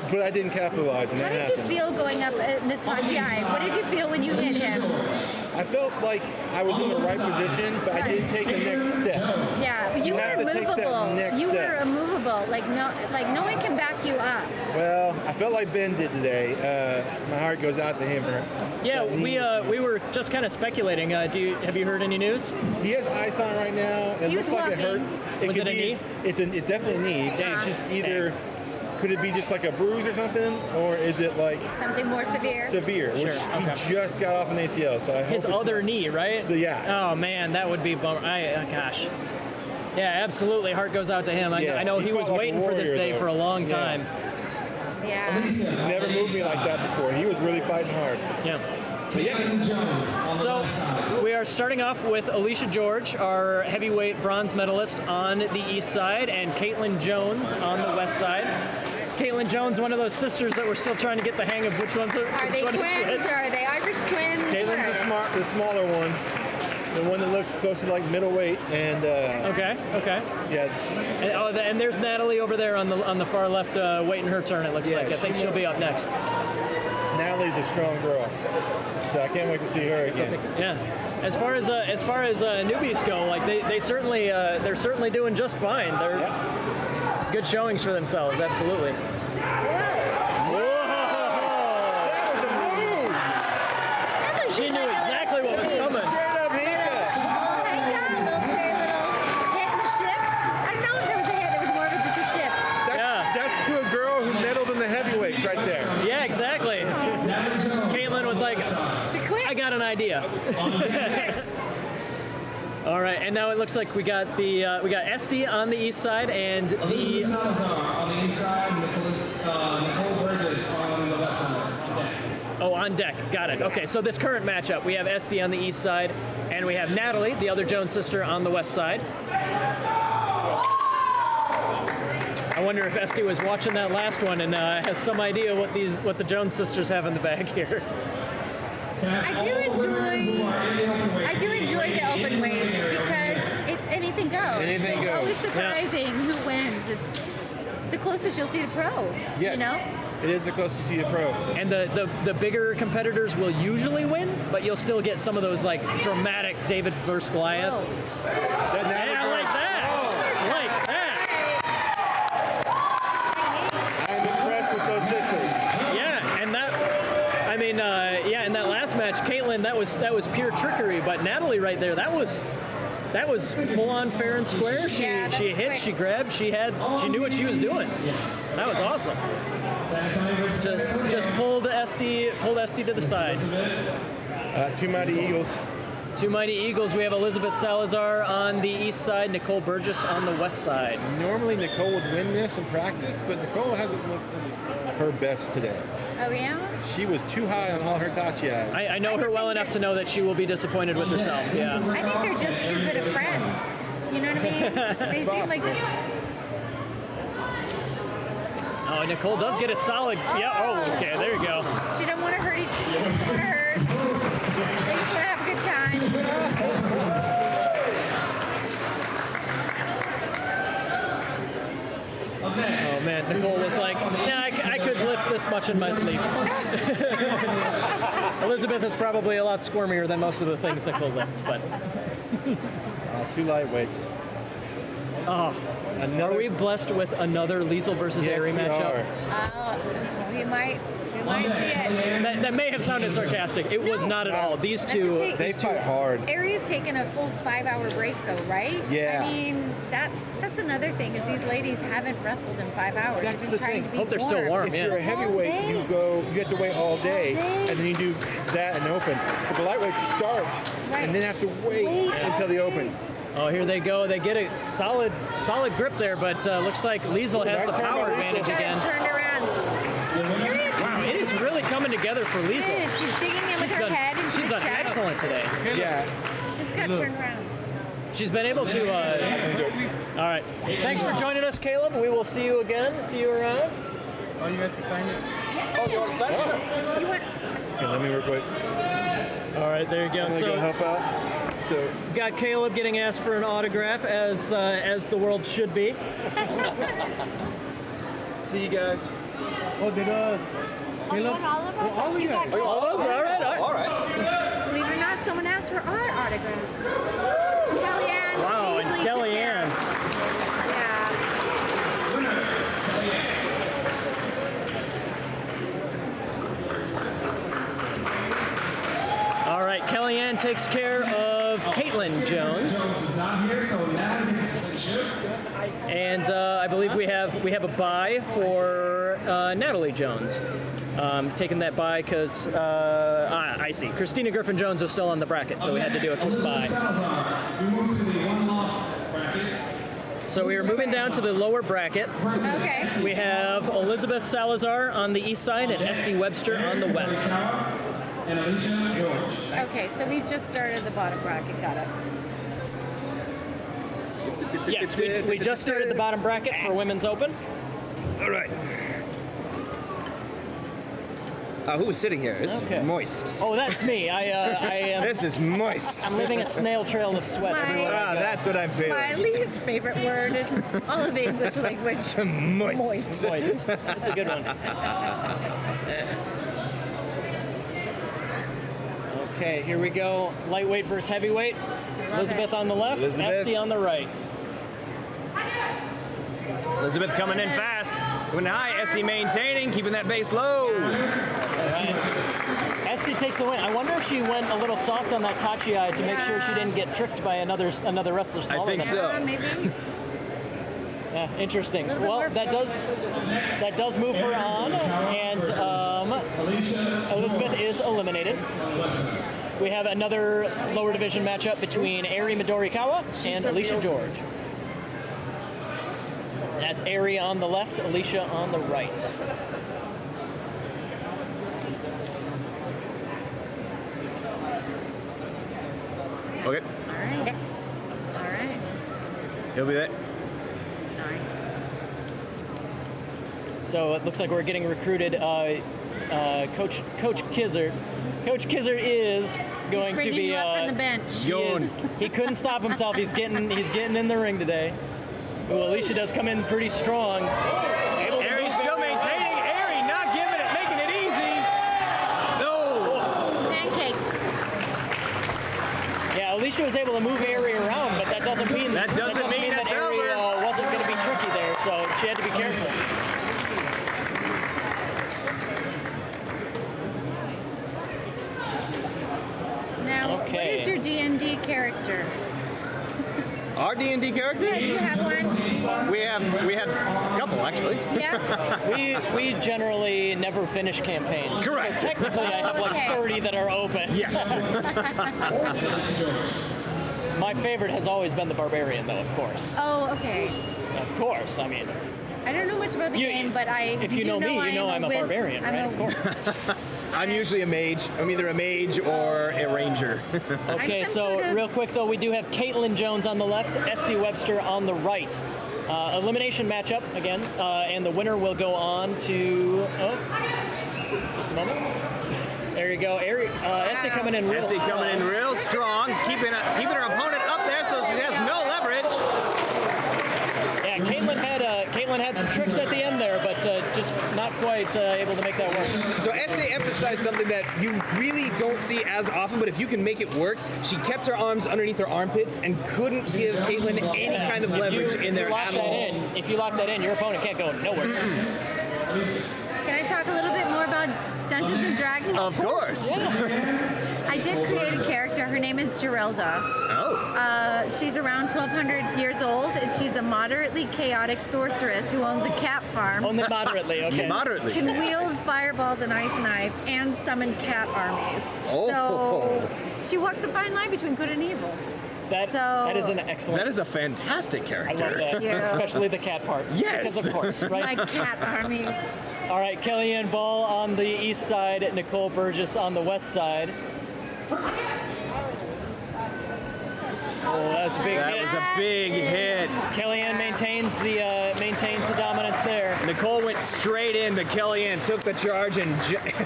but I didn't capitalize, and How that did happened. you feel going up at Natachi? What did you feel when you hit him? I felt like I was in the right position, but I didn't take the next step. Yeah, you were have to take that immovable. next You step. were immovable. Like no one can back you up. Well, I felt like Ben did today. My heart goes out to him. Yeah, we were just kind of speculating. Have you heard any news? He has ice on right now. It looks like it hurts. Was it a knee? It's definitely a knee. It's just either. Could it be just like a bruise or something, or is it like something more severe? Severe, which he just got off an ACL. So I hope his other knee, right? Yeah. Oh man, that would be bummer. Gosh. Yeah, absolutely. Heart goes out to him. I know he was waiting for this day for a long time. Yeah. He's never moved me like that before. He was really fighting hard. Yeah. But So we are starting off with Alicia George, our heavyweight bronze medalist on the east side, and Caitlin Jones on the west side. Caitlin Jones, one of those sisters that we're still trying to get the hang of which ones are. Are they twins or are they Irish twins? Caitlin's the smaller one. the one that looks closer to like middleweight, and Okay. yeah, And there's Natalie over there on the far left, waiting her turn. It looks Yeah, like. I think she'll be up next. Natalie's a strong girl, so I can't wait to see her again. Yeah. As far as newbies go, like they're certainly doing just fine. They're good showings for themselves. Absolutely. She knew exactly what was coming. That's to a girl who medaled in the heavyweights right there. Yeah, exactly. Caitlin was like, I got an idea. All right, and now it looks like we got Esty on the east side and the Salazar on the east side, Nicole Burgess on the west side. Oh, on deck. Got it. Okay, so this current matchup, we have Esty on the east side, and we have Natalie, the other Jones sister, on the west side. I wonder if Esty was watching that last one and has some idea what the Jones sisters have in the bag here. I do enjoy the open weights because anything goes. Anything it's goes. always surprising who wins. It's the closest you'll see to pro. Yes. You know? It is the closest you see to pro. And the bigger competitors will usually win, but you'll still get some of those like dramatic David versus Goliath. Oh. Yeah, like that. Like that. I'm impressed with those sisters. Yeah, and in that last match, Caitlin, that was pure trickery, but Natalie right there, that was full on fair and square. She hit, quick. she grabbed, she knew what she was doing. That was awesome. Just pulled Esty to the side. Two Mighty Eagles. Two Mighty Eagles. We have Elizabeth Salazar on the east side, Nicole Burgess on the west side. Normally Nicole would win this in practice, but Nicole hasn't looked her best today. Oh, yeah? She was too high on all her tachias. I know her well enough to know that she will be disappointed with herself. Yeah. I think they're just too good of friends. You know what I mean? They seem like just... Oh, Nicole does get a solid... Yeah, oh, okay, there you go. She don't want to hurt each other. They just want to hurt. They just want to have a good time. Oh, man, Nicole was like, yeah, I could lift this much in my sleep. Elizabeth is probably a lot squirmier than most of the things Nicole lifts, but... Two lightweights. Oh, are we blessed with another Liesl versus Aerie matchup? We might see it. That may have sounded sarcastic. It was not at all. These two, they fight hard. Aerie's taken a full 5-hour break, though, right? Yeah. I mean, that's another thing is these ladies haven't wrestled in 5 hours. That's They've the been trying thing. to be Hope they're still warm. If Yeah. you're a heavyweight, you have to wait all day, and then you do that and open. But the lightweights start and then have to wait until the open. Oh, here they go. They get a solid grip there, but looks like Liesl has the power advantage again. Turned around. Wow, it is really coming together for Liesl. It is. She's digging in with her head and She's done chest. excellent today. Yeah. She's got turned around. She's been able to. All right. Thanks for joining us, Caleb. We will see you again. See you around. Oh, you have to find it. Oh, you want to sign? Here, let me real quick. All right, there you go. I'm gonna go help out. So got Caleb getting asked for an autograph as the world should be. See you guys. Oh, you want all of us? You got all of us? All right. Believe it or not, someone asked for our autograph. Kellyanne. Wow, and Kellyanne. Yeah. All right, Kellyanne takes care of Caitlin Jones. And I believe we have a bye for Natalie Jones. Taking that bye because I see. Christina Griffin-Jones was still on the bracket, so we had to do a quick bye. We move to the one-loss bracket. So we are moving down to the lower bracket. Okay. We have Elizabeth Salazar on the east side and Esty Webster on the west. And Alicia George. Okay, so we've just started the bottom bracket. Got it. Yes, we just started the bottom bracket for Women's Open. All right. Who's sitting here? This is moist. Oh, that's me. I am. This is moist. I'm leaving a snail trail of sweat everywhere. That's what I'm feeling. My least favorite word in all of the English language. Moist. Moist. That's a good one. Okay, here we go. Lightweight versus heavyweight. Elizabeth on the left, Esty on the right. Elizabeth coming in fast. Going high, Esty maintaining, keeping that base low. Esty takes the win. I wonder if she went a little soft on that tachi-ai to make sure she didn't get tricked by another wrestler smaller I think than her. so. Maybe. Yeah, interesting. Well, that does move her on, and Elizabeth is eliminated. We have another lower division matchup between Eri Midorikawa and Alicia George. That's Eri on the left, Alicia on the right. Okay. All right. Okay. All right. He'll be there. So it looks like we're getting recruited. Coach Kizzer. Coach Kizzer is going to be you up on the bench. He couldn't stop himself. He's getting in the ring today. Ooh, Alicia does come in pretty strong. Eri still maintaining. Eri not giving it, making it easy. No. Pancaked. Yeah, Alicia was able to move Eri around, but that doesn't mean that Eri wasn't going to be tricky there. So she had to be careful. Now, what is your D&D character? Our D&D character? Yeah, do you have one? We have a couple actually. Yes. We generally never finish campaigns. Correct. So technically, I have like 30 that are open. Yes. My favorite has always been the Barbarian, though, of course. Oh, okay. Of course. I mean, I don't know much about the game, but if you know me, you know I'm a barbarian, right? Of course. I'm usually a mage. I'm either a mage or a ranger. Okay, so real quick though, we do have Caitlin Jones on the left, Esty Webster on the right. Elimination matchup again, and the winner will go on to. Oh, just a moment. There you go, Esty coming in real strong. Coming in real strong, keeping her opponent up there so she has no leverage. Yeah, Caitlin had some tricks at the end there, but just not quite able to make that work. So Esty emphasized something that you really don't see as often, but if you can make it work, she kept her arms underneath her armpits and couldn't give Caitlin any kind of leverage in there at all. If you lock that in, your opponent can't go nowhere. Can I talk a little bit more about Dungeons and Dragons? Of course. Yeah. I did create a character. Her name is Gerelda. Oh. She's around 1,200 years old, and she's a moderately chaotic sorceress who owns a cat farm. Only moderately, okay. Moderately. Can wield fireballs and ice knives and summon cat armies. Oh. So she walks a fine line between good and evil. That is an excellent. That is a fantastic character. I love that, especially the cat part. Yes. Because of course, right? My cat army. All right, Kellyanne Ball on the east side, Nicole Burgess on the west side. Oh, that was a big hit. That was a big hit. Kellyanne maintains the dominance there. Nicole went straight in, but Kellyanne took the charge, and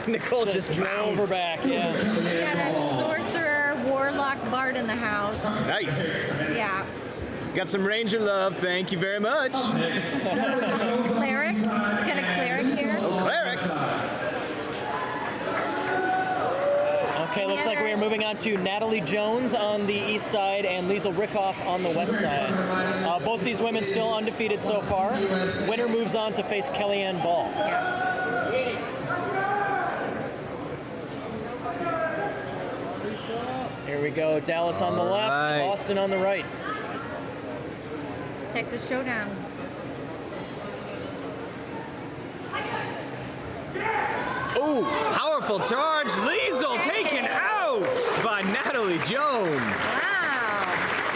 Nicole just drove her back. Yeah. We got a sorcerer, warlock, bard in the house. Nice. Yeah. Got some ranger love. Thank you very much. Cleric. We got a cleric here. Oh, clerics. Okay, looks like we are moving on to Natalie Jones on the east side and Liesl Rickoff on the west side. Both these women still undefeated so far. Winner moves on to face Kellyanne Ball. Here we go. Dallas on the left, Austin on the right. Texas Showdown. Ooh, powerful charge. Liesl taken out by Natalie Jones. Wow.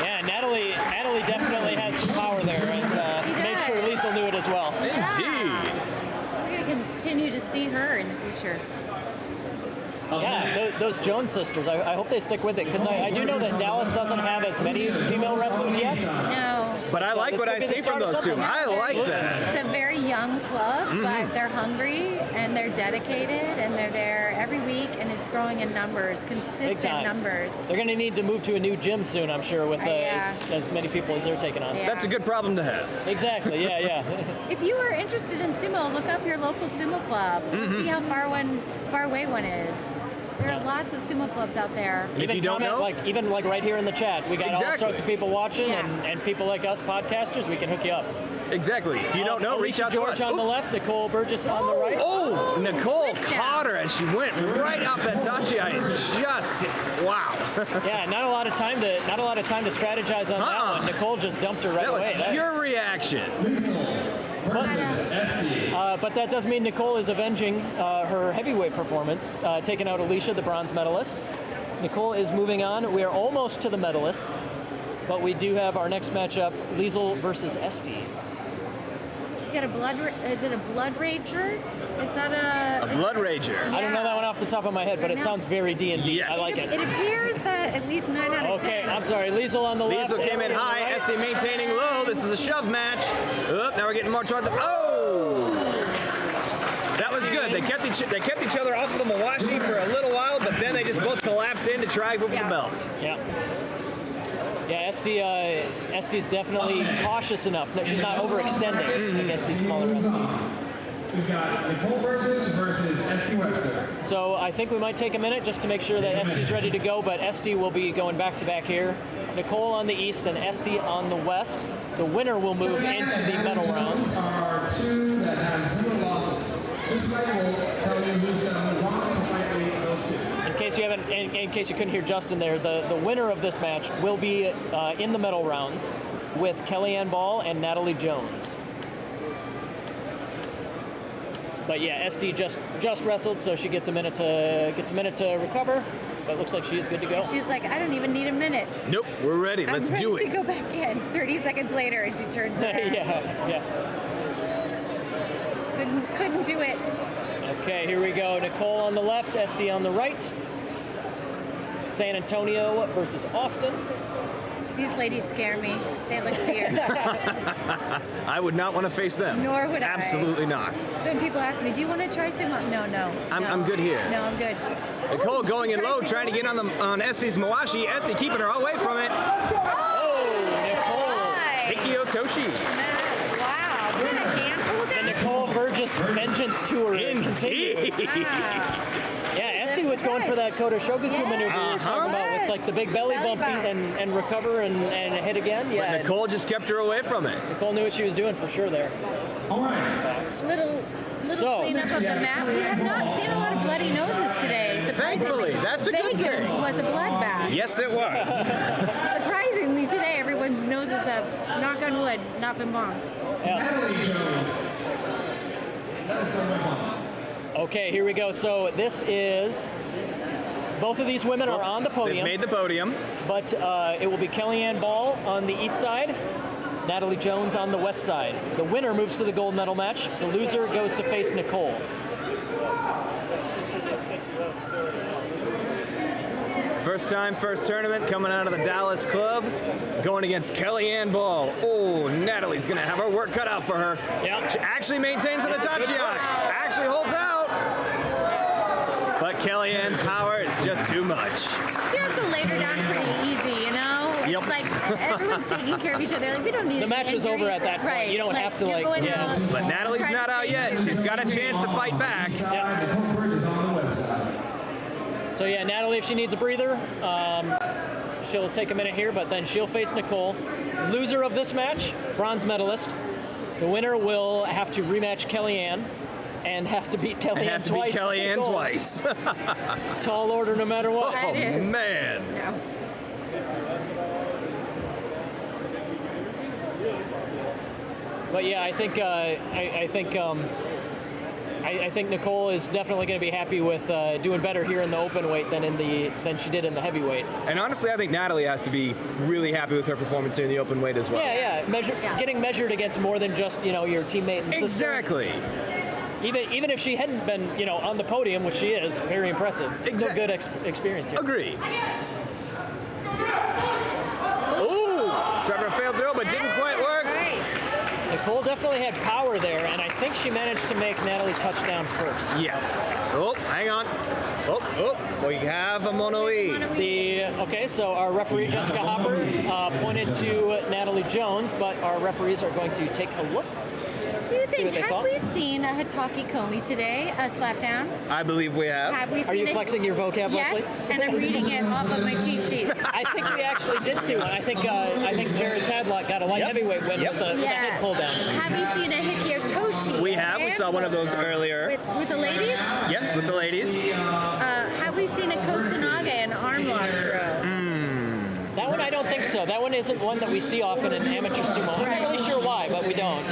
Yeah, Natalie definitely has some power there, and made sure Liesl knew it as well. Indeed. We're going to continue to see her in the future. Yeah, those Jones sisters, I hope they stick with it, because I do know that Dallas doesn't have as many female wrestlers yet. No. But I like what I see from those two. I like that. It's a very young club, but they're hungry and they're dedicated and they're there every week and it's growing in numbers, consistent numbers. They're going to need to move to a new gym soon, I'm sure, with as many people as they're taking on. Yeah. That's a good problem to have. Exactly, yeah. If you are interested in sumo, look up your local sumo club. See how far away one is. There are lots of sumo clubs out there. And if you don't know, even right here in the chat, we got all sorts of people watching, and people like us podcasters, we can hook you up. Exactly. If you don't know, reach out to us. George on the left, Nicole Burgess on the right. Oh, Nicole caught her as she went right off that tachi. Wow. Yeah, not a lot of time to strategize on that one. Nicole just dumped her right away. That was pure reaction. But that does mean Nicole is avenging her heavyweight performance, taking out Alicia, the bronze medalist. Nicole is moving on. We are almost to the medalists, but we do have our next matchup, Liesl versus Esti. You got is it a blood rager? Is that a blood rager? Yeah. I don't know that one off the top of my head, but it sounds very D&D. Yes. I like it. It appears that at least 9 out of 10. Okay, I'm sorry. Liesl on the left. Liesl came in high, right. Esti maintaining low. This is a shove match. Now we're getting more toward the... Oh! That was good. They kept each other off of the Mawashi for a little while, but then they just both collapsed in to try for the belt. Yeah. Yeah, Esti's definitely cautious enough. No, she's not overextending against these smaller Estis. We've got Nicole Burgess versus Esti Webster. So I think we might take a minute just to make sure that Esti's ready to go, but Esti will be going back to back here. Nicole on the east and Esti on the west. The winner will move into the medal rounds. Are two that have 0 losses. This fight will tell you who's going to move on to fight those two. In case you couldn't hear Justin there, the winner of this match will be in the medal rounds with Kellyanne Ball and Natalie Jones. But yeah, Esti just wrestled, so she gets a minute to recover. But it looks like she is good to go. She's like, I don't even need a minute. Nope, we're ready. Let's do it. I'm ready to go back in. 30 seconds later, and she turns around. yeah. Couldn't do it. Okay, here we go. Nicole on the left, Esti on the right. San Antonio versus Austin. These ladies scare me. They look fierce. I would not want to face them. Nor would I. Absolutely not. So when people ask me, do you want to try sumo? No. I'm good here. No, I'm good. Nicole going in low, trying to get on Esti's Mawashi. Esti keeping her away from it. Nicole. Hikiotoshi. Wow. What a handful The Nicole Burgess Vengeance Tour continues. Yeah, Esti was going for that Kodo Shogaku maneuver we were talking about with like the big belly bump and recover and hit again. Yeah. But Nicole just kept her away from it. Nicole knew what she was doing for sure there. All right. Little cleanup of the map. We have not seen a lot of bloody noses today. Thankfully, that's a good thing. Vegas was a bloodbath. Yes, it was. Surprisingly, today everyone's noses have, knock on wood, not been bombed. Natalie Jones. That is so much fun. Okay, here we go. So this is... Both of these women are on the podium. They've made the podium. But it will be Kellyanne Ball on the east side, Natalie Jones on the west side. The winner moves to the gold medal match. The loser goes to face Nicole. First time, first tournament, coming out of the Dallas club, going against Kellyanne Ball. Oh, Natalie's gonna have her work cut out for her. Yeah. She actually maintains in the tachiyashi. Actually holds out. But Kellyanne's power is just too much. She also laid her down pretty easy, you know? Yep. It's like everyone's taking care of each other. Like, we don't need The match is over at that point. Right. You don't have to, you're like, going yeah. out, But Natalie's trying not to out save yet. you. She's got a chance to fight back. Nicole Burgess on the west side. So yeah, Natalie, if she needs a breather, she'll take a minute here, but then she'll face Nicole. Loser of this match, bronze medalist. The winner will have to rematch Kellyanne and have to beat Kellyanne twice. Twice. Tall order no matter what. Oh, man. No. But yeah, I think Nicole is definitely going to be happy with doing better here in the open weight than she did in the heavyweight. And honestly, I think Natalie has to be really happy with her performance here in the open weight as well. Yeah. Getting measured against more than just your teammate and sister. Exactly. Even if she hadn't been on the podium, which she is, very impressive. Still good experience here. Agree. Ooh, Trevor failed throw, but didn't quite work. Nicole definitely had power there, and I think she managed to make Natalie touchdown first. Yes. Oh, hang on. Oh, we have a mono-e. Okay, so our referee, Jessica Hopper, pointed to Natalie Jones, but our referees are going to take a look. Do you think, have we seen a Hitaki Komi today, a slap down? I believe we have. Have we seen Are you flexing your vocab, Leslie? Yes, and I'm reading it off of my cheat sheet. I think we actually did see one. I think Jared Tadlock got a light heavyweight win with the head pull down. Have you seen a Hikiotoshi? We have. We saw one of those earlier. With the ladies? Yes, with the ladies. Have we seen a Kotsunaga, an arm lock throw? That one I don't think so. That one isn't one that we see often in amateur sumo. I'm not really sure why, but we don't.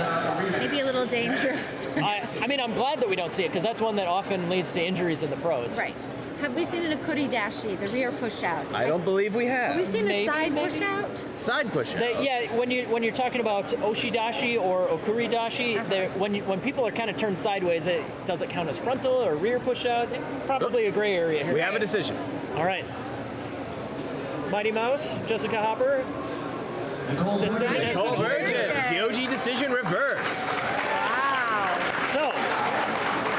Maybe a little dangerous. I mean, I'm glad that we don't see it because that's one that often leads to injuries in the pros. Right. Have we seen a kuridashi, the rear push out? I don't believe we have. Have we seen a side push out? Side push out. Yeah, when you're talking about oshidashi or okuridashi, when people are kind of turned sideways, does it count as frontal or rear push out? Probably a gray area here. We have a decision. All right. Mighty Mouse, Jessica Hopper. Nicole Burgess, Kyoji decision reversed. Wow. So,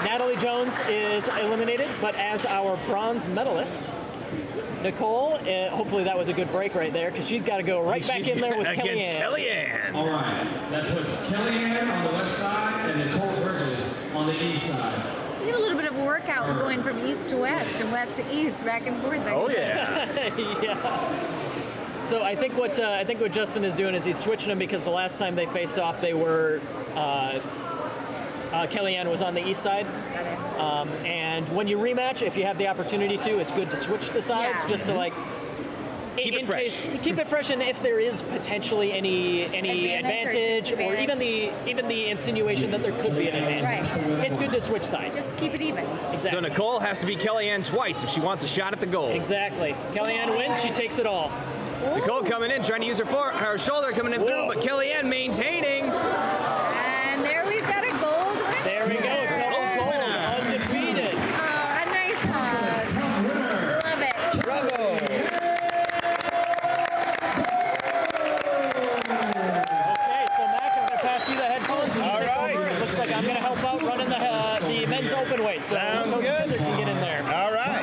Natalie Jones is eliminated, but as our bronze medalist, Nicole, hopefully that was a good break right there, because she's got to go right back in there with Against Kellyanne. All right, that puts Kellyanne on the west side and Nicole Burgess on the east side. We get a little bit of a workout going from east to west and west to east, back and forth. Oh yeah. Yeah. So I think what Justin is doing is he's switching them because the last time they faced off, they were Kellyanne was on the east side. And when you rematch, if you have the opportunity to, it's good to switch the sides just to keep it fresh. Keep it fresh, and if there is potentially any advantage or even the insinuation that there could be an advantage, it's good to switch sides. Just keep it even. Exactly. So Nicole has to beat Kellyanne twice if she wants a shot at the gold. Exactly. Kellyanne wins, she takes it all. Nicole coming in, trying to use her shoulder coming in through, but Kellyanne maintaining. And there we've got a gold winner. There we go. Double gold, undefeated. Oh, a nice hug. Love it. Bravo. See the headphones. All right. Looks like I'm going to help out running the men's open weight. So Sounds Coach good. Kizer can get in there. All right.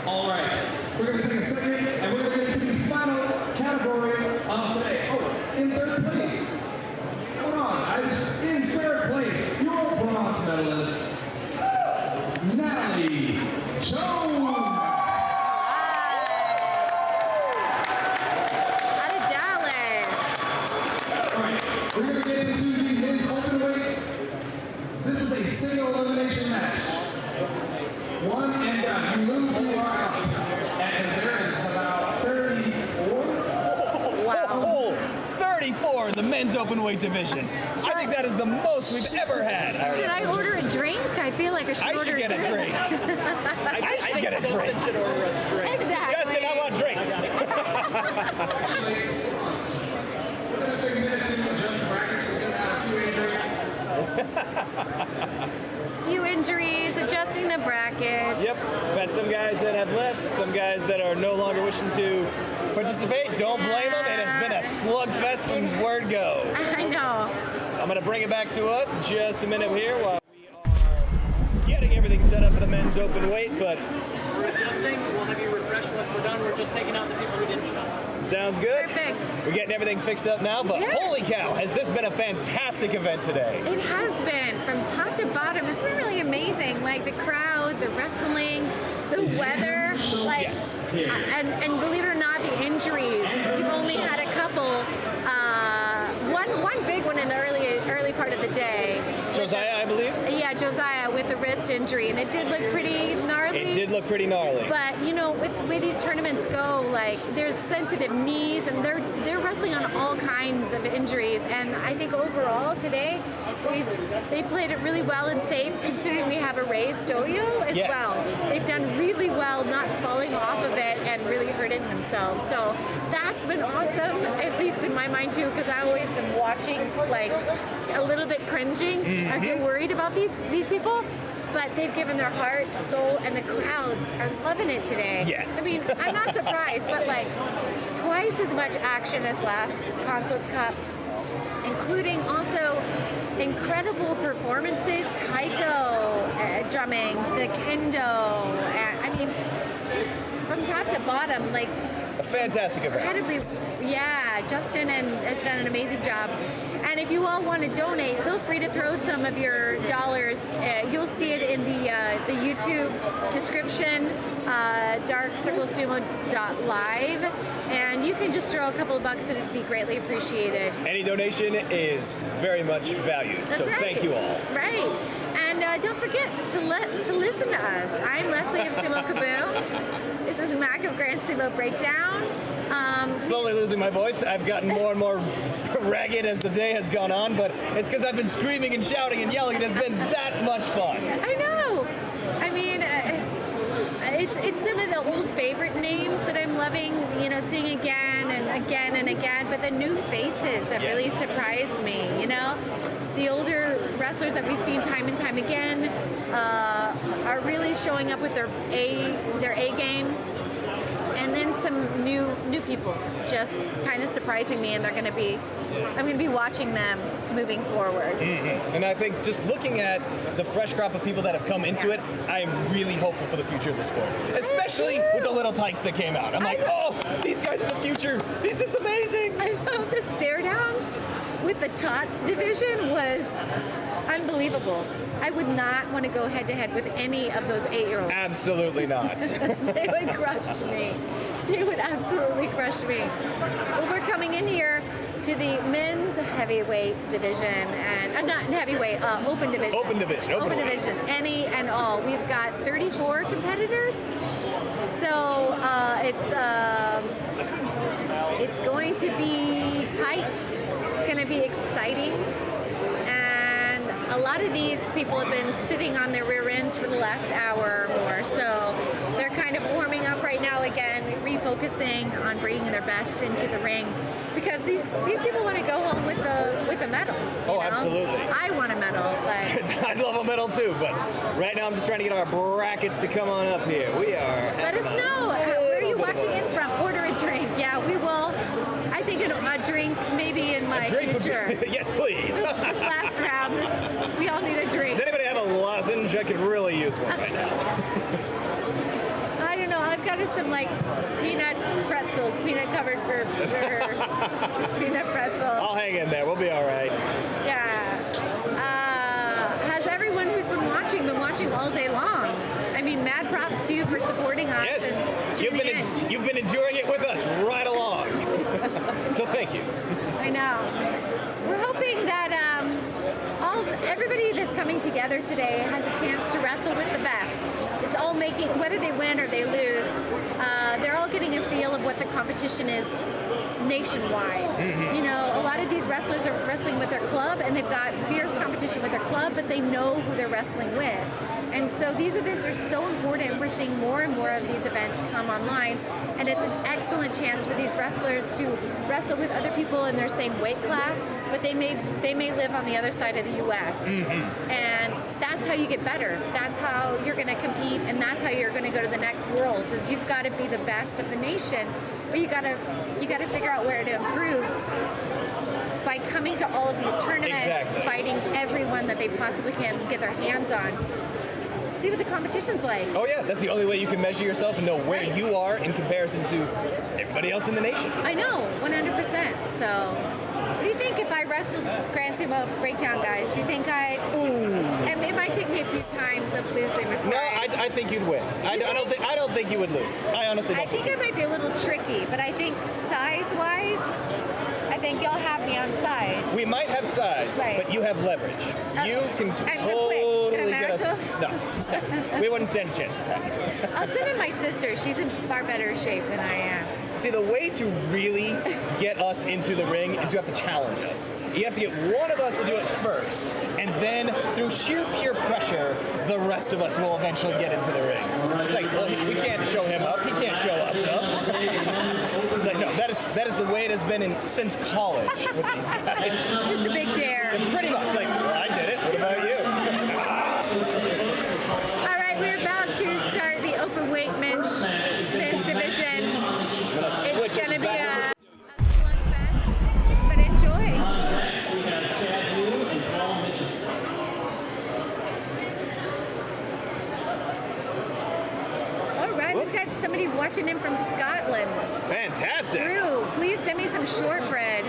All right, we're going to take a second and we're going to get to the final category of today. Oh, in third place. Hold on, in third place, your bronze medalist, Natalie Jones. We're going to get into the men's Openweight. This is a single elimination match. One and done. You lose, you are out. As there is about 34. Wow. 34 in the men's openweight division. I think that is the most we've ever had. Should I order a drink? I feel like I should order a drink. I should get a drink. I should get a drink. Justin should order us a drink. Exactly. Justin, I want drinks. We're going to take a minute to adjust the brackets. We're going to have a few injuries. Few injuries, adjusting the brackets. Yep. We've had some guys that have left, some guys that are no longer wishing to participate. Don't blame them. It has been a slugfest from word go. I know. I'm going to bring it back to us in just a minute here while we are getting everything set up for the men's open weight, but We're adjusting. We'll have you refresh once we're done. We're just taking out the people who didn't show. sounds good. Perfect. We're getting everything fixed up now, but holy cow, has this been a fantastic event today. It has been from top to bottom. It's been really amazing. Like the crowd, the wrestling, the weather, like, and believe it or not, the injuries. We've only had a couple. One big one in the early part of the day. Josiah, I believe? Yeah, Josiah with the wrist injury, and it did look pretty gnarly. It did look pretty gnarly. But you know, with the way these tournaments go, like there's sensitive knees, and they're wrestling on all kinds of injuries. And I think overall today, they played it really well and safe, considering we have a raised doyo as well. They've done really well, not falling off of it and really hurting themselves. So that's been awesome, at least in my mind too, because I always am watching like a little bit cringing. Are you worried about these people? but they've given their heart, soul, and the crowds are loving it today. Yes. I mean, I'm not surprised, but like twice as much action as last Consulates Cup, including also incredible performances, Taiko drumming, the Kendo, and I mean, just from top to bottom, like A fantastic event. incredibly, yeah, Justin has done an amazing job. And if you all want to donate, feel free to throw some of your dollars. You'll see it in the YouTube description, darkcirclesumo.live, and you can just throw a couple of bucks and it'd be greatly appreciated. Any donation is very much valued, That's so right. thank you all. Right. And don't forget to listen to us. I'm Leslie of Sumo Kaboom. This is Mac of Grand Sumo Breakdown. Slowly losing my voice. I've gotten more and more ragged as the day has gone on, but it's because I've been screaming and shouting and yelling. It has been that much fun. I know. I mean, it's some of the old favorite names that I'm loving, you know, seeing again and again and again, but the new faces that really surprised me, you know? The older wrestlers that we've seen time and time again are really showing up with their A game. And then some new people just kind of surprising me, and I'm going to be watching them moving forward. Mm-hmm. And I think just looking at the fresh crop of people that have come into it, I am really hopeful for the future of the sport, especially with the little tykes that came out. I'm like, oh, these guys in the future, this is amazing. I know the stare downs with the Tots division was unbelievable. I would not want to go head to head with any of those 8-year-olds. Absolutely not. They would crush me. They would absolutely crush me. Well, we're coming in here to the men's heavyweight division, and not heavyweight, open division. Open division. Open division. Any and all. We've got 34 competitors. So it's going to be tight. It's going to be exciting. A lot of these people have been sitting on their rear ends for the last hour or more, so they're kind of warming up right now again, refocusing on bringing their best into the ring, because these people want to go home with a medal. Oh, know? absolutely. I want a medal, but I'd love a medal too, but right now I'm just trying to get our brackets to come on up here. We are. Let us know. Where are you watching in from? Order a drink. Yeah, we will. I think a drink maybe in my future. Yes, please. This last round, we all need a drink. Does anybody have a lozenge? I could really use one right now. I don't know. I've got some like peanut pretzels, peanut covered for peanut pretzels. I'll hang in there. We'll be all right. Yeah. Has everyone who's been watching all day long? I mean, mad props to you for supporting us. Yes. And tuning in. You've been enduring it with us right along. So thank you. I know. We're hoping that everybody that's coming together today has a chance to wrestle with the best. It's all making, whether they win or they lose, they're all getting a feel of what the competition is nationwide. Mm-hmm. You know, a lot of these wrestlers are wrestling with their club, and they've got fierce competition with their club, but they know who they're wrestling with. And so these events are so important. We're seeing more and more of these events come online, and it's an excellent chance for these wrestlers to wrestle with other people in their same weight class, but they may live on the other side of the U.S. Mm-hmm. And that's how you get better. That's how you're going to compete, and that's how you're going to go to the next Worlds. Is you've got to be the best of the nation, but you got to figure out where to improve by coming to all of these tournaments, fighting everyone that they possibly can get their hands on. See what the competition's like. Oh yeah, that's the only way you can measure yourself and know where you are in comparison to everybody else in the nation. I know, 100%. So, what do you think if I wrestled Grand Sumo Breakdown, guys? Do you think I? Ooh. And it might take me a few times of losing before. No, I think you'd win. I don't think you would lose. I honestly don't. I think I might be a little tricky, but I think size-wise, I think y'all have me on size. We might have size, but you have leverage. You can totally get us. No, we wouldn't stand a chance with that. I'll send in my sister. She's in far better shape than I am. See, the way to really get us into the ring is you have to challenge us. You have to get one of us to do it first, and then through sheer peer pressure, the rest of us will eventually get into the ring. It's like, well, we can't show him up. He can't show us up. It's like, no, that is the way it has been since college with these guys. It's just a big dare. And pretty much like, well, I did it. What about you? Overweight men's division. It's going to be a slugfest, but enjoy. We have Chad Yu and Paul Mitchell. All right, we've got somebody watching in from Scotland. Fantastic. Drew, please send me some shortbread.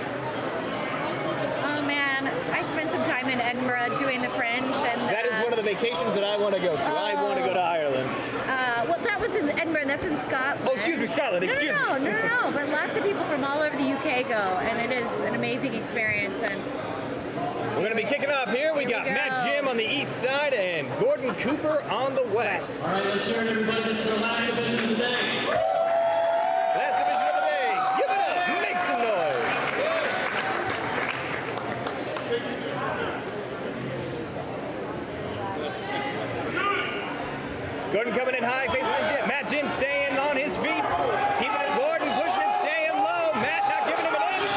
Oh man, I spent some time in Edinburgh doing the French, and That is one of the vacations that I want to go to. I want to go to Ireland. well, that one's in Edinburgh. That's in Scotland. Oh, excuse me, Scotland. Excuse me. No. But lots of people from all over the UK go, and it is an amazing experience. And We're going to be kicking off here. We got Here we Matt go. Jim on the east side and Gordon Cooper on the west. All right, let's hear it, everybody. This is the last division of the day. Last division of the day. Give it up. Make some noise. Gordon coming in high, facing the Jim. Matt Jim staying on his feet. Keeping it. Gordon pushing him, staying low. Matt not giving him an inch.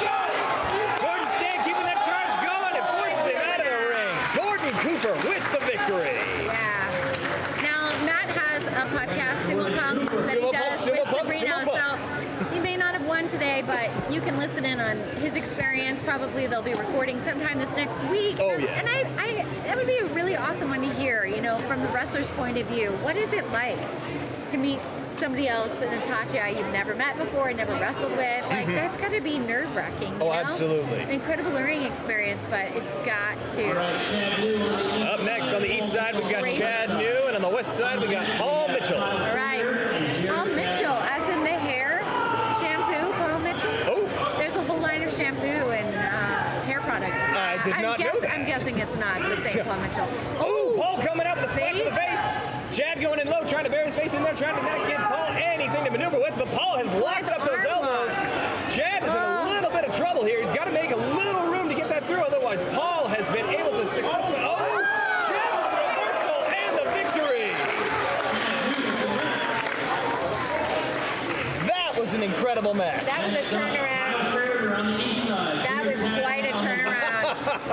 Gordon staying, keeping that charge going and forces him out of the ring. Gordon Cooper with the victory. yeah. Now Matt has a podcast, Sumo Punks, that he does with Sabrina. So he may not have won today, but you can listen in on his experience. Probably they'll be recording sometime this next week. Oh, yes. And I that would be a really awesome one to hear, from the wrestler's point of view. What is it like to meet somebody else in a Tatcha you've never met before, never wrestled with? Like, that's got to be nerve-wracking. Oh, absolutely. An incredible learning experience, but it's got to. Up next on the east side, we've got Chad New, and on the west side, we got Paul Mitchell. All right. Paul Mitchell, as in the hair shampoo, Paul Mitchell. Oh. There's a whole line of shampoo and hair products. I did not know that. I'm guessing it's not the same Paul Mitchell. Oh, Paul coming up with a slap to the face. Chad going in low, trying to bury his face in there, trying to not give Paul anything to maneuver with, but Paul has locked up those elbows. Chad is in a little bit of trouble here. He's got to make a little room to get that through, otherwise Paul has been able to successfully... Oh! Chad with the reversal and the victory! That was an incredible match. That was a turnaround. That was quite a turnaround.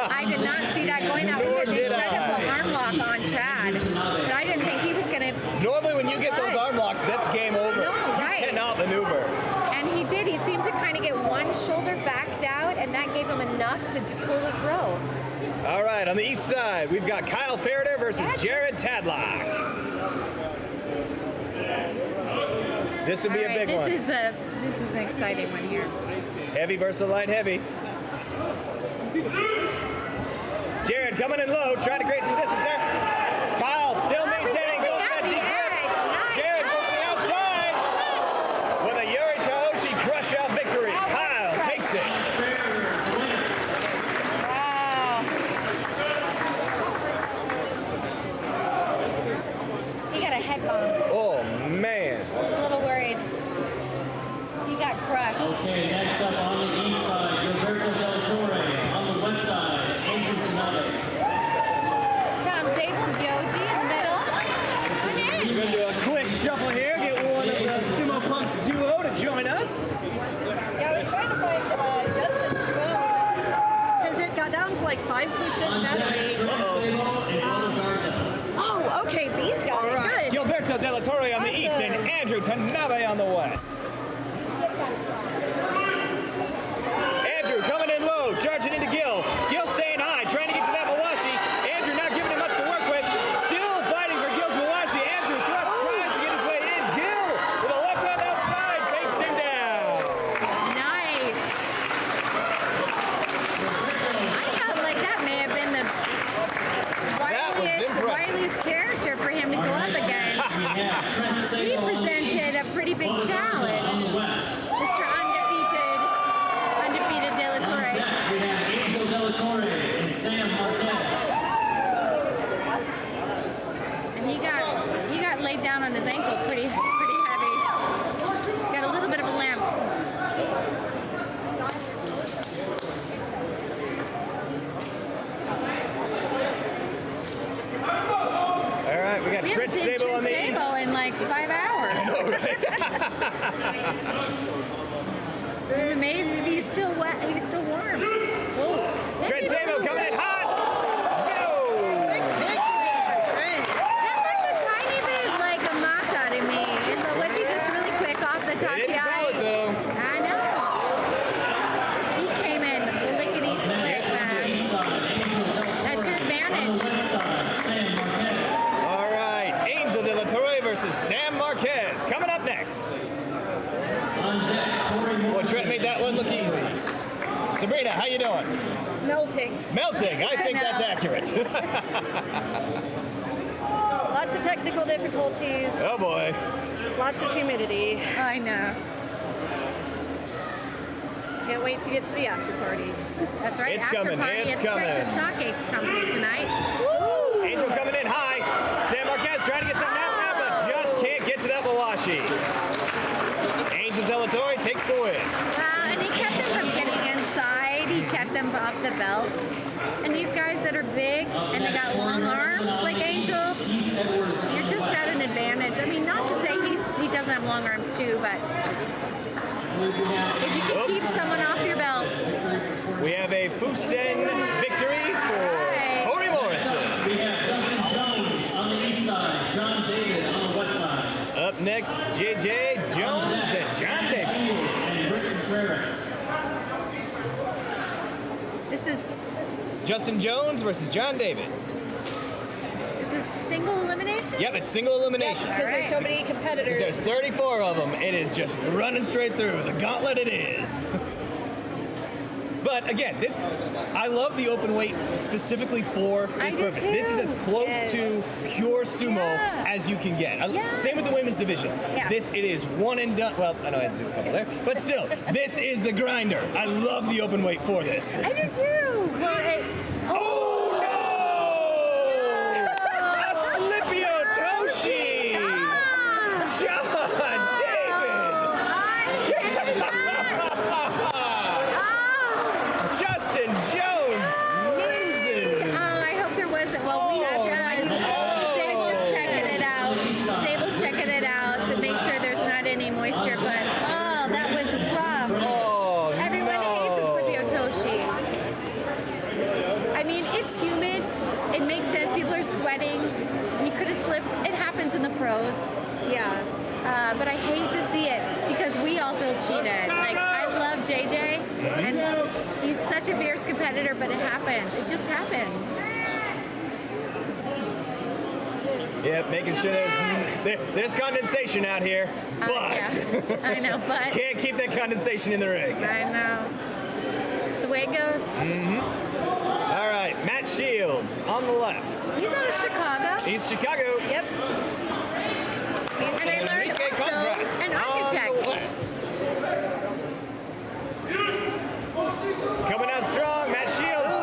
I did not see that going. That was an incredible arm lock on Chad. But I didn't think he was going to... Normally when you get those arm locks, that's game over. No, right. You cannot maneuver. And he did. He seemed to kind of get one shoulder backed out, and that gave him enough to pull the throw. All right, on the east side, we've got Kyle Faraday versus Jared Tadlock. This would be a big one. This is an exciting one here. Heavy versus light heavy. Jared coming in low, trying to create some distance there. Kyle still maintaining, going for that deep cut. Jared going from the outside with a Yuri Taoshi crush out victory. Kyle takes it. Wow. He got a head bomb. Oh man. A little worried. He got crushed. Okay, next up on the east side, Roberto Del Torre. On the west side, Andrew Tanabe. Tom Zabel, Yoji in the middle. We're going to do a quick shuffle here, get one of the Sumo Punks duo to join us. Yeah, I was trying to find Justin's phone because it got down to like 5% battery. Oh, okay, B's got it. Good. Gilberto Della Torre on the east and Awesome. Andrew Tanabe on the west. Andrew coming in low, charging into Gil. Gil staying high, trying to get to that Mawashi. Andrew not giving him much to work with. Still fighting for Gil's Mawashi. Andrew tries to get his way in. Gil with a left hand outside takes him down. Nice. I felt like that may have been the wiliest character for him to go up against. He presented a pretty big challenge. Mr. Undefeated De La Torre. We have Angel De La Torre and Sam Marquette. And he got laid down on his ankle pretty heavy. Got a little bit of a limp. All right, we got Trent Sable on the east. Sable in like 5 hours. I know, right? I'm amazed that he's still wet. He's still warm. Whoa. Trent Sable coming in hot. No! That looked a tiny bit like a mata to me. versus Sam Marquez. Coming up next. Boy, Trent made that one look easy. Sabrina, how you doing? Melting. Melting. I think that's accurate. Lots of technical difficulties. Oh boy. Lots of humidity. I know. Can't wait to get to the after party. That's right. It's after coming. party It's at coming. the Texas Sake Company tonight. Woo! Angel coming in high. Sam Marquez trying to get something out there, but just can't get to that Mawashi. Angel Telatori takes the win. And he kept him from getting inside. He kept him off the belt. And these guys that are big and they got long arms like Angel, you're just at an advantage. I mean, not to say he doesn't have long arms too, but if you can keep someone off your belt. We have a Fusen victory for Corey Morrison. We have Justin Jones on the east side, John David on the west side. Up next, JJ Jones and John David. And Rick Contreras. This is Justin Jones versus John David. single elimination? Yep, it's single elimination. Because there's so many competitors. There's 34 of them. It is just running straight through. The gauntlet it is. But again, I love the open weight specifically for this purpose. This is as close to pure sumo as you can get. Same with the women's division. It is one and done. Well, I know I had to do a couple there, but still, this is the grinder. I love the open weight for this. I do too. Well, A Slipio Toshi! John Justin Jones loses. I hope there wasn't. Well, we Sable's checking it out. Sable's checking it out to make sure there's not any moisture. But that was rough. Everyone hates a Slipio Toshi. I mean, it's humid. It makes sense. People are sweating. He could have slipped. It happens in the pros. Yeah. But I hate to see it because we all feel cheated. Like, I love JJ, and he's such a fierce competitor, but it happens. It just happens. Yep, making sure there's condensation out here, but I know, but can't keep that condensation in the ring. I know. It's the way it goes. All right, Matt Shields on the left. He's out of Chicago. He's Chicago. Yep. And I learned also an architect. West. Coming out strong, Matt Shields.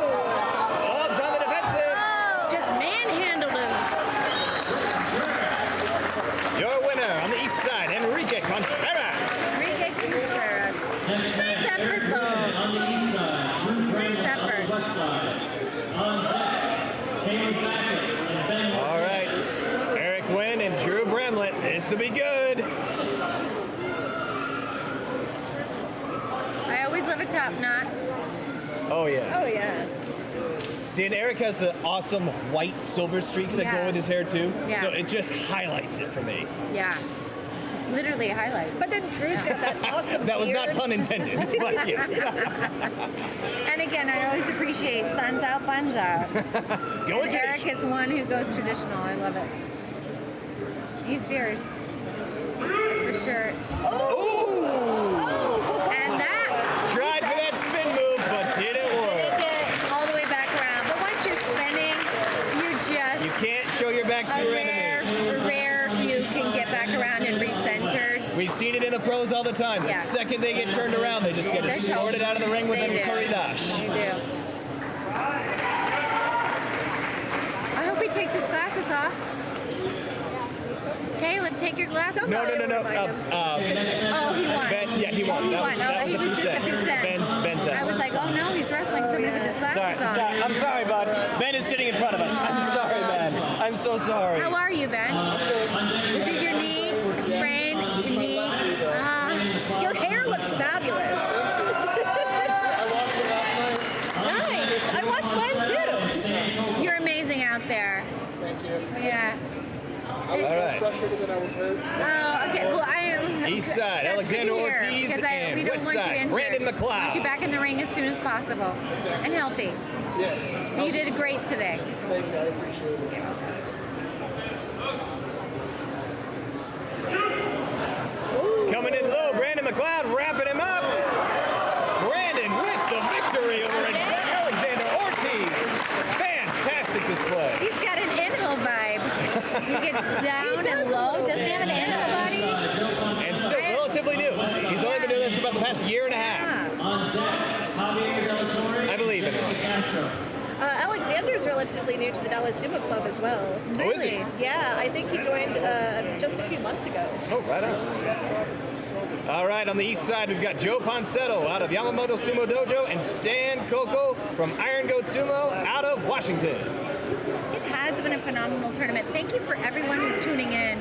Bob's on the defensive. Just manhandled him. Your winner on the east side, Enrique Contreras. Enrique Contreras. Nice effort, though. On the east side, Drew Bramlett on the west side. On deck, Caleb Backus and Ben. All right, Eric Wynn and Drew Bramlett. This will be good. I always love a top knot. Oh yeah. Oh yeah. See, and Eric has the awesome white silver streaks that go with his hair too. Yeah. So it just highlights it for me. Yeah. Literally highlights. But then Drew's got that awesome That was not beard. pun intended, but yes. And again, I always appreciate Suns Out, Buns Out. Going And Eric is one who goes traditional. I love it. He's fierce. That's for sure. And that Tried for that spin move, but didn't work. all the way back around. But once you're spinning, You can't show your back to your enemy. rare few can get back around and recentered. We've seen it in the pros all the time. The second they get turned around, they just get They're escorted out of the ring with They a do. curry dash. They do. I hope he takes his glasses off. Caleb, take your glasses No. off. Oh, he won. Ben, yeah, he won. Oh, he That won. was- that was he a was just a Fusen. few cents. Ben's out. I was like, oh no, he's wrestling somebody with his glasses on. Sorry. I'm sorry, bud. Ben is sitting in front of us. I'm sorry, Ben. I'm so sorry. How are you, Ben? Was it your knee? Your sprain? Your knee? Your hair looks fabulous. Nice. I watched mine too. You're amazing out there. Thank you. Yeah. All right. Frustrated that I was hurt. Oh, okay. Well, I am. East side, That's Alexander good to hear, Ortiz because and we don't west want you side, injured. Brandon We McLeod. want you back in the ring as soon as possible and healthy. Yes. You did great today. Thank you. I appreciate it. down and low. Doesn't he have an animal body? And still relatively new. He's only been doing this for about the past year and a half. I believe in him. Alexander's relatively new to the Dallas Sumo Club as well. Oh, is he? Yeah, I think he joined just a few months ago. Oh, right on. All right, on the east side, we've got Joe Ponsetto out of Yamamoto Sumo Dojo and Stan Coco from Iron Goat Sumo out of Washington. It has been a phenomenal tournament. Thank you for everyone who's tuning in.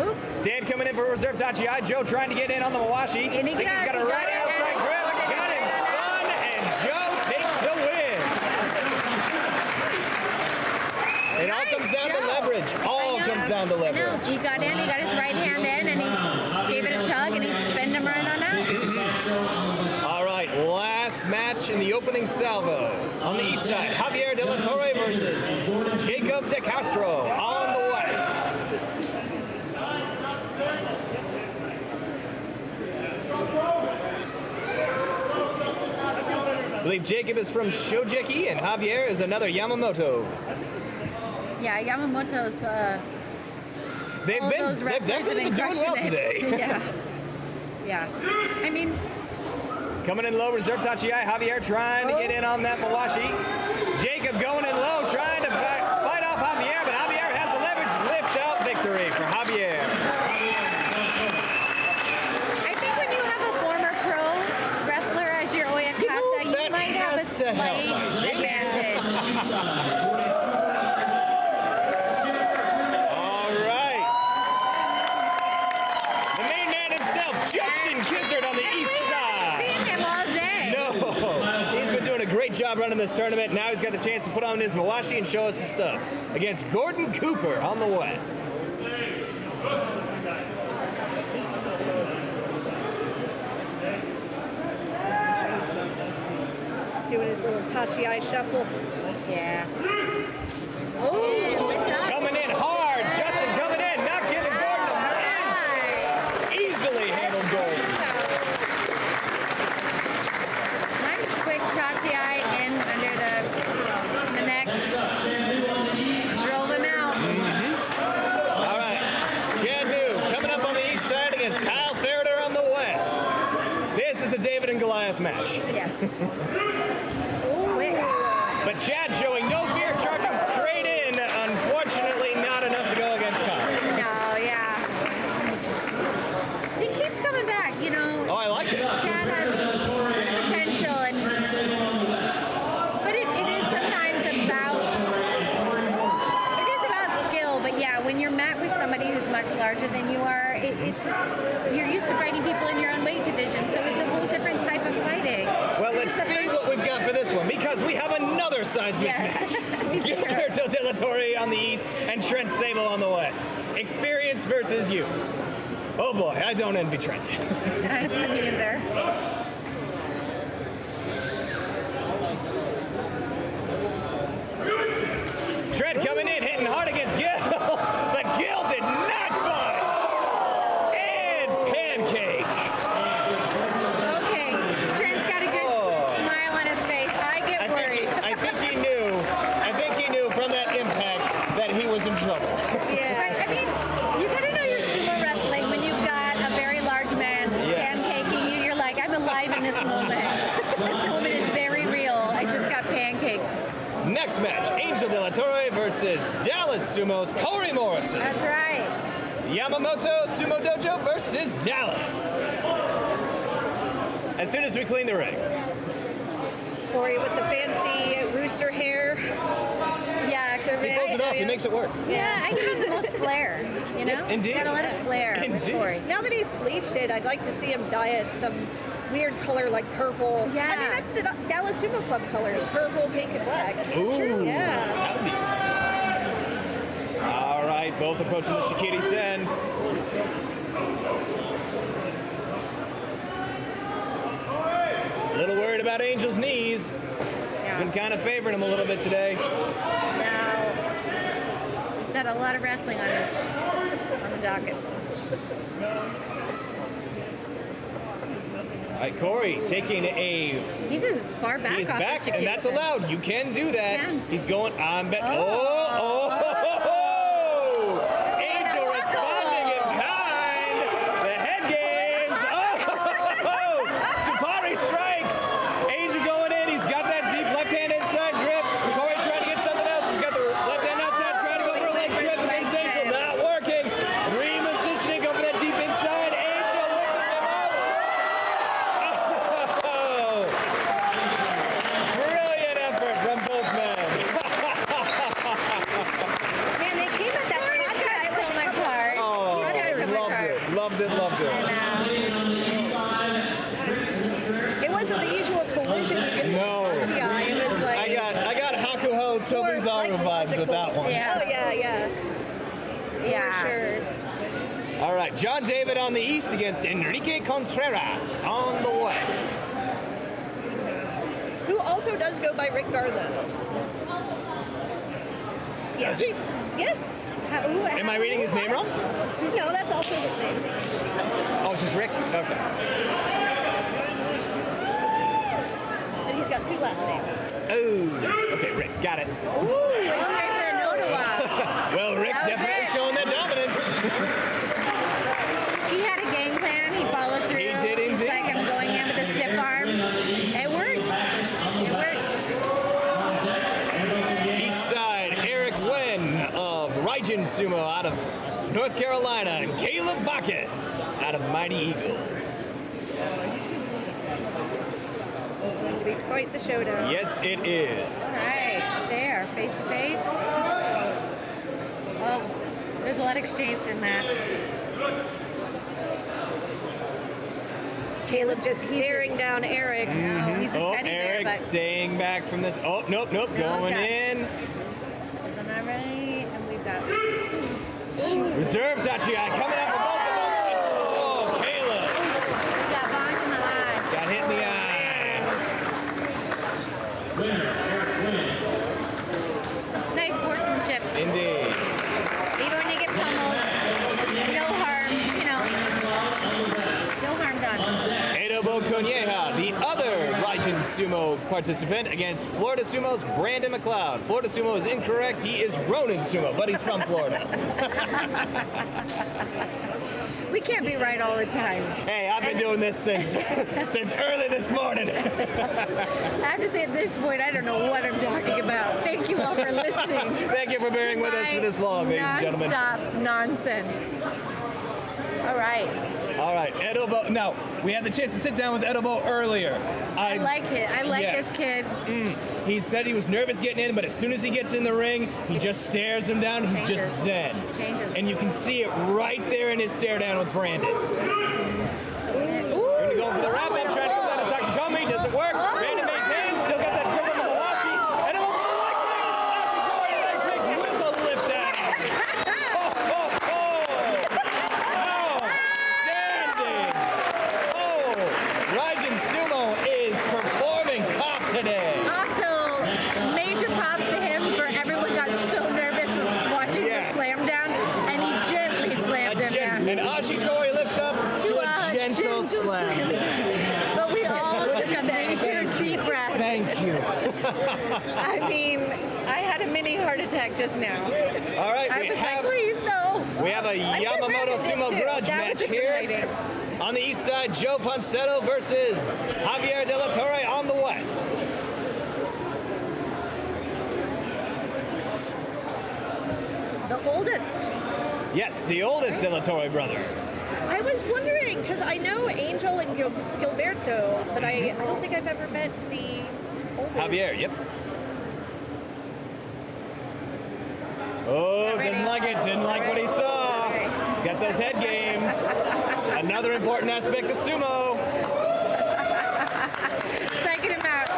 Oop. Stan coming in for reserve Tachi. Joe trying to get in on the Mawashi. And He's got a right outside grip. Got him spun, and Joe takes the win. It all comes down to leverage. All comes down to leverage. He got in, he got his right hand in, and he gave it a tug, and he spinned him right on out. All right, last match in the opening salvo. On the east side, Javier De La Torre versus Jacob De Castro on the west. I believe Jacob is from Shojeki, and Javier is another Yamamoto. Yeah, Yamamoto's. They've definitely been doing well today. Yeah. I mean, coming in low, reserve Tachi. Javier trying to get in on that Mawashi. Jacob going in low, trying to fight off Javier, but Javier has the leverage. Lift out victory for Javier. I think when you have a former pro wrestler as your Oyakata, you might have a slight advantage. Great job running this tournament. Now he's got the chance to put on his Mawashi and show us his stuff against Gordon Cooper on the west. Doing his little Tachi shuffle. Yeah. Oh, coming in hard. Justin coming in, not giving Gordon an inch. Easily handled Gordon. Tachi in under the neck. Drove him out. All right. Chad New coming up on the east side against Kyle Ferreter on the west. This is a David and Goliath match. Yes. But Chad showing no fear, charging straight in. Unfortunately, not enough to go against Kyle. No, yeah. He keeps coming back, you know. Oh, I like it. Chad has potential, but it is sometimes about skill. But yeah, when you're met with somebody who's much larger than you are, you're used to fighting people in your own weight division, so it's a whole different type of fighting. Well, let's see what we've got for this one, because we have another size mismatch. Gilberto De La Torre on the east and Trent Sable on the west. Experience versus youth. Oh boy, I don't envy Trent. I don't either. Trent coming in, hitting hard against Gil, but Gil did not budge. And pancake. Okay, Trent's got a good smile on his face. I get worried. I think he knew from that impact that he was in trouble. Yeah. But, I mean, you gotta know your sumo wrestling when you've got a very large man pancaking you. You're like, I'm alive in this moment. This moment is very real. I just got pancaked. Next match, Angel De La Torre versus Dallas Sumo's Corey Morrison. That's right. Yamamoto Sumo Dojo versus Dallas. As soon as we clean the ring. Corey with the fancy rooster hair. Yeah, He pulls it off, he makes it work. Yeah, I give him the most flair, you know? Yes, indeed. Gotta let it flare with Corey. Now that he's bleached it, I'd like to see him dye it some weird color like purple. Yeah. I mean, that's the Dallas Sumo Club colors, purple, pink, and black. It's true. Yeah. That would be nice. All right, both approaching the Shikiri Sen. A little worried about Angel's knees. He's been kind of favoring him a little bit today. Now, he's had a lot of wrestling on the docket. All right, Corey taking a... He's as far back He's off back, the and that's allowed. You can do that. Can. He's going... Angel on the chart. Loved it. It wasn't the usual collision you get with Machiai. It was like I got Hakuho Tokuzaru vibes with that one. Yeah. Oh yeah. Yeah. For sure. All right, John David on the east against Enrique Contreras on the west. Who also does go by Rick Garza. Does he? Yeah. Am I reading his name wrong? No, that's also his name. Oh, it's just Rick? Okay. And he's got two last names. Oh, okay, Rick, got it. Well, Rick definitely showing that dominance. He had a game plan. He followed through. He did indeed. He's like, I'm going in with a stiff arm. It worked. East side, Eric Wen of Raijin Sumo out of North Carolina, and Caleb Bacchus out of Mighty Eagle. This is going to be quite the showdown. Yes, it is. All right, there, face to face. Oh, there's a lot exchanged in that. Caleb just staring down Eric. No, he's a teddy bear, Eric but staying back from this. Oh, nope, going in. this is not ready, and we've got Reserve Tachiai coming up for both of them. Oh, Caleb. got bonds in the eye. Got hit in the eye. Nice sportsmanship. Indeed. Even when you get pummeled, no harm, no harm done. Edobo Konyeha, the other Raijin Sumo participant, against Florida Sumo's Brandon McLeod. Florida Sumo is incorrect. He is Ronin Sumo, but he's from Florida. We can't be right all the time. Hey, I've been doing this since early this morning. I have to say at this point, I don't know what I'm talking about. Thank you all for listening. Thank you for bearing with us for this long, ladies and gentlemen. Non-stop nonsense. All right. All right, Edobo. Now, we had the chance to sit down with Edobo earlier. I like it. I like Yes. this kid. He said he was nervous getting in, but as soon as he gets in the ring, he just stares him down. He's just zen. Changes. And you can see it right there in his stare down with Brandon. We're going to go for the wrap up, trying to go down to Takagami. Doesn't work. Brandon maintains. Still got that grip on the Washi. And over the leg kick. Washi with a lift out. Outstanding. Raijin Sumo is performing top today. Also, major props to him for everyone got so nervous watching the slam down, and he gently slammed him down. An Ashitori lift up to a gentle slam. But we all took a major deep breath. Thank you. I mean, I had a mini heart attack just now. All right, I was like, please, no. We have a Yamamoto Sumo grudge match here. On the east side, Joe Ponsetto versus Javier De La Torre on the west. The oldest. Yes, the oldest De La Torre brother. I was wondering, because I know Angel and Gilberto, but I don't think I've ever met the oldest. Javier, yep. Oh, doesn't like it. Didn't like what he saw. Got those head games. Another important aspect of sumo. Psyching him out.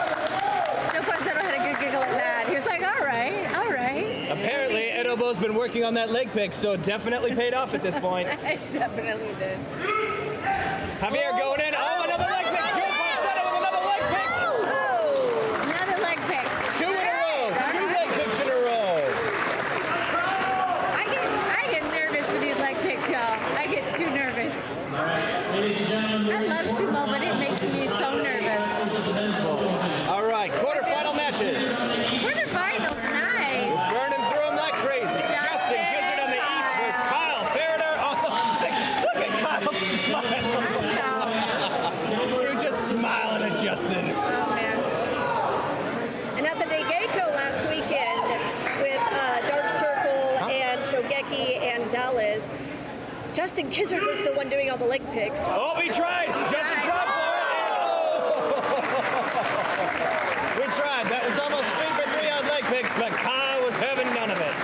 Joe Ponsetto had a good giggle at that. He was like, all right, all right. Apparently, Edobo's been working on that leg pick, so it definitely paid off at this point. I definitely did. Javier going in. Oh, another leg pick. Joe Ponsetto with another leg pick. Another leg pick. Two in a row. Two leg picks in a row. I get nervous with these leg picks, y'all. I get too nervous. I love sumo, but it makes me so nervous. All right, quarterfinal matches. Quarterfinals, nice. Burning through them like crazy. Justin Gizzard on the east versus Kyle Farrader on the... Look at Kyle smiling. You're just smiling at Justin. Oh, man. And at the Daigeko last weekend with Dark Circle and Shogeki and Dallas, Justin Gizzard was the one doing all the leg picks. Oh, we tried. Justin tried for it. We tried. That was almost 3 for 3 on leg picks, but Kyle was having none of it.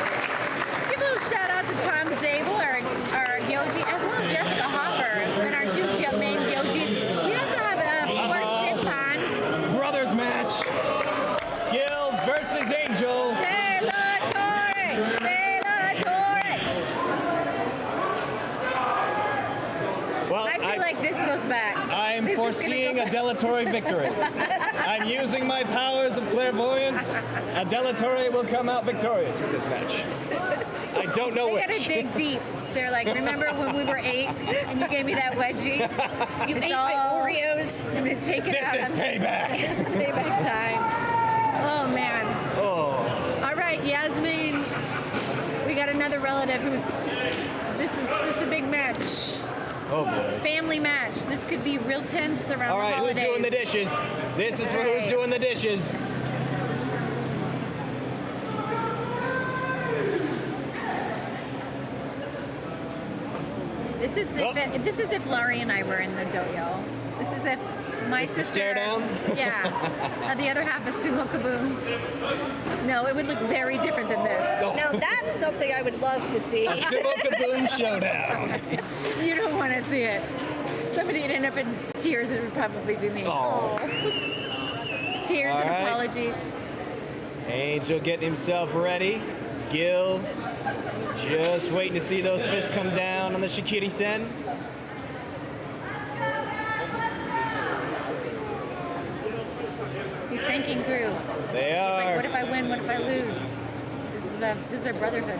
Give a little shout out to Tom Zabel, our Yoji, as well like this goes back. I'm This is gonna foreseeing go a deletory victory. I'm using my powers of clairvoyance. A deletory will come out victorious with this match. I don't know They which. gotta dig deep. They're like, remember when we were 8 and you gave me that wedgie? You ate my Oreos. I'm gonna take it This out. is payback. This is payback time. Oh man. Oh. All right, Yasmin. We got another relative who's. This is a big match. Oh boy. Family match. This could be real tense around All the right, who's holidays. doing the dishes? This is All who's right. doing the dishes. This is if Laurie and I were in the dojo. This is if my Just the sister. stare down? Yeah. The other half is Sumo Kaboom. No, it would look very different than this. Now that's something I would love to see. A Sumo Kaboom showdown. You don't want to see it. Somebody'd end up in tears. It would probably be me. Oh. Tears All and right. apologies. Angel getting himself ready. Gil just waiting to see those fists come down on the Shikiri-sen. He's thinking through. They He's are. like, what if I win? What if I lose? This is a brotherhood.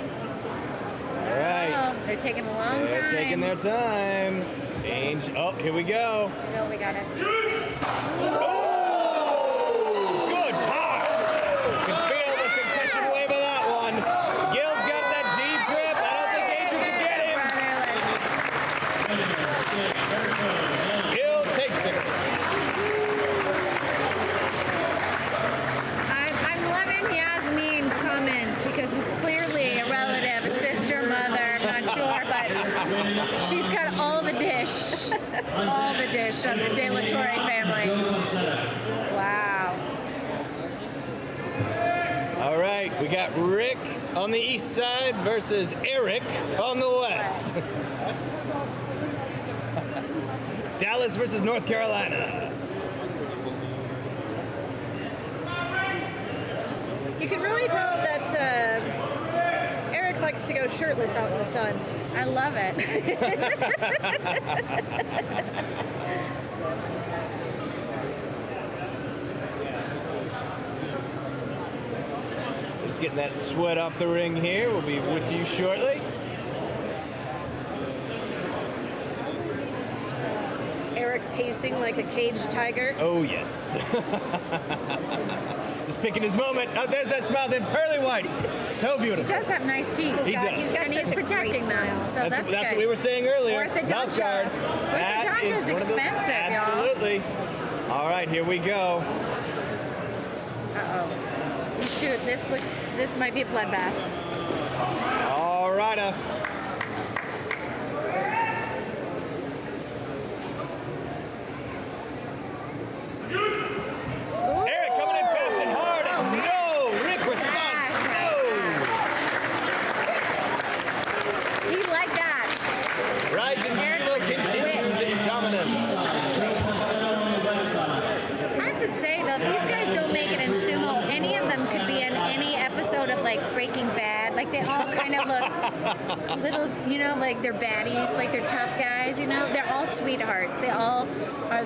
All right. Oh, they're taking a long time. They're taking their time. Angel. Oh, here we go. No, we got it. Good pop. Can feel the concussion wave of that one. Gil's got that deep grip. I don't think Angel can get him. Gil takes it. I'm loving Yasmin comments because it's clearly a relative, a sister, mother, I'm not sure, but she's got all the dish. All the dish of the De La Torre family. Wow. All right, we got Rick on the east side versus Eric on the west. Dallas versus North Carolina. You can really tell that Eric likes to go shirtless out in the sun. I love it. Just getting that sweat off the ring here. We'll be with you shortly. Eric pacing like a caged tiger. Oh, yes. Just picking his moment. Oh, there's that smile, then pearly whites. So He beautiful. does have nice teeth. He does. He's got, and he's protecting them, so that's That's good. what we were saying earlier. Mouth Orthodontia. guard. That Orthodontia is one of the- expensive, y'all. Absolutely. All right, here we go. Uh-oh. These two, this might be a bloodbath. All right. Eric coming in fast and hard. No. Rick responds. No. He like that. Raijin Sumo continues its dominance. I have to say though, these guys don't make it in sumo. Any of them could be in any episode of like Breaking Bad. Like they all kind of look little, you know, like they're baddies, like they're tough guys. You know, they're all sweethearts. They all are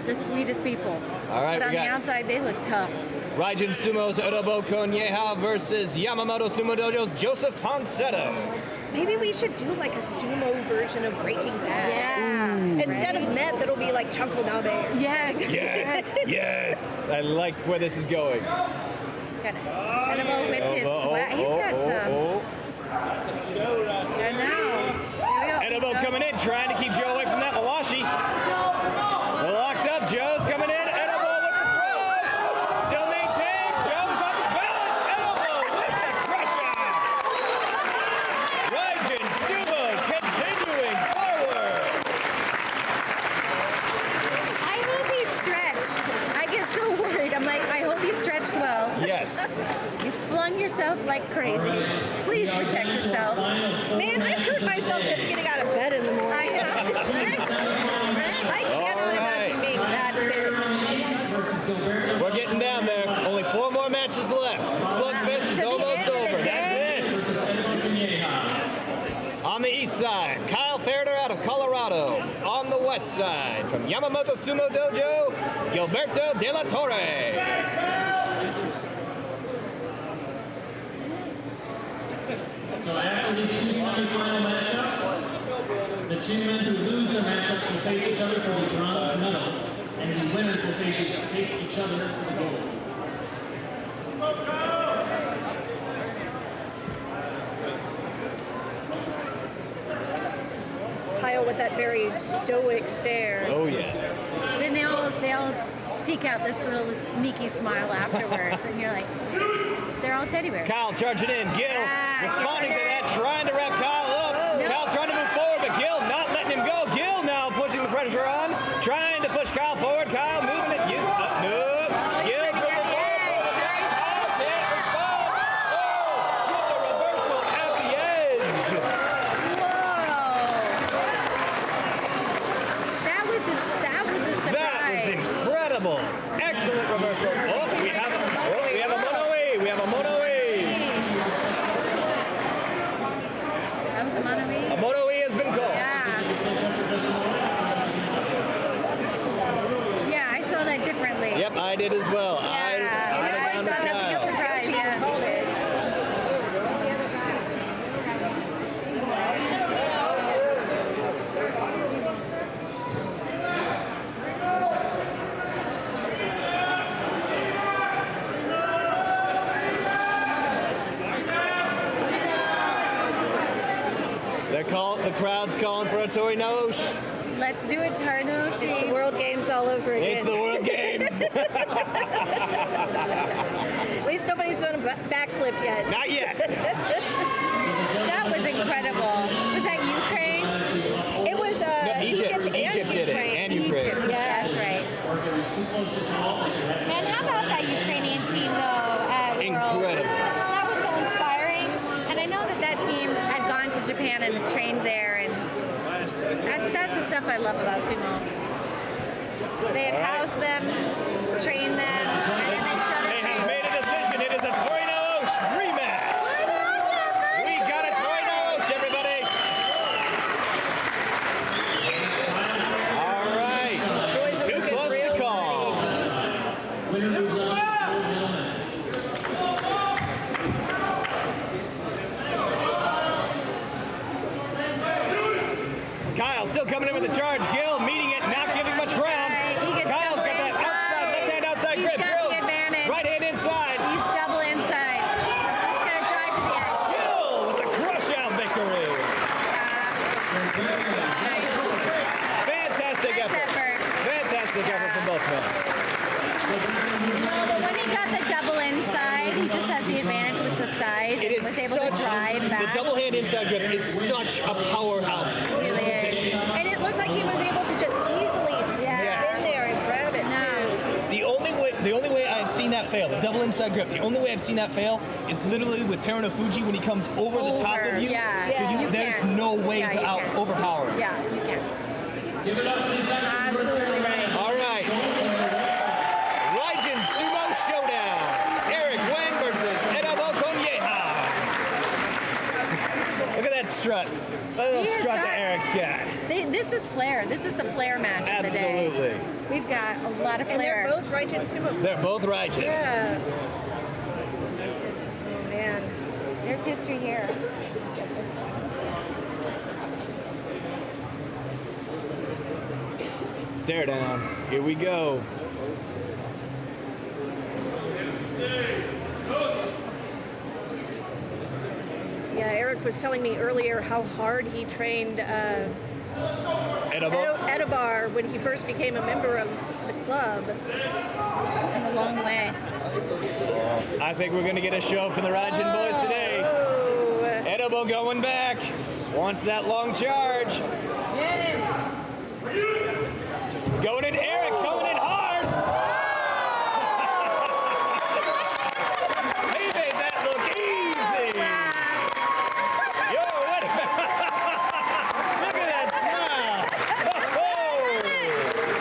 the sweetest people. All right, but we on the got- outside, they look tough. Raijin Sumo's Urobo Konyeha versus Yamamoto Sumo Dojo's Joseph Ponsetto. Maybe we should do like a sumo version of Breaking Bad. Yeah. Instead of meth, it'll be like Chanko Nabe. Yes. Yes, yes. I like where this is going. Animal with his sweat. He's got some. I know. Edible coming in, trying to keep Joe away from that Mawashi. Locked up, Joe's coming in. Edible with the throw. Still maintained. Joe's off his balance. Edible with the crusher. Raijin Sumo continuing forward. I hope he's stretched. I get so worried. I'm like, I hope he's stretched well. Yes. You flung yourself like crazy. Please protect yourself. Man, I've hurt myself just getting out of bed in the morning. I know. I cannot imagine being that fit. We're getting down there. Only 4 more matches left. Slugfest is almost over. That's it. Yamamoto Sumo Dojo, Gilberto De La Torre. So after these two semifinal matchups, the two men who lose their matchups will face each other for the bronze medal, and the winners will face each other for the gold. Kyle with that very stoic stare. Oh yes. Then they all peek out this little sneaky smile afterwards, and you're like, they're all teddy bears. Kyle charging in. Gil responding to that, trying to wrap Kyle up. No. Kyle trying to move forward, but Gil not letting him go. Gil now pushing the pressure on, trying to push Kyle forward. Kyle moving it. Use up. No. Gil from the forward. Kyle can't respond. Oh, with the reversal at the edge. That was a surprise. That was incredible. Excellent reversal. Oh, we have a mono-e. We have a mono-e. That was a mono-e. A mono-e has been called. Yeah, I saw that differently. Yep, I did as well. I saw that was a surprise. Yeah. Called it. The crowd's calling for a Torinosh. Let's do it, Tarnoshi. It's the World Games all over again. It's the World Games. At least nobody's done a backflip yet. Not yet. That was incredible. Was that Ukraine? It was Egypt did it, and Ukraine. Egypt, yeah, that's right. Man, how about that Ukrainian team, though, at Worlds? Incredible. That was so inspiring. And I know that team had gone to Japan and trained there, and that's the stuff I love about sumo. They had housed them, trained them, and then they shut it. They have made a decision. It is a Torinosh rematch. We got a Torinosh, everybody. All right. Too close to call. Kyle still coming in with a charge. Gil meeting it, not giving much ground. Kyle's got that outside, left hand outside grip. Gil, right hand inside. He's double inside. He's just going to drive to the edge. Gil with the crush out victory. Fantastic effort. Fantastic effort from both men. No, but when he got the double inside, he just has the advantage with the size. It is was able to drive back. The double hand inside grip is such a powerhouse position. And it looked like he was able to just easily snap in there and grab it too. The only way I've seen that fail, the double inside grip, the only way I've seen that fail is literally with Teruno Fuji when he comes over the top of you. Yeah. So there's no way to overpower him. Yeah, you can. Give it up for these guys. Absolutely right. All right. Raijin Sumo Showdown. Eric Wen versus Edobo Konyeha. Look at that strut. That little strut that Eric's got. This is flair. This is the flair match of the day. Absolutely. We've got a lot of And flair. they're both Raijin Sumo. They're both Raijin. Yeah. Oh man. There's history here. Stare down. Here we go. Yeah, Eric was telling me earlier how hard he trained Edobar when he first became a member of the club. Come a long way. I think we're going to get a show from the Raijin boys today. Edobo going back. Wants that long charge. Going in, Eric coming in hard. He made that look easy. Yo, what? Look at that smile.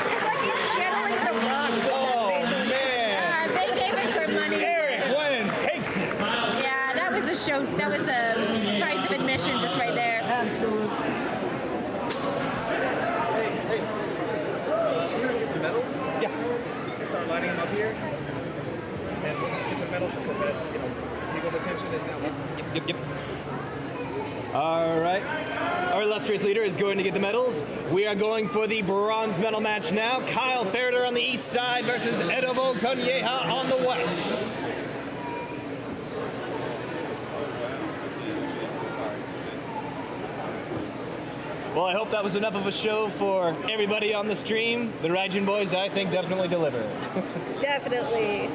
It's like he's channeling the rock. Oh, man. They gave us our money. Eric Wen takes it. Yeah, that was a show. That was a price of admission just right there. Absolutely. and start lining them up here. And we'll just get to the medals because that, people's attention is now. Yep. All right. Our illustrious leader is going to get the medals. We are going for the bronze medal match now. Kyle Ferreter on the east side versus Edobo Konyeha on the west. Well, I hope that was enough of a show for everybody on the stream. The Raijin boys, I think, definitely delivered. Definitely.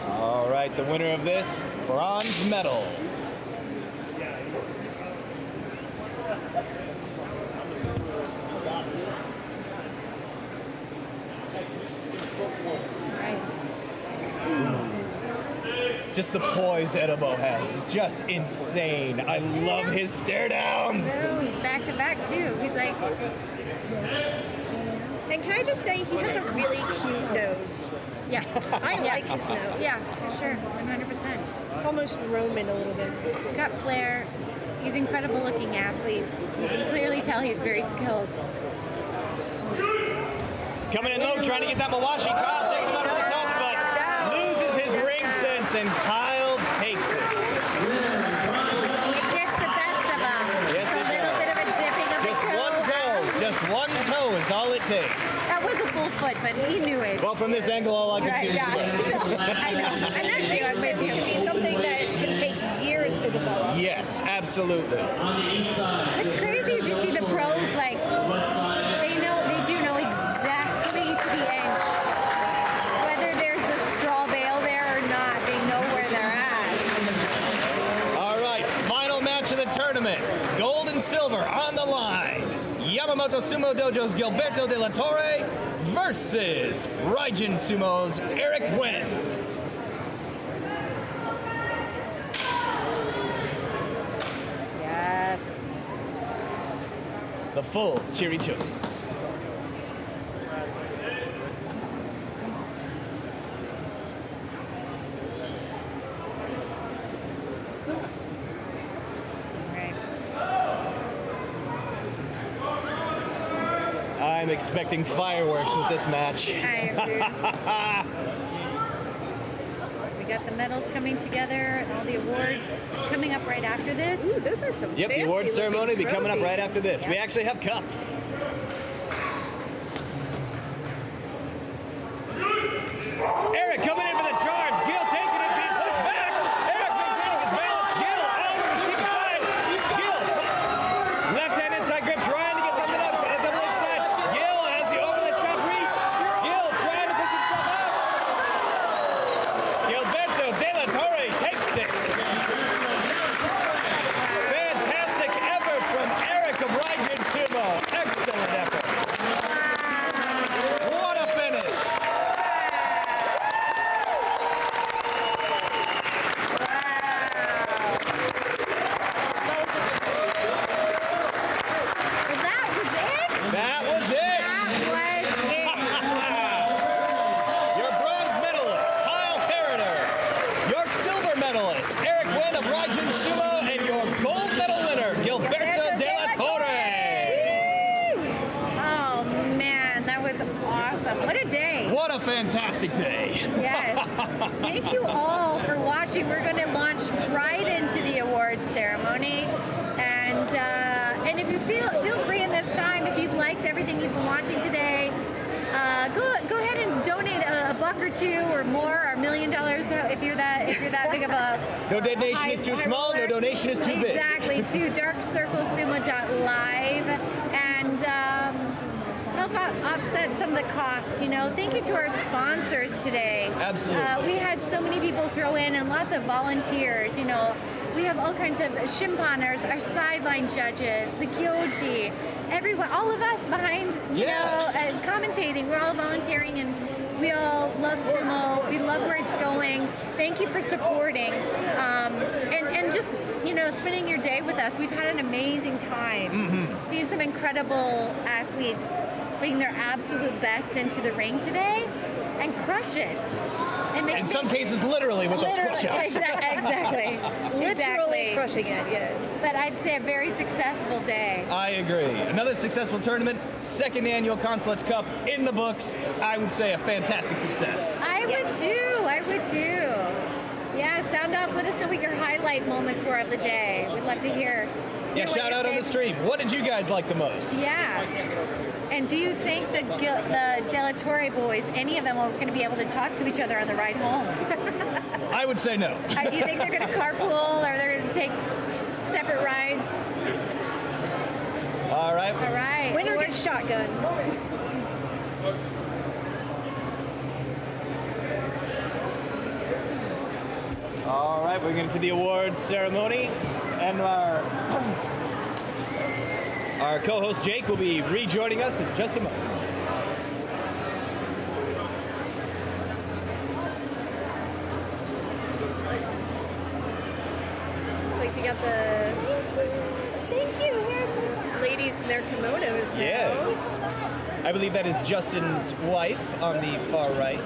All right, the winner of this bronze medal. Just the poise Edobo has, just insane. I love his stare downs. Back to back too. He's like. And can I just say, he has a really cute nose. Yeah. I like his nose. Yeah, for sure, 100%. It's almost Roman a little bit. He's got flair. He's an incredible looking athlete. You can clearly tell he's very skilled. Coming in low, trying to get that Mawashi. Kyle taking him out of the top, but loses his ring sense, and Kyle takes it. It gets the best of him. Yes, it's a little bit of a dipping of just a toe. one toe. Just one toe is all it takes. That was a full foot, but he knew it. Well, from this angle, all I can see is his toe. I know. And that ring sense can be something that can take years to develop. Yes, absolutely. What's crazy is you see the pros, like, they do know exactly to the inch. Whether there's the straw bale there or not, they know where they're at. All right, final match of the tournament. Gold and silver on the line. Yamamoto Sumo Dojo's Gilberto de la Torre versus Raijin Sumo's Eric Wen. Yes. The full Chirichosi. I'm expecting fireworks with this match. I agree. We got the medals coming together and all the awards coming up right after this. Ooh, those are some Yep, the awards ceremony will be coming up right after this. Yep. We actually have cups. Eric coming in for the charge. Gil taking it, being pushed back. Eric maintaining his balance. Gil on the receiving side. Gil, left hand inside grip, trying to get something up. But at the left side, Gil has the over the shot reach. Gil trying to push himself out. Gilberto de la Torre takes it. Fantastic effort from Eric of Raijin Sumo. Excellent effort. What a finish. That was it? That was it. Your bronze medalist, Kyle Ferreter. Your silver medalist, Eric Wen of Raijin Sumo. And your gold medal winner, Gilberto de la Torre. Oh man, that was awesome. What a day. What a fantastic day. Yes. Thank you all for watching. We're going to launch right into the awards ceremony. And if you feel free in this time, if you've liked everything you've been watching today, go ahead and donate a buck or two or more, or $1 million if you're that big of a No donation is too small, no donation is too big. Exactly, to darkcirclesumo.live and help offset some of the costs. Thank you to our sponsors today. Absolutely. We had so many people throw in and lots of volunteers. We have all kinds of shimpaners, our sideline judges, the Kyoji, everyone, all of us behind, commentating. We're all volunteering and we all love sumo. We love where it's going. Thank you for supporting and just, spending your day with us. We've had an amazing time. Seeing some incredible athletes putting their absolute best into the ring today and crush it. In some cases, literally with those crush outs. Exactly. Literally crushing it, yes. But I'd say a very successful day. I agree. Another successful tournament, second annual Consulates Cup in the books. I would say a fantastic success. I would too. Yeah, sound off. Let us know what your highlight moments were of the day. We'd love to hear. Yeah, shout out on the stream. What did you guys like the most? Yeah. And do you think the Della Torre boys, any of them, are going to be able to talk to each other on the ride home? I would say no. Do you think they're going to carpool, or they're going to take separate rides? All right. All right. Winner gets shotgun. All right, we're getting to the awards ceremony, and our co-host Jake will be rejoining us in just a moment. Looks like we got the ladies in their kimonos now. Yes. I believe that is Justin's wife on the far right.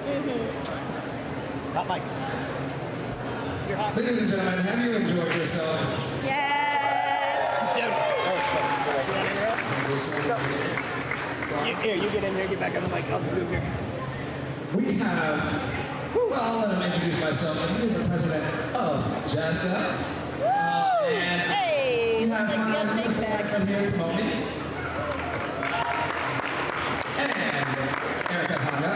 Not Mike. Ladies and gentlemen, have you enjoyed yourself? Here, you get in here, get back on the mic. I'll just move here. We have, well, I'll let him introduce myself. He is the president of JASTA. And we have my friend from here, Tony. And Erica Haga.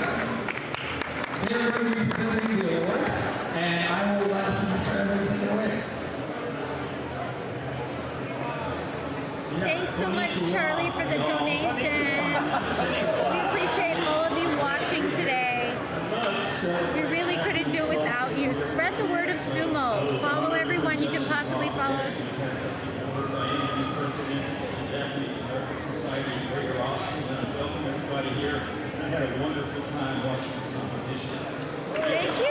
They are going to be presenting the awards, and I will let Mr. Evans take it away. Thanks so much, Charlie, for the donation. We appreciate all of you watching today. We really couldn't do it without you. Spread the word of sumo. Follow everyone you can possibly follow. Welcome everybody here. I had a wonderful time watching the competition. Thank you.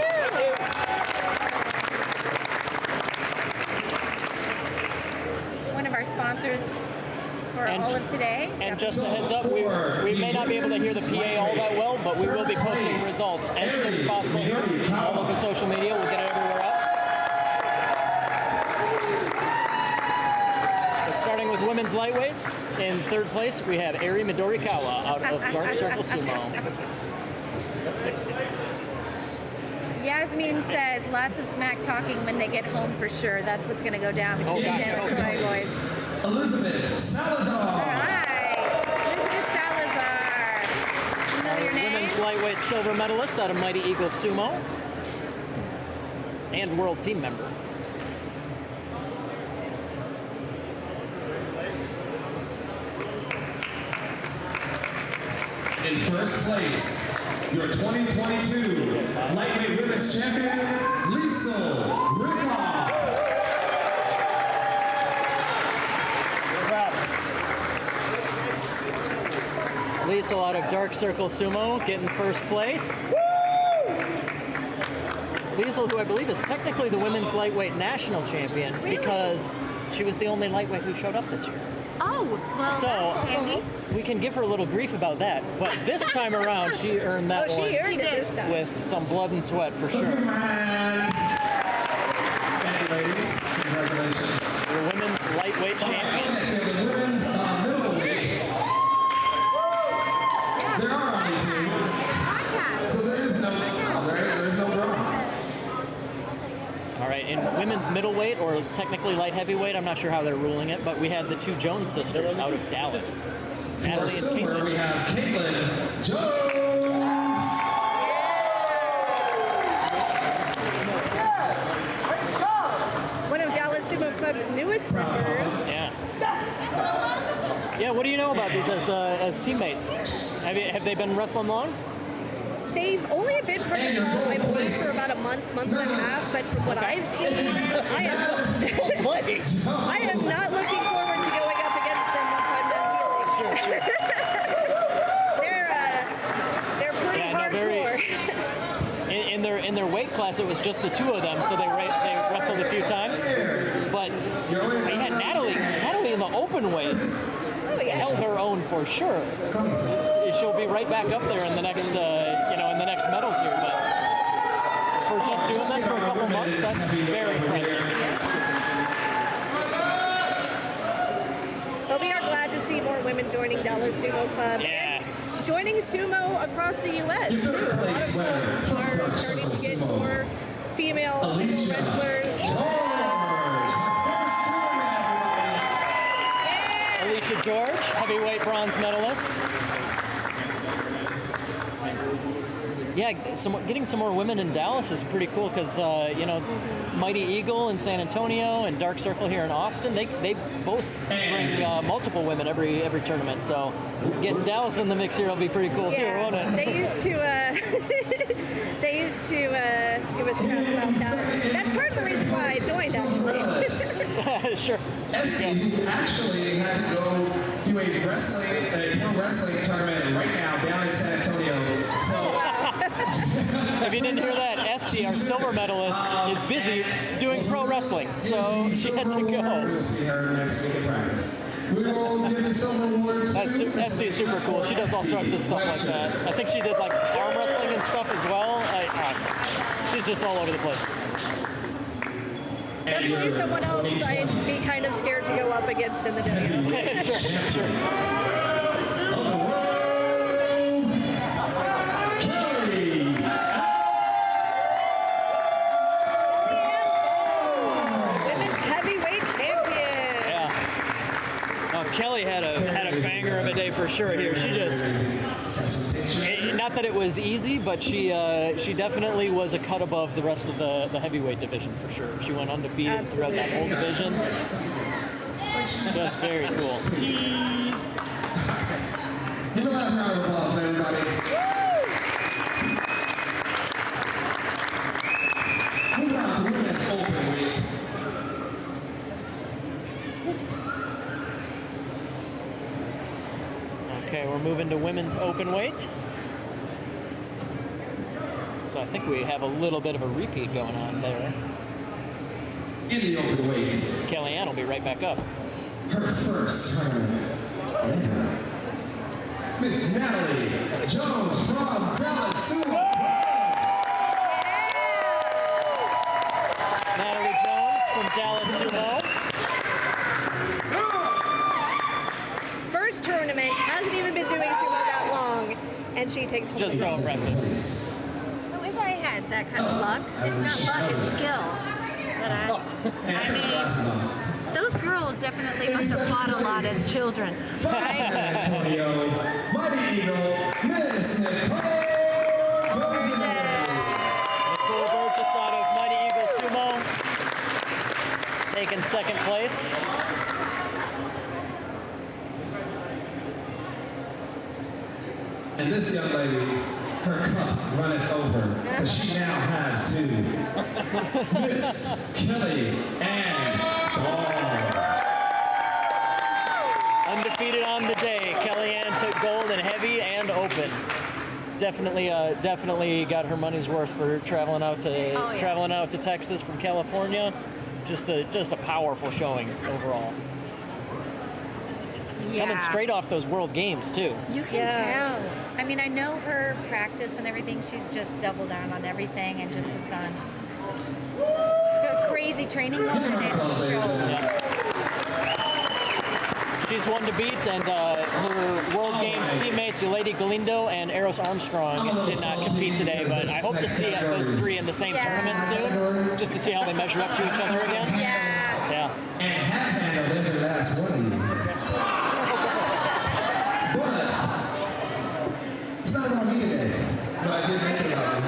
One of our sponsors for all of today. And just a heads up, we may not be able to hear the PA all that well, but we will be posting results as soon as possible here. All over social media, we'll get it everywhere up. But starting with women's lightweights, in third place we have Eri Midorikawa out of Dark Circle Sumo. Yasmin says lots of smack talking when they get home for sure. That's what's going to go down between the Della Torre boys. Elizabeth Salazar. Elizabeth Salazar. Familiar name? Women's lightweight silver medalist out of Mighty Eagle Sumo. And world team member. In first place, your 2022 lightweight women's champion, Liesl Rickoff. Liesl out of Dark Circle Sumo getting first place. Liesl, who I believe is technically the women's lightweight national champion because she was the only lightweight who showed up this year. Oh, well, So that's handy. we can give her a little grief about that, but this time around she earned that one She earned it this time. with some blood and sweat for sure. Thank you, ladies. Congratulations. Your women's lightweight champion. The women's middleweight. There are only two. So there is no bronze. All right, in women's middleweight, or technically light heavyweight, I'm not sure how they're ruling it, but we had the two Jones sisters out of Dallas. For Natalie and silver, Caitlin. we have Caitlin Jones. One of Dallas Sumo Club's newest members. Yeah. Yeah, what do you know about these as teammates? Have they been wrestling long? They've only been protocol, I believe, for about a month and a half, but from what I've seen, I am not looking forward to going up against them once I'm done healing. They're pretty hardcore. In their weight class, it was just the two of them, so they wrestled a few times. But they had Natalie in the open weight. Held her own for sure. She'll be right back up there in the next, in the next medals here. But this for a couple months. That's very impressive. But we are glad to see more women joining Dallas Sumo Club. Yeah. And joining sumo across the U.S. too. A lot of clubs are starting to get more female sumo wrestlers. Alicia George, heavyweight bronze medalist. Yeah, getting some more women in Dallas is pretty cool because, Mighty Eagle in San Antonio and Dark Circle here in Austin, they both bring multiple women every tournament. So getting Dallas in the mix here will be pretty cool too, won't it? They used to give us crap about Dallas. That's part of the reason why I joined, actually. Sure. Esty actually had to go do a pro wrestling tournament right now down in San Antonio. So. If you didn't hear that, Esty, our silver medalist, is busy doing pro wrestling, so she had to go. We'll see her next week in practice. We will give the silver award to Esty is super cool. She does all sorts of stuff like that. I think she did like arm wrestling and stuff as well. She's just all over the place. Definitely someone else I'd be kind of scared to go up against in the W. Sure. Kelly had a banger of a day for sure here. She just, not that it was easy, but she definitely was a cut above the rest of the heavyweight division for sure. She went undefeated throughout that whole division. That's very cool. Give a last round of applause for everybody. Move on to women's openweight. Okay, we're moving to women's open weight. So I think we have a little bit of a repeat going on there. In the open weight, Kellyanne will be right back up. her first tournament ever. Miss Natalie Jones from Dallas Sumo. Natalie Jones from Dallas Sumo. First tournament, hasn't even been doing sumo that long, and she takes home. Just so impressive. I wish I had that kind of luck. It's not luck, it's skill. But I mean, those girls definitely must have fought a lot as children, right? Antonio, Mighty Eagle, Miss Nicole Burgess out of Mighty Eagle Sumo, taking second place. And this young lady, her cup runneth over, because she now has two. Miss Kelly Ann Ball. Undefeated on the day. Kellyanne took gold in heavy and open. Definitely got her money's worth for traveling out to Texas from California. Just a powerful showing overall. Yeah. Coming straight off those World Games too. You can tell. I mean, I know her practice and everything. She's just doubled down on everything and just has gone to a crazy training mode, and it shows. She's one to beat, and her World Games teammates, Lady Galindo and Eros Armstrong, did not compete today, but I hope to see those three in the same tournament soon, just to see how they measure up to each other again. Yeah. And have handled every last one of you. But it's not about me today. But I did think about it.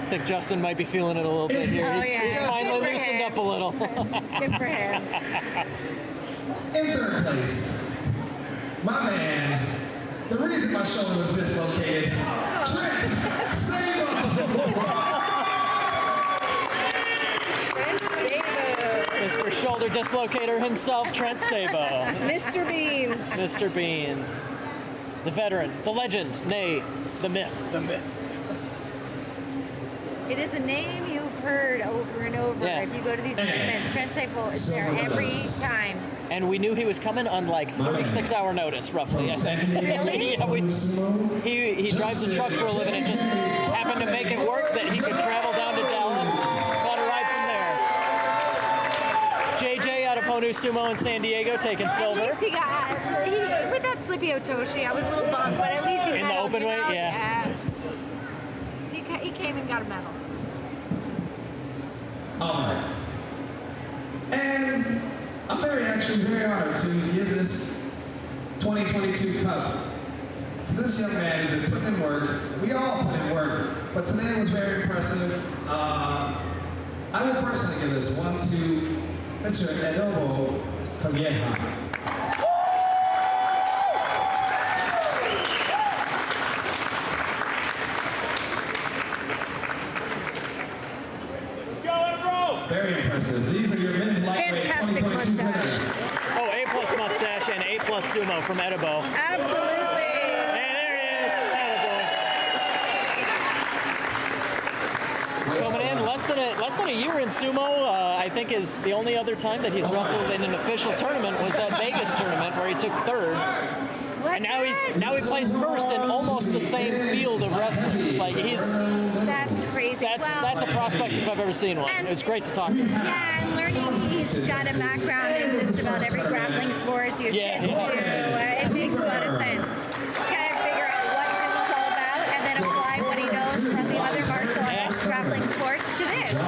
I think Justin might be feeling it a little bit here. He's finally loosened up a little. Good for him. In third place, my man, the reason my shoulder was dislocated, Trent Sabo. Mr. Shoulder Dislocator himself, Trent Sabo. Mr. Beans. Mr. Beans. The veteran, the legend, nay, the myth. The myth. It is a name you've heard over and over. Yeah. If you go to these tournaments, Trent Sable is there every time. and we knew he was coming on like 36-hour notice, roughly, I think. Really? Yeah, he drives a truck for a living and just happened to make it work that he could travel down to Dallas, caught a ride from there. JJ out of Honu Sumo in San Diego taking silver. At least he got, with that Slippy Otoshi, I was a little bummed, but at least he In the medaled, Openweight, yeah. He came and got a medal. All right. And I'm actually very honored to give this 2022 cup to this young man who's been putting in work. We all put in work, but today was very impressive. I will personally give this one to Mr. Edobo Kavieha. Very impressive. These are your men's lightweight 2022 winners. Oh, A+ mustache and A+ sumo from Edibo. Absolutely. And there it is. Attaboy. Coming in less than a year in sumo, I think is the only other time that he's wrestled in an official tournament was that Vegas tournament where he took third. And now he plays first in almost the same field of wrestlers. Like That's crazy. That's a prospect if I've ever seen one. It was great to talk to him. Yeah, and learning he's got a background in just about every grappling sport, jiu-jitsu. It makes a lot of sense. Just kind of figure out what sumo's all about and then apply what he knows from the other martial arts grappling sports to this.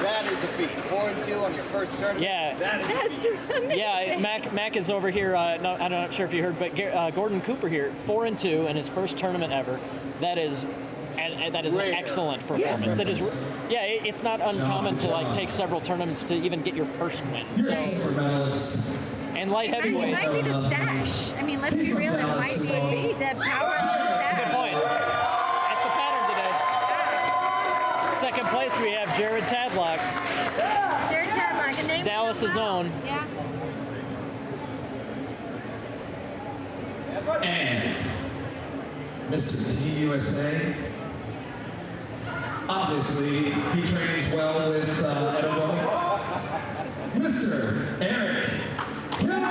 That is a feat. 4-2 on your first tournament. Yeah. That's amazing. Yeah, Mac is over here. No, I'm not sure if you heard, but Gordon Cooper here, 4-2 in his first tournament ever. That is an excellent performance. It is. Yeah, it's not uncommon to like take several tournaments to even get your first win. So, and light heavyweight. It might be the stash. I mean, let's be real. It might be the power of the stash. Good point. That's the pattern today. Second place, we have Jared Tadlock. Jared Tadlock, a name. Dallas's own. Yeah. And Mr. TUSA. Obviously, he trains well with Edobo. Mr. Eric Kendo!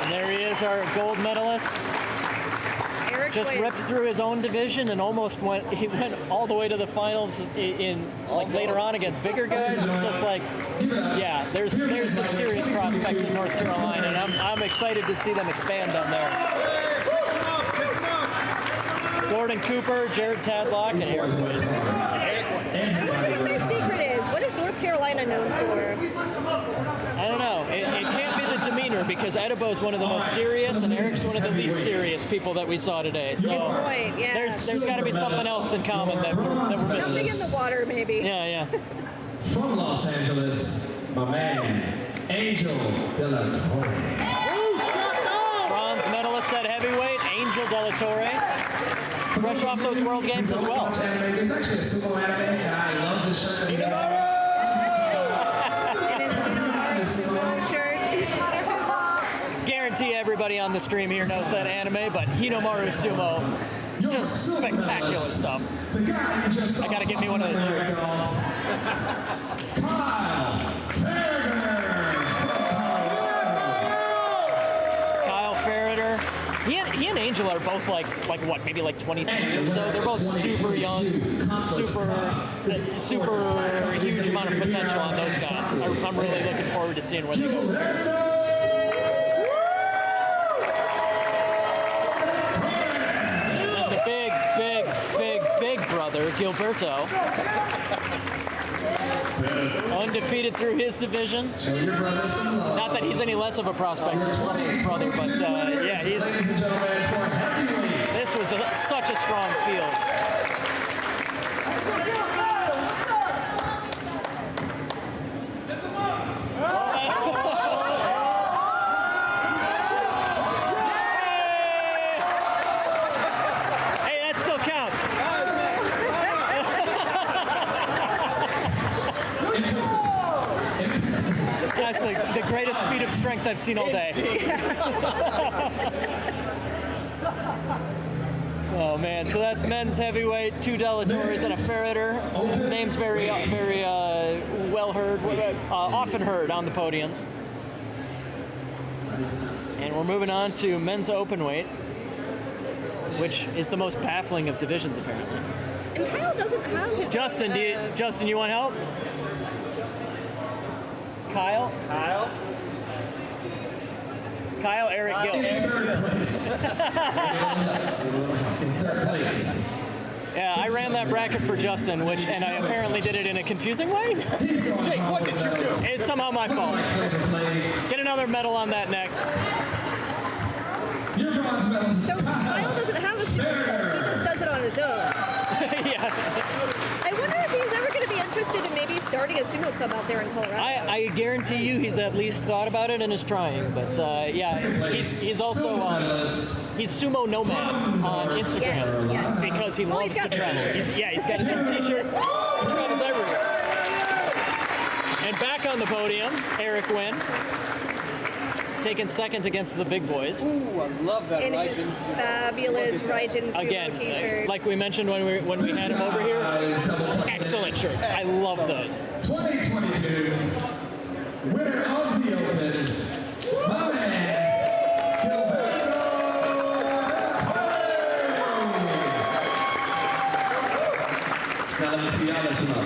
And there he is, our gold medalist. Just ripped through his own division and almost went all the way to the finals in like later on against bigger guys. Just like, yeah, there's some serious prospects in North Carolina, and I'm excited to see them expand on there. Gordon Cooper, Jared Tadlock, and Eric Wood. I wonder what their secret is. What is North Carolina known for? I don't know. It can't be the demeanor because Edibo is one of the most serious and Eric's one of the least serious people that we saw today. So Good point, yeah. there's got to be something else in common that we're missing. Something in the water, maybe. Yeah. From Los Angeles, my man, Angel De La Torre. Bronze medalist at heavyweight, Angel De La Torre. Fresh off those World Games as well. There's actually a sumo anime, and I love this shirt. Guarantee everybody on the stream here knows that anime, but Hinomaru Sumo, just spectacular stuff. I gotta get me one of those shirts. Kyle Ferreter. He and Angel are both like what, maybe like 23 or so. They're both super young, super huge amount of potential on those guys. I'm really looking forward to seeing where they go. And the big brother, Gilberto. Undefeated through his division. Not that he's any less of a prospect than his brother, but yeah, this was such a strong field. Hey, that still counts. That's the greatest feat of strength I've seen all day. Oh man, so that's men's heavyweight, 2 Delatoris and a Ferreter. Names very well heard, often heard on the podiums. And we're moving on to men's openweight, which is the most baffling of divisions apparently. And Kyle doesn't have his. Justin, you want help? Kyle, Eric Gill. Third place. Yeah, I ran that bracket for Justin, and I apparently did it in a confusing way. Jake, what did you do? It's somehow my fault. Get another medal on that neck. Your bronze medal. So Kyle doesn't have a super club, he just does it on his own. Yeah. I wonder if he's ever going to be interested in maybe starting a sumo club out there in Colorado. I guarantee you he's at least thought about it and is trying. But yeah, he's also he's Sumo Nomad on Instagram because he loves to travel. He's got his own T-shirt. He travels everywhere. And back on the podium, Eric Wynn, taking second against the big boys. Ooh, I love that in his fabulous Raijin Sumo Again, T-shirt. like we mentioned when we had him over here, excellent shirts. I love those. 2022 winner of the Open, my man, Now let me see y'all lift him up.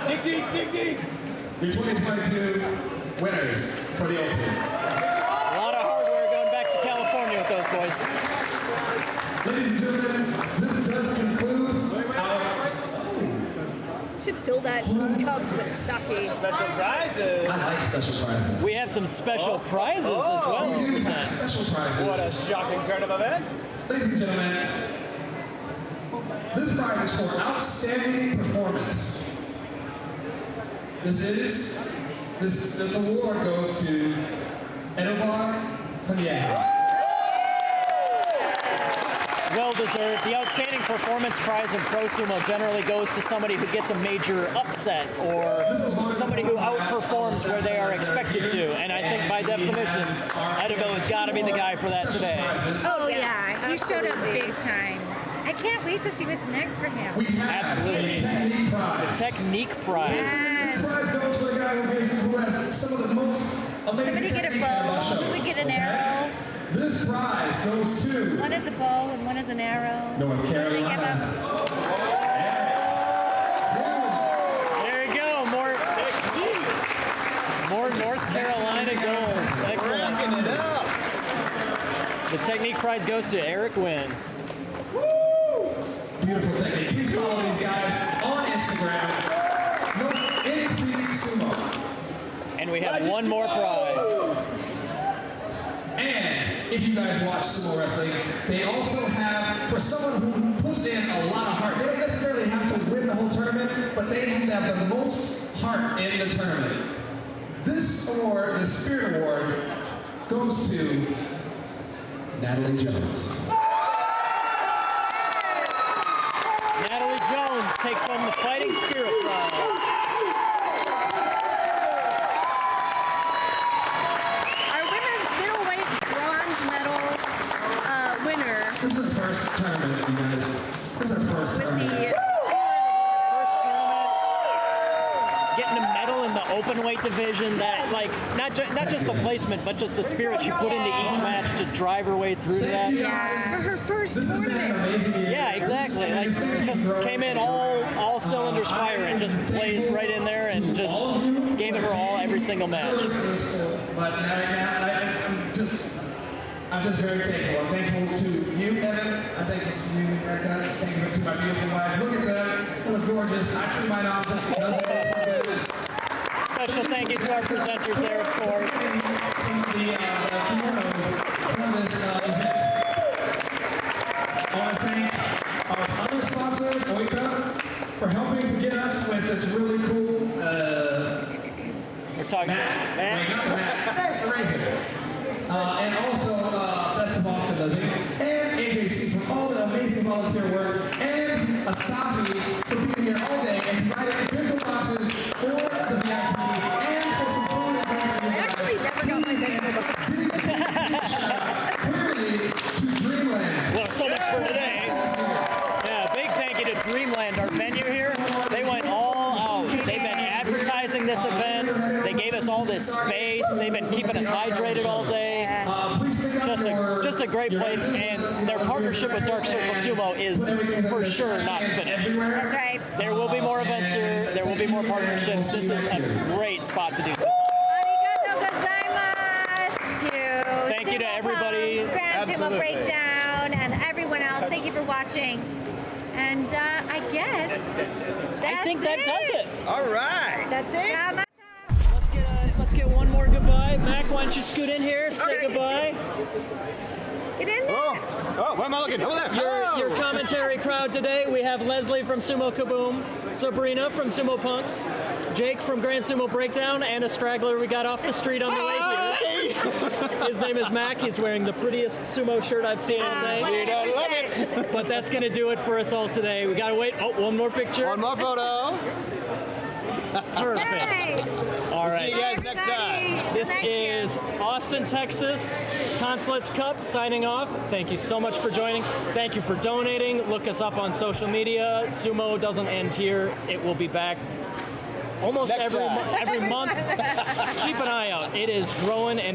Dig deep, dig deep. Your 2022 winners for the Open. A lot of hardware going back to California with those boys. Ladies and gentlemen, this does conclude our... Should fill that cup with sake. Special prizes. I like special prizes. We have some special prizes as well to present. Special prizes. What a shocking turn of events. Ladies and gentlemen, this prize is for outstanding performance. This award goes to Enobar Panyeja. Well deserved. The outstanding performance prize in Pro Sumo generally goes to somebody who gets a major upset or somebody who outperforms where they are expected to. And I think by definition, Edobo has got to be the guy for that today. Oh yeah, he showed up big time. I can't wait to see what's next for him. Absolutely. The technique prize. Yes. The prize goes for the guy who has some of the most amazing Somebody get a techniques on our bow, show. we get an arrow. This prize goes to One is a bow and one is an arrow. North What do they give Carolina. him? There you go. More North Carolina gold. Excellent. The technique prize goes to Eric Wynn. Beautiful technique. Please follow these guys on Instagram. NC Sumo. And we have one more prize. And if you guys watch sumo wrestling, they also have, for someone who puts in a lot of heart, they don't necessarily have to win the whole tournament, but they have to have the most heart in the tournament. This award, the Spirit Award, goes to Natalie Jones. Natalie Jones takes home the Fighting Spirit prize. Our women's middleweight bronze medal winner. This is our first tournament, you guys. This is our first tournament. Getting a medal in the openweight division, that like not just the placement, but just the spirit she put into each match to drive her way through to that. Yeah. For her first tournament. Yeah, exactly. Like just came in all cylinders firing, just blazed right in there and just gave it her all every single match. But I'm just very thankful. I'm thankful to you, Evan. I'm thankful to you, Erica. Thankful to my beautiful wife. Look at them. They look gorgeous. I treat mine off just because they look so good. Special thank you to our presenters there, of course. The kimonos for this event. I want to thank our other sponsors, Oika, for helping to get us with this really cool We're talking Matt. Wait, not the Matt. Eraser. And also Best of Boston Living, and AJC for all the amazing volunteer work, and Asahi for being here all day and providing bento boxes for the VIP and for some food and drink for you guys. I actually never got my bento box. Clearly, event. They gave us all this space. They've been keeping us hydrated all day. Just a great place, and their partnership with Dark Circle Sumo is for sure not finished. That's right. There will be more events here. There will be more partnerships. This is a great spot to do so. Thank you to everybody. Grand Sumo Breakdown and everyone else. Thank you for watching. And I guess that's I think that does it. All right. That's it. Let's get one more goodbye. Mac, why don't you scoot in here? Say goodbye. Get in there. Oh, where am I looking? Over there. Your commentary crowd today, we have Leslie from Sumo Kaboom, Sabrina from Sumo Punks, Jake from Grand Sumo Breakdown, and a straggler we got off the street on the way here. His name is Mac. He's wearing the prettiest sumo shirt I've seen all day. We don't love it. But that's going to do it for us all today. We got to wait. Oh, one more picture. One more photo. Perfect. Hey. All right. See you guys next time. This is Austin, Texas, Consulates Cup signing off. Thank you so much for joining. Thank you for donating. Look us up on social media. Sumo doesn't end here. It will be back almost every month. Keep an eye out. It is growing and